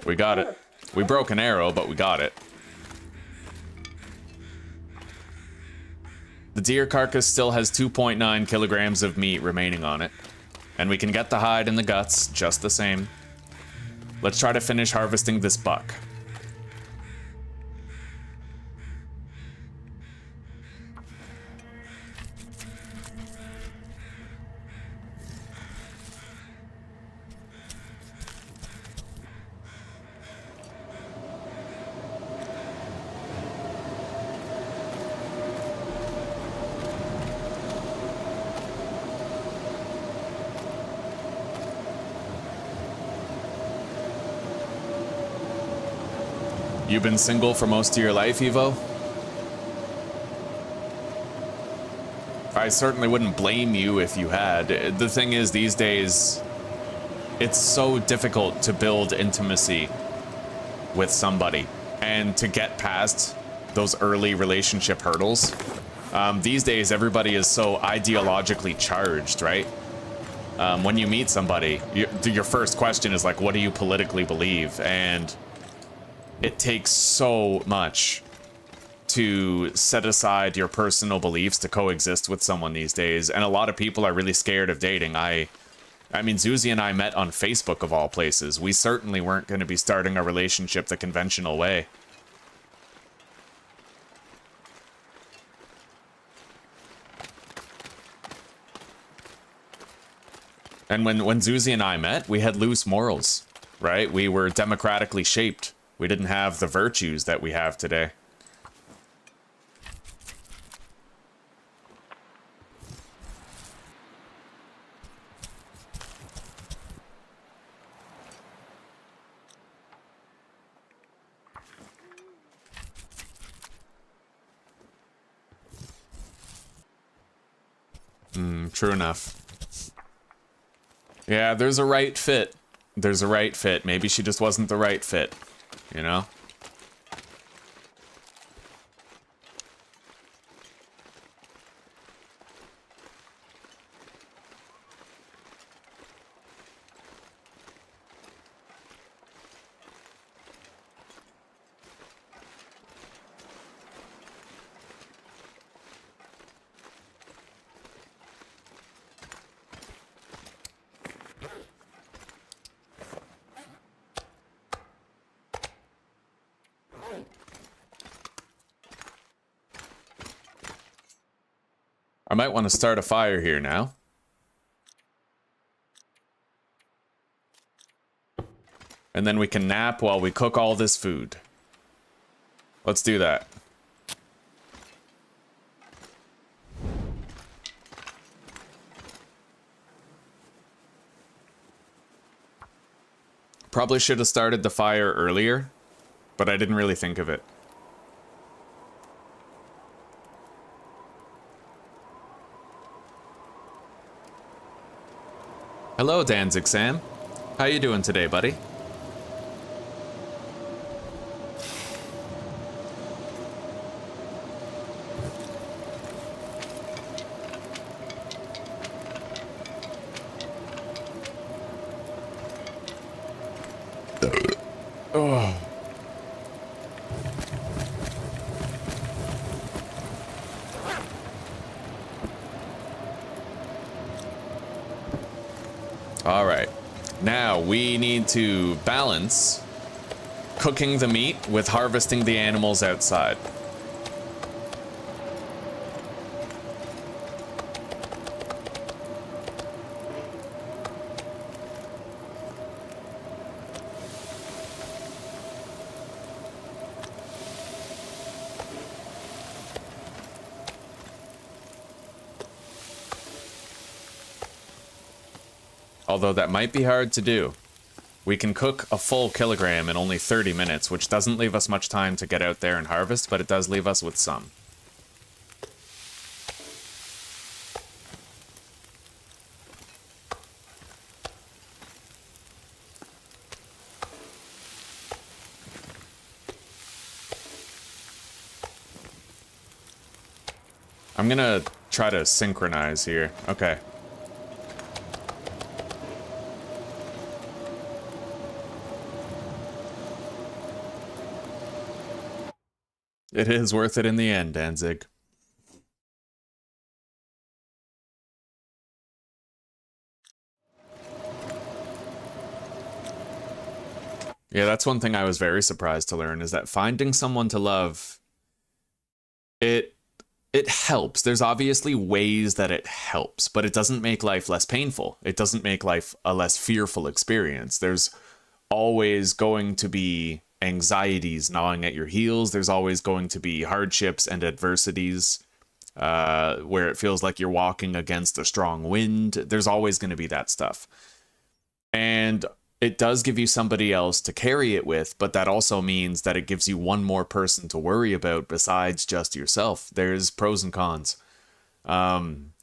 We got it. We broke an arrow, but we got it. The deer carcass still has 2.9 kilograms of meat remaining on it. And we can get the hide and the guts just the same. Let's try to finish harvesting this buck. You've been single for most of your life, Evo? I certainly wouldn't blame you if you had. The thing is, these days, it's so difficult to build intimacy with somebody and to get past those early relationship hurdles. These days, everybody is so ideologically charged, right? When you meet somebody, your first question is like, what do you politically believe? And it takes so much to set aside your personal beliefs to coexist with someone these days, and a lot of people are really scared of dating. I mean, Zuzi and I met on Facebook of all places. We certainly weren't going to be starting a relationship the conventional way. And when Zuzi and I met, we had loose morals, right? We were democratically shaped. We didn't have the virtues that we have today. True enough. Yeah, there's a right fit. There's a right fit. Maybe she just wasn't the right fit. You know? I might want to start a fire here now. And then we can nap while we cook all this food. Let's do that. Probably should have started the fire earlier, but I didn't really think of it. Hello, Danzig Sam. How you doing today, buddy? Oh. All right. Now we need to balance cooking the meat with harvesting the animals outside. Although that might be hard to do. We can cook a full kilogram in only 30 minutes, which doesn't leave us much time to get out there and harvest, but it does leave us with some. I'm gonna try to synchronize here. Okay. It is worth it in the end, Danzig. Yeah, that's one thing I was very surprised to learn, is that finding someone to love, it helps. There's obviously ways that it helps, but it doesn't make life less painful. It doesn't make life a less fearful experience. There's always going to be anxieties gnawing at your heels. There's always going to be hardships and adversities where it feels like you're walking against a strong wind. There's always going to be that stuff. And it does give you somebody else to carry it with, but that also means that it gives you one more person to worry about besides just yourself. There's pros and cons.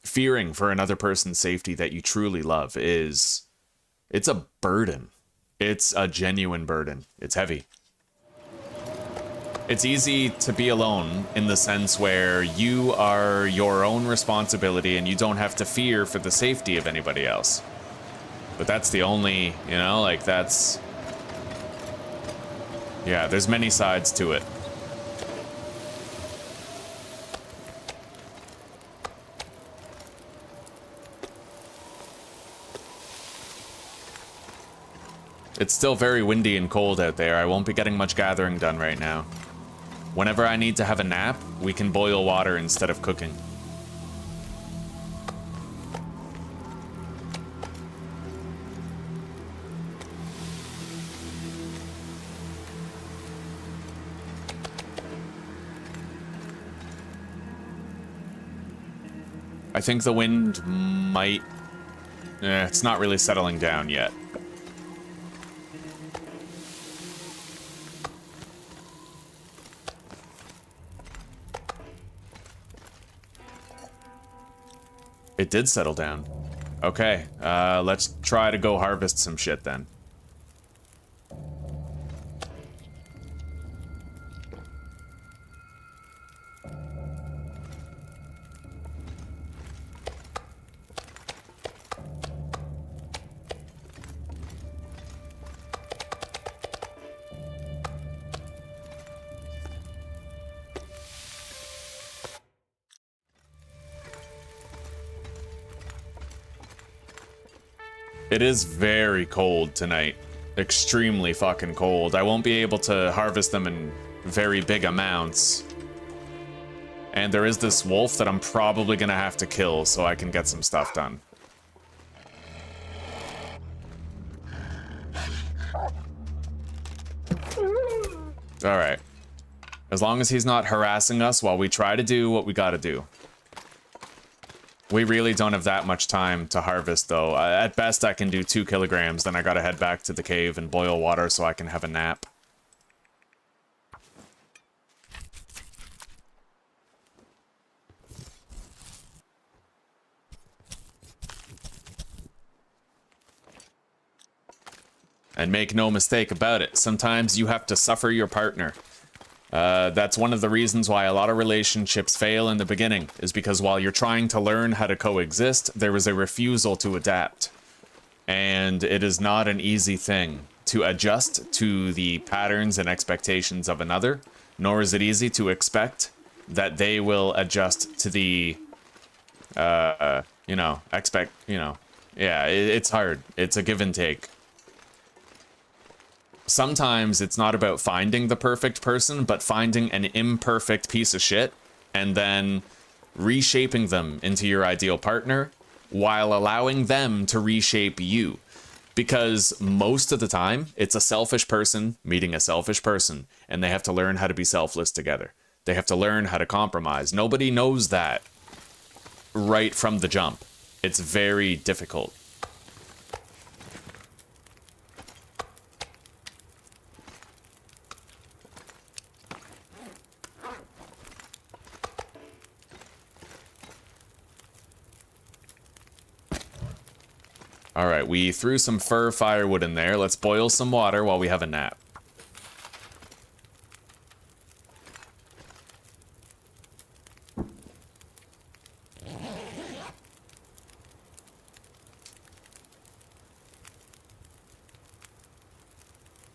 Fearing for another person's safety that you truly love it's a burden. It's a genuine burden. It's heavy. It's easy to be alone in the sense where you are your own responsibility and you don't have to fear for the safety of anybody else. But that's the only, like that's... Yeah, there's many sides to it. It's still very windy and cold out there. I won't be getting much gathering done right now. Whenever I need to have a nap, we can boil water instead of cooking. I think the wind might... it's not really settling down yet. It did settle down. Okay, let's try to go harvest some shit then. It is very cold tonight. Extremely fucking cold. I won't be able to harvest them in very big amounts. And there is this wolf that I'm probably gonna have to kill so I can get some stuff done. Alright. As long as he's not harassing us while we try to do what we gotta do. We really don't have that much time to harvest, though. At best, I can do 2 kilograms, then I gotta head back to the cave and boil water so I can have a nap. And make no mistake about it, sometimes you have to suffer your partner. That's one of the reasons why a lot of relationships fail in the beginning, is because while you're trying to learn how to coexist, there is a refusal to adapt. And it is not an easy thing to adjust to the patterns and expectations of another, nor is it easy to expect that they will adjust to the, yeah, it's hard. It's a give and take. sometimes it's not about finding the perfect person, but finding an imperfect piece of shit and then reshaping them into your ideal partner while allowing them to reshape you. Because most of the time, it's a selfish person meeting a selfish person, and they have to learn how to be selfless together. They have to learn how to compromise. Nobody knows that right from the jump. It's very difficult. All right, we threw some fir firewood in there. Let's boil some water while we have a nap.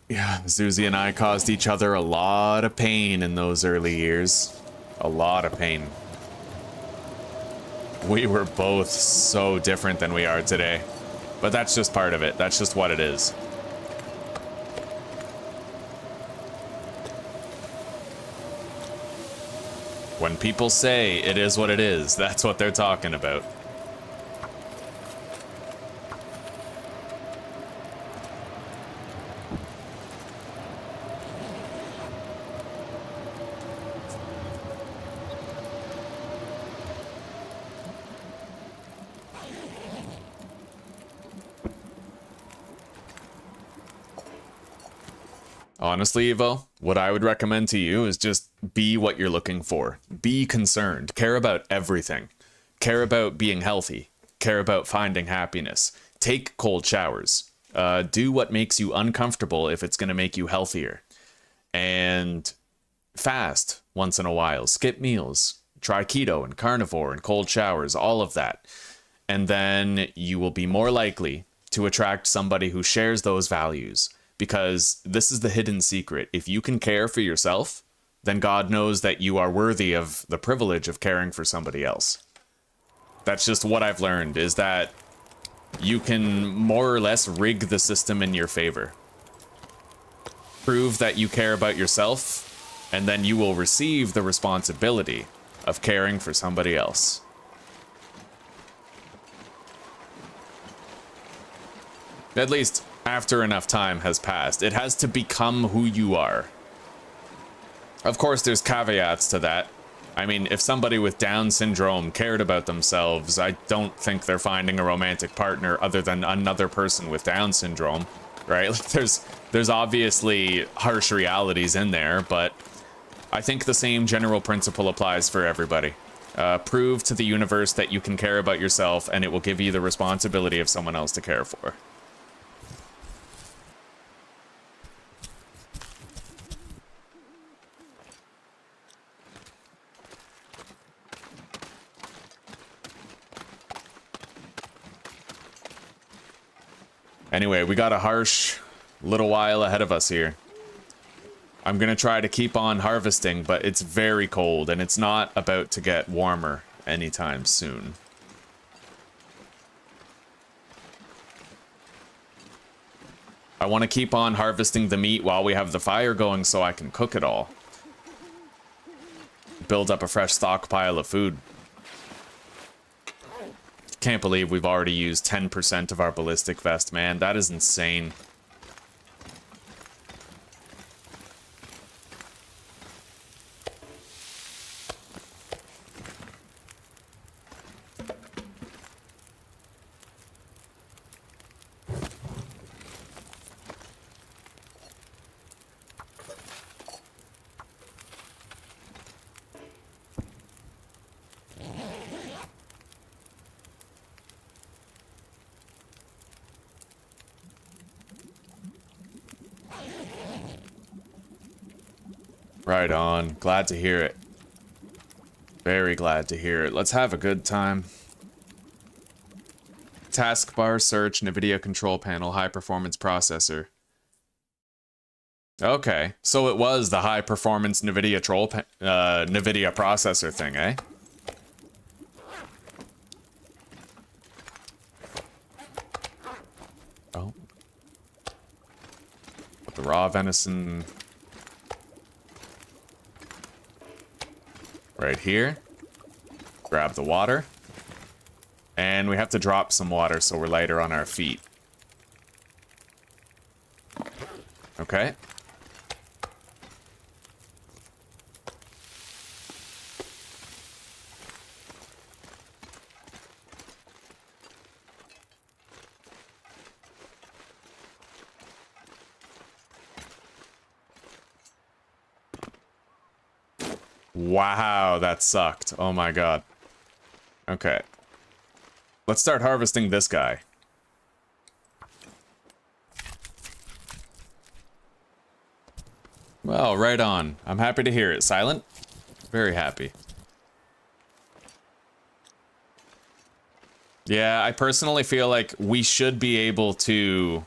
Yeah, Zuzi and I caused each other a lot of pain in those early years. A lot of pain. We were both so different than we are today. But that's just part of it. That's just what it is. When people say it is what it is, that's what they're talking about. Honestly, Evo, what I would recommend to you is just be what you're looking for. Be concerned. Care about everything. Care about being healthy. Care about finding happiness. Take cold showers. Do what makes you uncomfortable if it's going to make you healthier. And fast once in a while. Skip meals. Try keto and carnivore and cold showers, all of that. And then you will be more likely to attract somebody who shares those values. Because this is the hidden secret. If you can care for yourself, then God knows that you are worthy of the privilege of caring for somebody else. That's just what I've learned, is that you can more or less rig the system in your favor. Prove that you care about yourself, and then you will receive the responsibility of caring for somebody else. At least, after enough time has passed. It has to become who you are. Of course, there's caveats to that. I mean, if somebody with Down syndrome cared about themselves, I don't think they're finding a romantic partner other than another person with Down syndrome, right? There's obviously harsh realities in there, but I think the same general principle applies for everybody. Prove to the universe that you can care about yourself, and it will give you the responsibility of someone else to care for. Anyway, we got a harsh little while ahead of us here. I'm gonna try to keep on harvesting, but it's very cold, and it's not about to get warmer anytime soon. I want to keep on harvesting the meat while we have the fire going so I can cook it all. Build up a fresh stockpile of food. Can't believe we've already used 10% of our ballistic vest, man. That is insane. Right on. Glad to hear it. Very glad to hear it. Let's have a good time. Taskbar search, NVIDIA control panel, high performance processor. Okay, so it was the high performance NVIDIA NVIDIA processor thing, eh? Oh. the raw venison right here. Grab the water. And we have to drop some water so we're lighter on our feet. Okay. Wow, that sucked. Oh my god. Okay. Let's start harvesting this guy. Well, right on. I'm happy to hear it. Silent? Very happy. Yeah, I personally feel like we should be able to...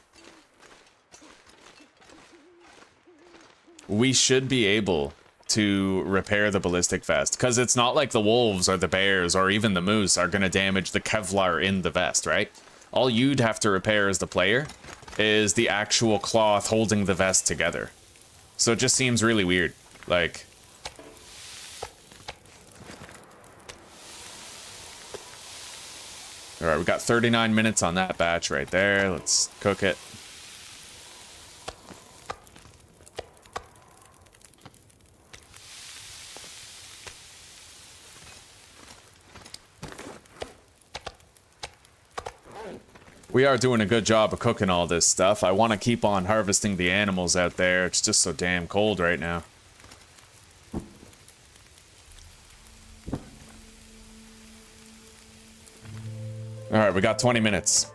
to repair the ballistic vest, because it's not like the wolves or the bears or even the moose are going to damage the Kevlar in the vest, right? All you'd have to repair as the player is the actual cloth holding the vest together. So it just seems really weird. Like... Alright, we got 39 minutes on that batch right there. Let's cook it. We are doing a good job of cooking all this stuff. I want to keep on harvesting the animals out there. It's just so damn cold right now. Alright, we got 20 minutes.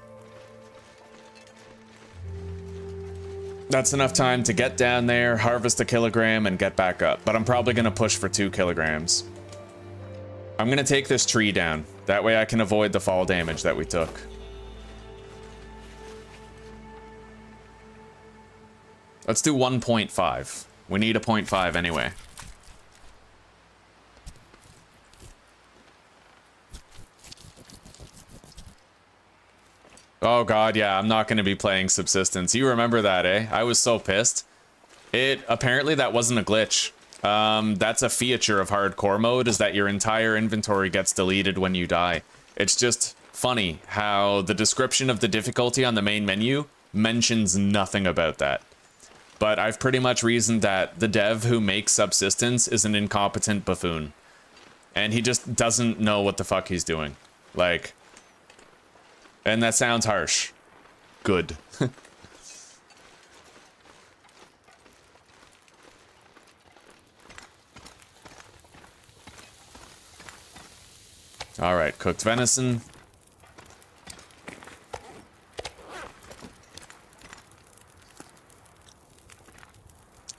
That's enough time to get down there, harvest a kilogram, and get back up. But I'm probably going to push for 2 kilograms. I'm going to take this tree down. That way I can avoid the fall damage that we took. Let's do 1.5. We need a 0.5 anyway. Oh god, yeah, I'm not going to be playing subsistence. You remember that, eh? I was so pissed. Apparently that wasn't a glitch. That's a feature of hardcore mode, is that your entire inventory gets deleted when you die. It's just funny how the description of the difficulty on the main menu mentions nothing about that. But I've pretty much reasoned that the dev who makes subsistence is an incompetent buffoon. And he just doesn't know what the fuck he's doing. Like... And that sounds harsh. Good. Alright, cooked venison.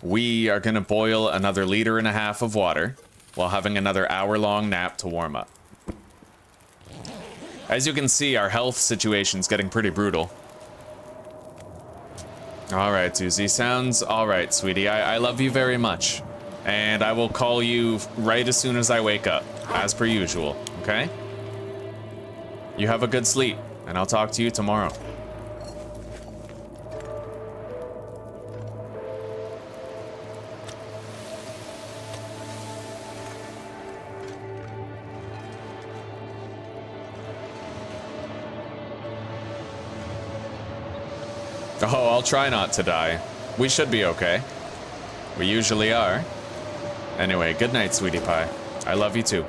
We are going to boil another 1.5 liters of water while having another hour-long nap to warm up. As you can see, our health situation's getting pretty brutal. Alright, Susie. Sounds alright, sweetie. I love you very much. And I will call you right as soon as I wake up, as per usual, okay? You have a good sleep, and I'll talk to you tomorrow. Oh, I'll try not to die. We should be okay. We usually are. Anyway, good night, sweetie pie. I love you too.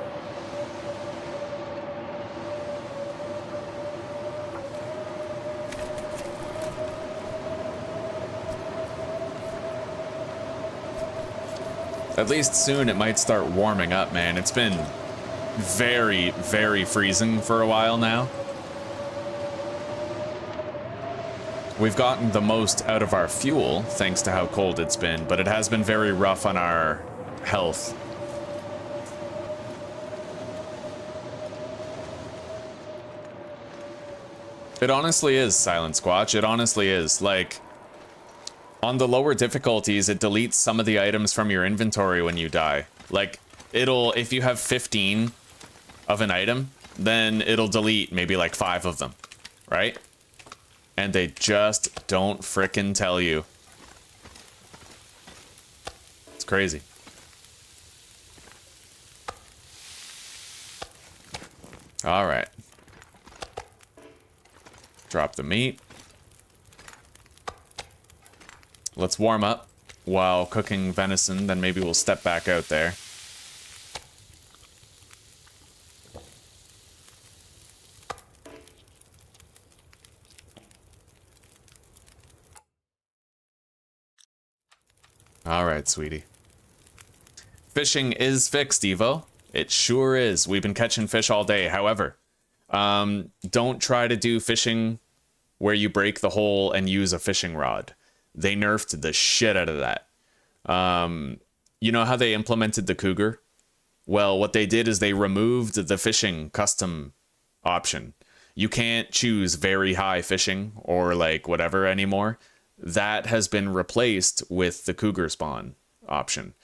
At least soon it might start warming up, man. It's been very, very freezing for a while now. We've gotten the most out of our fuel, thanks to how cold it's been, but it has been very rough on our health. It honestly is, Silent Squatch. It honestly is. Like, on the lower difficulties, it deletes some of the items from your inventory when you die. Like, if you have 15 of an item, then it'll delete maybe like 5 of them, right? And they just don't frickin' tell you. It's crazy. All right. Drop the meat. Let's warm up while cooking venison, then maybe we'll step back out there. All right, sweetie. Fishing is fixed, Evo. It sure is. We've been catching fish all day. However, don't try to do fishing where you break the hole and use a fishing rod. They nerfed the shit out of that. You know how they implemented the cougar? Well, what they did is they removed the fishing custom option. You can't choose very high fishing or like whatever anymore. That has been replaced with the cougar spawn option.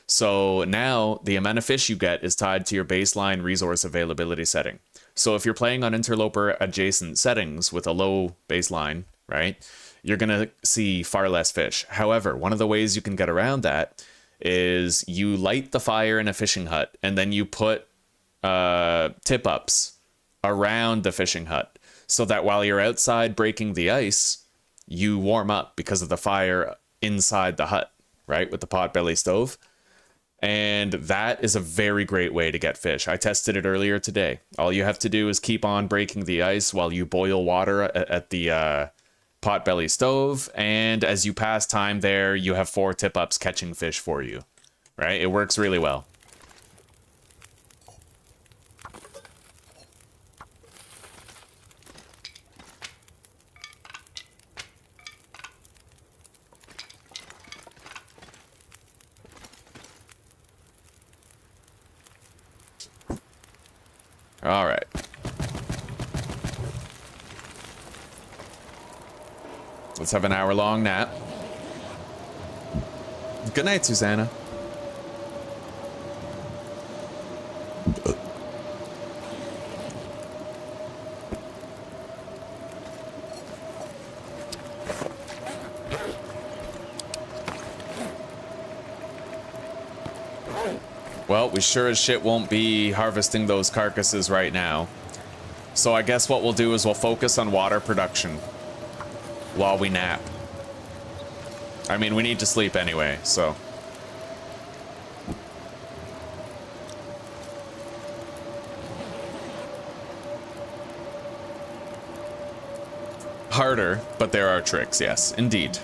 So now the amount of fish you get is tied to your baseline resource availability setting. So if you're playing on Interloper adjacent settings with a low baseline, right, you're going to see far less fish. However, one of the ways you can get around that is you light the fire in a fishing hut and then you put tip-ups around the fishing hut so that while you're outside breaking the ice, you warm up because of the fire inside the hut, right, with the potbelly stove. And that is a very great way to get fish. I tested it earlier today. All you have to do is keep on breaking the ice while you boil water at the potbelly stove. And as you pass time there, you have 4 tip-ups catching fish for you, right? It works really well. All right. Let's have an hour-long nap. Good night, Susanna. Well, we sure as shit won't be harvesting those carcasses right now. So I guess what we'll do is we'll focus on water production while we nap. I mean, we need to sleep anyway, so. Harder, but there are tricks, yes, indeed.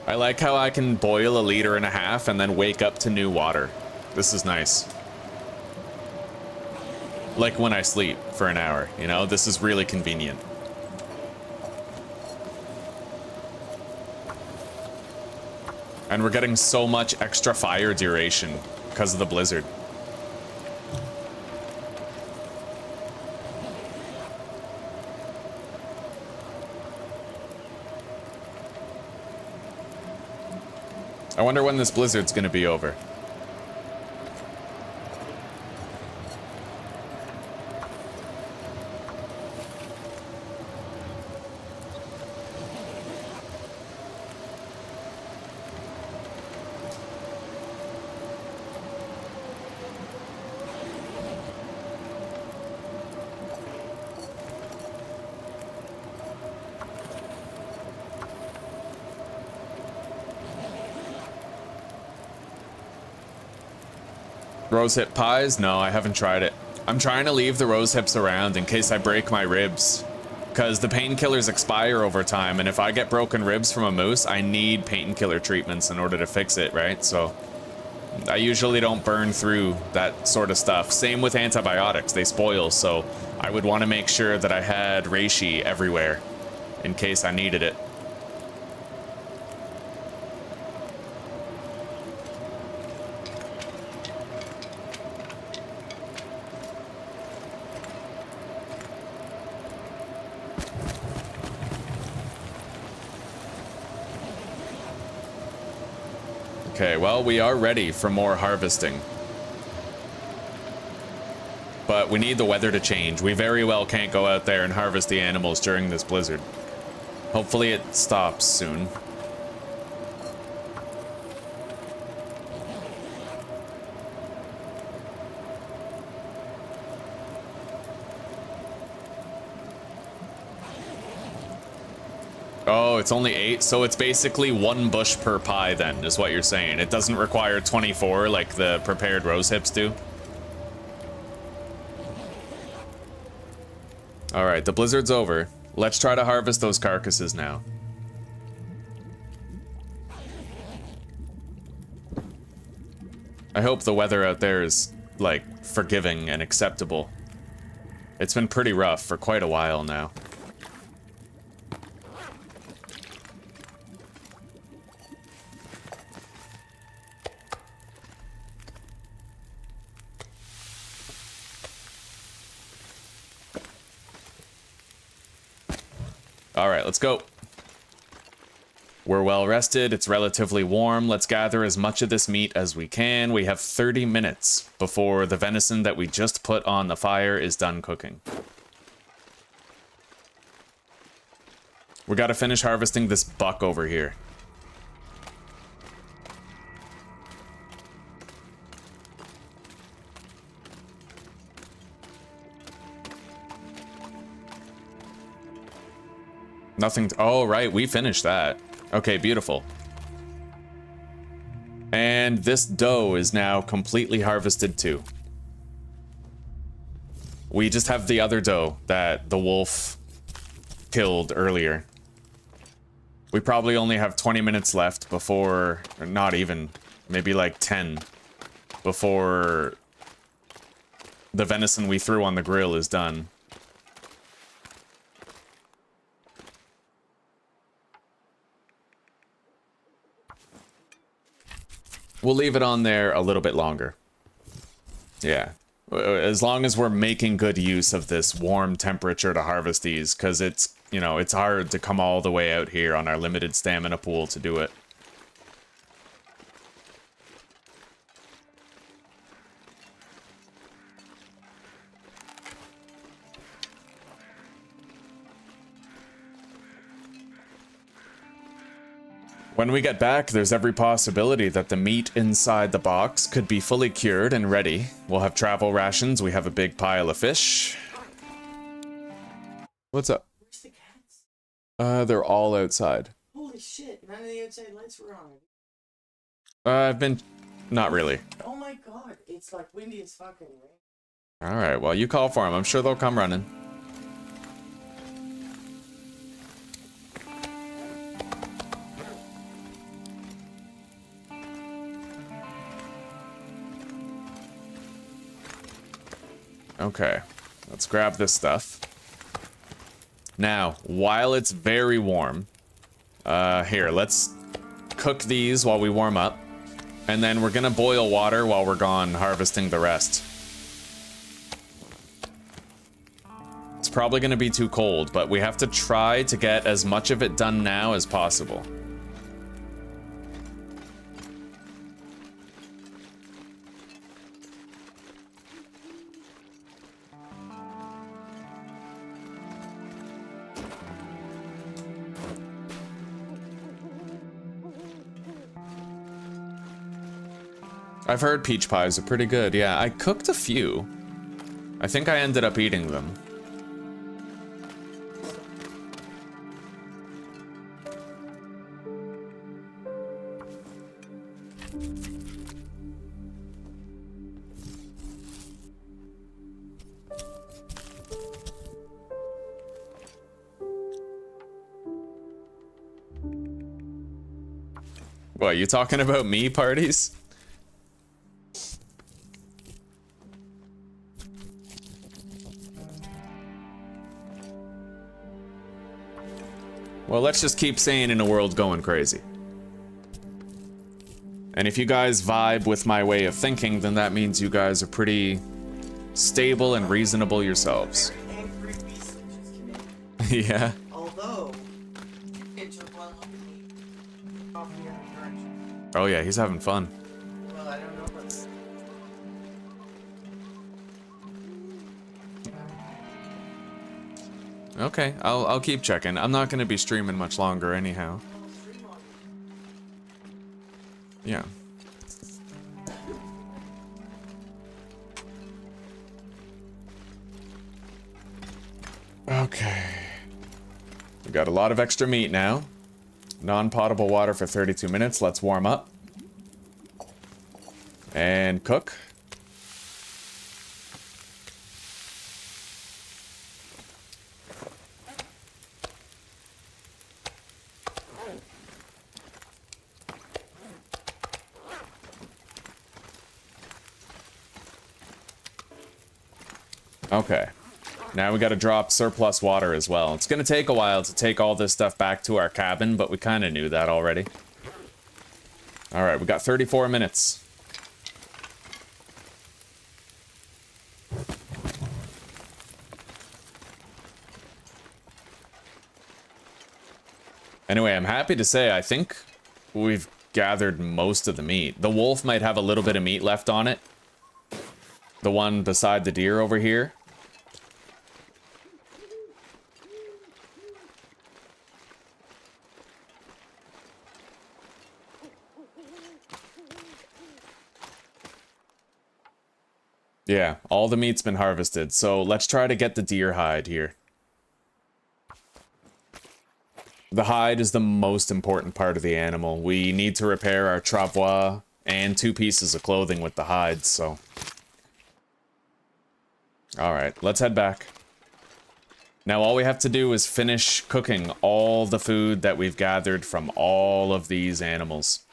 I like how I can boil 1.5 liters and then wake up to new water. This is nice. Like when I sleep for an hour, you know? This is really convenient. And we're getting so much extra fire duration because of the blizzard. I wonder when this blizzard's gonna be over. Rosehip pies? No, I haven't tried it. I'm trying to leave the rose hips around in case I break my ribs. Because the painkillers expire over time, and if I get broken ribs from a moose, I need painkiller treatments in order to fix it, right? So I usually don't burn through that sort of stuff. Same with antibiotics, they spoil, so I would want to make sure that I had reishi everywhere in case I needed it. Okay, well, we are ready for more harvesting. but we need the weather to change. We very well can't go out there and harvest the animals during this blizzard. Hopefully it stops soon. Oh, it's only 8, so it's basically 1 bush per pie then, is what you're saying. It doesn't require 24 like the prepared rose hips do. Alright, the blizzard's over. Let's try to harvest those carcasses now. I hope the weather out there is, like, forgiving and acceptable. It's been pretty rough for quite a while now. Alright, let's go. We're well rested, it's relatively warm. Let's gather as much of this meat as we can. We have 30 minutes before the venison that we just put on the fire is done cooking. We gotta finish harvesting this buck over here. Nothing. Oh, right. We finished that. Okay, beautiful. And this doe is now completely harvested too. We just have the other doe that the wolf killed earlier. We probably only have 20 minutes left before, or not even, maybe like 10, before the venison we threw on the grill is done. We'll leave it on there a little bit longer. Yeah. As long as we're making good use of this warm temperature to harvest these, because it's, you know, it's hard to come all the way out here on our limited stamina pool to do it. When we get back, there's every possibility that the meat inside the box could be fully cured and ready. We'll have travel rations, we have a big pile of fish. What's up? Where's the cats? They're all outside. Holy shit, none of the outside lights were on. I've been... not really. Oh my god, it's like windy as fucking rain. Alright, well, you call for them. I'm sure they'll come running. Okay, let's grab this stuff. Now, while it's very warm, here, let's cook these while we warm up, and then we're gonna boil water while we're gone harvesting the rest. It's probably gonna be too cold, but we have to try to get as much of it done now as possible. I've heard peach pies are pretty good. Yeah, I cooked a few. I think I ended up eating them. What, you talking about me parties? Well, let's just keep saying in a world going crazy. And if you guys vibe with my way of thinking, then that means you guys are pretty stable and reasonable yourselves. Angry beast that just came in. Yeah. Although, it took one look at me off the other direction. Oh yeah, he's having fun. Well, I don't know, but... Okay, I'll keep checking. I'm not gonna be streaming much longer anyhow. Yeah. Okay. We got a lot of extra meat now. Non-potable water for 32 minutes. Let's warm up. And cook. Okay. Now we gotta drop surplus water as well. It's gonna take a while to take all this stuff back to our cabin, but we kinda knew that already. Alright, we got 34 minutes. Anyway, I'm happy to say I think we've gathered most of the meat. The wolf might have a little bit of meat left on it. The one beside the deer over here. Yeah, all the meat's been harvested, so let's try to get the deer hide here. The hide is the most important part of the animal. We need to repair our travois and 2 pieces of clothing with the hides, so... Alright, let's head back. Now all we have to do is finish cooking all the food that we've gathered from all of these animals.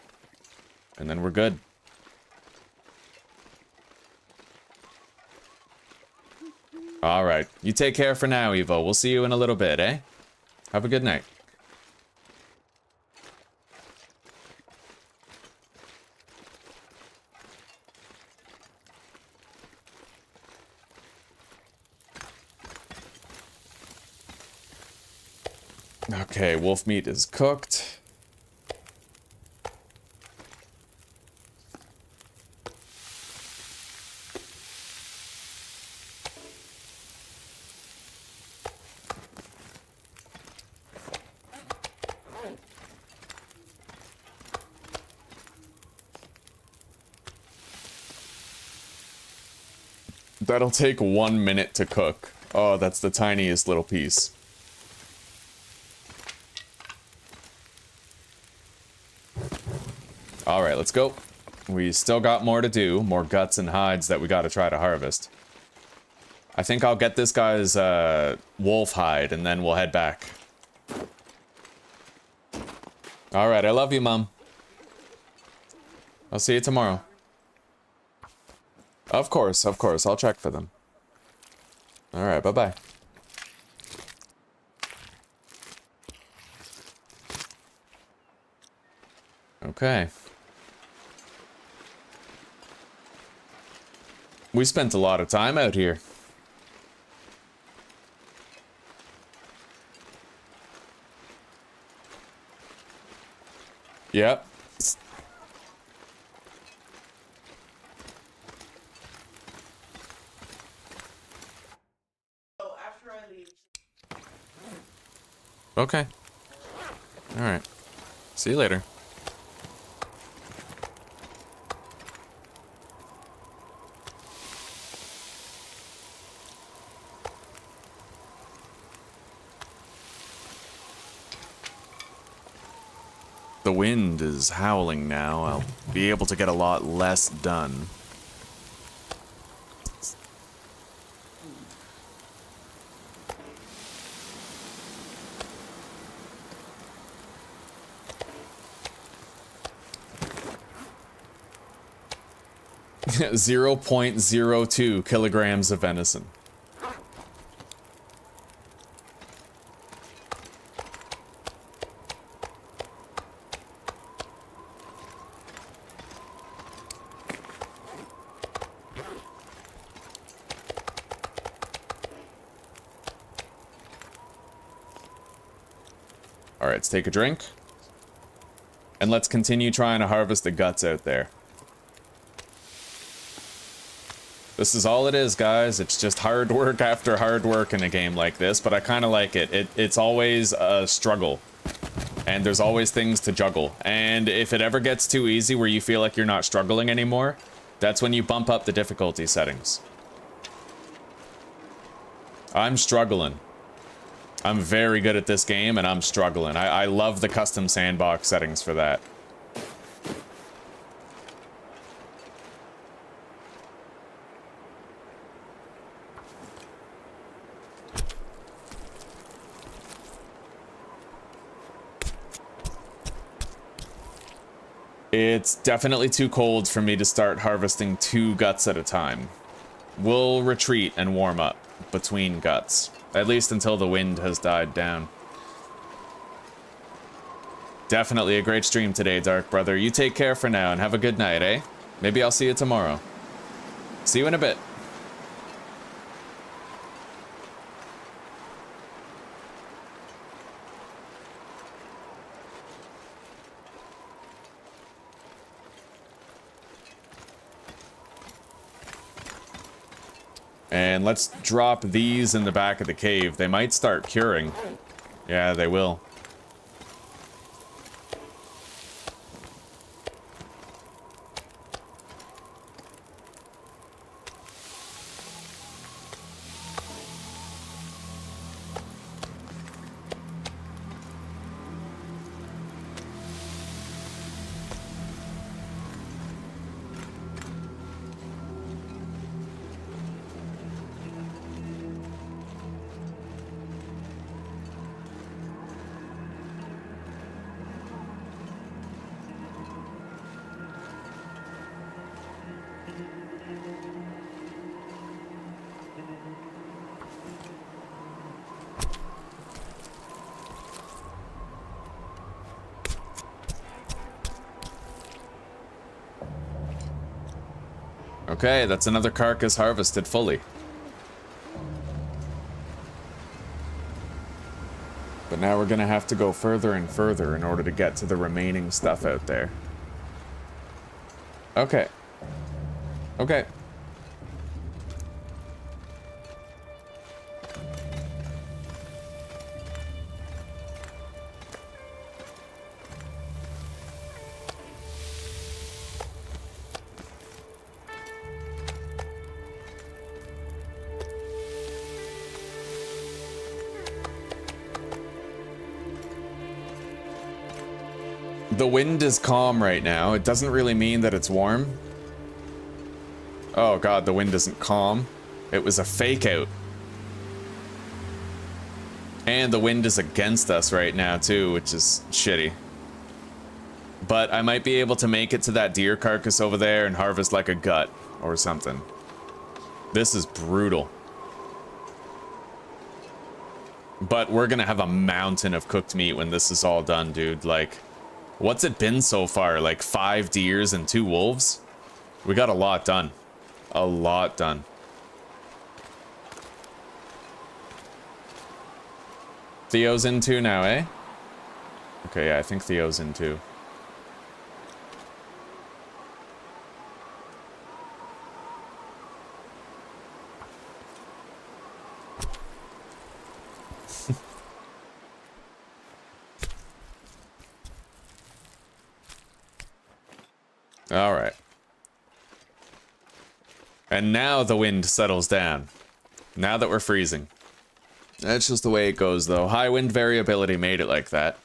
And then we're good. Alright, you take care for now, Evo. We'll see you in a little bit, eh? Have a good night. Okay, wolf meat is cooked. That'll take 1 minute to cook. Oh, that's the tiniest little piece. Alright, let's go. We still got more to do. More guts and hides that we gotta try to harvest. I think I'll get this guy's wolf hide and then we'll head back. Alright, I love you, Mom. I'll see you tomorrow. Of course, I'll check for them. Alright, bye-bye. Okay. We spent a lot of time out here. Yep. So after I leave. Okay. Alright. See you later. The wind is howling now. I'll be able to get a lot less done. .02 kilograms of venison. Alright, let's take a drink. And let's continue trying to harvest the guts out there. This is all it is, guys. It's just hard work after hard work in a game like this, but I kind of like it. It's always a struggle, and there's always things to juggle. And if it ever gets too easy where you feel like you're not struggling anymore, that's when you bump up the difficulty settings. I'm struggling. I'm very good at this game, and I'm struggling. I love the custom sandbox settings for that. It's definitely too cold for me to start harvesting 2 guts at a time. We'll retreat and warm up between guts, at least until the wind has died down. Definitely a great stream today, Dark Brother. You take care for now and have a good night, eh? Maybe I'll see you tomorrow. See you in a bit. And let's drop these in the back of the cave. They might start curing. Yeah, they will. Okay, that's another carcass harvested fully. But now we're gonna have to go further and further in order to get to the remaining stuff out there. Okay. Okay. The wind is calm right now. It doesn't really mean that it's warm. Oh god, the wind isn't calm. It was a fake out. And the wind is against us right now too, which is shitty. But I might be able to make it to that deer carcass over there and harvest like a gut or something. This is brutal. But we're gonna have a mountain of cooked meat when this is all done, dude. Like, what's it been so far? Like 5 deers and 2 wolves? We got a lot done. A lot done. Theo's in too now, eh? Okay, yeah, I think Theo's in too. All right. And now the wind settles down. Now that we're freezing. That's just the way it goes, though. High wind variability made it like that.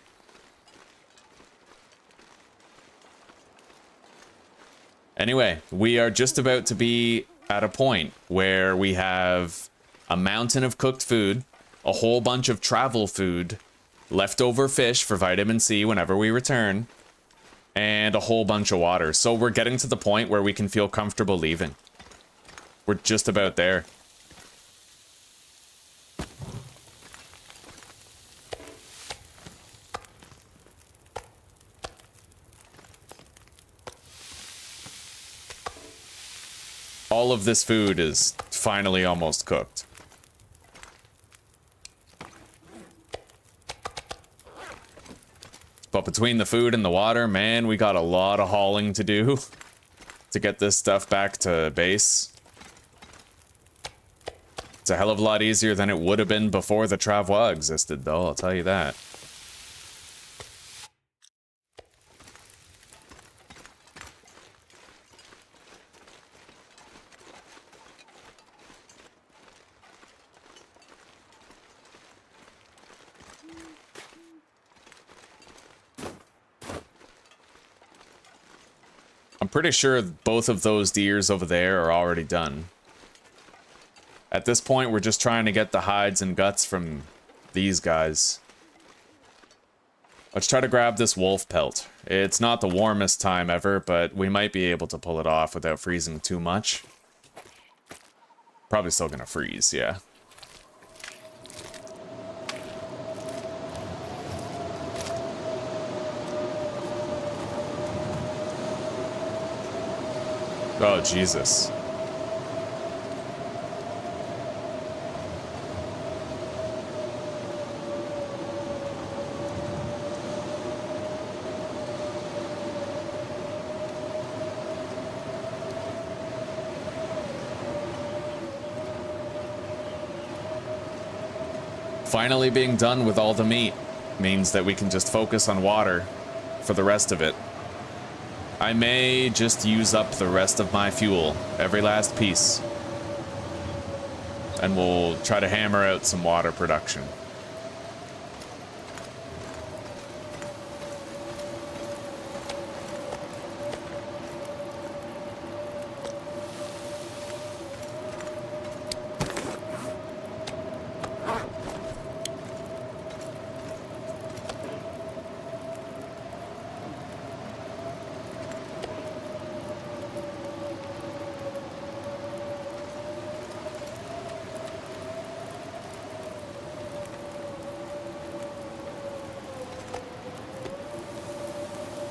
Anyway, we are just about to be at a point where we have a mountain of cooked food, a whole bunch of travel food, leftover fish for vitamin C whenever we return, and a whole bunch of water. So we're getting to the point where we can feel comfortable leaving. We're just about there. All of this food is finally almost cooked. But between the food and the water, man, we got a lot of hauling to do to get this stuff back to base. It's a hell of a lot easier than it would have been before the travois existed, though, I'll tell you that. I'm pretty sure both of those deers over there are already done. At this point, we're just trying to get the hides and guts from these guys. Let's try to grab this wolf pelt. It's not the warmest time ever, but we might be able to pull it off without freezing too much. Probably still gonna freeze, yeah. Oh, Jesus. Finally being done with all the meat means that we can just focus on water for the rest of it. I may just use up the rest of my fuel, every last piece. And we'll try to hammer out some water production.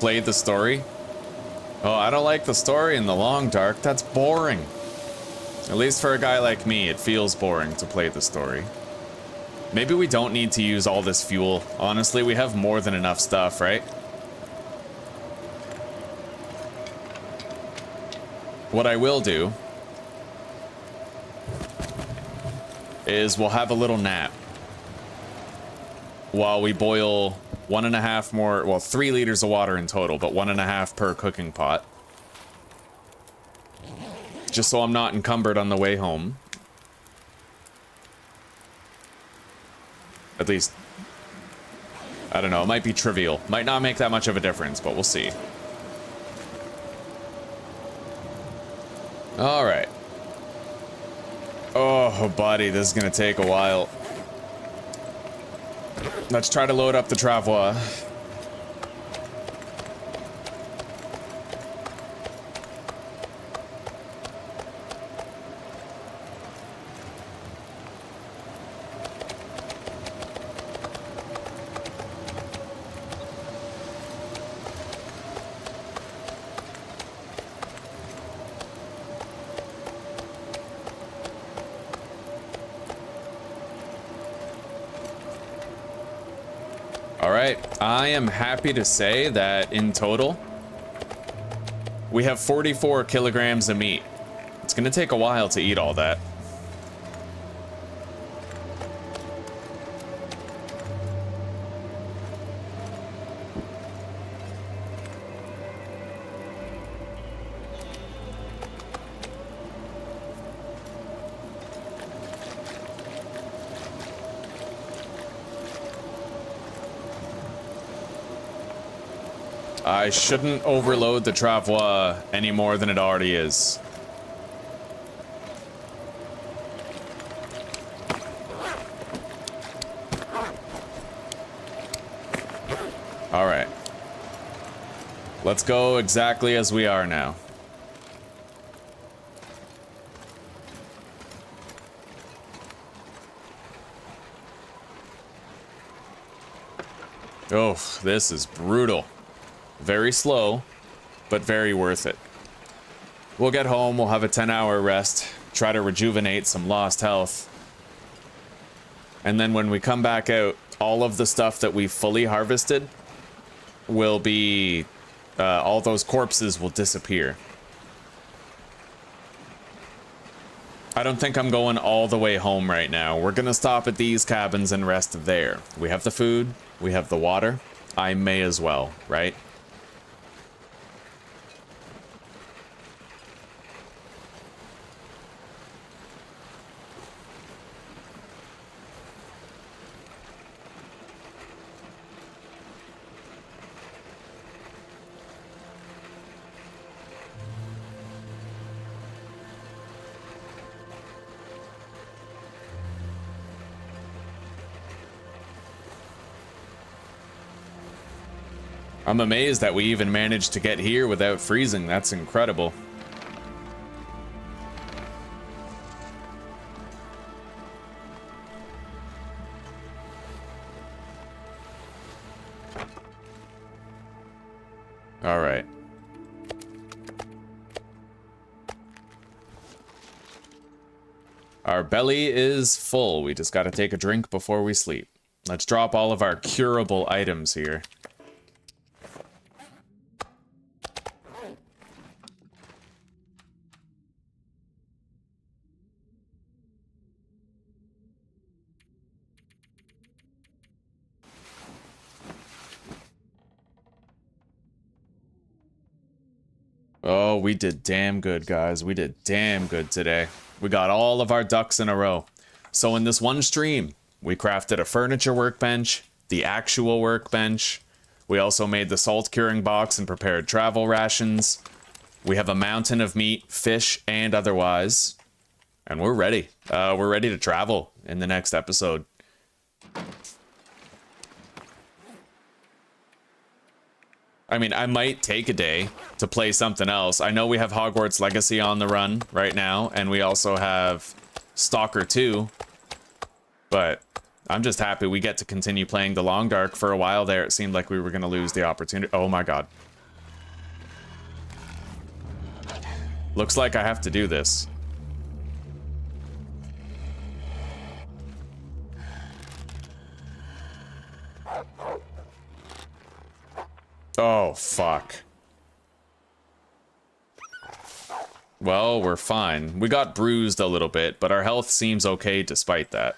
Played the story? Oh, I don't like the story in the long dark. That's boring. At least for a guy like me, it feels boring to play the story. Maybe we don't need to use all this fuel. Honestly, we have more than enough stuff, right? What I will do is we'll have a little nap while we boil 1.5 more, well, 3 liters of water in total, but 1.5 per cooking pot. Just so I'm not encumbered on the way home. At least, I don't know, it might be trivial. Might not make that much of a difference, but we'll see. Alright. Oh, buddy, this is gonna take a while. Let's try to load up the travois. I am happy to say that in total, we have 44 kilograms of meat. It's gonna take a while to eat all that. I shouldn't overload the travois any more than it already is. All right. Let's go exactly as we are now. Oh, this is brutal. Very slow, but very worth it. We'll get home, we'll have a 10-hour rest, try to rejuvenate some lost health. And then when we come back out, all of the stuff that we fully harvested will be, all those corpses will disappear. I don't think I'm going all the way home right now. We're gonna stop at these cabins and rest there. We have the food, we have the water. I may as well, right? I'm amazed that we even managed to get here without freezing. That's incredible. All right. Our belly is full. We just got to take a drink before we sleep. Let's drop all of our curable items here. Oh, we did damn good, guys. We did damn good today. We got all of our ducks in a row. So in this one stream, we crafted a furniture workbench, the actual workbench. We also made the salt curing box and prepared travel rations. We have a mountain of meat, fish, and otherwise. And we're ready. We're ready to travel in the next episode. I mean, I might take a day to play something else. I know we have Hogwarts Legacy on the run right now, and we also have Stalker 2. But I'm just happy we get to continue playing the Long Dark. For a while there, it seemed like we were going to lose the opportunity. Oh my god. Looks like I have to do this. Oh, fuck. Well, we're fine. We got bruised a little bit, but our health seems okay despite that.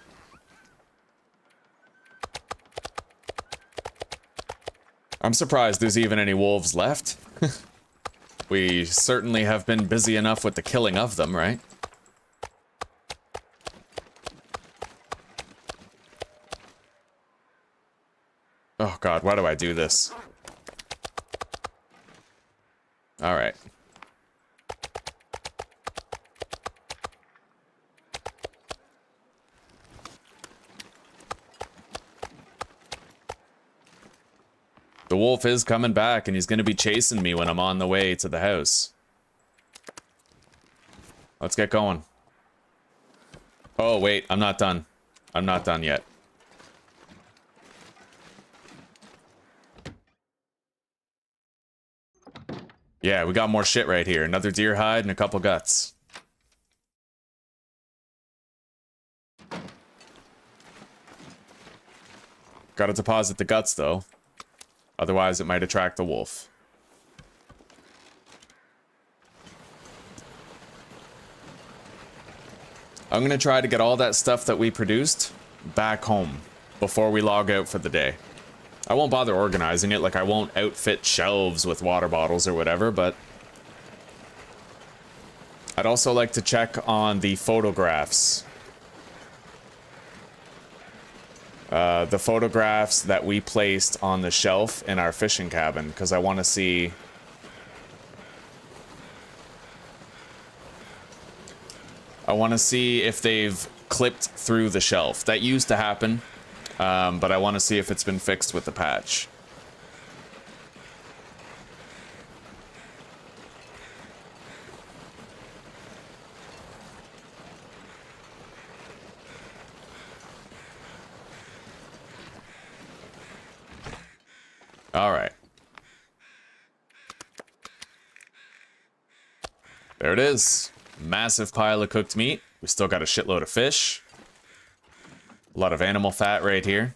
I'm surprised there's even any wolves left. We certainly have been busy enough with the killing of them, right? Oh god, why do I do this? Alright. The wolf is coming back, and he's going to be chasing me when I'm on the way to the house. Let's get going. Oh, wait, I'm not done. I'm not done yet. Yeah, we got more shit right here. Another deer hide and a couple guts. Gotta deposit the guts, though. Otherwise, it might attract the wolf. I'm gonna try to get all that stuff that we produced back home before we log out for the day. I won't bother organizing it, like I won't outfit shelves with water bottles or whatever, but I'd also like to check on the photographs. The photographs that we placed on the shelf in our fishing cabin, because I want to see... I want to see if they've clipped through the shelf. That used to happen. But I want to see if it's been fixed with the patch. All right. There it is. Massive pile of cooked meat. We still got a shitload of fish. A lot of animal fat right here.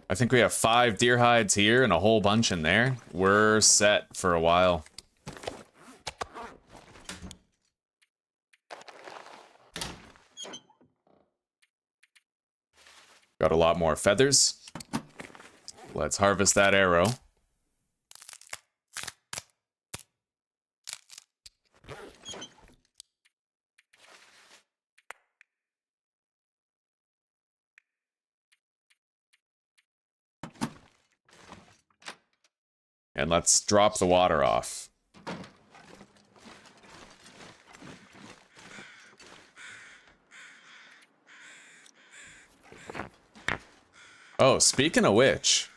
I think we have 5 deer hides here and a whole bunch in there. We're set for a while. Got a lot more feathers. Let's harvest that arrow. And let's drop the water off. Oh, speaking of which,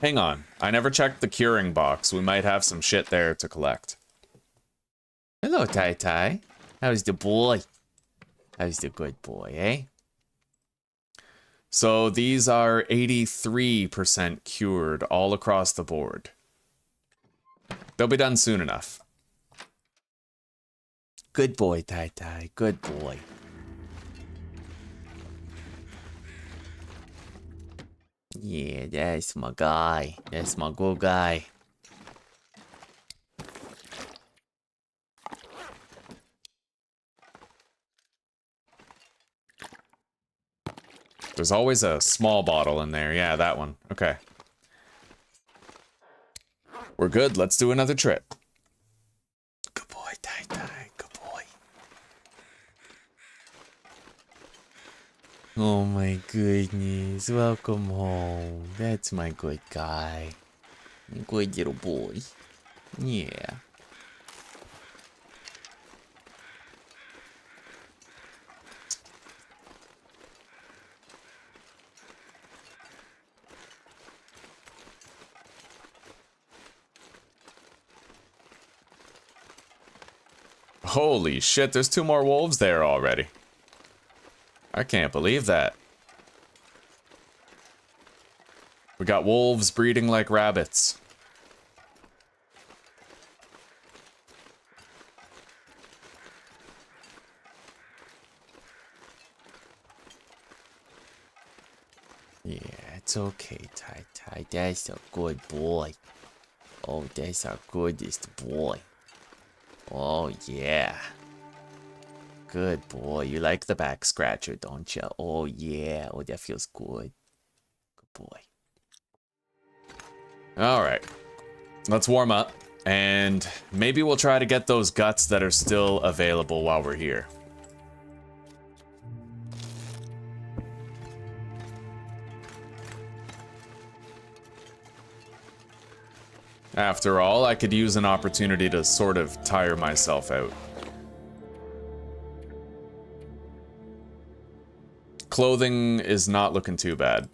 hang on. I never checked the curing box. We might have some shit there to collect. Hello, Tai Tai. How's the boy? How's the good boy, eh? So these are 83% cured all across the board. They'll be done soon enough. Good boy, Tai Tai. Good boy. Yeah, that's my guy. That's my good guy. There's always a small bottle in there. Yeah, that one. Okay. We're good. Let's do another trip. Good boy, Tai Tai. Good boy. Oh my goodness. Welcome home. That's my good guy. Good little boy. Yeah. Holy shit, there's 2 more wolves there already. I can't believe that. We got wolves breeding like rabbits. Yeah, it's okay, Tai Tai. That's a good boy. Oh, that's our goodest boy. Oh, yeah. Good boy. You like the back scratcher, don't you? Oh, yeah. Oh, that feels good. Good boy. Alright. Let's warm up. And maybe we'll try to get those guts that are still available while we're here. After all, I could use an opportunity to sort of tire myself out. Clothing is not looking too bad.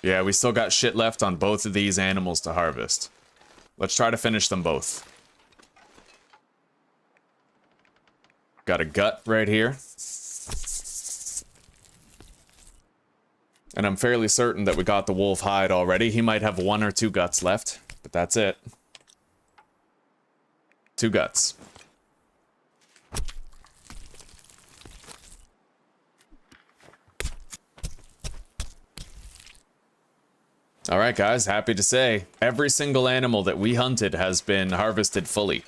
Yeah, we still got shit left on both of these animals to harvest. Let's try to finish them both. Got a gut right here. And I'm fairly certain that we got the wolf hide already. He might have 1 or 2 guts left, but that's it. 2 guts. Alright guys, happy to say, every single animal that we hunted has been harvested fully.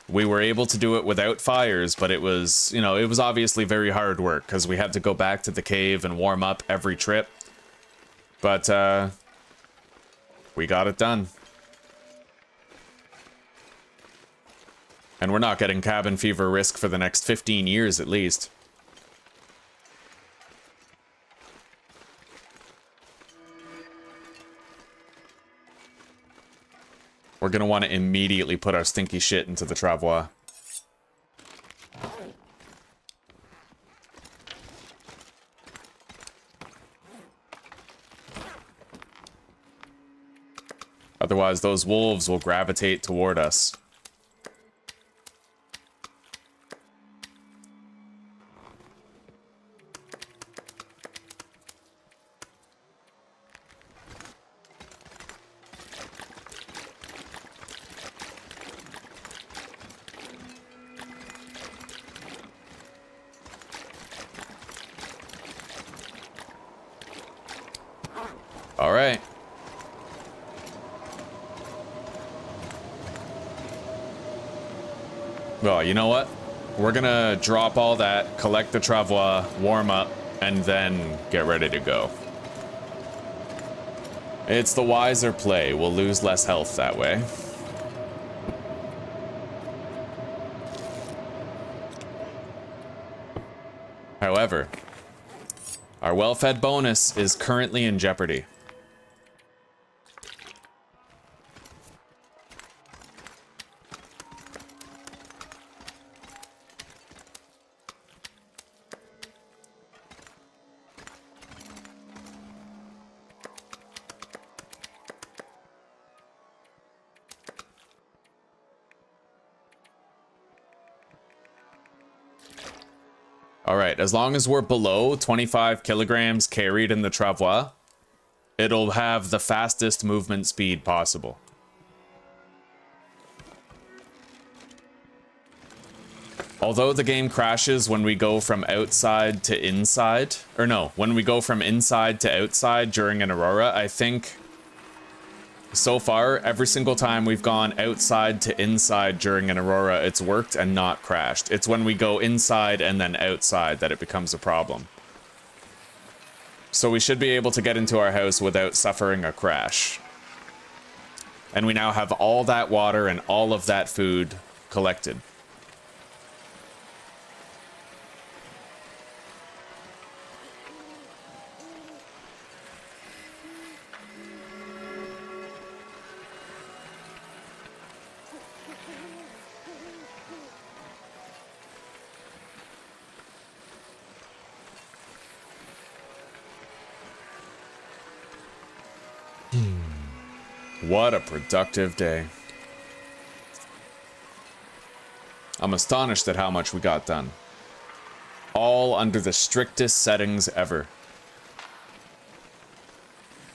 We were able to do it without fires, but it was, you know, it was obviously very hard work because we had to go back to the cave and warm up every trip. But, we got it done. And we're not getting cabin fever risk for the next 15 years at least. We're gonna want to immediately put our stinky shit into the travois. Otherwise, those wolves will gravitate toward us. All right. Well, you know what? We're gonna drop all that, collect the travois, warm up, and then get ready to go. It's the wiser play. We'll lose less health that way. However, our well-fed bonus is currently in jeopardy. All right, as long as we're below 25 kilograms carried in the travois, it'll have the fastest movement speed possible. Although the game crashes when we go from outside to inside, or no, when we go from inside to outside during an aurora, I think so far, every single time we've gone outside to inside during an aurora, it's worked and not crashed. It's when we go inside and then outside that it becomes a problem. So we should be able to get into our house without suffering a crash. And we now have all that water and all of that food collected. What a productive day. I'm astonished at how much we got done. All under the strictest settings ever.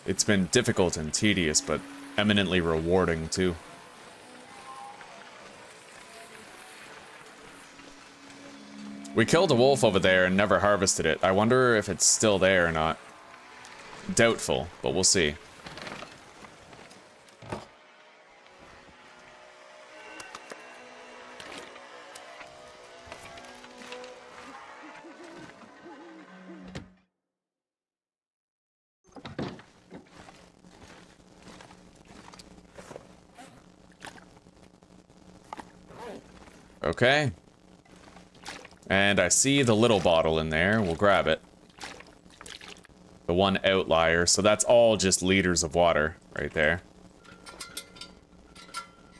It's been difficult and tedious, but eminently rewarding too. We killed a wolf over there and never harvested it. I wonder if it's still there or not. Doubtful, but we'll see. Okay. And I see the little bottle in there. We'll grab it. The one outlier. So that's all just liters of water right there.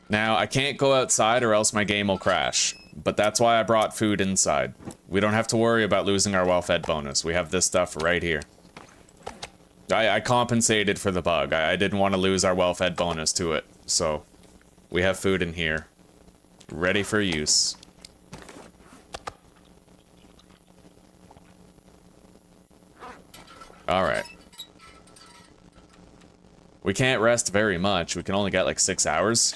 Now, I can't go outside or else my game will crash. But that's why I brought food inside. We don't have to worry about losing our well-fed bonus. We have this stuff right here. I compensated for the bug. I didn't want to lose our well-fed bonus to it. So, we have food in here. Ready for use. Alright. We can't rest very much. We can only get like 6 hours.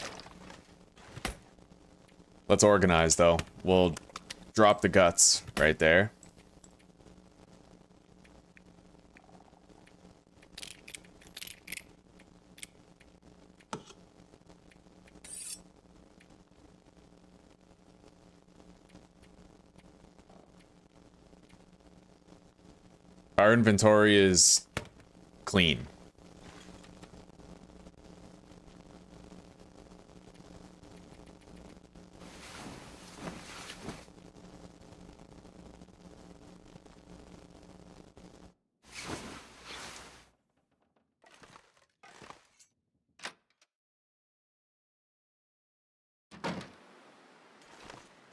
Let's organize though. We'll drop the guts right there. Our inventory is clean.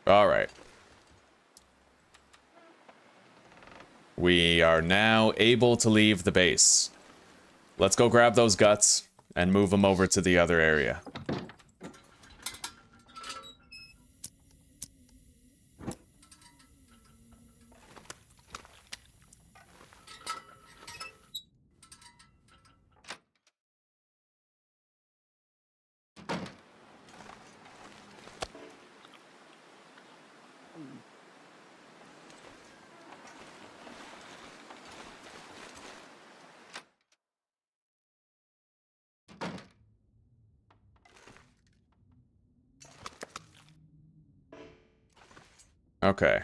All right. We are now able to leave the base. Let's go grab those guts and move them over to the other area. Okay.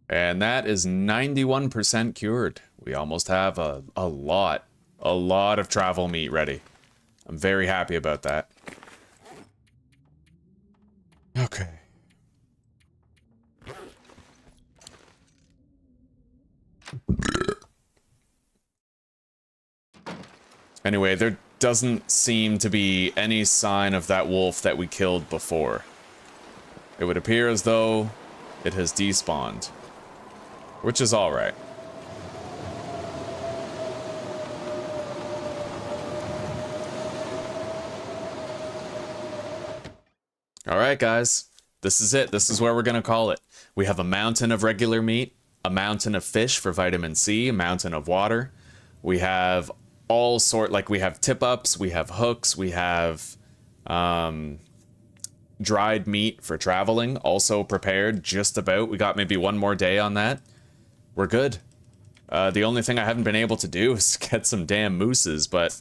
And that is 91% cured. We almost have a lot of travel meat ready. I'm very happy about that. Okay. Anyway, there doesn't seem to be any sign of that wolf that we killed before. It would appear as though it has despawned, which is alright. Alright, guys. This is it. This is where we're gonna call it. We have a mountain of regular meat, a mountain of fish for vitamin C, a mountain of water. We have all sort, like we have tip-ups, we have hooks, we have dried meat for traveling, also prepared just about. We got maybe one more day on that. We're good. The only thing I haven't been able to do is get some damn mooses, but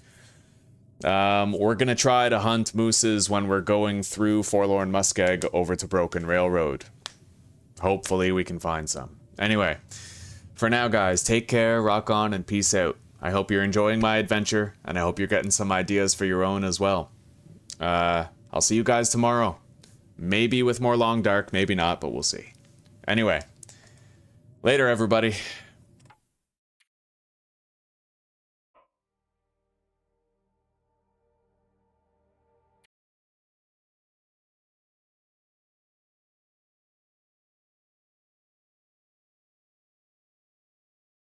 we're gonna try to hunt mooses when we're going through Forlorn Muskeg over to Broken Railroad. Hopefully we can find some. Anyway, for now, guys, take care, rock on, and peace out. I hope you're enjoying my adventure, and I hope you're getting some ideas for your own as well. I'll see you guys tomorrow. Maybe with more Long Dark, maybe not, but we'll see. Anyway, later, everybody.